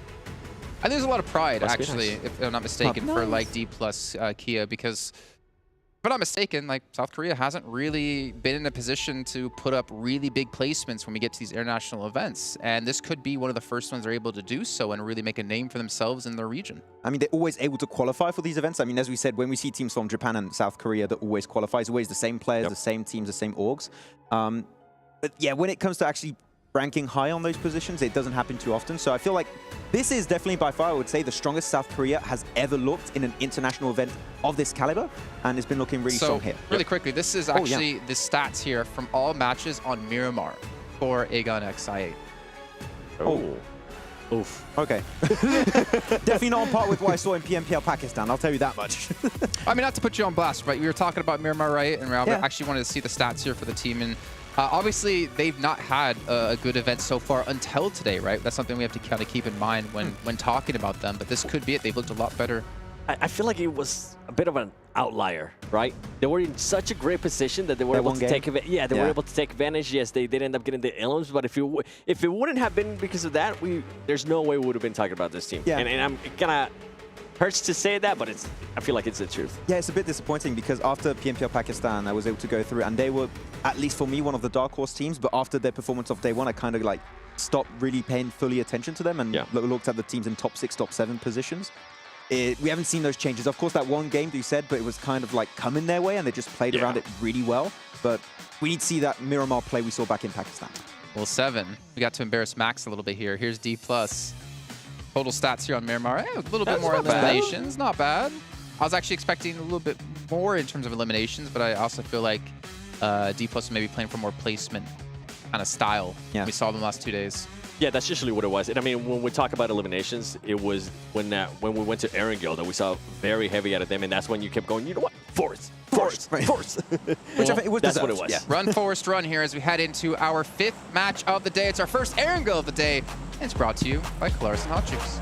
I think there's a lot of pride, actually, if I'm not mistaken, for like D plus Kia, because if I'm not mistaken, like South Korea hasn't really been in a position to put up really big placements when we get to these international events. And this could be one of the first ones they're able to do so and really make a name for themselves in their region. I mean, they're always able to qualify for these events. I mean, as we said, when we see teams from Japan and South Korea that always qualify, it's always the same players, the same teams, the same orgs. But yeah, when it comes to actually ranking high on those positions, it doesn't happen too often. So I feel like this is definitely by far, I would say, the strongest South Korea has ever looked in an international event of this caliber, and it's been looking really strong here. Really quickly, this is actually the stats here from all matches on Miramar for AGONxI8. Oh. Oof. Okay. Definitely not on par with what I saw in PMPL Pakistan, I'll tell you that much. I mean, not to put you on blast, right? We were talking about Miramar, right? And I actually wanted to see the stats here for the team. And obviously, they've not had a good event so far until today, right? That's something we have to kind of keep in mind when talking about them. But this could be it. They've looked a lot better. I feel like it was a bit of an outlier, right? They were in such a great position that they were able to take advantage. Yeah, they were able to take advantage. Yes, they did end up getting the elims, but if it wouldn't have been because of that, there's no way we would have been talking about this team. Yeah. And I'm kind of hurts to say that, but I feel like it's the truth. Yeah, it's a bit disappointing because after PMPL Pakistan, I was able to go through, and they were, at least for me, one of the dark horse teams. But after their performance of day one, I kind of like stopped really paying fully attention to them and looked at the teams in top 6, top 7 positions. We haven't seen those changes. Of course, that one game that you said, but it was kind of like coming their way, and they just played around it really well. But we need to see that Miramar play we saw back in Pakistan. Well, 7. We got to embarrass Max a little bit here. Here's D+. Total stats here on Miramar. A little bit more eliminations. Not bad. I was actually expecting a little bit more in terms of eliminations, but I also feel like D+ may be playing for more placement kind of style. Yeah. We saw them last 2 days. Yeah, that's usually what it was. And I mean, when we talk about eliminations, it was when we went to Erangel that we saw very heavy out of them, and that's when you kept going, you know what? Force. Which that's what it was. Yeah. Run, Forest, run here as we head into our 5th match of the day. It's our first Erangel of the day, and it's brought to you by Claris and Hot Chips.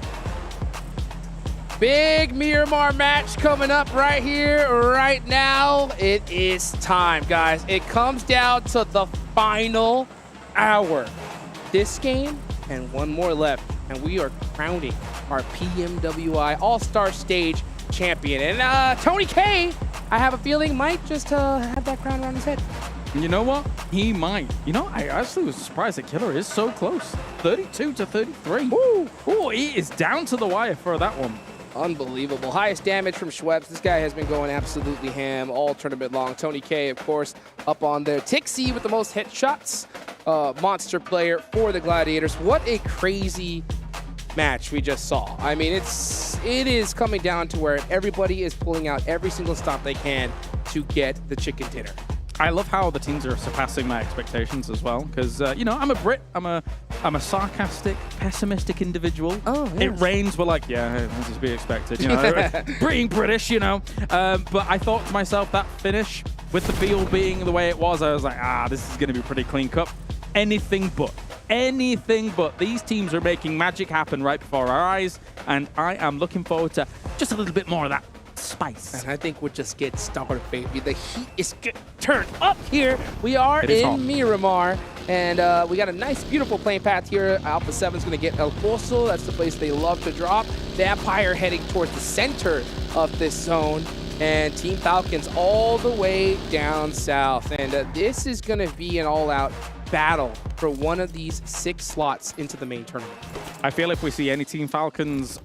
Big Miramar match coming up right here, right now. It is time, guys. It comes down to the final hour. This game and one more left, and we are crowning our PMWI Allstars Stage champion. And Tony K, I have a feeling, might just have that crown around his head. You know what? He might. You know, I actually was surprised that Killer is so close. 32 to 33. Ooh, he is down to the wire for that one. Unbelievable. Highest damage from Schweppes. This guy has been going absolutely ham all tournament long. Tony K, of course, up on there. Tixie with the most headshots. Monster player for the Gladiators. What a crazy match we just saw. I mean, it is coming down to where everybody is pulling out every single stop they can to get the chicken dinner. I love how the teams are surpassing my expectations as well, because you know, I'm a Brit. I'm a sarcastic, pessimistic individual. Oh, yes. It rains. We're like, yeah, this is to be expected. You know, being British, you know. But I thought to myself, that finish with the field being the way it was, I was like, this is going to be pretty clean cut. Anything but. These teams are making magic happen right before our eyes, and I am looking forward to just a little bit more of that. spice. And I think we'll just get started, baby. The heat is turned up here. We are in Miramar, and we got a nice, beautiful playing path here. Alpha7 is going to get El Pozo. That's the place they love to drop. Vampire heading towards the center of this zone, and Team Falcons all the way down south. And this is going to be an all-out battle for one of these 6 slots into the main tournament. I feel if we see any Team Falcons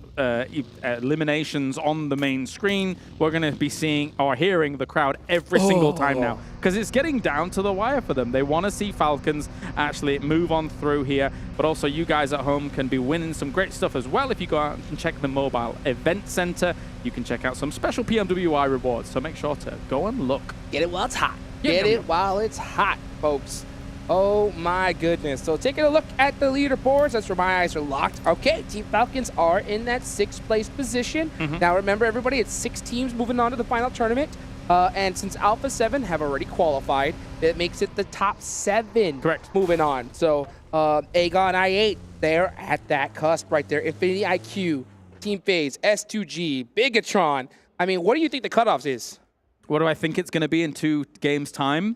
eliminations on the main screen, we're going to be seeing or hearing the crowd every single time now, because it's getting down to the wire for them. They want to see Falcons actually move on through here, but also you guys at home can be winning some great stuff as well. If you go out and check the mobile event center, you can check out some special PMWI rewards, so make sure to go and look. Get it while it's hot. Get it while it's hot, folks. Oh my goodness. So taking a look at the leaderboards, that's where my eyes are locked. Okay, Team Falcons are in that 6th place position. Now remember, everybody, it's 6 teams moving on to the final tournament. And since Alpha7 have already qualified, it makes it the top 7 moving on. So AGONxI8, they're at that cusp right there. Infinity IQ, Team FaZe, S2G, Bigetron. I mean, what do you think the cutoffs is? What do I think it's going to be in 2 games' time?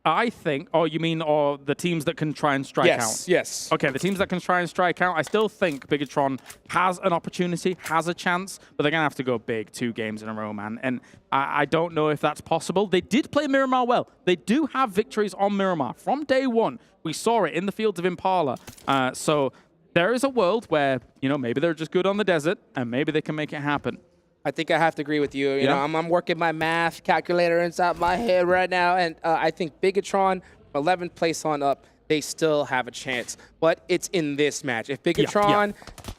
I think, you mean the teams that can try and strike out? Yes. Okay, the teams that can try and strike out, I still think Bigetron has an opportunity, has a chance, but they're going to have to go big 2 games in a row, man. And I don't know if that's possible. They did play Miramar well. They do have victories on Miramar from day 1. We saw it in the fields of Impala. So there is a world where, maybe they're just good on the desert, and maybe they can make it happen. I think I have to agree with you. You know, I'm working my math calculator inside my head right now, and I think Bigetron, 11th place on up, they still have a chance. But it's in this match. If Bigetron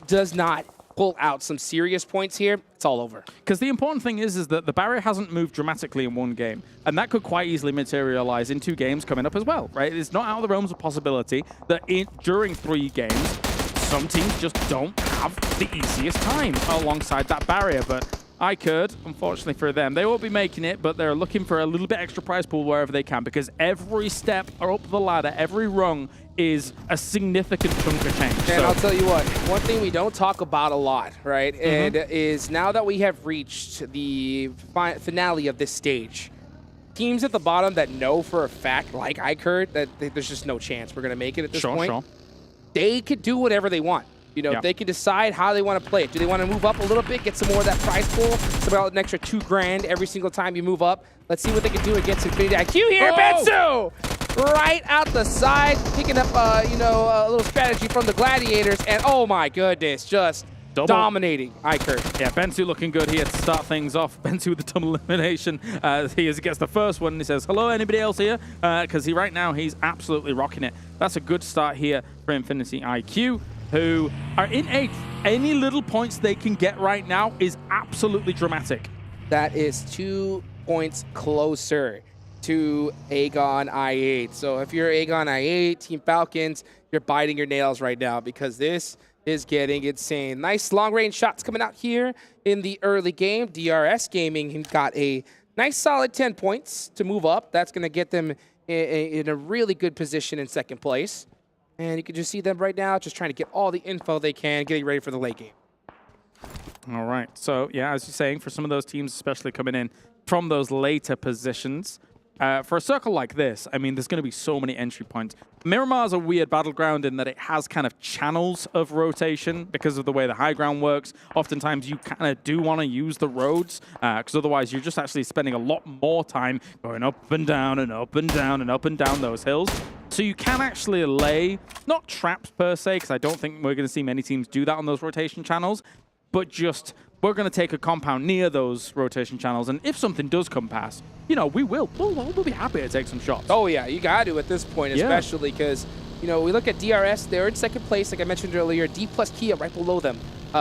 does not pull out some serious points here, it's all over. Because the important thing is that the barrier hasn't moved dramatically in 1 game, and that could quite easily materialize in 2 games coming up as well, right? It's not out of the realms of possibility that during 3 games, some teams just don't have the easiest time alongside that barrier. But iKURD, unfortunately for them, they won't be making it, but they're looking for a little bit extra prize pool wherever they can, because every step or up the ladder, every rung is a significant chunk of change. And I'll tell you what, one thing we don't talk about a lot, right, and is now that we have reached the finale of this stage, teams at the bottom that know for a fact, like iKURD, that there's just no chance we're going to make it at this point. They could do whatever they want. They can decide how they want to play it. Do they want to move up a little bit, get some more of that prize pool? It's about an extra $2 grand every single time you move up. Let's see what they can do against Infinity IQ here. Bensu! Right out the side, picking up, a little strategy from the Gladiators. And oh my goodness, just dominating iKURD. Yeah, Bensu looking good here to start things off. Bensu with the double elimination. He gets the first one and he says, hello, anybody else here? Because right now, he's absolutely rocking it. That's a good start here for Infinity IQ, who are in 8th. Any little points they can get right now is absolutely dramatic. That is 2 points closer to AGONxI8. So if you're AGONxI8, Team Falcons, you're biting your nails right now, because this is getting insane. Nice long-range shots coming out here in the early game. DRS Gaming got a nice solid 10 points to move up. That's going to get them in a really good position in 2nd place. And you can just see them right now just trying to get all the info they can, getting ready for the late game. All right. So, yeah, as you're saying, for some of those teams, especially coming in from those later positions, for a circle like this, I mean, there's going to be so many entry points. Miramar's a weird battleground in that it has kind of channels of rotation because of the way the high ground works. Oftentimes, you kind of do want to use the roads, because otherwise you're just actually spending a lot more time going up and down and up and down and up and down those hills. So you can actually lay, not traps per se, because I don't think we're going to see many teams do that on those rotation channels, but just we're going to take a compound near those rotation channels, and if something does come past, we'll be happy to take some shots. Oh yeah, you got to at this point, especially because we look at DRS, they're in 2nd place, like I mentioned earlier. D plus Kia right below them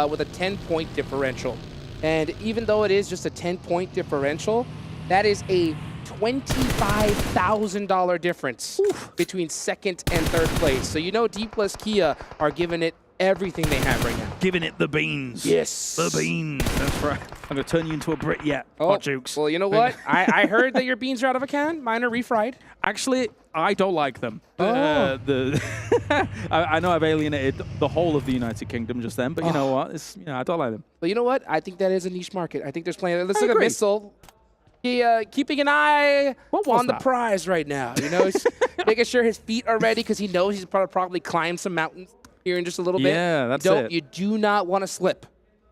with a 10-point differential, and even though it is just a 10-point differential, that is a $25,000 difference between 2nd and 3rd place. So D plus Kia are giving it everything they have right now. giving it the beans. Yes. The beans. That's right. I'm going to turn you into a Brit yet, Oh, Hot Jukes. well, you know what? I heard that your beans are out of a can. Mine are refried. Actually, I don't like them. Oh. I know I've alienated the whole of the United Kingdom just then, but you know what? I don't like them. But you know what? I think that is a niche market. I think there's plenty. Let's I look at agree. Missile. He keeping an eye on the that? prize right now. You know, he's making sure his feet are ready because he knows he's probably climb some mountains here in just a little bit. Yeah, that's Don't, it. You do not want to slip.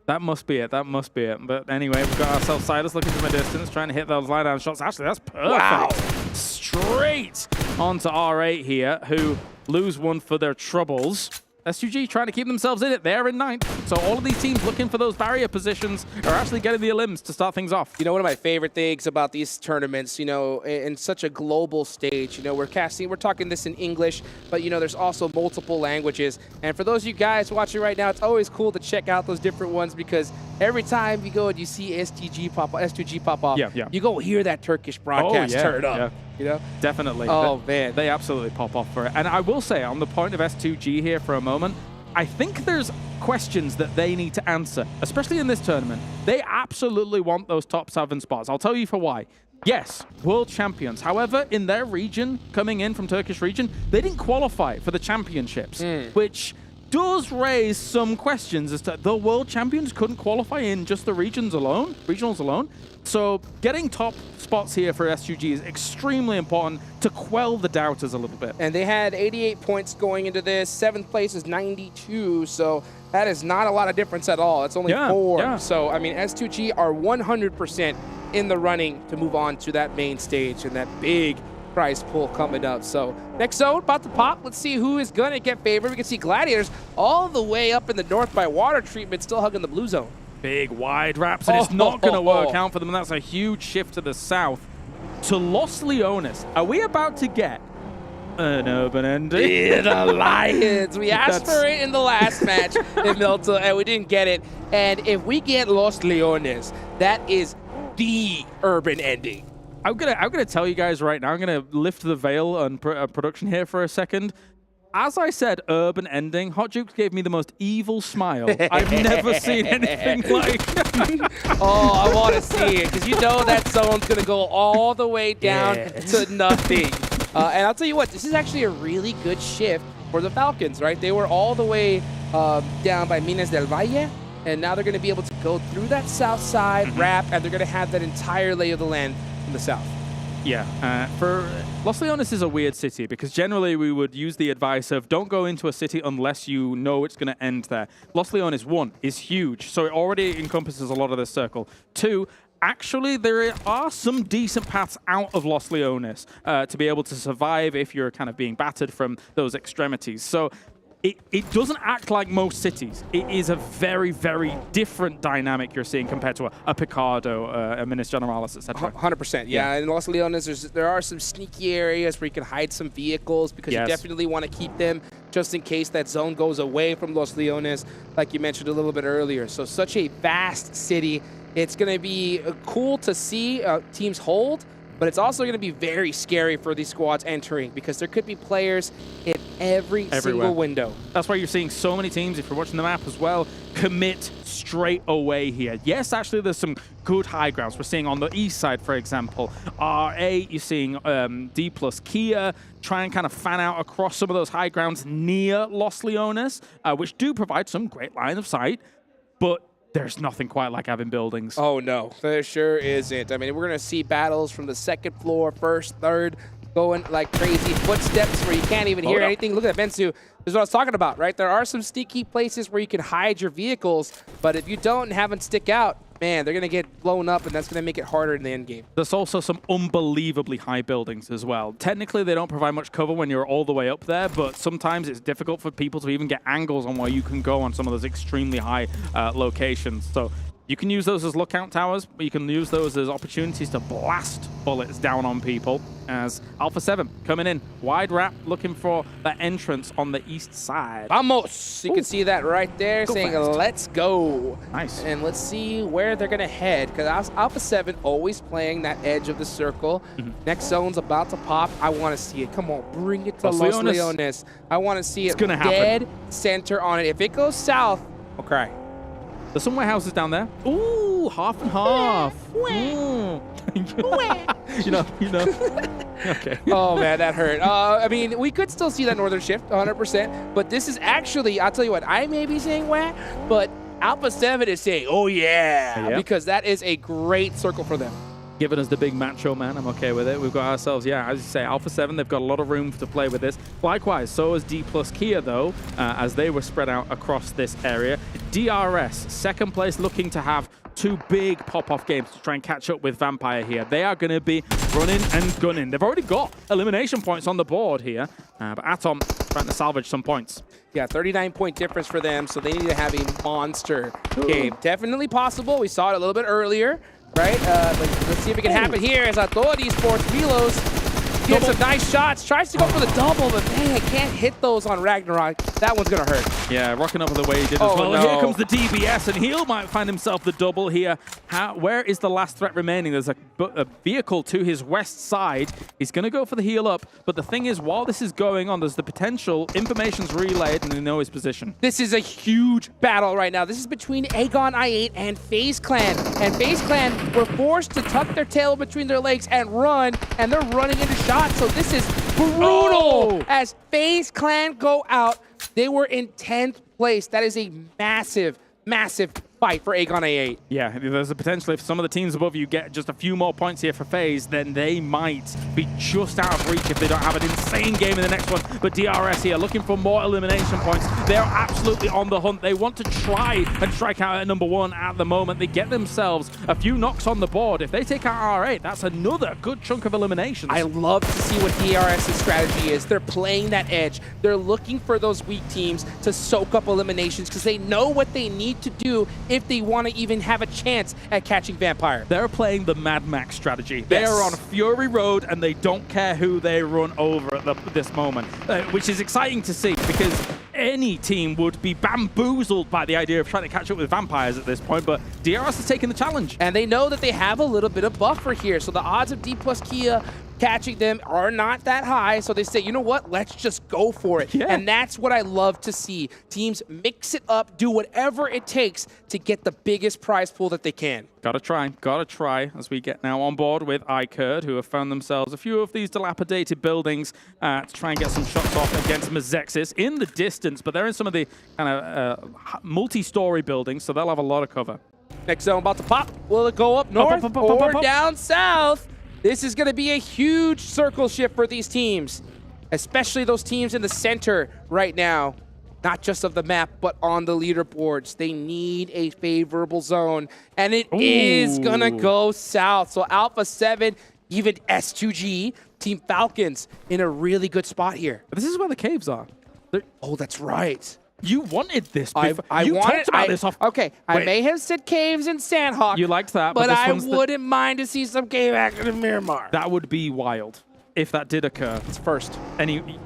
That must be it. That must be it. But anyway, we've got ourselves Sidus looking from a distance, trying to hit those lie down shots. Actually, that's perfect. Wow. Straight onto R8 here, who lose one for their troubles. S2G trying to keep themselves in it. They're in 9th. So all of these teams looking for those barrier positions are actually getting the elims to start things off. You know, one of my favorite things about these tournaments, you know, in such a global stage, you know, we're talking this in English, but, you know, there's also multiple languages. And for those of you guys watching right now, it's always cool to check out those different ones because every time you go and you see S2G pop off, you go hear that Turkish broadcast turn up. Yeah. You know? Definitely. Oh, man. They absolutely pop off for it. And I will say, on the point of S2G here for a moment, I think there's questions that they need to answer, especially in this tournament. They absolutely want those top 7 spots. I'll tell you for why. Yes, world champions. However, in their region, coming in from Turkish region, they didn't qualify for the championships, which does raise some questions as to the world champions couldn't qualify in just the regionals alone. So getting top spots here for S2G is extremely important to quell the doubters a little bit. And they had 88 points going into this. 7th place is 92, so that is not a lot of difference at all. It's only 4. Yeah. So, I mean, S2G are 100% in the running to move on to that main stage and that big prize pool coming up. So next zone about to pop. Let's see who is going to get favored. We can see Gladiators all the way up in the north by water treatment, still hugging the blue zone. Big wide wraps, and it's not going to work out for them, and that's a huge shift to the south. To Los Leones, are we about to get an urban ending? In Alliance. We asked for it in the last match in Milton, and we didn't get it. And if we get Los Leones, that is the urban ending. I'm gonna tell you guys right now, I'm gonna lift the veil on production here for a second. As I said, urban ending, Hot Jukes gave me the most evil smile I've never seen anything like. Oh, I want to see it, because you know that zone's going to go all the way down to nothing. And I'll tell you what, this is actually a really good shift for the Falcons, right? They were all the way down by Minas del Valle, and now they're going to be able to go through that south side, wrap, and they're going to have that entire lay of the land in the south. Yeah, for Los Leones is a weird city because generally we would use the advice of don't go into a city unless you know it's going to end there. Los Leones, 1, is huge, so it already encompasses a lot of this circle. 2, actually there are some decent paths out of Los Leones to be able to survive if you're kind of being battered from those extremities. So it doesn't act like most cities. It is a very, very different dynamic you're seeing compared to a Picardo, a Minas Generalis, etc. 100%, yeah. In Los Leones, there are some sneaky areas where you can hide some vehicles because you definitely want to keep them just in case that zone goes away from Los Leones, like you mentioned a little bit earlier. So such a vast city. It's going to be cool to see teams hold, but it's also going to be very scary for these squads entering because there could be players in every single window. That's why you're seeing so many teams, if you're watching the map as well, commit straight away here. Yes, actually, there's some good high grounds. We're seeing on the east side, for example, R8, you're seeing D plus Kia try and kind of fan out across some of those high grounds near Los Leones, which do provide some great line of sight, but there's nothing quite like having buildings. Oh, no, there sure isn't. I mean, we're going to see battles from the 2nd floor, 1st, 3rd, going like crazy footsteps where you can't even hear anything. Look at that, Bensu. This is what I was talking about, right? There are some sneaky places where you can hide your vehicles, but if you don't and have them stick out, man, they're going to get blown up, and that's going to make it harder in the end game. There's also some unbelievably high buildings as well. Technically, they don't provide much cover when you're all the way up there, but sometimes it's difficult for people to even get angles on where you can go on some of those extremely high locations. So you can use those as lookout towers, but you can use those as opportunities to blast bullets down on people. As Alpha7 coming in, wide wrap, looking for that entrance on the east side. Vamos! You can see that right there, saying, fast. let's go. Nice. And let's see where they're going to head, because Alpha7 always playing that edge of the circle. Next zone's about to pop. I want to see it. Come on, bring it to Los Leones. I want to see it gonna happen. dead center on it. If it goes south, Okay. There's some warehouses down there. Ooh, half and half. You know. Okay. Oh, man, that hurt. I mean, we could still see that Northern Shift 100%, but this is actually, I'll tell you what, I may be saying wah, but Alpha7 is saying, oh, yeah, because that is a great circle for them. Giving us the big macho man, I'm okay with it. We've got ourselves, as you say, Alpha7, they've got a lot of room to play with this. Likewise, so is D plus Kia, though, as they were spread out across this area. DRS, second place, looking to have 2 big pop-off games to try and catch up with Vampire here. They are going to be running and gunning. They've already got elimination points on the board here, but Aton trying to salvage some points. Yeah, 39-point difference for them, so they need to have a monster game. Definitely possible. We saw it a little bit earlier. Right? Let's see if it can happen here as Aton Esports, Milos gets some nice shots, tries to go for the double, but man, can't hit those on Ragnarok. That one's going to hurt. Yeah, rocking up the way he did as well. No. Here comes the DBS, and he might find himself the double here. Where is the last threat remaining? There's a vehicle to his west side. He's going to go for the heal up, but the thing is, while this is going on, there's the potential. Information's relayed, and they know his position. This is a huge battle right now. This is between AGONxI8 and FaZe Clan. And FaZe Clan were forced to tuck their tail between their legs and run, and they're running into shots. So this is brutal as FaZe Clan go out. They were in 10th place. That is a massive, massive fight for AGONxI8. Yeah, there's a potential if some of the teams above you get just a few more points here for FaZe, then they might be just out of reach if they don't have an insane game in the next one. But DRS here looking for more elimination points. They're absolutely on the hunt. They want to try and strike out at #1 at the moment. They get themselves a few knocks on the board. If they take out R8, that's another good chunk of eliminations. I love to see what DRS's strategy is. They're playing that edge. They're looking for those weak teams to soak up eliminations because they know what they need to do if they want to even have a chance at catching Vampire. They're playing the Mad Max strategy. They are on Fury Road, and they don't care who they run over at this moment, which is exciting to see because any team would be bamboozled by the idea of trying to catch up with Vampires at this point, but DRS is taking the challenge. And they know that they have a little bit of buffer here, so the odds of D plus Kia catching them are not that high, so they say, you know what, let's just go for it. And that's what I love to see. Teams mix it up, do whatever it takes to get the biggest prize pool that they can. Gotta try, as we get now on board with iKURD, who have found themselves a few of these dilapidated buildings to try and get some shots off against Mazexis in the distance, but they're in some of the kind of multi-story buildings, so they'll have a lot of cover. Next zone about to pop. Will it go up north or down south? This is going to be a huge circle shift for these teams, especially those teams in the center right now, not just of the map, but on the leaderboards. They need a favorable zone, and it is going to go south. So Alpha7, even S2G, Team Falcons in a really good spot here. But this is where the caves are. Oh, that's right. You wanted this. I talked about this off. Okay, I may have said caves in Sandhawk. You liked that, but I wouldn't mind to see some cave action in Miramar. That would be wild if that did occur. It's first.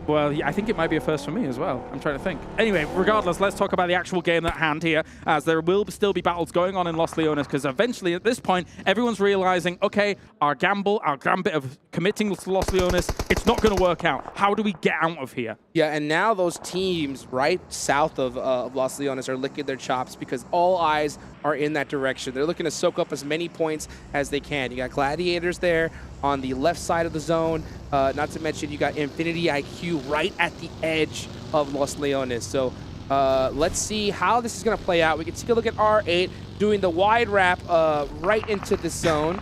Well, yeah, I think it might be a first for me as well. I'm trying to think. Anyway, regardless, let's talk about the actual game at hand here, as there will still be battles going on in Los Leones, because eventually at this point, everyone's realizing, okay, our gambit of committing to Los Leones, it's not going to work out. How do we get out of here? Yeah, and now those teams right south of Los Leones are licking their chops because all eyes are in that direction. They're looking to soak up as many points as they can. You got Gladiators there on the left side of the zone. Not to mention you got Infinity IQ right at the edge of Los Leones. So let's see how this is going to play out. We can take a look at R8 doing the wide wrap right into the zone.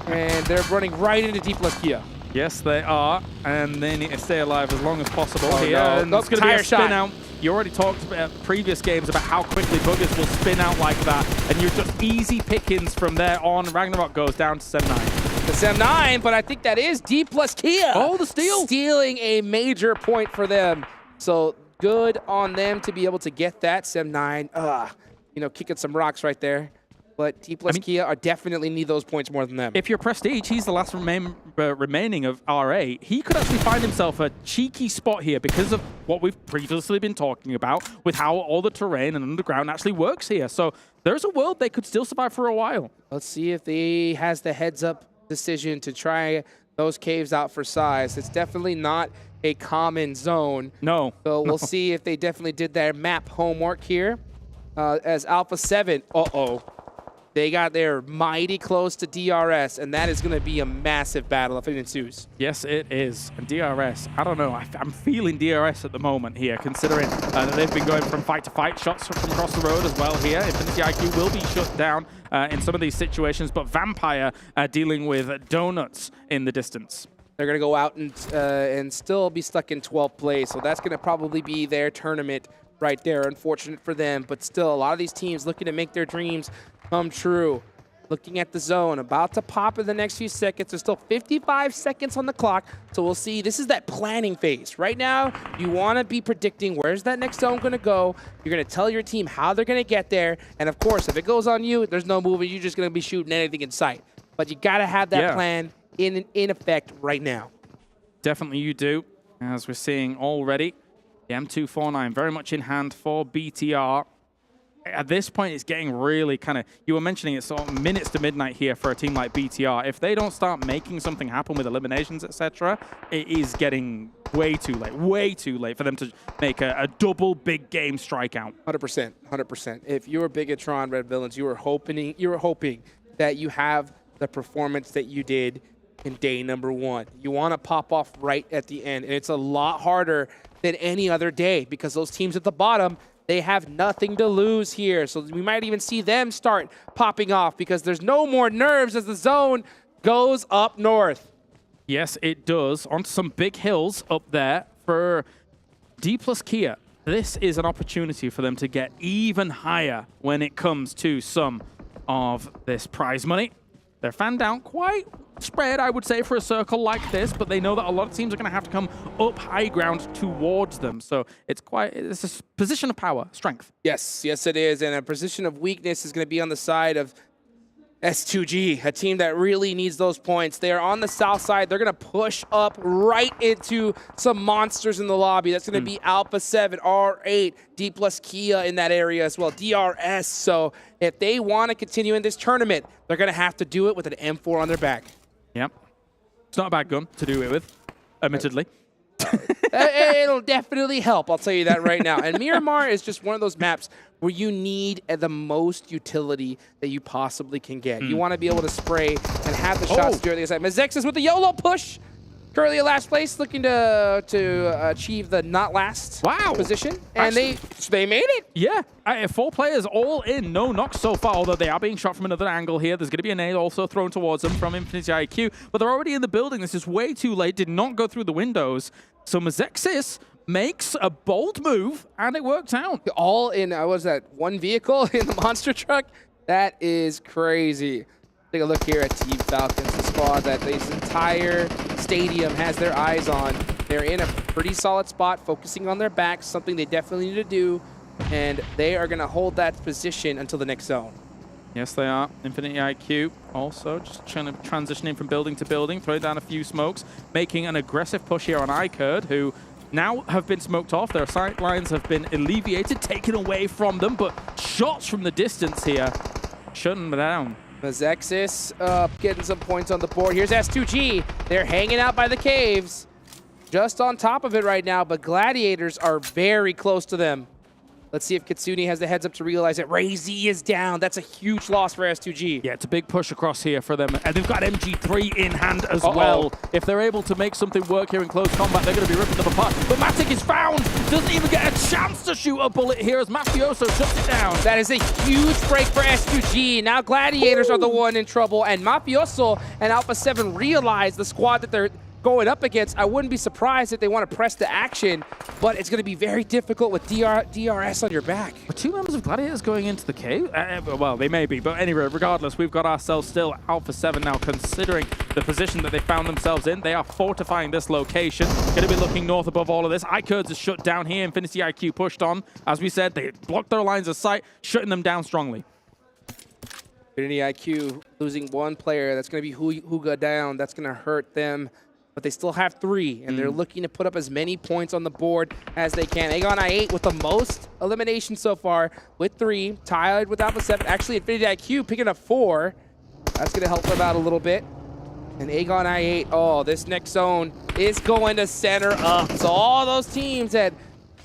And they're running right into D plus Kia. Yes, they are, and they need to stay alive as long as possible here. No. And it's going to be a spin out. You already talked about previous games about how quickly Buggers will spin out like that, and you're just easy pickings from there on. Ragnarok goes down to 7-9. The 7-9, but I think that is D plus Kia. Oh, the steal. Stealing a major point for them. So good on them to be able to get that 7-9. You know, kicking some rocks right there. But D plus Kia are definitely need those points more than them. If you're Prestige, he's the last remaining of R8. He could actually find himself a cheeky spot here because of what we've previously been talking about with how all the terrain and underground actually works here. So there's a world they could still survive for a while. Let's see if he has the heads-up decision to try those caves out for size. It's definitely not a common zone. No. So we'll see if they definitely did their map homework here. as Alpha7. They got there mighty close to DRS, and that is going to be a massive battle if it ensues. Yes, it is. And DRS, I don't know. I'm feeling DRS at the moment here, considering that they've been going from fight to fight, shots from across the road as well here. Infinity IQ will be shut down in some of these situations, but Vampire dealing with donuts in the distance. They're going to go out and still be stuck in 12th place, so that's going to probably be their tournament right there. Unfortunate for them, but still a lot of these teams looking to make their dreams come true. Looking at the zone, about to pop in the next few seconds. There's still 55 seconds on the clock, so we'll see. This is that planning phase. Right now, you want to be predicting where's that next zone going to go. You're going to tell your team how they're going to get there, and of course, if it goes on you, there's no moving. You're just going to be shooting anything in sight. But you got to have that plan in effect right now. Definitely you do, as we're seeing already. The M249 very much in hand for BTR. At this point, it's getting really kind of, you were mentioning it's sort of minutes to midnight here for a team like BTR. If they don't start making something happen with eliminations, etc., it is getting way too late for them to make a double big game strikeout. 100%, 100%. If you're Bigetron Red Villains, you were hoping that you have the performance that you did in day number 1. You want to pop off right at the end, and it's a lot harder than any other day because those teams at the bottom, they have nothing to lose here. So we might even see them start popping off because there's no more nerves as the zone goes up north. Yes, it does. Onto some big hills up there for D plus Kia. This is an opportunity for them to get even higher when it comes to some of this prize money. They're fanned out quite spread, I would say, for a circle like this, but they know that a lot of teams are going to have to come up high ground towards them. So it's a position of power, strength. Yes, it is. And a position of weakness is going to be on the side of S2G, a team that really needs those points. They are on the south side. They're going to push up right into some monsters in the lobby. That's going to be Alpha7, R8, D plus Kia in that area as well, DRS. So if they want to continue in this tournament, they're going to have to do it with an M4 on their back. Yep. It's not a bad gun to do it with, admittedly. It'll definitely help, I'll tell you that right now. And Miramar is just one of those maps where you need the most utility that you possibly can get. You want to be able to spray and have the shots during the side. Mazexis with the YOLO push. Currently in last place, looking to achieve the not last position. And they made it. Yeah, 4 players all in, no knocks so far, although they are being shot from another angle here. There's going to be a nade also thrown towards them from Infinity IQ, but they're already in the building. This is way too late, did not go through the windows. So Mazexis makes a bold move, and it worked out. All in, what was that, one vehicle in the monster truck? That is crazy. Take a look here at Team Falcons, the squad that this entire stadium has their eyes on. They're in a pretty solid spot, focusing on their backs, something they definitely need to do, and they are going to hold that position until the next zone. Yes, they are. Infinity IQ also just trying to transition in from building to building, throw down a few smokes, making an aggressive push here on iKURD, who now have been smoked off. Their sight lines have been alleviated, taken away from them, but shots from the distance here, shutting them down. Mazexis getting some points on the board. Here's S2G. They're hanging out by the caves. Just on top of it right now, but Gladiators are very close to them. Let's see if Kitsune has the heads up to realize that Razy is down. That's a huge loss for S2G. Yeah, it's a big push across here for them. And they've got MG3 in hand as well. If they're able to make something work here in close combat, they're going to be ripping them apart. But Matic is found. Doesn't even get a chance to shoot a bullet here as Mafioso shuts it down. That is a huge break for S2G. Now Gladiators are the one in trouble. And Mafioso and Alpha7 realize the squad that they're going up against. I wouldn't be surprised if they want to press the action, but it's going to be very difficult with DRS on your back. Are 2 members of Gladiators going into the cave? Well, they may be, but anyway, regardless, we've got ourselves still Alpha7 now, considering the position that they found themselves in. They are fortifying this location. Going to be looking north above all of this. iKURD is shut down here. Infinity IQ pushed on. As we said, they blocked their lines of sight, shutting them down strongly. Infinity IQ losing one player. That's going to be Huga down. That's going to hurt them. But they still have 3, and they're looking to put up as many points on the board as they can. AGONxI8 with the most eliminations so far with 3, tied with Alpha7. Actually, Infinity IQ picking up 4. That's going to help them out a little bit. And AGONxI8, this next zone is going to center up. So all those teams that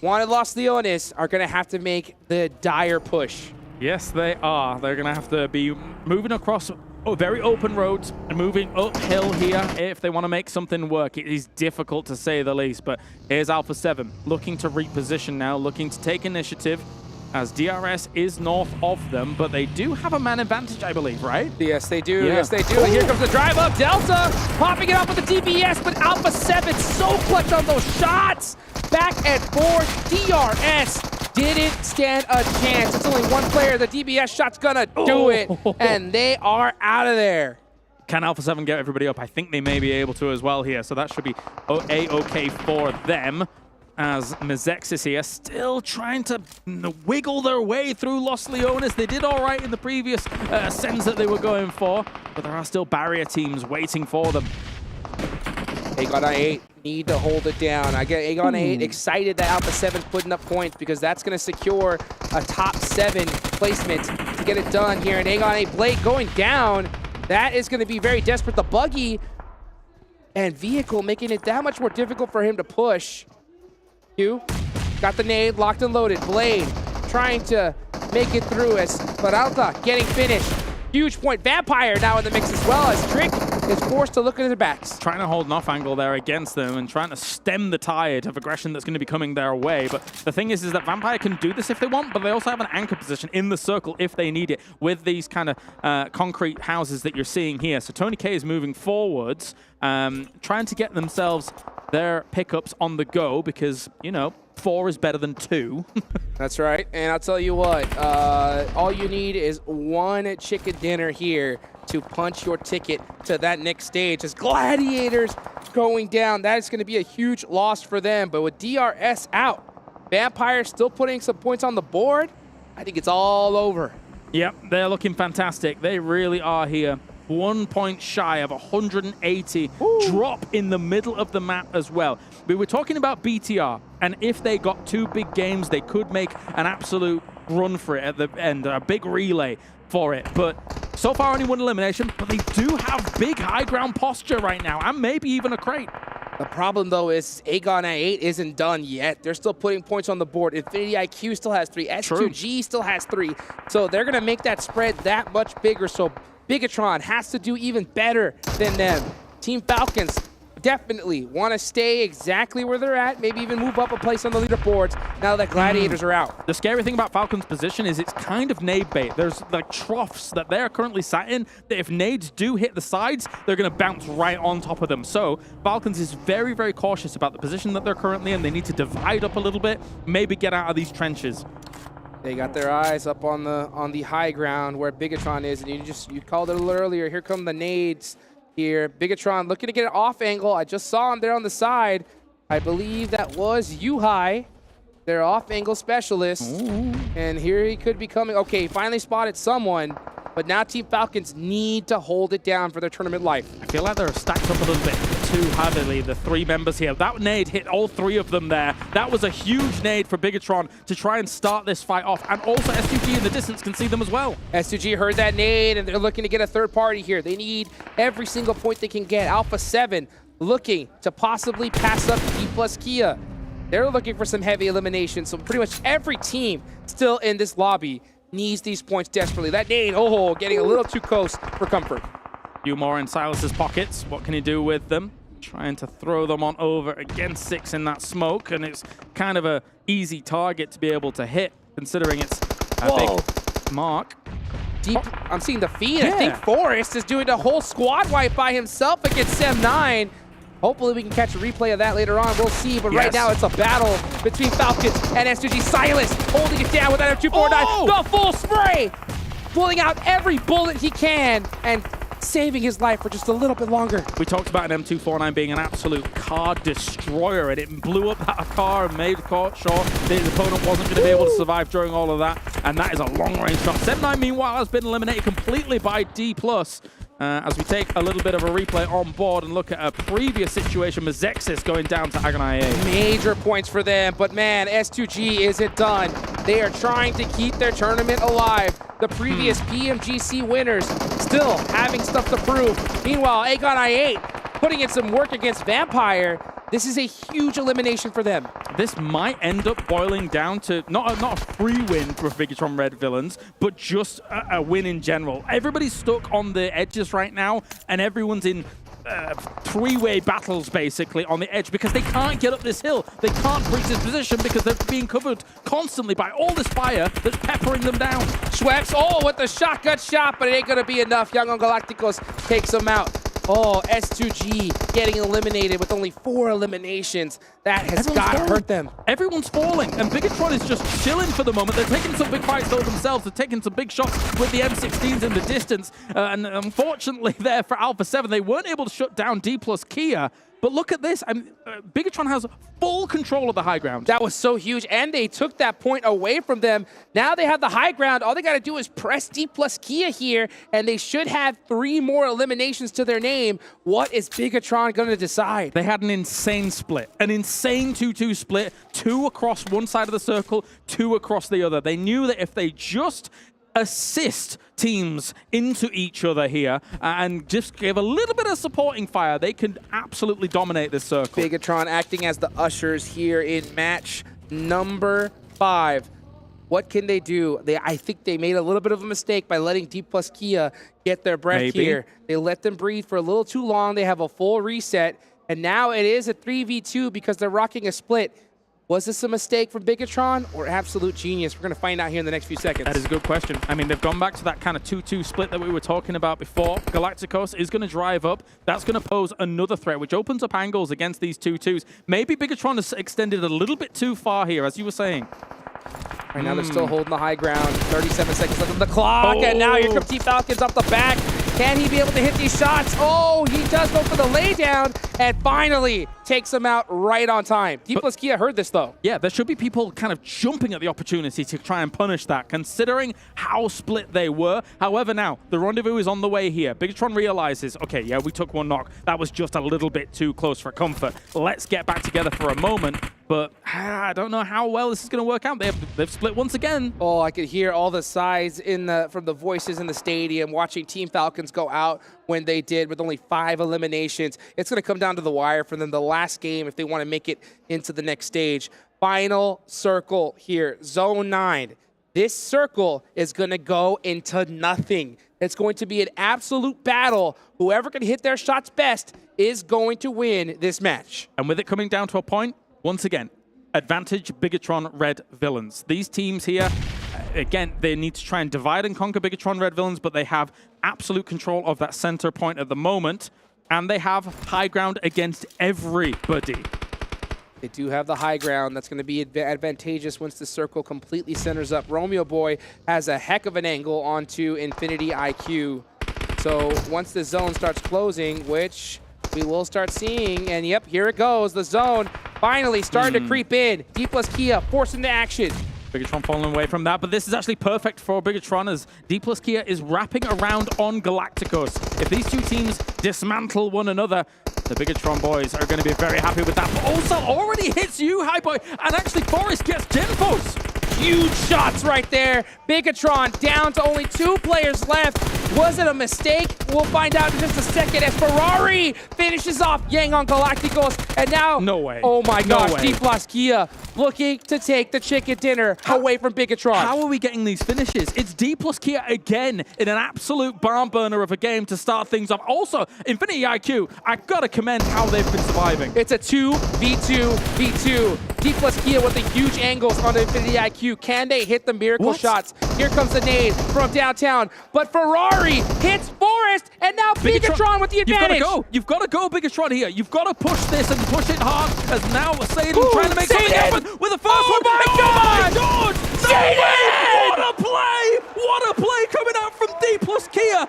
wanted Los Leones are going to have to make the dire push. Yes, they are. They're going to have to be moving across very open roads and moving uphill here if they want to make something work. It is difficult to say the least, but here's Alpha7 looking to reposition now, looking to take initiative as DRS is north of them, but they do have a man advantage, I believe, right? Yes, they do. Yeah. Yes, they do. And here comes the drive up. Delta popping it up with the DBS, but Alpha7 so clutch on those shots. Back and forth. DRS didn't stand a chance. It's only one player. The DBS shot's gonna do it, and they are out of there. Can Alpha7 get everybody up? I think they may be able to as well here, so that should be A-OK for them. As Mezexis here still trying to wiggle their way through Los Leones. They did all right in the previous sends that they were going for, but there are still barrier teams waiting for them. AGONxI8 need to hold it down. I get AGONxI8 excited that Alpha7's putting up points because that's going to secure a top 7 placement to get it done here. And AGONxI8 Blade going down. That is going to be very desperate. The buggy and vehicle making it that much more difficult for him to push. Q got the nade locked and loaded. Blade trying to make it through as Peralta getting finished. Huge point. Vampire now in the mix as well as Trick is forced to look at his backs. Trying to hold an off angle there against them and trying to stem the tide of aggression that's going to be coming their way. But the thing is that Vampire can do this if they want, but they also have an anchor position in the circle if they need it with these kind of concrete houses that you're seeing here. So Tony K is moving forwards, trying to get themselves their pickups on the go because, you know, 4 is better than 2. That's right. And I'll tell you what, all you need is one chicken dinner here to punch your ticket to that next stage. As Gladiators going down, that is going to be a huge loss for them. But with DRS out, Vampire still putting some points on the board, I think it's all over. Yep, they're looking fantastic. They really are here. 1 point shy of 180. Ooh. Drop in the middle of the map as well. We were talking about BTR, and if they got 2 big games, they could make an absolute run for it at the end, a big relay for it. But so far, only 1 elimination, but they do have big high ground posture right now, and maybe even a crate. The problem, though, is AGONxI8 isn't done yet. They're still putting points on the board. Infinity IQ still has 3. S2G still has 3. So they're going to make that spread that much bigger. So Bigetron has to do even better than them. Team Falcons definitely want to stay exactly where they're at, maybe even move up a place on the leaderboards now that Gladiators are out. The scary thing about Falcons' position is it's kind of nade bait. There's like troughs that they're currently sat in that if nades do hit the sides, they're going to bounce right on top of them. So Falcons is very, very cautious about the position that they're currently in. They need to divide up a little bit, maybe get out of these trenches. They got their eyes up on the high ground where Bigetron is, and you called it a little earlier. Here come the nades here. Bigetron looking to get an off angle. I just saw him there on the side. I believe that was Yuhai, their off angle specialist. Ooh. And here he could be coming. Okay, he finally spotted someone, but now Team Falcons need to hold it down for their tournament life. I feel like they're stacked up a little bit too heavily, the 3 members here. That nade hit all 3 of them there. That was a huge nade for Bigetron to try and start this fight off. And also S2G in the distance can see them as well. S2G heard that nade, and they're looking to get a third party here. They need every single point they can get. Alpha7 looking to possibly pass up E plus Kia. They're looking for some heavy elimination, so pretty much every team still in this lobby needs these points desperately. That nade, getting a little too close for comfort. Few more in Silas's pockets. What can he do with them? Trying to throw them on over against 6 in that smoke, and it's kind of a easy target to be able to hit, considering it's a big mark. Deep, I'm seeing the feed. Yeah. I think Forrest is doing a whole squad wipe by himself against Sem9. Hopefully we can catch a replay of that later on. We'll see, but right now it's a battle between Falcons and S2G. Silas holding it down with that M249. The full spray! Pulling out every bullet he can and saving his life for just a little bit longer. We talked about an M249 being an absolute car destroyer, and it blew up that car and made sure the opponent wasn't going to be able to survive during all of that, and that is a long-range shot. Sem9, meanwhile, has been eliminated completely by D+. As we take a little bit of a replay on board and look at a previous situation, Mezexis going down to AGONxI8. Major points for them, but man, S2G isn't done. They are trying to keep their tournament alive. The previous PMGC winners still having stuff to prove. Meanwhile, AGONxI8 putting in some work against Vampire. This is a huge elimination for them. This might end up boiling down to not a free win for Bigetron Red Villains, but just a win in general. Everybody's stuck on the edges right now, and everyone's in three-way battles, basically, on the edge because they can't get up this hill. They can't breach this position because they're being covered constantly by all this fire that's peppering them down. Schweppes, oh, with the shotgun shot, but it ain't going to be enough. Young on Galacticos takes them out. Oh, S2G getting eliminated with only 4 eliminations. That has got to hurt them. Everyone's falling, and Bigetron is just chilling for the moment. They're taking some big fights though themselves. They're taking some big shots with the M16s in the distance. And unfortunately there for Alpha7, they weren't able to shut down D plus Kia. But look at this. Bigetron has full control of the high ground. That was so huge, and they took that point away from them. Now they have the high ground. All they got to do is press D plus Kia here, and they should have 3 more eliminations to their name. What is Bigetron going to decide? They had an insane split, an insane 2-2 split, 2 across one side of the circle, 2 across the other. They knew that if they just assist teams into each other here and just give a little bit of supporting fire, they can absolutely dominate this circle. Bigetron acting as the ushers here in match number 5. What can they do? I think they made a little bit of a mistake by letting D plus Kia get their breath here. They let them breathe for a little too long. They have a full reset, and now it is a 3v2 because they're rocking a split. Was this a mistake from Bigetron or absolute genius? We're going to find out here in the next few seconds. That is a good question. I mean, they've gone back to that kind of 2-2 split that we were talking about before. Galacticos is going to drive up. That's going to pose another threat, which opens up angles against these 2-2s. Maybe Bigetron has extended a little bit too far here, as you were saying. Right now, they're still holding the high ground. 37 seconds left on the clock, and now here comes T-Falcons off the back. Can he be able to hit these shots? Oh, he does go for the laydown, and finally takes him out right on time. D plus Kia heard this, though. Yeah, there should be people kind of jumping at the opportunity to try and punish that, considering how split they were. However, now, the rendezvous is on the way here. Bigetron realizes, okay, yeah, we took 1 knock. That was just a little bit too close for comfort. Let's get back together for a moment. But I don't know how well this is going to work out. They've split once again. Oh, I could hear all the sighs from the voices in the stadium watching Team Falcons go out when they did with only 5 eliminations. It's going to come down to the wire for them, the last game, if they want to make it into the next stage. Final circle here, Zone 9. This circle is going to go into nothing. It's going to be an absolute battle. Whoever can hit their shots best is going to win this match. And with it coming down to a point, once again, advantage Bigetron Red Villains. These teams here, again, they need to try and divide and conquer Bigetron Red Villains, but they have absolute control of that center point at the moment, and they have high ground against everybody. They do have the high ground. That's going to be advantageous once the circle completely centers up. Romeo Boy has a heck of an angle onto Infinity IQ. So once the zone starts closing, which we will start seeing, and yep, here it goes. The zone finally starting to creep in. D plus Kia forced into action. Bigetron falling away from that, but this is actually perfect for Bigetron as D plus Kia is wrapping around on Galacticos. If these two teams dismantle one another, the Bigetron boys are going to be very happy with that. But also already hits you, High Boy, and actually Forrest gets Genfos. Huge shots right there. Bigetron down to only 2 players left. Was it a mistake? We'll find out in just a second as Ferrari finishes off Yang on Galacticos. And now, no way. Oh my gosh, D plus Kia looking to take the chicken dinner away from Bigetron. How are we getting these finishes? It's D plus Kia again in an absolute barn burner of a game to start things off. Also, Infinity IQ, I've got to commend how they've been surviving. It's a 2v2v2. D plus Kia with the huge angles on the Infinity IQ. Can they hit the miracle shots? Here comes the nade from downtown, but Ferrari hits Forrest, and now Bigetron with the advantage. You've got to go, Bigetron here. You've got to push this and push it hard, as now Saden trying to make something happen with the first one. My God! George! Saden! What a play! What a play coming out from D plus Kia.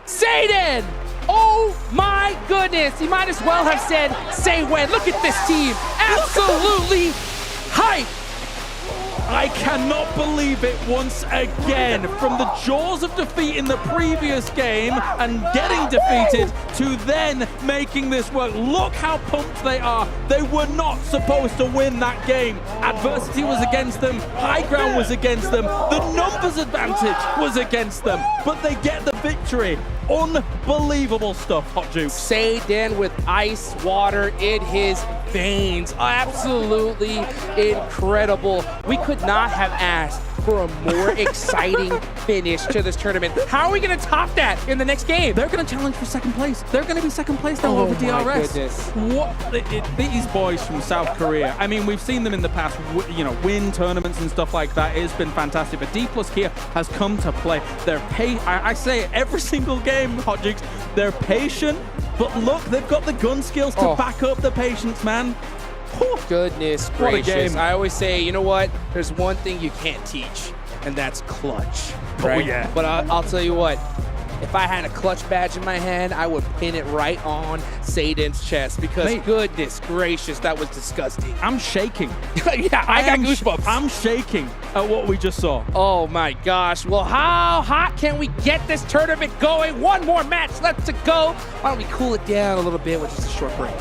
Saden! Oh my goodness! He might as well have said, say when. Look at this team. Absolutely hype. I cannot believe it once again. From the jaws of defeat in the previous game and getting defeated to then making this work. Look how pumped they are. They were not supposed to win that game. Adversity was against them. High ground was against them. The numbers advantage was against them. But they get the victory. Unbelievable stuff, Hot Juice. Satan with ice water in his veins. Absolutely incredible. We could not have asked for a more exciting finish to this tournament. How are we going to top that in the next game? They're going to challenge for second place. They're going to be second place now over DRS. Goodness. What? These boys from South Korea, I mean, we've seen them in the past, you know, win tournaments and stuff like that. It's been fantastic. But D+ Kia has come to play. They're I say it every single game, Hot Jukes. They're patient, but look, they've got the gun skills to back up the patience, man. Goodness gracious. I always say, you know what? There's one thing you can't teach, and that's clutch. Right? Oh, yeah. But I'll tell you what. If I had a clutch badge in my hand, I would pin it right on Satan's chest because goodness gracious, that was disgusting. I'm shaking. Yeah, I got goosebumps. I'm shaking at what we just saw. Oh my gosh. Well, how hot can we get this tournament going? One more match left to go. Why don't we cool it down a little bit with just a short break?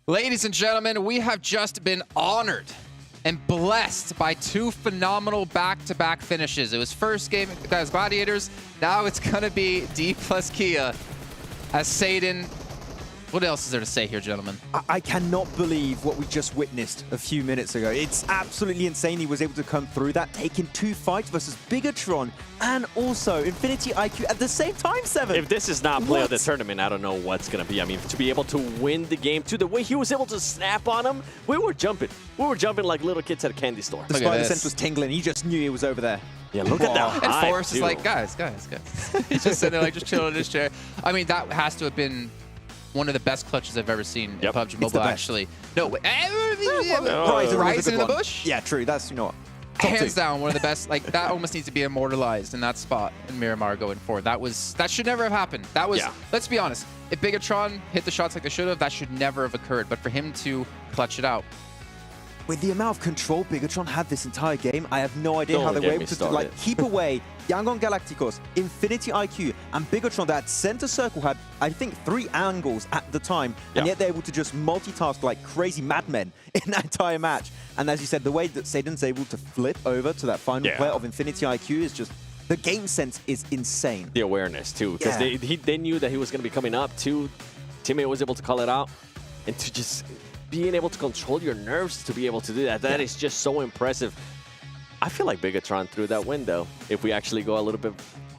Ladies and gentlemen, we have just been honored and blessed by two phenomenal back-to-back finishes. It was first game as Gladiators, now it's gonna be D+ Kia as Satan. What else is there to say here, gentlemen? I cannot believe what we just witnessed a few minutes ago. It's absolutely insane he was able to come through that, taking 2 fights versus Bigetron and also Infinity IQ at the same time, Seven. If this is not play of the tournament, I don't know what's going to be. I mean, to be able to win the game, too, the way he was able to snap on him, we were jumping. We were jumping like little kids at a candy store. The spider sense was tingling. He just knew he was over there. Yeah, look at that. And Forrest is like, guys. He's just sitting there like just chilling in his chair. I mean, that has to have been one of the best clutches I've ever seen in PUBG Mobile, actually. No, Rise in the Bush? Yeah, true. That's, you know what. Hands down, one of the best. Like, that almost needs to be immortalized in that spot in Miramar going forward. That should never have happened. That was, let's be honest, if Bigetron hit the shots like they should have, that should never have occurred. But for him to clutch it out. With the amount of control Bigetron had this entire game, I have no idea how they were able to like keep away Yangon Galacticos, Infinity IQ, and Bigetron that center circle had, I think, 3 angles at the time, and yet they're able to just multitask like crazy madmen in that entire match. And as you said, the way that Satan's able to flip over to that final player of Infinity IQ is just, the game sense is insane. The awareness, too, because they knew that he was going to be coming up, too. Teammate was able to call it out, and to just being able to control your nerves to be able to do that, that is just so impressive. I feel like Bigetron threw that window if we actually go a little bit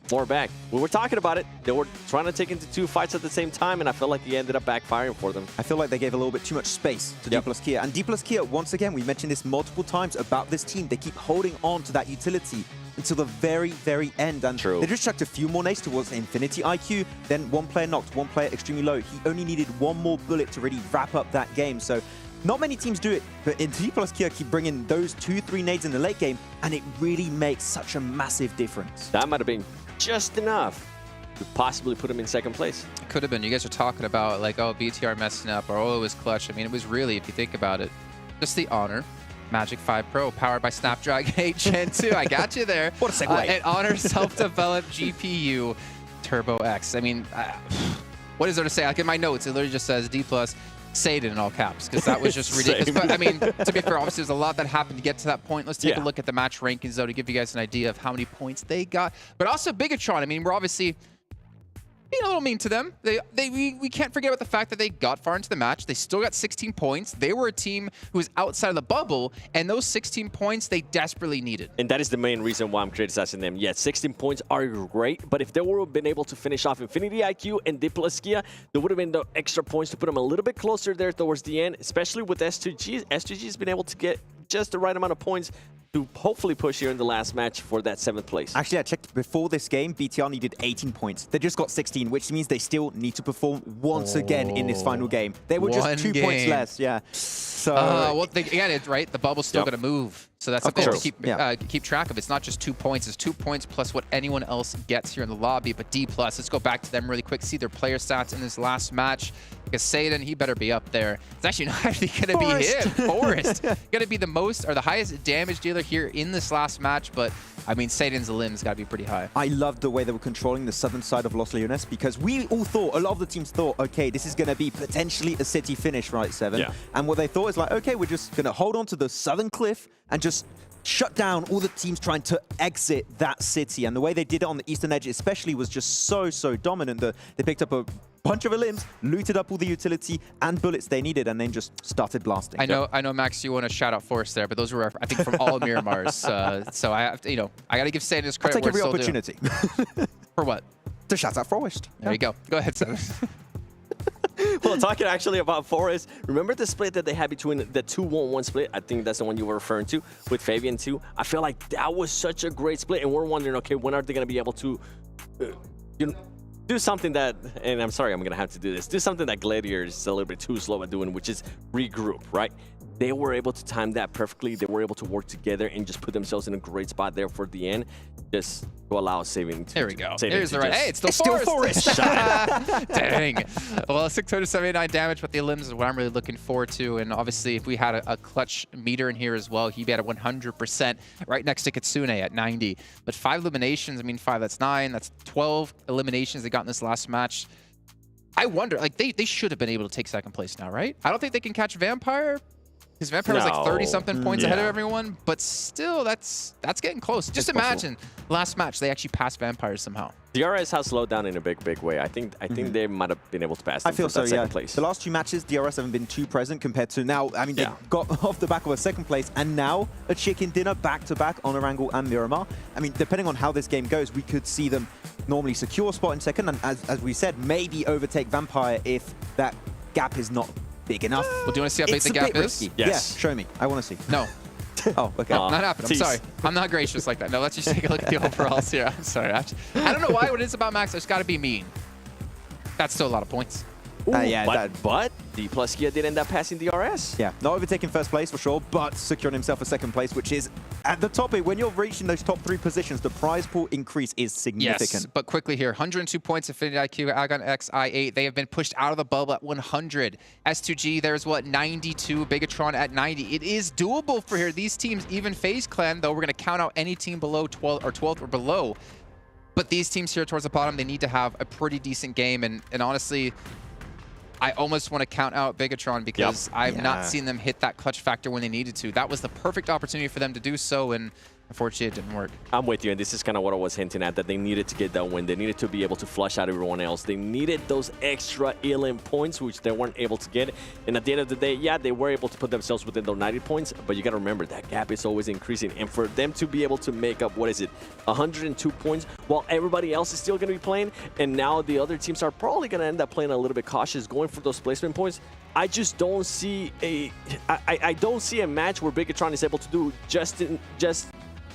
more back. We were talking about it. They were trying to take into 2 fights at the same time, and I feel like he ended up backfiring for them. I feel like they gave a little bit too much space to D+ Kia. And D+ Kia, once again, we mentioned this multiple times about this team. They keep holding on to that utility until the very, very end. And they just chucked a few more nades towards Infinity IQ. Then 1 player knocked, 1 player extremely low. He only needed 1 more bullet to really wrap up that game. So not many teams do it, but D+ Kia keep bringing those 2-3 nades in the late game, and it really makes such a massive difference. That might have been just enough to possibly put him in second place. It could have been. You guys are talking about like, oh, BTR messing up, or oh, it was clutch. I mean, it was really, if you think about it, just the Honor Magic 5 Pro powered by Snapdragon 8 Gen 2. I got you there. What a segue. An Honor self-developed GPU Turbo X. I mean, what is there to say? Like in my notes, it literally just says D+, Say it in all caps, because that was just ridiculous. But I mean, to be fair, obviously there's a lot that happened to get to that point. Let's take a look at the match rankings, though, to give you guys an idea of how many points they got. But also Bigetron, I mean, we're obviously being a little mean to them. We can't forget about the fact that they got far into the match. They still got 16 points. They were a team who was outside of the bubble, and those 16 points they desperately needed. And that is the main reason why I'm criticizing them. Yeah, 16 points are great, but if they would have been able to finish off Infinity IQ and Diplaskia, there would have been the extra points to put them a little bit closer there towards the end, especially with S2G. S2G has been able to get just the right amount of points to hopefully push here in the last match for that 7th place. Actually, I checked before this game, BTR needed 18 points. They just got 16, which means they still need to perform once again in this final game. They were just 2 points less, yeah. So, well, again, it's right. The bubble's still going to move. So that's something to keep track of. It's not just 2 points. It's 2 points plus what anyone else gets here in the lobby. But D+, let's go back to them really quick. See their player stats in this last match. Because Satan, he better be up there. It's actually not actually going to be him. Forrest. Going to be the most or the highest damage dealer here in this last match. But, I mean, Satan's limbs got to be pretty high. I loved the way they were controlling the southern side of Los Leones because we all thought, a lot of the teams thought, okay, this is going to be potentially a city finish, right, Seven? Yeah. And what they thought is like, okay, we're just going to hold on to the southern cliff and just shut down all the teams trying to exit that city. And the way they did it on the eastern edge especially was just so dominant that they picked up a bunch of limbs, looted up all the utility and bullets they needed, and then just started blasting. I know, Max, you want to shout out Forrest there, but those were, I think, from all Miramars. So I have to, I got to give Satan his credit. I'll take every opportunity. For what? To shout out Forrest. There you go. Go ahead, Seven. Well, talking actually about Forrest, remember the split that they had between the 2-1-1 split? I think that's the one you were referring to with Fabian too. I feel like that was such a great split, and we're wondering, okay, when are they going to be able to, do something that, and I'm sorry, I'm going to have to do this, do something that Gladiators is a little bit too slow at doing, which is regroup, right? They were able to time that perfectly. They were able to work together and just put themselves in a great spot there for the end, just to allow Saving to. There we go. Here's the right. Hey, it's still Forrest. Dang. Well, 679 damage with the limbs is what I'm really looking forward to. And obviously, if we had a clutch meter in here as well, he'd be at 100%, right next to Kitsune at 90. But 5 eliminations, I mean, 5, that's 9. That's 12 eliminations they got in this last match. I wonder, like, they should have been able to take 2nd place now, right? I don't think they can catch Vampire. Because Vampire was like 30-something points ahead of everyone, but still, that's getting close. Just imagine, last match, they actually passed Vampires somehow. DRS has slowed down in a big way. I think they might have been able to pass them. I feel so, that yeah. 2nd place. The last 2 matches, DRS haven't been too present compared to now. I mean, they got off the back of a 2nd place, and now a chicken dinner back-to-back on Erangel and Miramar. I mean, depending on how this game goes, we could see them normally secure a spot in 2nd, and as we said, maybe overtake Vampire if that gap is not big enough. Well, do you want to see how big the gap is? Yes. Yeah, show me. I want to see. No. Oh, okay. No, not happening. I'm sorry. I'm not gracious like that. No, let's just take a look at the overalls here. I'm sorry. I don't know why what it is about Max. I just got to be mean. That's still a lot of points. Yeah, but Diplaskia did end up passing DRS. Yeah, not overtaking 1st place for sure, but securing himself a 2nd place, which is at the top. When you're reaching those top 3 positions, the prize pool increase is significant. Yes, but quickly here, 102 points, Infinity IQ, AGONxI8. They have been pushed out of the bubble at 100. S2G, there's what, 92. Bigetron at 90. It is doable for here. These teams, even FaZe Clan, though, we're going to count out any team below 12th or below. But these teams here towards the bottom, they need to have a pretty decent game. And honestly, I almost want to count out Bigetron because I've not seen them hit that clutch factor when they needed to. That was the perfect opportunity for them to do so, and unfortunately, it didn't work. I'm with you, and this is kind of what I was hinting at, that they needed to get that win. They needed to be able to flush out everyone else. They needed those extra elim points, which they weren't able to get. And at the end of the day, yeah, they were able to put themselves within those 90 points, but you got to remember that gap is always increasing. And for them to be able to make up, 102 points, while everybody else is still going to be playing, and now the other teams are probably going to end up playing a little bit cautious, going for those placement points. I just don't see I don't see a match where Bigetron is able to do just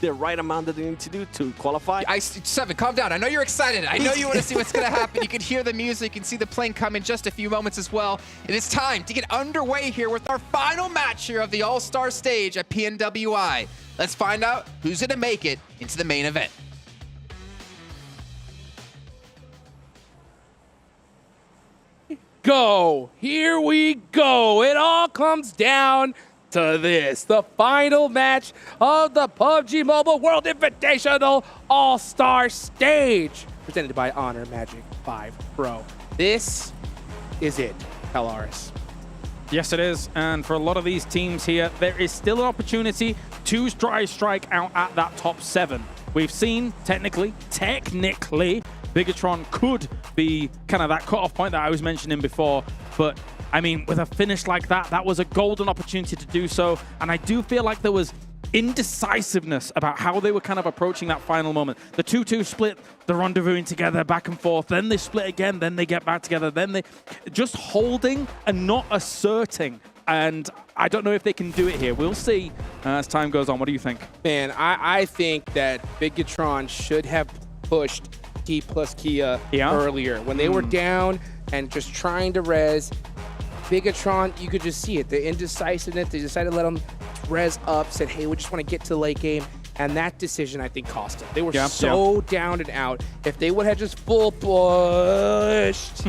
the right amount that they need to do to qualify. Seven, calm down. I know you're excited. I know you want to see what's going to happen. You can hear the music. You can see the plane come in just a few moments as well. It is time to get underway here with our final match here of the All-Star Stage at PMWI. Let's find out who's going to make it into the main event. Go. Here we go. It all comes down to this, the final match of the PUBG Mobile World Invitational Allstars Stage, presented by Honor Magic 5 Pro. This is it, Pelaris. Yes, it is. And for a lot of these teams here, there is still an opportunity to strike out at that top 7. We've seen, technically, Bigetron could be kind of that cutoff point that I was mentioning before. But, I mean, with a finish like that, that was a golden opportunity to do so. And I do feel like there was indecisiveness about how they were kind of approaching that final moment. The 2-2 split, the rendezvousing together, back and forth, then they split again, then they get back together, then they just holding and not asserting. And I don't know if they can do it here. We'll see as time goes on. What do you think? Man, I think that Bigetron should have pushed D plus Kia earlier. When they were down and just trying to res, Bigetron, you could just see it. The indecisiveness, they decided to let them res up, said, hey, we just want to get to the late game. And that decision, I think, cost them. They were so down and out. If they would have just full pushed.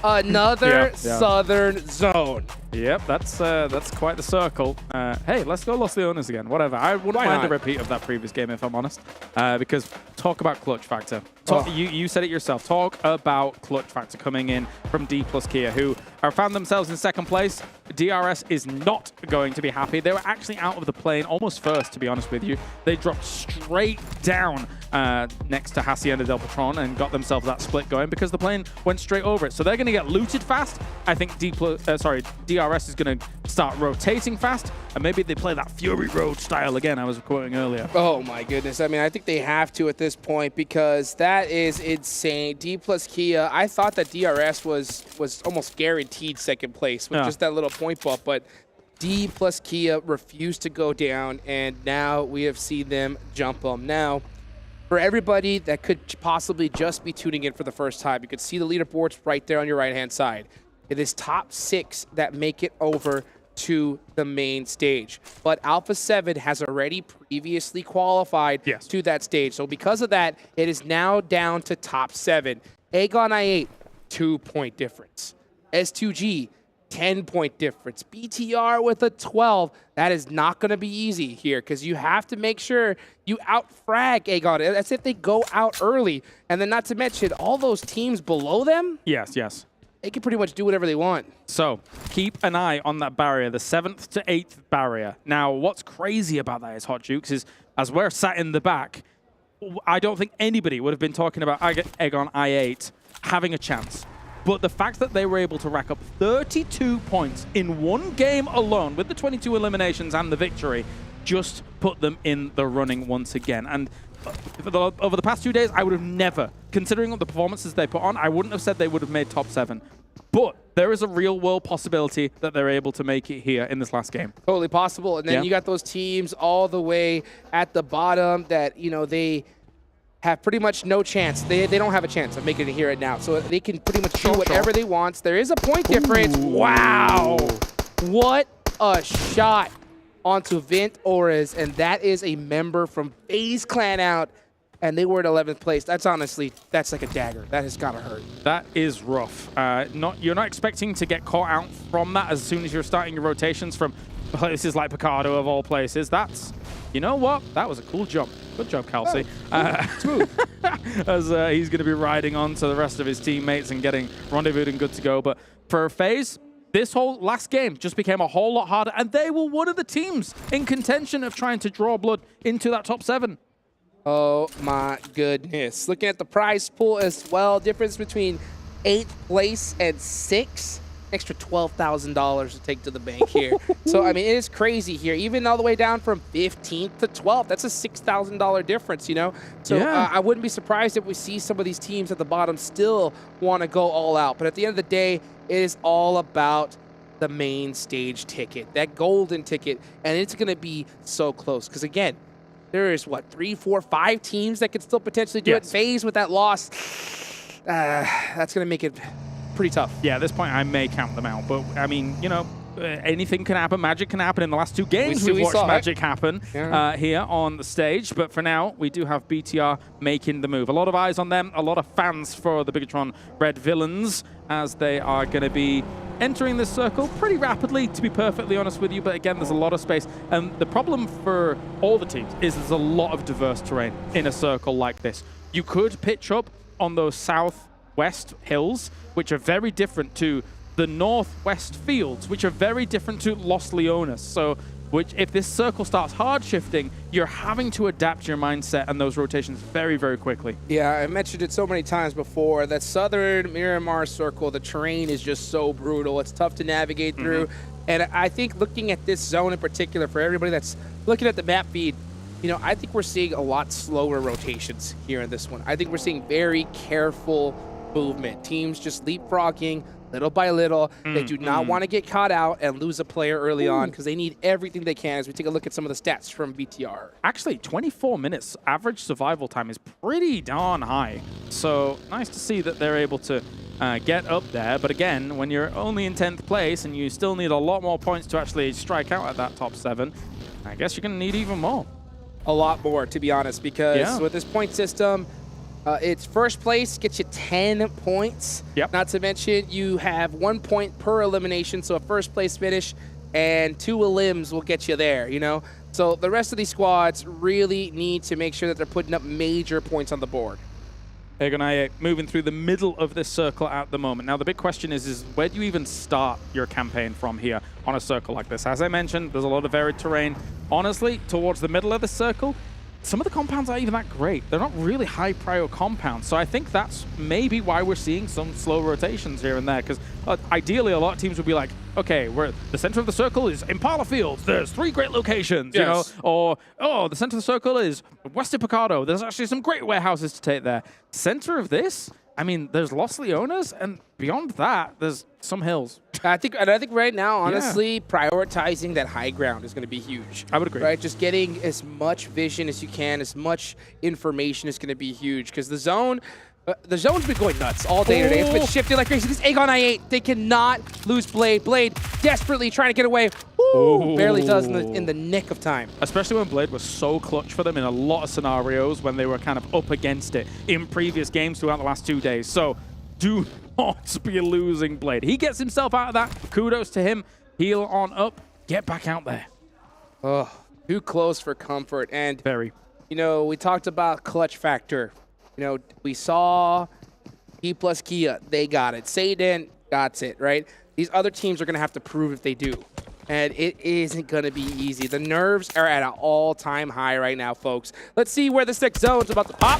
Another southern zone. Yep, that's quite the circle. Hey, let's go Los Leones again. Whatever. I wouldn't mind a repeat of that previous game, if I'm honest. Because talk about clutch factor. You said it yourself. Talk about clutch factor coming in from D plus Kia, who have found themselves in second place. DRS is not going to be happy. They were actually out of the plane almost first, to be honest with you. They dropped straight down next to Hacienda del Patron and got themselves that split going because the plane went straight over it. So they're going to get looted fast. I think DRS is going to start rotating fast, and maybe they play that Fury Road style again I was quoting earlier. Oh my goodness. I mean, I think they have to at this point because that is insane. D plus Kia, I thought that DRS was almost guaranteed second place with just that little point bump, but D plus Kia refused to go down, and now we have seen them jump them. Now, for everybody that could possibly just be tuning in for the first time, you could see the leaderboards right there on your right-hand side. It is top 6 that make it over to the main stage. But Alpha7 has already previously qualified to that stage. So because of that, it is now down to top 7. AGONxI8, 2-point difference. S2G, 10-point difference. BTR with a 12. That is not going to be easy here because you have to make sure you out-frag Agon. That's if they go out early. And then not to mention, all those teams below them? Yes. They can pretty much do whatever they want. So keep an eye on that barrier, the 7th to 8th barrier. Now, what's crazy about that is, Hot Jukes, is as we're sat in the back, I don't think anybody would have been talking about AGONxI8 having a chance. But the fact that they were able to rack up 32 points in one game alone with the 22 eliminations and the victory just put them in the running once again. And over the past 2 days, I would have never, considering the performances they put on, I wouldn't have said they would have made top 7. But there is a real-world possibility that they're able to make it here in this last game. Totally possible. And then you got those teams all the way at the bottom that, you know, they have pretty much no chance. They don't have a chance of making it here and now. So they can pretty much do whatever they want. There is a point difference. Wow. What a shot onto Vint Ores, and that is a member from FaZe Clan out, and they were at 11th place. That's honestly, that's like a dagger. That has got to hurt. That is rough. You're not expecting to get caught out from that as soon as you're starting your rotations from places like Picardo of all places. That's, you know what? That was a cool jump. Good job, Kelsey. Smooth. As he's going to be riding on to the rest of his teammates and getting rendezvoused and good to go. But for FaZe, this whole last game just became a whole lot harder, and they were one of the teams in contention of trying to draw blood into that top 7. Oh my goodness. Looking at the prize pool as well, difference between 8th place and 6th. Extra $12,000 to take to the bank here. So, I mean, it is crazy here. Even all the way down from 15th to 12th, that's a $6,000 difference, you know? So I wouldn't be surprised if we see some of these teams at the bottom still want to go all out. But at the end of the day, it is all about the main stage ticket, that golden ticket, and it's going to be so close. Because, again, there is, what, 3, 4, 5 teams that could still potentially do it. FaZe with that loss, that's going to make it pretty tough. Yeah, at this point, I may count them out. But, I mean, you know, anything can happen. Magic can happen. In the last 2 games, we've watched Magic happen here on the stage. But for now, we do have BTR making the move. A lot of eyes on them. A lot of fans for the Bigetron Red Villains as they are going to be entering this circle pretty rapidly, to be perfectly honest with you. But again, there's a lot of space. And the problem for all the teams is there's a lot of diverse terrain in a circle like this. You could pitch up on those south northwest hills, which are very different to the northwest fields, which are very different to Los Leones. So if this circle starts hard shifting, you're having to adapt your mindset and those rotations very, very quickly. Yeah, I mentioned it so many times before. That southern Miramar circle, the terrain is just so brutal. It's tough to navigate through. And I think looking at this zone in particular, for everybody that's looking at the map feed, you know, I think we're seeing a lot slower rotations here in this one. I think we're seeing very careful movement. Teams just leapfrogging little by little. They do not want to get caught out and lose a player early on because they need everything they can as we take a look at some of the stats from VTR. Actually, 24 minutes average survival time is pretty darn high. So nice to see that they're able to get up there. But again, when you're only in 10th place and you still need a lot more points to actually strike out at that top 7, I guess you're going to need even more. A lot more, to be honest, because with this point system, it's first place gets you 10 points. Not to mention you have 1 point per elimination, so a first place finish and 2 elims will get you there, you know? So the rest of these squads really need to make sure that they're putting up major points on the board. AGONxI8 moving through the middle of this circle at the moment. Now the big question is where do you even start your campaign from here on a circle like this? As I mentioned, there's a lot of varied terrain. Honestly, towards the middle of the circle, some of the compounds aren't even that great. They're not really high prio compounds. So I think that's maybe why we're seeing some slow rotations here and there. Because ideally, a lot of teams would be like, okay, the center of the circle is Impala Fields. There's 3 great locations, you know? Or, oh, the center of the circle is West Picado. There's actually some great warehouses to take there. Center of this, I mean, there's Los Leones, and beyond that, there's some hills. I think right now, honestly, prioritizing that high ground is going to be huge. I would agree. Right, just getting as much vision as you can, as much information is going to be huge because the zone's been going nuts all day today. It's been shifting like crazy. This AGONxI8, they cannot lose Blade. Blade desperately trying to get away. Woo! Barely does in the nick of time. Especially when Blade was so clutch for them in a lot of scenarios when they were kind of up against it in previous games throughout the last 2 days. So do not be losing Blade. He gets himself out of that. Kudos to him. Heal on up. Get back out there. Oh, too close for comfort. And very. You know, we talked about clutch factor. You know, we saw E plus Kia. They got it. Satan got it, right? These other teams are going to have to prove if they do. And it isn't going to be easy. The nerves are at an all-time high right now, folks. Let's see where this next zone's about to pop.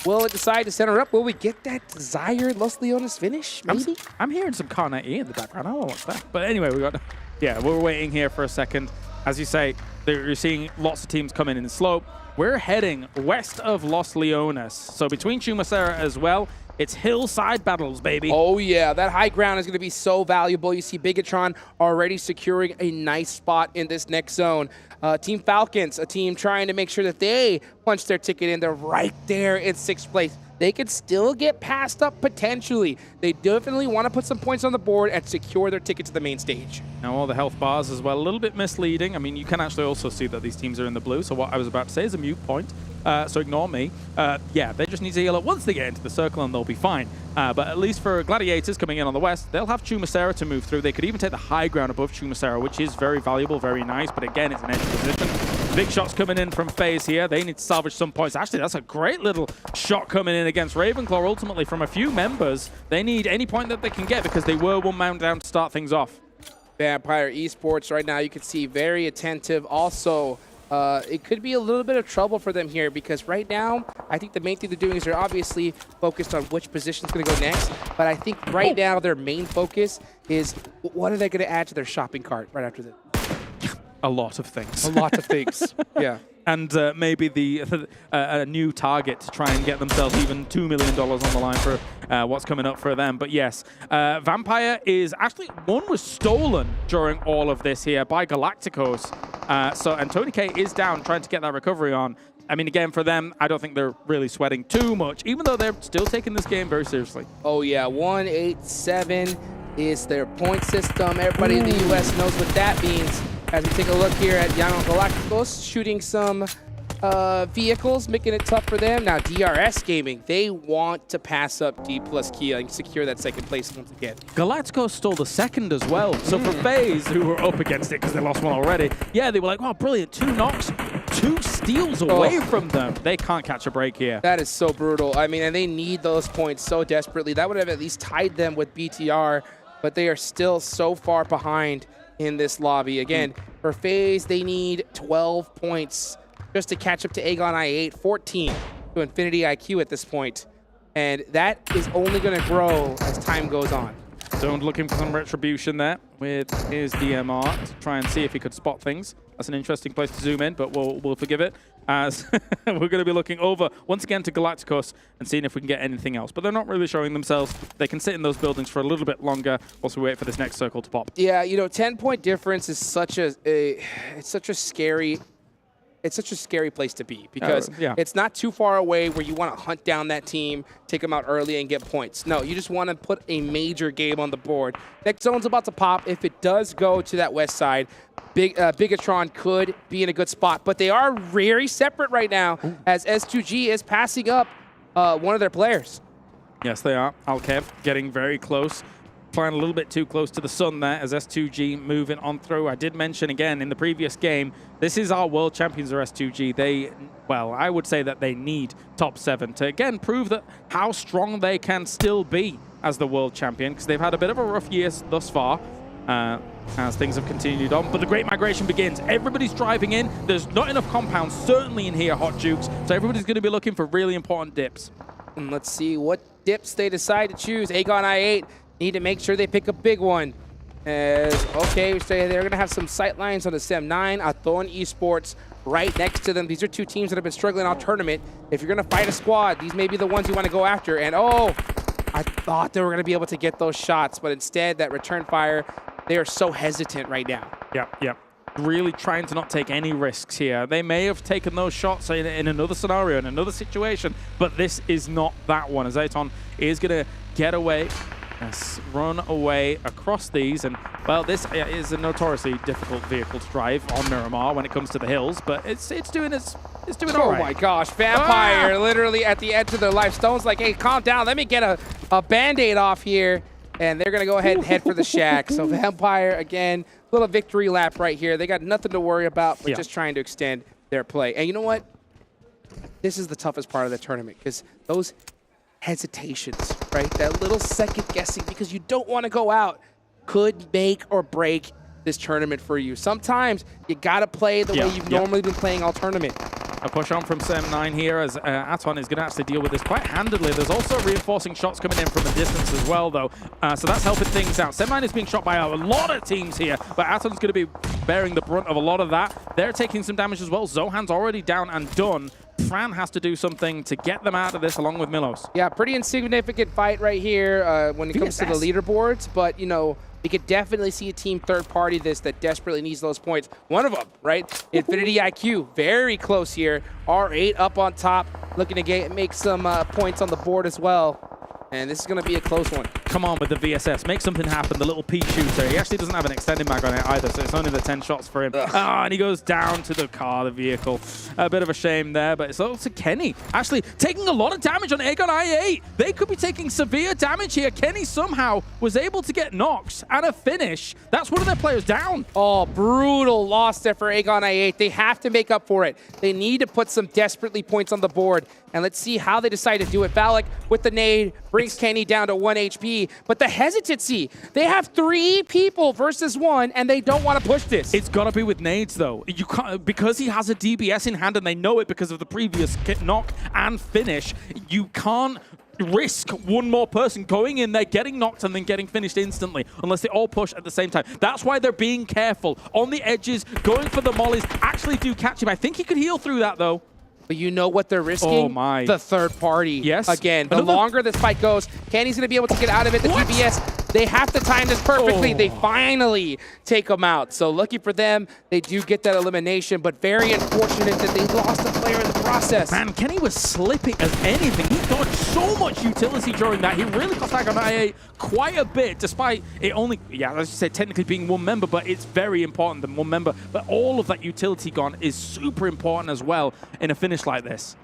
Will it decide to center up? Will we get that desired Los Leones finish, maybe? I'm hearing some Carnage in the background. I don't know what's that. But anyway, we're waiting here for a second. As you say, you're seeing lots of teams coming in slope. We're heading west of Los Leones. So between Chumacera as well, it's hillside battles, baby. Oh, yeah. That high ground is going to be so valuable. You see Bigetron already securing a nice spot in this next zone. Team Falcons, a team trying to make sure that they punch their ticket in. They're right there in 6th place. They could still get passed up potentially. They definitely want to put some points on the board and secure their ticket to the main stage. Now all the health bars as well, a little bit misleading. I mean, you can actually also see that these teams are in the blue, so what I was about to say is a mute point. So ignore me. Yeah, they just need to heal up once they get into the circle and they'll be fine. But at least for Gladiators coming in on the west, they'll have Chumacera to move through. They could even take the high ground above Chumacera, which is very valuable, very nice. But again, it's an edge position. Big shots coming in from FaZe here. They need to salvage some points. Actually, that's a great little shot coming in against Ravenclaw, ultimately from a few members. They need any point that they can get because they were 1 man down to start things off. Vampire Esports right now, you can see very attentive. Also, it could be a little bit of trouble for them here because right now, I think the main thing they're doing is they're obviously focused on which position's going to go next. But I think right now their main focus is what are they going to add to their shopping cart right after this? A lot of things. A lot of things, yeah. And maybe a new target to try and get themselves even $2 million on the line for what's coming up for them. But yes, Vampire is actually, one was stolen during all of this here by Galacticos. And Tony K is down trying to get that recovery on. I mean, again, for them, I don't think they're really sweating too much, even though they're still taking this game very seriously. Oh, yeah. 187 is their point system. Everybody in the U.S. knows what that means. As we take a look here at Young Galacticos shooting some vehicles, making it tough for them. Now, DRS Gaming, they want to pass up D plus Kia and secure that 2nd place once again. Galacticos stole the 2nd as well. So for FaZe, who were up against it because they lost one already, yeah, they were like, wow, brilliant. 2 knocks, 2 steals away from them. They can't catch a break here. That is so brutal. I mean, and they need those points so desperately. That would have at least tied them with BTR, but they are still so far behind in this lobby. Again, for FaZe, they need 12 points just to catch up to AGONxI8, 14 to Infinity IQ at this point. And that is only going to grow as time goes on. Zone looking for some retribution there with his DMR to try and see if he could spot things. That's an interesting place to zoom in, but we'll forgive it, as we're going to be looking over once again to Galacticos and seeing if we can get anything else. But they're not really showing themselves. They can sit in those buildings for a little bit longer whilst we wait for this next circle to pop. Yeah, you know, 10-point difference is such a scary place to be, because it's not too far away where you want to hunt down that team, take them out early and get points. No, you just want to put a major game on the board. Next zone's about to pop. If it does go to that west side, Bigetron could be in a good spot, but they are very separate right now as S2G is passing up one of their players. Yes, they are. Alkev getting very close. Flying a little bit too close to the sun there as S2G moving on through. I did mention again in the previous game, this is our world champions or S2G. They, well, I would say that they need top 7 to again prove that how strong they can still be as the world champion, because they've had a bit of a rough year thus far as things have continued on. But the great migration begins. Everybody's driving in. There's not enough compounds, certainly in here, Hot Jukes. So everybody's going to be looking for really important dips. And let's see what dips they decide to choose. AGONxI8 need to make sure they pick a big one. Okay, so they're going to have some sight lines on the SEM9, Aton Esports right next to them. These are 2 teams that have been struggling all tournament. If you're going to fight a squad, these may be the ones you want to go after. And oh, I thought they were going to be able to get those shots, but instead that return fire, they are so hesitant right now. Yep. Really trying to not take any risks here. They may have taken those shots in another scenario, in another situation, but this is not that one, as Aton is going to get away. Yes, run away across these, and well, this is a notoriously difficult vehicle to drive on Miramar when it comes to the hills, but it's doing all right. Oh my gosh, Vampire literally at the edge of their life. Stone's like, hey, calm down, let me get a Band-Aid off here, and they're gonna go ahead and head for the shack. So Vampire, again, little victory lap right here. They got nothing to worry about, but just trying to extend their play. And you know what? This is the toughest part of the tournament, because those hesitations, right? That little second guessing, because you don't want to go out, could make or break this tournament for you. Sometimes you got to play the way you've normally been playing all tournament. A push on from SEM9 here as Aton is going to actually deal with this quite handedly. There's also reinforcing shots coming in from a distance as well, though. So that's helping things out. SEM9 is being shot by a lot of teams here, but Aton's going to be bearing the brunt of a lot of that. They're taking some damage as well. Zohan's already down and done. Fran has to do something to get them out of this along with Milos. Yeah, pretty insignificant fight right here when it comes to the leaderboards, but, you know, we could definitely see a team third party this that desperately needs those points. One of them, right? Infinity IQ, very close here. R8 up on top, looking to make some points on the board as well. And this is going to be a close one. Come on with the VSS. Make something happen. The little P shooter. He actually doesn't have an extended mag on it either, so it's only the 10 shots for him. And he goes down to the car, the vehicle. A bit of a shame there, but it's also Kenny actually taking a lot of damage on AGONxI8. They could be taking severe damage here. Kenny somehow was able to get knocks and a finish. That's one of their players down. Oh, brutal loss there for AGONxI8. They have to make up for it. They need to put some desperately points on the board. And let's see how they decide to do it. Valak with the nade brings Kenny down to 1 HP. But the hesitancy, they have 3 people versus 1, and they don't want to push this. It's got to be with nades, though. You can't, because he has a DBS in hand, and they know it because of the previous knock and finish. You can't risk one more person going in there, getting knocked, and then getting finished instantly, unless they all push at the same time. That's why they're being careful. On the edges, going for the mollies, actually do catch him. I think he could heal through that, though. But you know what they're risking? Oh my. The third party. Yes. Again, the longer this fight goes, Kenny's going to be able to get out of it. The DBS, they have to time this perfectly. They finally take them out. So lucky for them, they do get that elimination, but very unfortunate that they lost a player in the process. Man, Kenny was slipping as anything. He got so much utility during that. He really cost AGONxI8 quite a bit, despite it only, as you said, technically being one member, but it's very important than one member. But all of that utility gone is super important as well in a finish like this.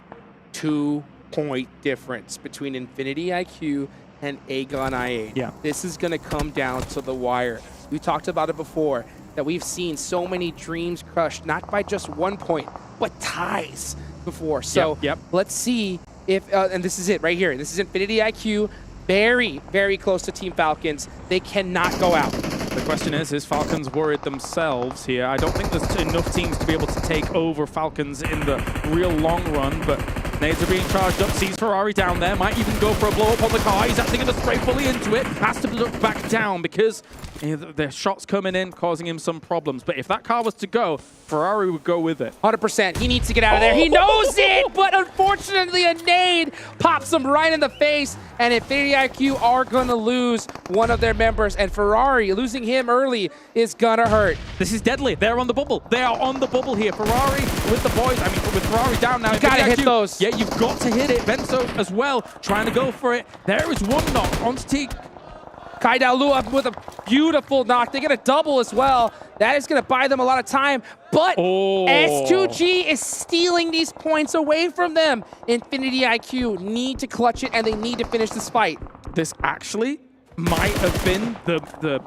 2-point difference between Infinity IQ and AGONxI8. Yeah. This is going to come down to the wire. We talked about it before. that we've seen so many dreams crushed, not by just 1 point, but ties before. So let's see if, and this is it right here. This is Infinity IQ, very, very close to Team Falcons. They cannot go out. The question is Falcons worried themselves here? I don't think there's enough teams to be able to take over Falcons in the real long run, but nades are being charged up. Sees Ferrari down there, might even go for a blow up on the car. He's actually going to spray fully into it. Has to look back down because the shots coming in, causing him some problems. But if that car was to go, Ferrari would go with it. 100%. He needs to get out of there. He knows it, but unfortunately a nade pops him right in the face, and Infinity IQ are going to lose one of their members, and Ferrari, losing him early is going to hurt. This is deadly. They're on the bubble. They are on the bubble here. Ferrari with the boys. I mean, with Ferrari down now. You got to hit those. Yeah, you've got to hit it. Benzo as well, trying to go for it. There is one knock onto T. Kaidao Lu up with a beautiful knock. They get a double as well. That is going to buy them a lot of time. But S2G is stealing these points away from them. Infinity IQ need to clutch it, and they need to finish this fight. This actually might have been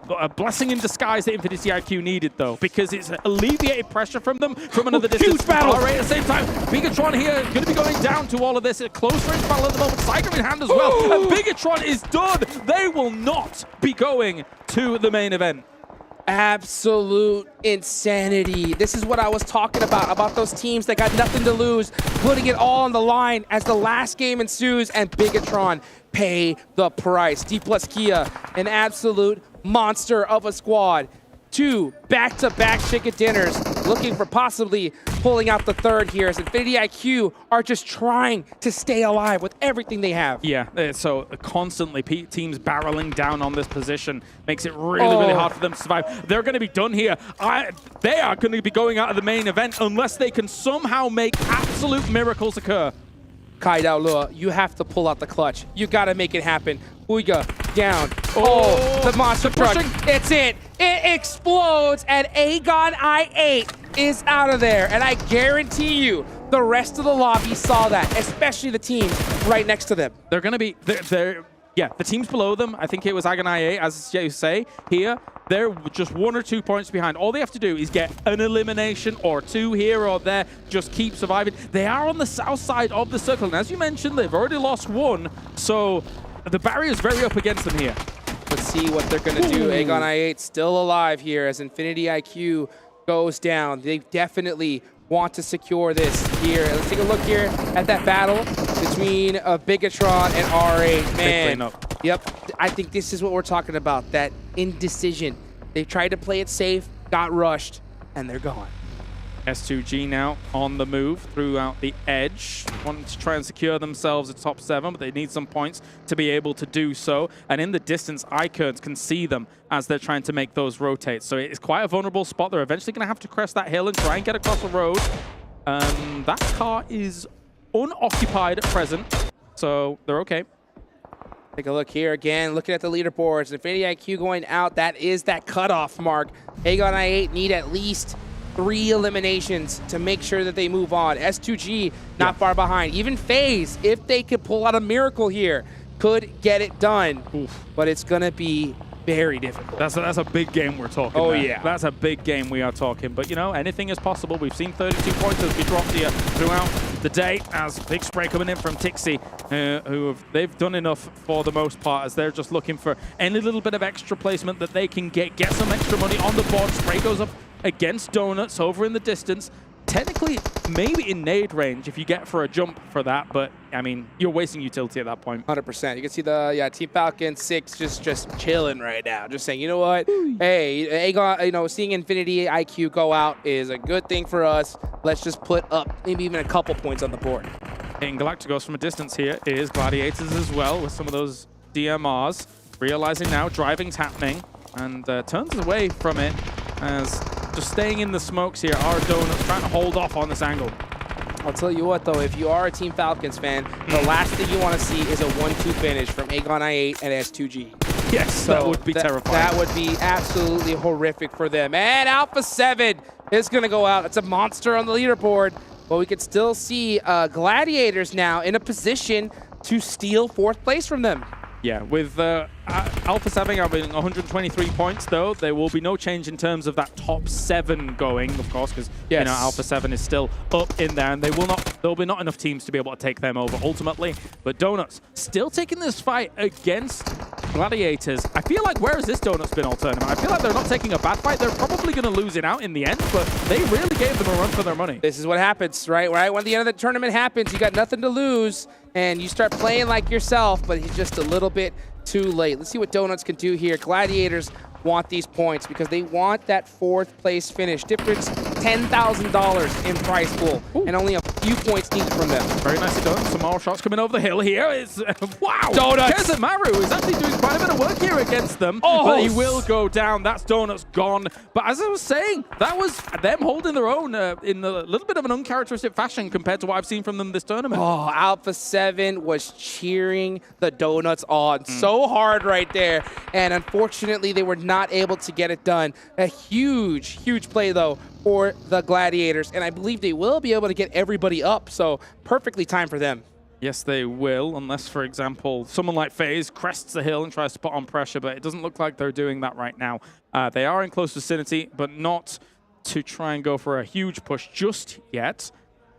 a blessing in disguise that Infinity IQ needed, though, because it's alleviated pressure from them from another distance. Huge battle! Right, at the same time, Bigetron here going to be going down to all of this. A close range battle at the moment. Psycho in hand as well. And Bigetron is done. They will not be going to the main event. Absolute insanity. This is what I was talking about those teams that got nothing to lose, putting it all on the line as the last game ensues, and Bigetron pay the price. D plus Kia, an absolute monster of a squad. 2 back-to-back chicken dinners, looking for possibly pulling out the third here, as Infinity IQ are just trying to stay alive with everything they have. Yeah, so constantly teams barreling down on this position makes it really, really hard for them to survive. They're going to be done here. They are going to be going out of the main event unless they can somehow make absolute miracles occur. Kaidao Lua, you have to pull out the clutch. You got to make it happen. Uiga down. The monster truck. It's it. It explodes, and AGONxI8 is out of there. And I guarantee you, the rest of the lobby saw that, especially the teams right next to them. They're going to be, yeah, the teams below them, I think it was AGONxI8, as you say, here, they're just 1 or 2 points behind. All they have to do is get an elimination or 2 here or there, just keep surviving. They are on the south side of the circle, and as you mentioned, they've already lost 1, so the barrier is very up against them here. Let's see what they're going to do. AGONxI8 still alive here as Infinity IQ goes down. They definitely want to secure this here. Let's take a look here at that battle between Bigetron and R8. Man, yep, I think this is what we're talking about, that indecision. They tried to play it safe, got rushed, and they're gone. S2G now on the move throughout the edge, wanting to try and secure themselves a top 7, but they need some points to be able to do so. And in the distance, iKURD can see them as they're trying to make those rotates. So it's quite a vulnerable spot. They're eventually going to have to crest that hill and try and get across the road. That car is unoccupied at present, so they're okay. Take a look here again, looking at the leaderboards. Infinity IQ going out, that is that cutoff mark. AGONxI8 need at least 3 eliminations to make sure that they move on. S2G not far behind. Even FaZe, if they could pull out a miracle here, could get it done. But it's going to be very difficult. That's a big game we're talking about. Yeah. That's a big game we are talking. But, you know, anything is possible. We've seen 32 points as we dropped here throughout the day, as big spray coming in from Tixi, they've done enough for the most part, as they're just looking for any little bit of extra placement that they can get some extra money on the board. Spray goes up against Donuts over in the distance. Technically, maybe in nade range if you get for a jump for that, but I mean, you're wasting utility at that point. 100%. You can see the Team Falcon 6 just chilling right now, just saying, you know what? Hey, Agon, you know, seeing Infinity IQ go out is a good thing for us. Let's just put up maybe even a couple points on the board. Hitting Galacticos from a distance here is Gladiators as well with some of those DMRs. Realizing now driving's happening and turns away from it, as just staying in the smokes here are Donuts trying to hold off on this angle. I'll tell you what, though, if you are a Team Falcons fan, the last thing you want to see is a 1-2 finish from AGONxI8 and S2G. Yes, so that would be terrifying. That would be absolutely horrific for them. And Alpha7 is going to go out. It's a monster on the leaderboard, but we could still see Gladiators now in a position to steal 4th place from them. Yeah, with Alpha7 having 123 points, though, there will be no change in terms of that top 7 going, of course, because you know Alpha7 is still up in there, and there'll be not enough teams to be able to take them over ultimately. But Donuts still taking this fight against Gladiators. I feel like, where has this Donuts been all tournament? I feel like they're not taking a bad fight. They're probably going to lose it out in the end, but they really gave them a run for their money. This is what happens, right? When the end of the tournament happens, you got nothing to lose, and you start playing like yourself, but he's just a little bit too late. Let's see what Donuts can do here. Gladiators want these points because they want that 4th place finish. Difference $10,000 in prize pool, and only a few points needed from them. Very nicely done. Some more shots coming over the hill here. It's wow! Donuts! Kezimaru is actually doing quite a bit of work here against them, but he will go down. That's Donuts gone. But as I was saying, that was them holding their own in a little bit of an uncharacteristic fashion compared to what I've seen from them this tournament. Oh, Alpha7 was cheering the Donuts on so hard right there, and unfortunately, they were not able to get it done. A huge, huge play, though, for the Gladiators, and I believe they will be able to get everybody up, so perfectly timed for them. Yes, they will, unless, for example, someone like FaZe crests the hill and tries to put on pressure, but it doesn't look like they're doing that right now. They are in close vicinity, but not to try and go for a huge push just yet.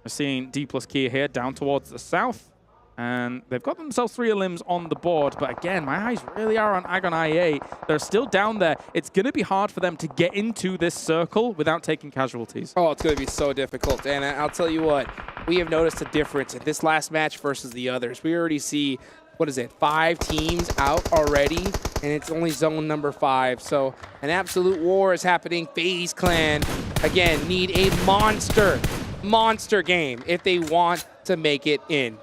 We're seeing D plus Kia here down towards the south, and they've got themselves 3 elims on the board, but again, my eyes really are on AGONxI8. They're still down there. It's going to be hard for them to get into this circle without taking casualties. Oh, it's going to be so difficult, and I'll tell you what, we have noticed a difference in this last match versus the others. We already see, what is it, 5 teams out already, and it's only zone number 5, so an absolute war is happening. FaZe Clan, again, need a monster game if they want to make it in.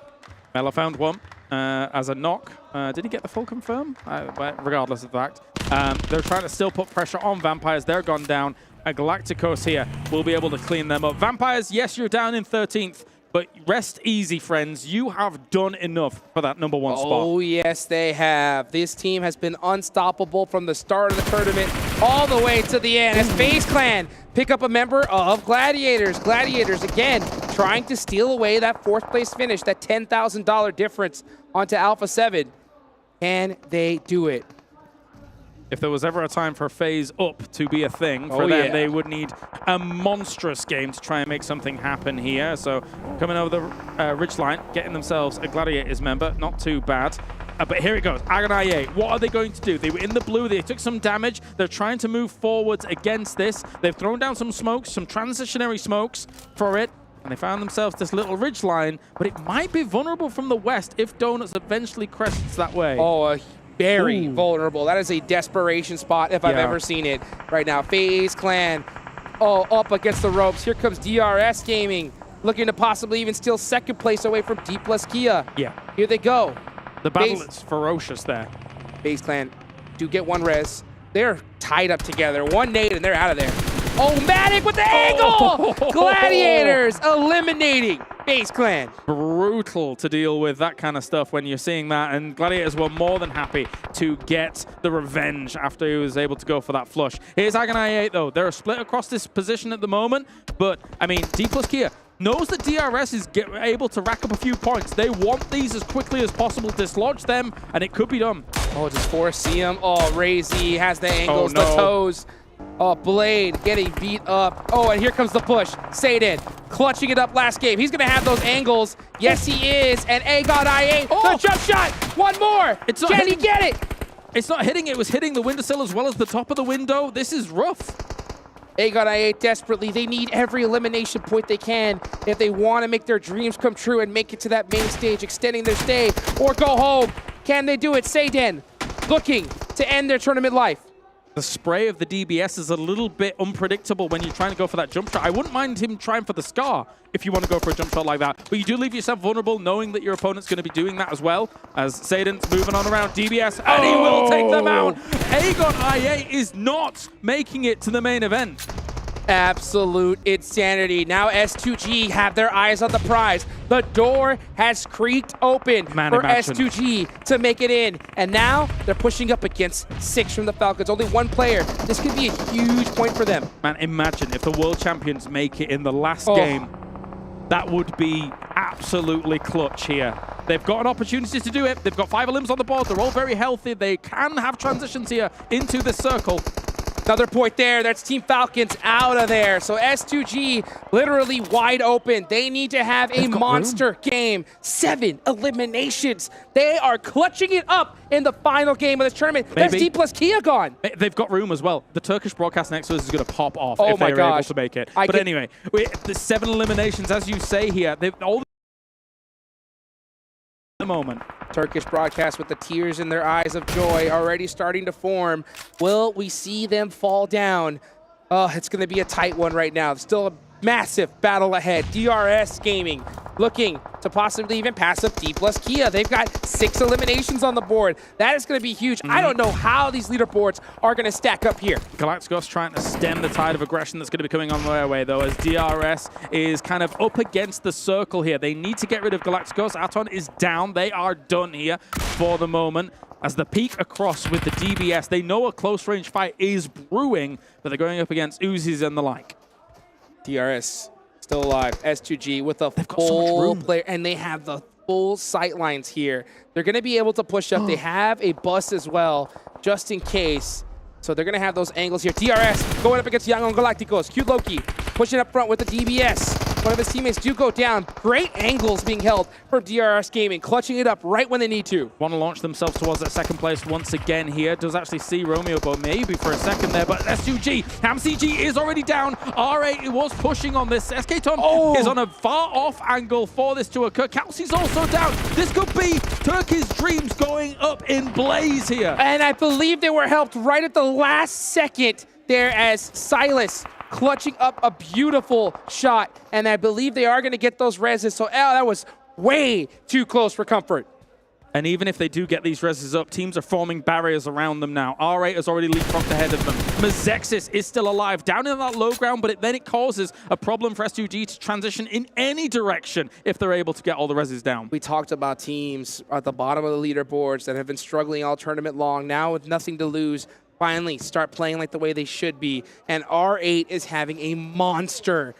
Mela found one as a knock. Did he get the full confirm? Regardless of the fact. They're trying to still put pressure on Vampires. They're gone down. Galacticos here will be able to clean them up. Vampires, yes, you're down in 13th, but rest easy, friends. You have done enough for that number 1 spot. Oh, yes, they have. This team has been unstoppable from the start of the tournament all the way to the end as FaZe Clan pick up a member of Gladiators. Gladiators, again, trying to steal away that 4th place finish, that $10,000 difference onto Alpha7. Can they do it? If there was ever a time for FaZe up to be a thing, for them, they would need a monstrous game to try and make something happen here. So coming over the ridge line, getting themselves a Gladiators member, not too bad. But here it goes, AGONxI8. What are they going to do? They were in the blue, they took some damage. They're trying to move forwards against this. They've thrown down some smokes, some transitionary smokes for it. And they found themselves this little ridge line, but it might be vulnerable from the west if Donuts eventually crests that way. Oh, very vulnerable. That is a desperation spot if I've ever seen it right now. FaZe Clan, up against the ropes. Here comes DRS Gaming, looking to possibly even steal 2nd place away from D plus Kia. Yeah. Here they go. The battle is ferocious there. FaZe Clan do get 1 res. They're tied up together. 1 nade and they're out of there. Oh, Matic with the angle! Gladiators eliminating FaZe Clan. Brutal to deal with that kind of stuff when you're seeing that, and Gladiators were more than happy to get the revenge after he was able to go for that flush. Here's AGONxI8 though. They're split across this position at the moment, but I mean, D plus Kia knows that DRS is able to rack up a few points. They want these as quickly as possible, dislodge them, and it could be done. Oh, just 4 CM. Oh, Razy has the angles, the toes. Oh, Blade getting beat up. Oh, and here comes the push. Saden clutching it up last game. He's going to have those angles. Yes, he is. And AGONxI8, the jump shot. 1 more. Can he get it? It's not hitting. It was hitting the windowsill as well as the top of the window. This is rough. AGONxI8 desperately. They need every elimination point they can if they want to make their dreams come true and make it to that main stage, extending their stay or go home. Can they do it? Saden looking to end their tournament life. The spray of the DBS is a little bit unpredictable when you're trying to go for that jump shot. I wouldn't mind him trying for the Scar if you want to go for a jump shot like that. But you do leave yourself vulnerable knowing that your opponent's going to be doing that as well. As Saden's moving on around DBS, and he will take them out. AGONxI8 is not making it to the main event. Absolute insanity. Now S2G have their eyes on the prize. The door has creaked open for S2G to make it in. And now they're pushing up against 6 from the Falcons. Only 1 player. This could be a huge point for them. Man, imagine if the world champions make it in the last game. That would be absolutely clutch here. They've got an opportunity to do it. They've got 5 elims on the board. They're all very healthy. They can have transitions here into the circle. Another point there. That's Team Falcons out of there. So S2G literally wide open. They need to have a monster game. 7 eliminations. They are clutching it up in the final game of this tournament. That's D plus Kia gone. They've got room as well. The Turkish broadcast next to us is going to pop off Oh if my they're able gosh. to make it. But anyway, the 7 eliminations, as you say here, they've all the moment. Turkish broadcast with the tears in their eyes of joy already starting to form. Will we see them fall down? Oh, it's going to be a tight one right now. Still a massive battle ahead. DRS Gaming looking to possibly even pass up D plus Kia. They've got 6 eliminations on the board. That is going to be huge. I don't know how these leaderboards are going to stack up here. Galacticos trying to stem the tide of aggression that's going to be coming on their way, though, as DRS is kind of up against the circle here. They need to get rid of Galacticos. Aton is down. They are done here for the moment. As the peek across with the DBS, they know a close-range fight is brewing, but they're going up against Uzis and the like. DRS still alive. S2G with a full player, and they have the full sight lines here. They're going to be able to push up. They have a bus as well, just in case. So they're going to have those angles here. DRS going up against Young on Galacticos. Cute Loki pushing up front with the DBS. One of his teammates do go down. Great angles being held from DRS Gaming, clutching it up right when they need to. Want to launch themselves towards that second place once again here. Does actually see Romeo, but maybe for a second there. But S2G, HamCG is already down. R8 was pushing on this. SK-Ton is on a far off angle for this to occur. Kelsey's also down. This could be Turkey's dreams going up in blaze here. And I believe they were helped right at the last second there as Silas clutching up a beautiful shot. And I believe they are going to get those reses. So that was way too close for comfort. And even if they do get these reses up, teams are forming barriers around them now. R8 has already leapfrogged ahead of them. Mazexis is still alive, down in that low ground, but then it causes a problem for S2G to transition in any direction if they're able to get all the reses down. We talked about teams at the bottom of the leaderboards that have been struggling all tournament long, now with nothing to lose, finally start playing like the way they should be. And R8 is having a monster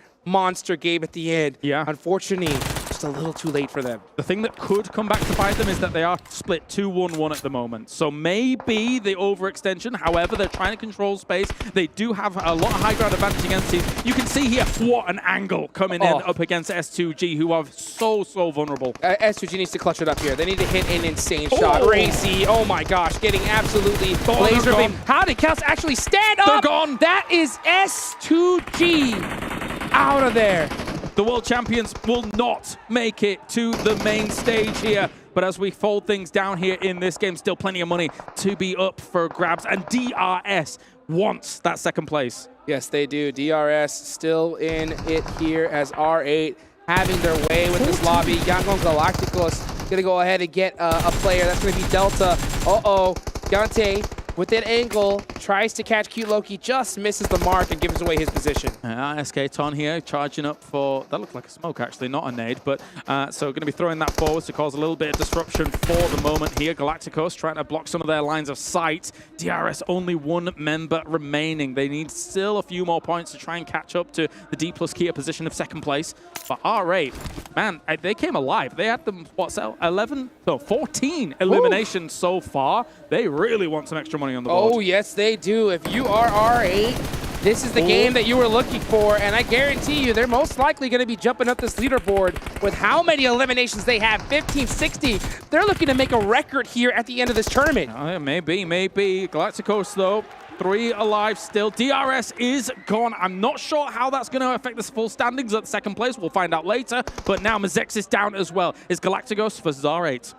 game at the end. Yeah. Unfortunately, just a little too late for them. The thing that could come back to bite them is that they are split 2-1-1 at the moment. So maybe the overextension, however, they're trying to control space. They do have a lot of high ground advantage against teams. You can see here, what an angle coming in up against S2G, who are so vulnerable. S2G needs to clutch it up here. They need to hit an insane shot. Racy, oh my gosh, getting absolutely laser beam. How did Kels actually stand up? They're gone. That is S2G out of there. The world champions will not make it to the main stage here. But as we fold things down here in this game, still plenty of money to be up for grabs. And DRS wants that second place. Yes, they do. DRS still in it here as R8 having their way with this lobby. Yangon Galacticos going to go ahead and get a player. That's going to be Delta. Gante with that angle, tries to catch Cute Loki, just misses the mark and gives away his position. SK-Ton here, charging up for, that looked like a smoke actually, not a nade, but so going to be throwing that forward to cause a little bit of disruption for the moment here. Galacticos trying to block some of their lines of sight. DRS only 1 member remaining. They need still a few more points to try and catch up to the D plus Kia position of second place. But R8, man, they came alive. They had them, 14 eliminations so far. They really want some extra money on the board. Oh, yes, they do. If you are R8, this is the game that you were looking for, and I guarantee you they're most likely going to be jumping up this leaderboard with how many eliminations they have, 15, 60. They're looking to make a record here at the end of this tournament. Yeah, maybe. Galacticos, though, 3 alive still. DRS is gone. I'm not sure how that's going to affect the full standings at second place. We'll find out later. But now Mazex is down as well. Is Galacticos for R8?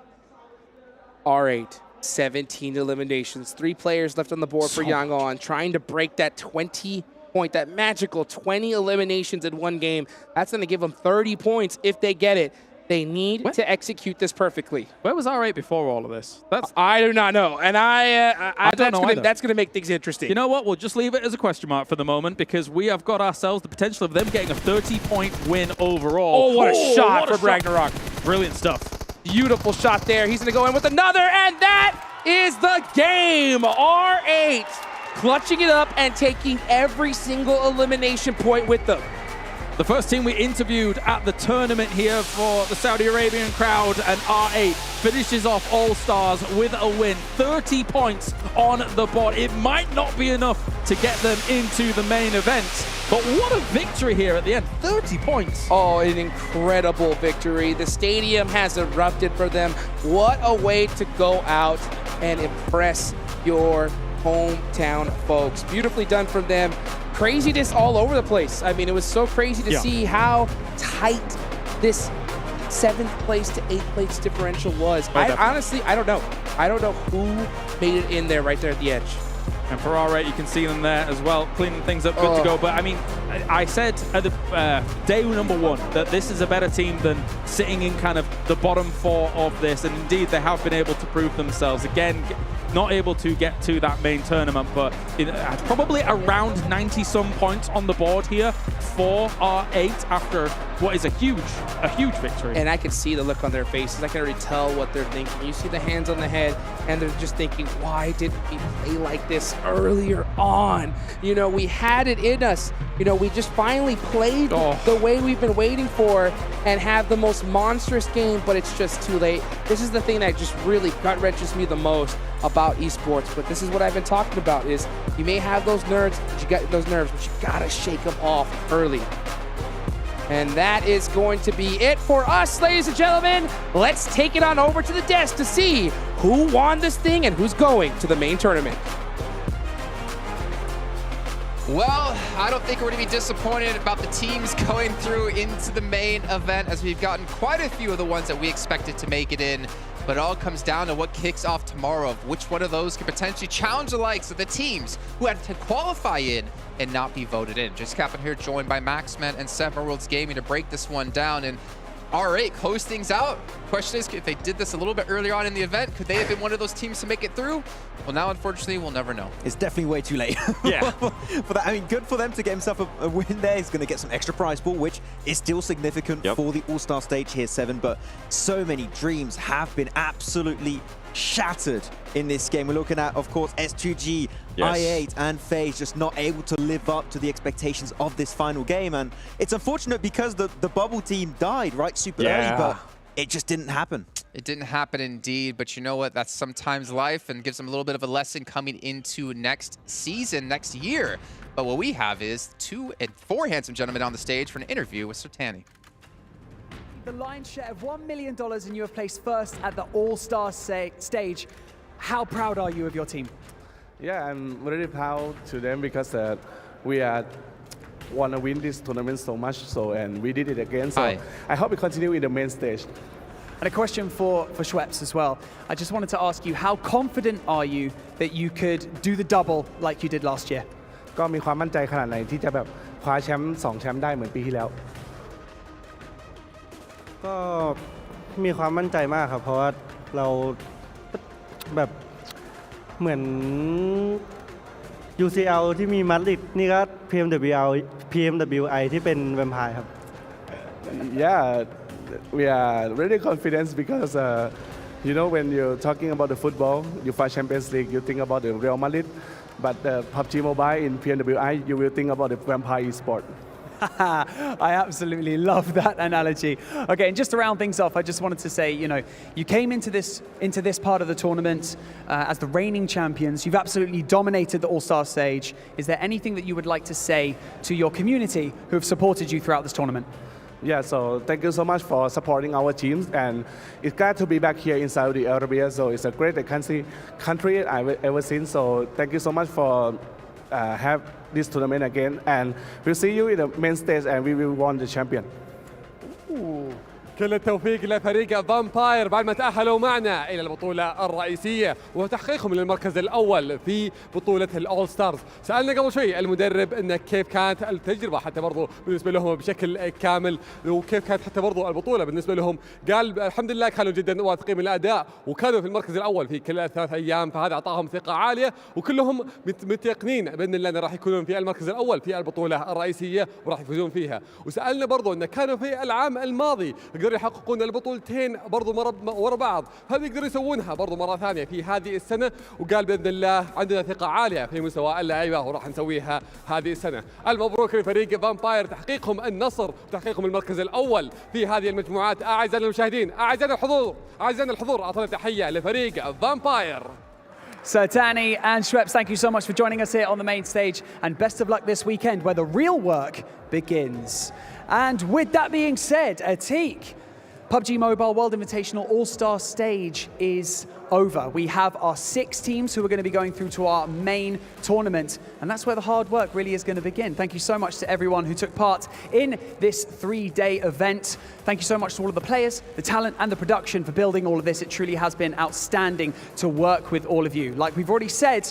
R8. 17 eliminations, 3 players left on the board for Yangon, trying to break that 20-point, that magical 20 eliminations in one game. That's going to give them 30 points if they get it. They need to execute this perfectly. Where was R8 before all of this? I do not know, and I don't know that's going to make things interesting. You know what? We'll just leave it as a question mark for the moment because we have got ourselves the potential of them getting a 30-point win overall. Oh, what a shot from Ragnarok. Brilliant stuff. Beautiful shot there. He's going to go in with another, and that is the game. R8 clutching it up and taking every single elimination point with them. The first team we interviewed at the tournament here for the Saudi Arabian crowd, and R8 finishes off All-Stars with a win. 30 points on the board. It might not be enough to get them into the main event, but what a victory here at the end. 30 points. Oh, an incredible victory. The stadium has erupted for them. What a way to go out and impress your hometown folks. Beautifully done from them. Craziness all over the place. I mean, it was so crazy to see how tight this 7th place to 8th place differential was. Honestly, I don't know. I don't know who made it in there right there at the edge. And for R8, you can see them there as well, cleaning things up, good to go. But I mean, I said at the day number 1 that this is a better team than sitting in kind of the bottom 4 of this. And indeed, they have been able to prove themselves. Again, not able to get to that main tournament, but probably around 90-some points on the board here for R8 after what is a huge victory. And I can see the look on their faces. I can already tell what they're thinking. You see the hands on the head, and they're just thinking, why didn't we play like this earlier on? You know, we had it in us. You know, we just finally played the way we've been waiting for and have the most monstrous game, but it's just too late. This is the thing that just really gut-wrenches me the most about esports, but this is what I've been talking about, is you may have those nerves, but you gotta shake them off early. And that is going to be it for us, ladies and gentlemen. Let's take it on over to the desk to see who won this thing and who's going to the main tournament. Well, I don't think we're going to be disappointed about the teams going through into the main event, as we've gotten quite a few of the ones that we expected to make it in. But it all comes down to what kicks off tomorrow, of which one of those could potentially challenge the likes of the teams who had to qualify in and not be voted in. Just Captain here, joined by Maxman and Seven Worlds Gaming to break this one down. And R8 close things out. Question is, if they did this a little bit earlier on in the event, could they have been one of those teams to make it through? Well, now, unfortunately, we'll never know. It's definitely way too late. Yeah. For that, I mean, good for them to get himself a win there. He's going to get some extra prize pool, which is still significant for the All-Star Stage here, Seven. But so many dreams have been absolutely shattered in this game. We're looking at, of course, S2G, i8, and FaZe just not able to live up to the expectations of this final game. And it's unfortunate because the bubble team died right super early, but it just didn't happen. It didn't happen indeed, but you know what? That's sometimes life, and gives them a little bit of a lesson coming into next season, next year. But what we have is 2 and 4 handsome gentlemen on the stage for an interview with Sertani. The lion's share of $1 million, and you have placed first at the All-Stars Stage. How proud are you of your team? Yeah, I'm really proud to them because we want to win this tournament so much, and we did it again. So I hope we continue in the main stage. And a question for Schweppes as well. I just wanted to ask you, how confident are you that you could do the double like you did last year? ก็มีความมั่นใจขนาดไหนที่จะแบบคว้าแชมป์2 แชมป์ได้เหมือนปีที่แล้ว ก็มีความมั่นใจมากครับเพราะว่าเราแบบเหมือน UCL ที่มีมาดริดนี่ก็ PMWI ที่เป็นแวมไพร์ครับ Yeah, we are really confident because you know, when you're talking about the football, you fight Champions League, you think about the Real Madrid, but PUBG Mobile in PMWI, you will think about the Vampire Esports. I absolutely love that analogy. Okay, and just to round things off, I just wanted to say, you know, you came into this part of the tournament as the reigning champions. You've absolutely dominated the All-Star Stage. Is there anything that you would like to say to your community who have supported you throughout this tournament? Yeah, so thank you so much for supporting our teams, and it's glad to be back here in Saudi Arabia. So it's a great country I've ever seen. So thank you so much for have this tournament again, and we'll see you in the main stage, and we will win the champion. كل التوفيق لفريق فامباير بعد ما تأهلوا معنا إلى البطولة الرئيسية وتحقيقهم للمركز الأول في بطولة الأول ستارز. سألنا قبل شوي المدرب إن كيف كانت التجربة حتى برضو بالنسبة لهم بشكل كامل، وكيف كانت حتى برضو البطولة بالنسبة لهم. قال الحمد لله كانوا جدا واثقين من الأداء وكانوا في المركز الأول في كل 3 أيام، فهذا أعطاهم ثقة عالية وكلهم متيقنين بأن الله راح يكونون في المركز الأول في البطولة الرئيسية وراح يفوزون فيها. وسألنا برضو إن كانوا في العام الماضي قدروا يقدروا يحققون البطولتين برضو ورا بعض؟ هل يقدروا يسوونها برضو مرة ثانية في هذه السنة؟ وقال بإذن الله عندنا ثقة عالية في مستوى اللعيبة وراح نسويها هذه السنة. المبروك لفريق فامباير تحقيقهم النصر وتحقيقهم المركز الأول في هذه المجموعات. أعزائنا المشاهدين، أعزائنا الحضور، أعطنا تحية لفريق فامباير. Sertani and Schweppes, thank you so much for joining us here on the main stage, and best of luck this weekend where the real work begins. And with that being said, Atik, PUBG Mobile World Invitational Allstars Stage is over. We have our 6 teams who are going to be going through to our main tournament, and that's where the hard work really is going to begin. Thank you so much to everyone who took part in this 3-day event. Thank you so much to all of the players, the talent, and the production for building all of this. It truly has been outstanding to work with all of you. Like we've already said,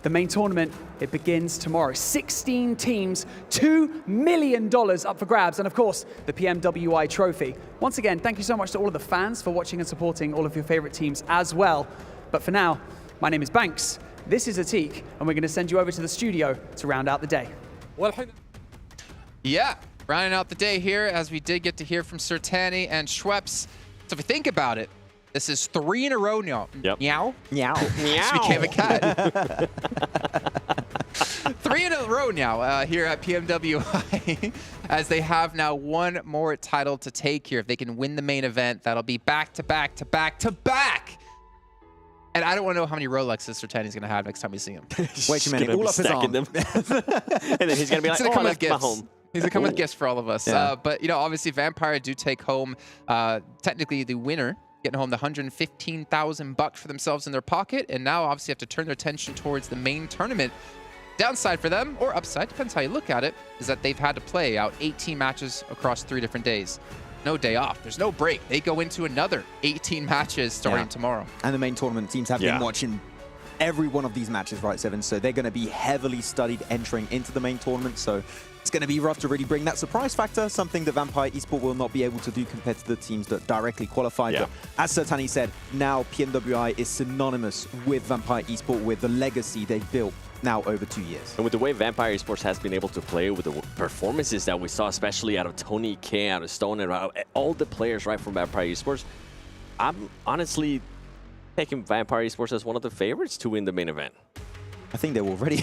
the main tournament, it begins tomorrow. 16 teams, $2 million up for grabs, and of course, the PMWI trophy. Once again, thank you so much to all of the fans for watching and supporting all of your favorite teams as well. But for now, my name is Banks, this is Atik, and we're going to send you over to the studio to round out the day. Yeah, rounding out the day here, as we did get to hear from Sertani and Schweppes. So if we think about it, this is 3 in a row now. Yep. Meow. Meow. Just became a cat. 3 in a row now here at PMWI, as they have now one more title to take here. If they can win the main event, that'll be back to back to back to back. And I don't want to know how many Rolexes Sertani's going to have next time we see him. Wait a minute, all up his arm. And then he's going to be like, oh, that's my home. He's going to come with gifts for all of us. Yeah. But, you know, obviously Vampire do take home, technically the winner, getting home the $115,000 for themselves in their pocket, and now obviously have to turn their attention towards the main tournament. Downside for them, or upside, depends how you look at it, is that they've had to play out 18 matches across 3 different days. No day off. There's no break. They go into another 18 matches starting tomorrow. And the main tournament teams have been watching every one of these matches, right, Seven? So they're going to be heavily studied entering into the main tournament. So it's going to be rough to really bring that surprise factor, something that Vampire Esports will not be able to do compared to the teams that directly qualify. But as Sertani said, now PMWI is synonymous with Vampire Esports, with the legacy they've built now over 2 years. And with the way Vampire Esports has been able to play, with the performances that we saw, especially out of Tony K, out of Stone, and all the players right from Vampire Esports, I'm honestly taking Vampire Esports as one of the favorites to win the main event. I think they're already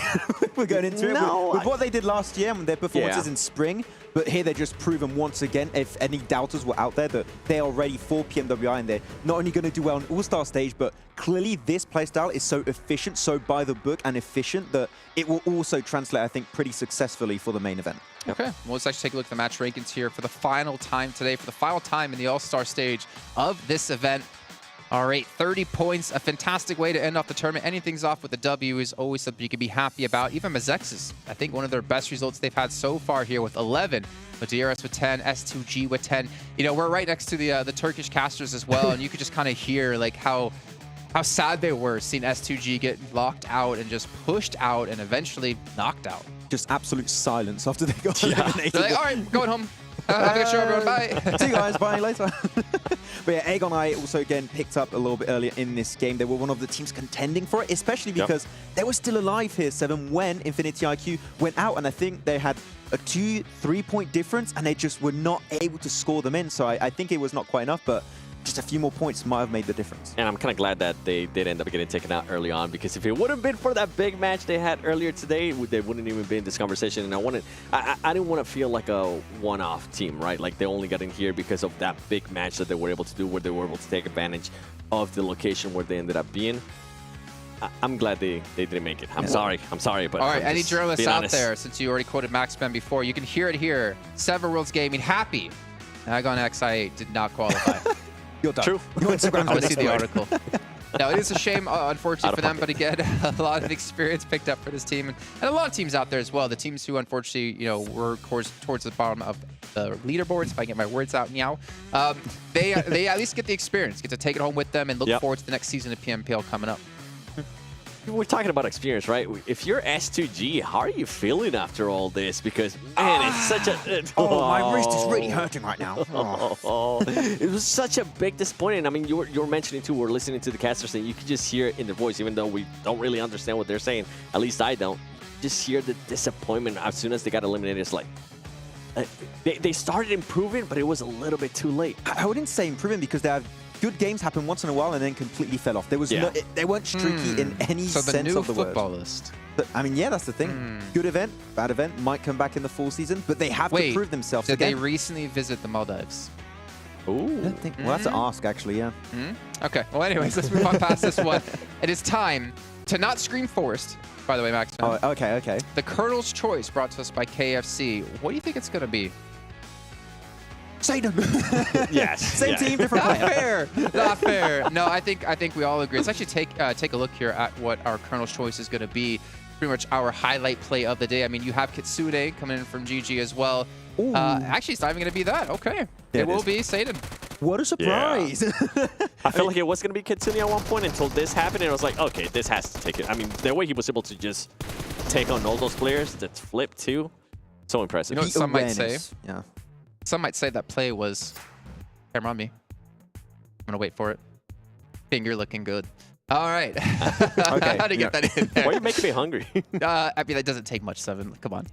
we're going into it with what they did last year and their performances in spring. But here they're just proven once again, if any doubters were out there, that they are ready for PMWI, and they're not only going to do well on All-Star Stage, but clearly this playstyle is so efficient, so by the book and efficient, that it will also translate, I think, pretty successfully for the main event. Okay, well, let's actually take a look at the match rankings here for the final time today, for the final time in the All-Star Stage of this event. All right, 30 points, a fantastic way to end off the tournament. Anything's off with the W is always something you can be happy about. Even Mazex's, I think, one of their best results they've had so far here with 11. With DRS with 10, S2G with 10. You know, we're right next to the Turkish casters as well, and you could just kind of hear like how sad they were seeing S2G get locked out and just pushed out and eventually knocked out. Just absolute silence after they got eliminated. They're like, all right, going home. Have a good show, everyone. Bye. See you guys. Bye later. But yeah, AGONxI8 also again picked up a little bit earlier in this game. They were one of the teams contending for it, especially because they were still alive here, Seven, when Infinity IQ went out. And I think they had a 2-3 point difference, and they just were not able to score them in. So I think it was not quite enough, but just a few more points might have made the difference. And I'm kind of glad that they did end up getting taken out early on, because if it would have been for that big match they had earlier today, they wouldn't even be in this conversation. And I didn't want to feel like a one-off team, right? Like they only got in here because of that big match that they were able to do, where they were able to take advantage of the location where they ended up being. I'm glad they didn't make it. I'm sorry, but all right, any journalists out there, since you already quoted Max Ben before, you can hear it here. Seven Worlds Gaming happy AGONxI8 did not qualify. You're done. True. Your Instagram. I want to see the article. No, it is a shame, unfortunately, for them, but again, a lot of experience picked up for this team, and a lot of teams out there as well. The teams who, unfortunately, you know, were towards the bottom of the leaderboards, if I can get my words out now, they at least get the experience, get to take it home with them, and look forward to the next season of PMPL coming up. We're talking about experience, right? If you're S2G, how are you feeling after all this? Because, man, it's such a... my wrist is really hurting right now. It was such a big disappointment. I mean, you were mentioning, too, we're listening to the casters, and you can just hear it in their voice, even though we don't really understand what they're saying. At least I don't. Just hear the disappointment as soon as they got eliminated. It's like, they started improving, but it was a little bit too late. I wouldn't say improving because they have good games happen once in a while and then completely fell off. There was they weren't streaky in any sense of the word. So the new football list. But, I mean, yeah, that's the thing. Good event, bad event, might come back in the full season, but they have to prove themselves again. Did they recently visit the Maldives? Ooh. I don't think, well, that's an ask, actually, yeah. Okay, well, anyways, let's move on past this one. It is time to not scream forest, by the way, Max. Oh, okay. The Colonel's Choice brought to us by KFC. What do you think it's going to be? Satan. Yes. Same team, different Not player. fair. Not fair. No, I think we all agree. Let's actually take a look here at what our Colonel's Choice is going to be. Pretty much our highlight play of the day. I mean, you have Kitsune coming in from GG as well. Actually, it's not even going to be that. Okay. Yeah, it will be Satan. What a surprise. Yeah. I felt like it was going to be Kitsune at one point until this happened, and I was like, okay, this has to take it. I mean, the way he was able to just take on all those players, that's flip too. So impressive. You know what some might say? Yeah. Some might say that play was camera on me. I'm going to wait for it. Finger looking good. All right. Okay. How to get that in there? Why are you making me hungry? I mean, that doesn't take much, Seven. Come on.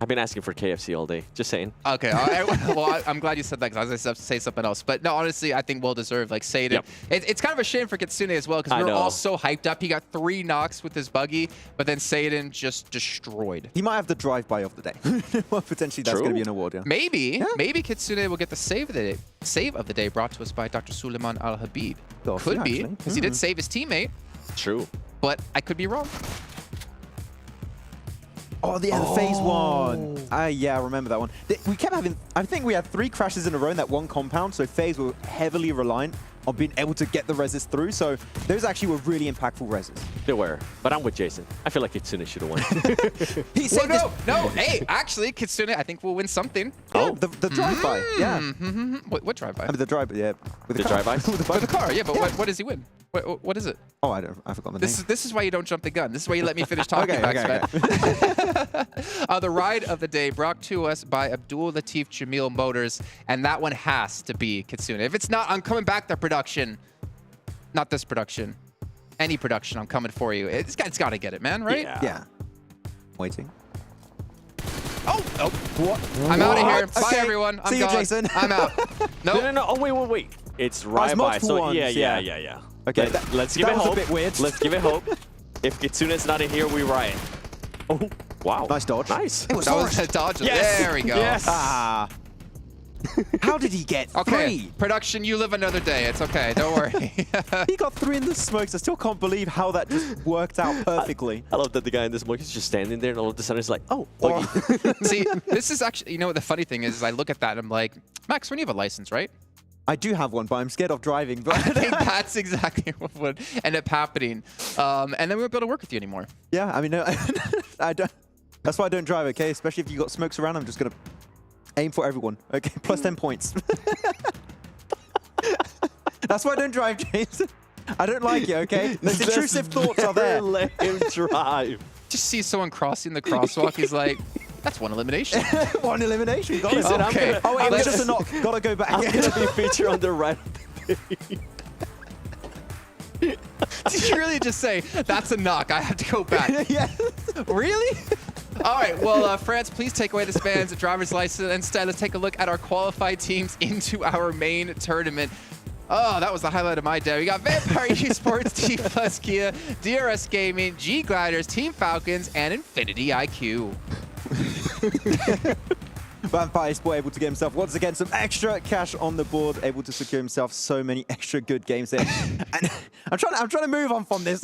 I've been asking for KFC all day. Just saying. Okay. All right. Well, I'm glad you said that because I was going to say something else. But no, honestly, I think well deserved. Like Satan. Yep. It's kind of a shame for Kitsune as well because we were all so hyped up. He got 3 knocks with his buggy, but then Satan just destroyed. He might have the drive-by of the day. Well, potentially that's going to be an award. Yeah. Maybe. Yeah. Maybe Kitsune will get the save of the day. Save of the day brought to us by Dr. Suleiman Al-Habib. Could be because he did save his teammate. True. But I could be wrong. Oh, the FaZe one. Yeah, I remember that one. We kept having, I think we had 3 crashes in a row in that one compound, so FaZe were heavily reliant on being able to get the reses through, so those actually were really impactful reses. They were, but I'm with Jason. I feel like Kitsune should have won. He said no, hey, actually, Kitsune, I think we'll win something. Oh, the drive-by, yeah. What drive-by? I mean, the drive-by, yeah. With the drive-by? With the car, yeah, but what does he win? What is it? Oh, I forgot the name. This is why you don't jump the gun. This is why you let me finish talking. Okay. The ride of the day brought to us by Abdul Latif Jamil Motors, and that one has to be Kitsune. If it's not, I'm coming back to production. Not this production. Any production, I'm coming for you. It's got to get it, man, right? Yeah. Waiting. Oh, what? I'm out of here. Bye, everyone. I'm See gone. you, Jason. I'm out. Nope. No. Oh, wait. It's right by. So yeah. Okay, let's give it that was hope. a bit weird. Let's give it hope. If Kitsune's not in here, we riot. Oh, wow. Nice dodge. Nice. That was a dodge. Yes. There we go. Yes. How did he get 3? Production, you live another day. It's okay. Don't worry. He got 3 in the smokes. I still can't believe how that just worked out perfectly. I love that the guy in the smoke is just standing there and all of a sudden it's like, oh. See, this is actually, you know what the funny thing is I look at that and I'm like, Max, when you have a license, right? I do have one, but I'm scared of driving. But I think that's exactly what would end up happening. And then we won't be able to work with you anymore. Yeah, I mean, no, I don't. That's why I don't drive, okay? Especially if you got smokes around, I'm just going to aim for everyone, okay? Plus 10 points. That's why I don't drive, James. I don't like it, okay? The intrusive thoughts are there. Let him drive. Just see someone crossing the crosswalk. He's like, that's one elimination. One elimination. Got He it. said, Okay. Oh, wait, it was just a knock. Gotta go back. I'm going to be featured on the right. Did you really just say, that's a knock, I have to go back? Yes. Really? All right, well, France, please take away this man's driver's license. Instead, let's take a look at our qualified teams into our main tournament. Oh, that was the highlight of my day. We got Vampire Esports, T+ Kia, DRS Gaming, G Gliders, Team Falcons, and Infinity IQ. Vampire Esports able to get himself once again some extra cash on the board, able to secure himself so many extra good games there. And I'm trying to move on from this.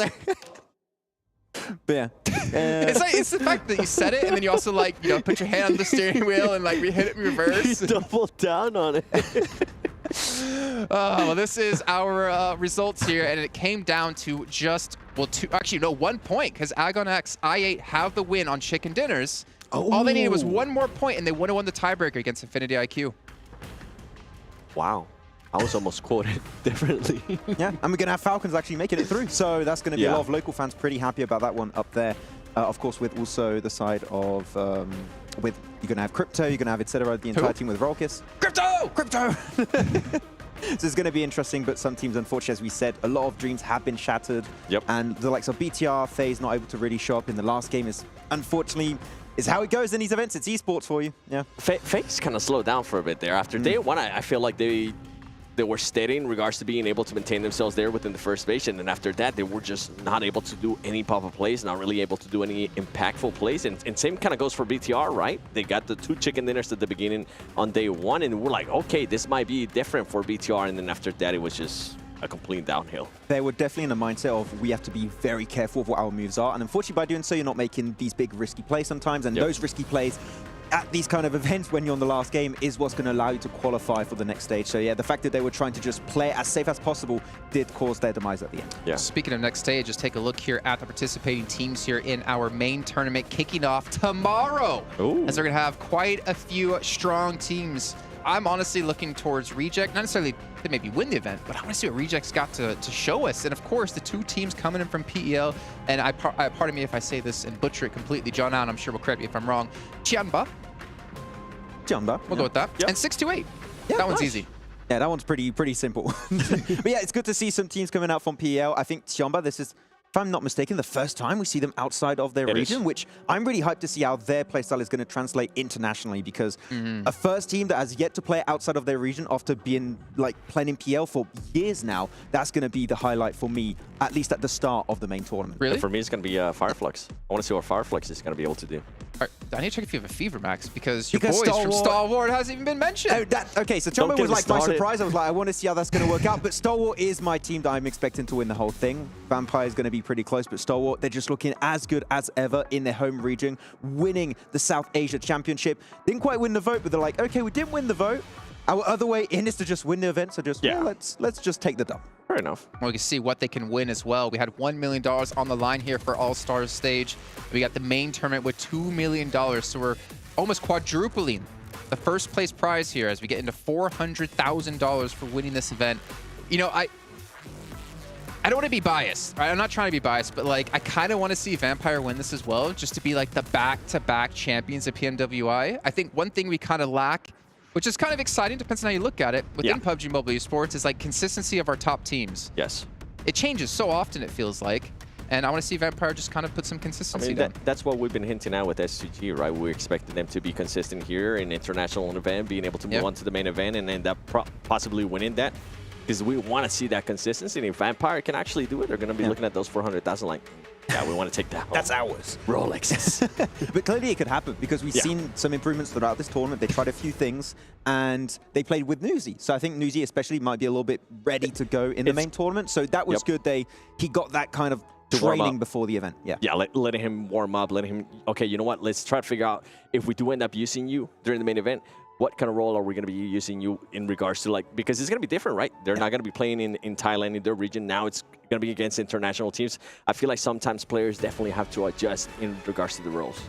But yeah. It's the fact that you said it and then you also like, you know, put your hand on the steering wheel and like we hit it in reverse. He doubled down on it. Well, this is our results here, and it came down to just, well, 1 point, because AGONxI8 have the win on chicken dinners. Oh. All they needed was 1 more point, and they would have won the tiebreaker against Infinity IQ. Wow. I was almost quoted differently. Yeah, and we're going to have Falcons actually making it through. So that's going to be a lot of local fans pretty happy about that one up there. Of course, with also the side of, you're going to have Crypto, you're going to have etc. the entire team with Rolkis. Crypto! So it's going to be interesting, but some teams, unfortunately, as we said, a lot of dreams have been shattered. Yep. And the likes of BTR, FaZe not able to really show up in the last game is, unfortunately, is how it goes in these events. It's esports for you. Yeah. FaZe kind of slowed down for a bit there. After day one, I feel like they were steady in regards to being able to maintain themselves there within the first stage, and then after that, they were just not able to do any pop-up plays, not really able to do any impactful plays, and same kind of goes for BTR, right? They got the 2 chicken dinners at the beginning on day one, and we're like, okay, this might be different for BTR, and then after that, it was just a complete downhill. They were definitely in a mindset of we have to be very careful of what our moves are, and unfortunately by doing so, you're not making these big risky plays sometimes, and those risky plays at these kind of events when you're on the last game is what's going to allow you to qualify for the next stage. So yeah, the fact that they were trying to just play as safe as possible did cause their demise at the end. Yeah. Speaking of next stage, just take a look here at the participating teams here in our main tournament kicking off tomorrow. Ooh. As they're going to have quite a few strong teams. I'm honestly looking towards Reject, not necessarily to maybe win the event, but I want to see what Reject's got to show us. And of course, the 2 teams coming in from PEL, and pardon me if I say this and butcher it completely, John Allen, I'm sure will correct me if I'm wrong, Tianba. We'll go with that. And 628. Yeah, that one's easy. Yeah, that one's pretty simple. But yeah, it's good to see some teams coming out from PEL. I think Tianba, this is, if I'm not mistaken, the first time we see them outside of their region, which I'm really hyped to see how their playstyle is going to translate internationally, because a first team that has yet to play outside of their region after being like playing in PL for years now, that's going to be the highlight for me, at least at the start of the main tournament. Really? And for me, it's going to be Fireflux. I want to see what Fireflux is going to be able to do. All right, I need to check if you have a fever, Max, because your boys from Stalwart hasn't even been mentioned. Okay, so Tianba was like my surprise. I was like, I want to see how that's going to work out. But Stalwart is my team that I'm expecting to win the whole thing. Vampire is going to be pretty close, but Stalwart, they're just looking as good as ever in their home region, winning the South Asia Championship. Didn't quite win the vote, but they're like, okay, we didn't win the vote. Our other way in is to just win the event, so just, well, let's just take the dub. Fair enough. Well, we can see what they can win as well. We had $1 million on the line here for Allstars Stage. We got the main tournament with $2 million, so we're almost quadrupling the first place prize here as we get into $400,000 for winning this event. You know, I don't want to be biased, right? I'm not trying to be biased, but like I kind of want to see Vampire win this as well, just to be like the back-to-back champions of PMWI. I think one thing we kind of lack, which is kind of exciting, depends on how you look at it, within PUBG MOBILE Esports, is like consistency of our top teams. Yes. It changes so often, it feels like. And I want to see Vampire just kind of put some consistency down. That's what we've been hinting at with SCG, right? We expected them to be consistent here in international event, being able to move on to the main event, and end up possibly winning that. Because we want to see that consistency. And if Vampire can actually do it, they're going to be looking at those 400,000 like, yeah, we want to take that home. That's ours. Rolexes. But clearly it could happen, because we've seen some improvements throughout this tournament. They tried a few things, and they played with Newsy. So I think Newsy especially might be a little bit ready to go in the main tournament. So that was good. He got that kind of training before the event. Yeah, letting him warm up, letting him, okay, you know what, let's try to figure out if we do end up using you during the main event, what kind of role are we going to be using you in regards to, like, because it's going to be different, right? They're not going to be playing in Thailand, in their region. Now it's going to be against international teams. I feel like sometimes players definitely have to adjust in regards to the roles.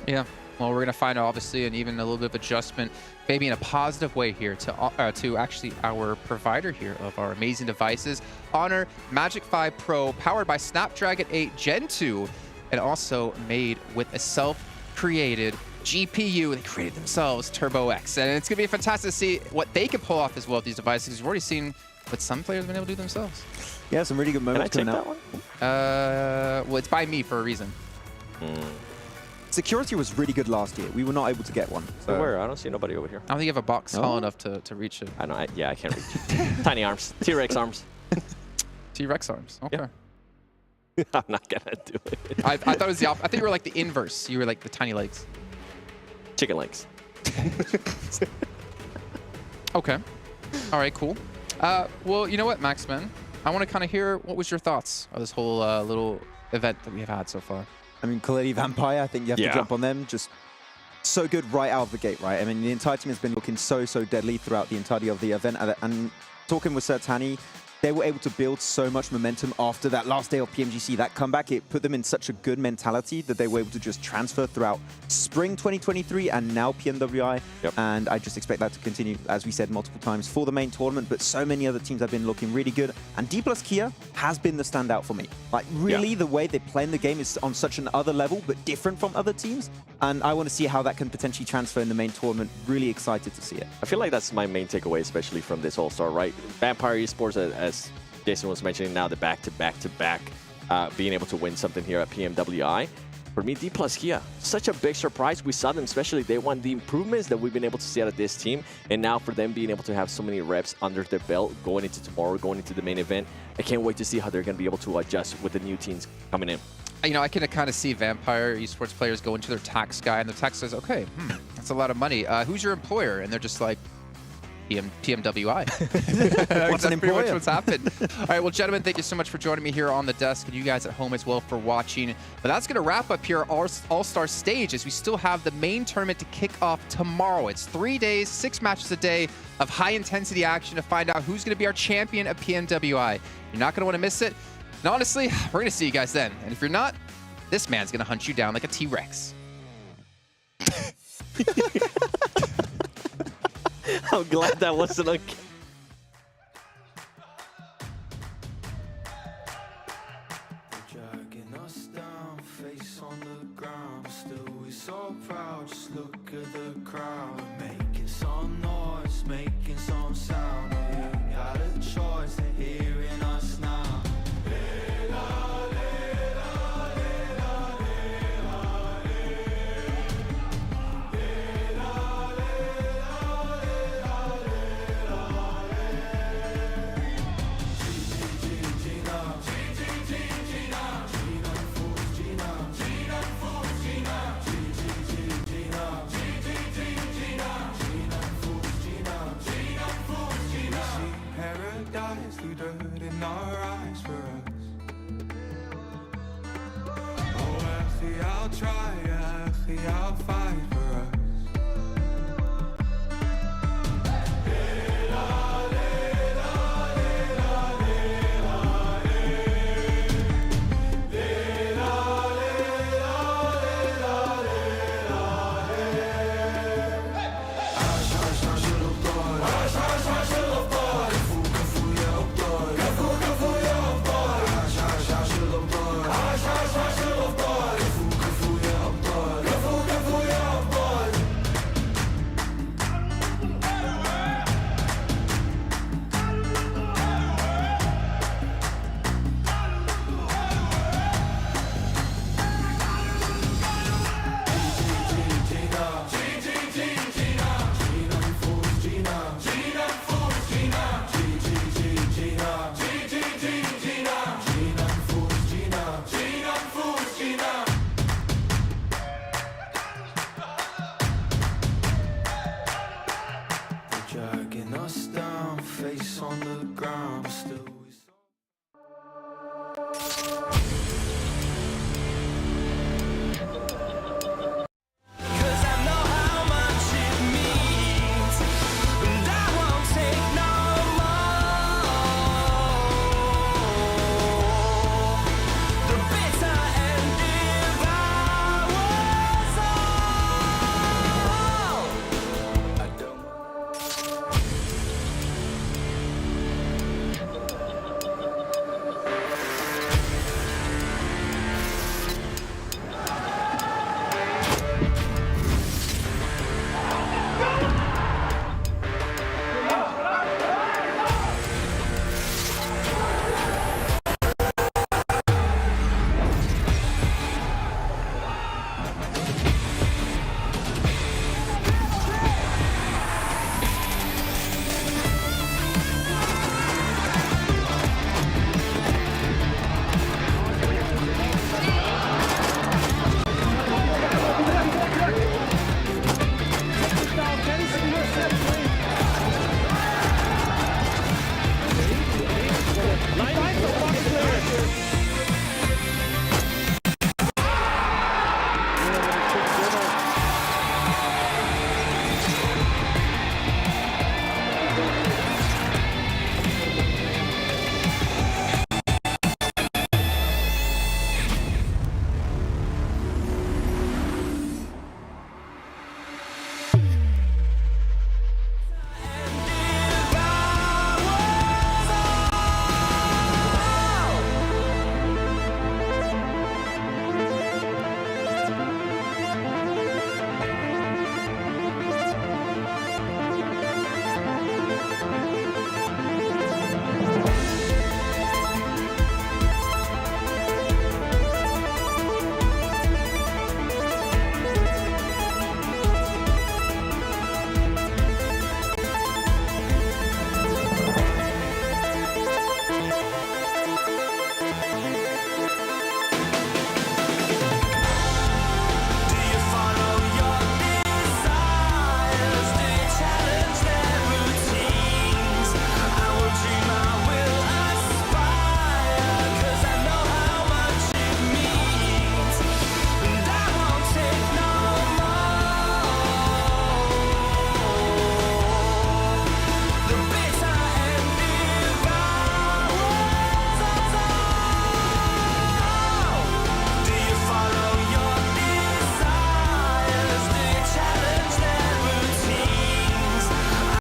Yeah, well, we're going to find obviously and even a little bit of adjustment, maybe in a positive way here to actually our provider here of our amazing devices, Honor Magic 5 Pro, powered by Snapdragon 8 Gen 2, and also made with a self-created GPU. They created themselves, Turbo X, and it's going to be fantastic to see what they can pull off as well with these devices. We've already seen what some players have been able to do themselves. Yeah, some really good moments coming out. Well, it's by me for a reason. Security was really good last year. We were not able to get one. So where? I don't see nobody over here. I don't think you have a box tall enough to reach it. I know. I can't reach it. Tiny arms. T-Rex arms. T-Rex arms. Okay. Yeah. I'm not gonna do it. I thought it was the opposite. I think you were like the inverse. You were like the tiny legs. Chicken legs. Okay. All right, cool. Well, you know what, Max, man? I want to kind of hear what was your thoughts of this whole little event that we have had so far. I mean, clearly Vampire, I think you have to jump on them. Just so good right out of the gate, right? I mean, the entire team has been looking so deadly throughout the entirety of the event. And talking with Sir Tani, they were able to build so much momentum after that last day of PMGC. That comeback, it put them in such a good mentality that they were able to just transfer throughout spring 2023 and now PMWI. And I just expect that to continue, as we said multiple times, for the main tournament. But so many other teams have been looking really good. And D+Kia has been the standout for me. Like, really, the way they play in the game is on such an other level, but different from other teams. And I want to see how that can potentially transfer in the main tournament. Really excited to see it. I feel like that's my main takeaway, especially from this All-Star, right? Vampire Esports, as Jason was mentioning, now the back-to-back being able to win something here at PMWI. For me, D+Kia, such a big surprise. We saw them, especially day one, the improvements that we've been able to see out of this team. And now for them being able to have so many reps under their belt going into tomorrow, going into the main event, I can't wait to see how they're going to be able to adjust with the new teams coming in. You know, I can kind of see Vampire Esports players go into their tax guy, and the tax says, okay, that's a lot of money. Who's your employer? And they're just like, PMWI. That's pretty much what's happened. All right, well, gentlemen, thank you so much for joining me here on the desk, and you guys at home as well for watching. But that's going to wrap up here our All-Star Stage, as we still have the main tournament to kick off tomorrow. It's 3 days, 6 matches a day of high-intensity action to find out who's going to be our champion at PMWI. You're not going to want to miss it. And honestly, we're going to see you guys then. And if you're not, this man's going to hunt you down like a T-Rex. I'm glad that wasn't a... Dragging us down, face on the ground. Still we so proud, just look at the crowd. Making some noise, making some sound. We got a choice, they're hearing us now. Through dirt in our eyes for us. Oh, actually, I'll try, actually, I'll find.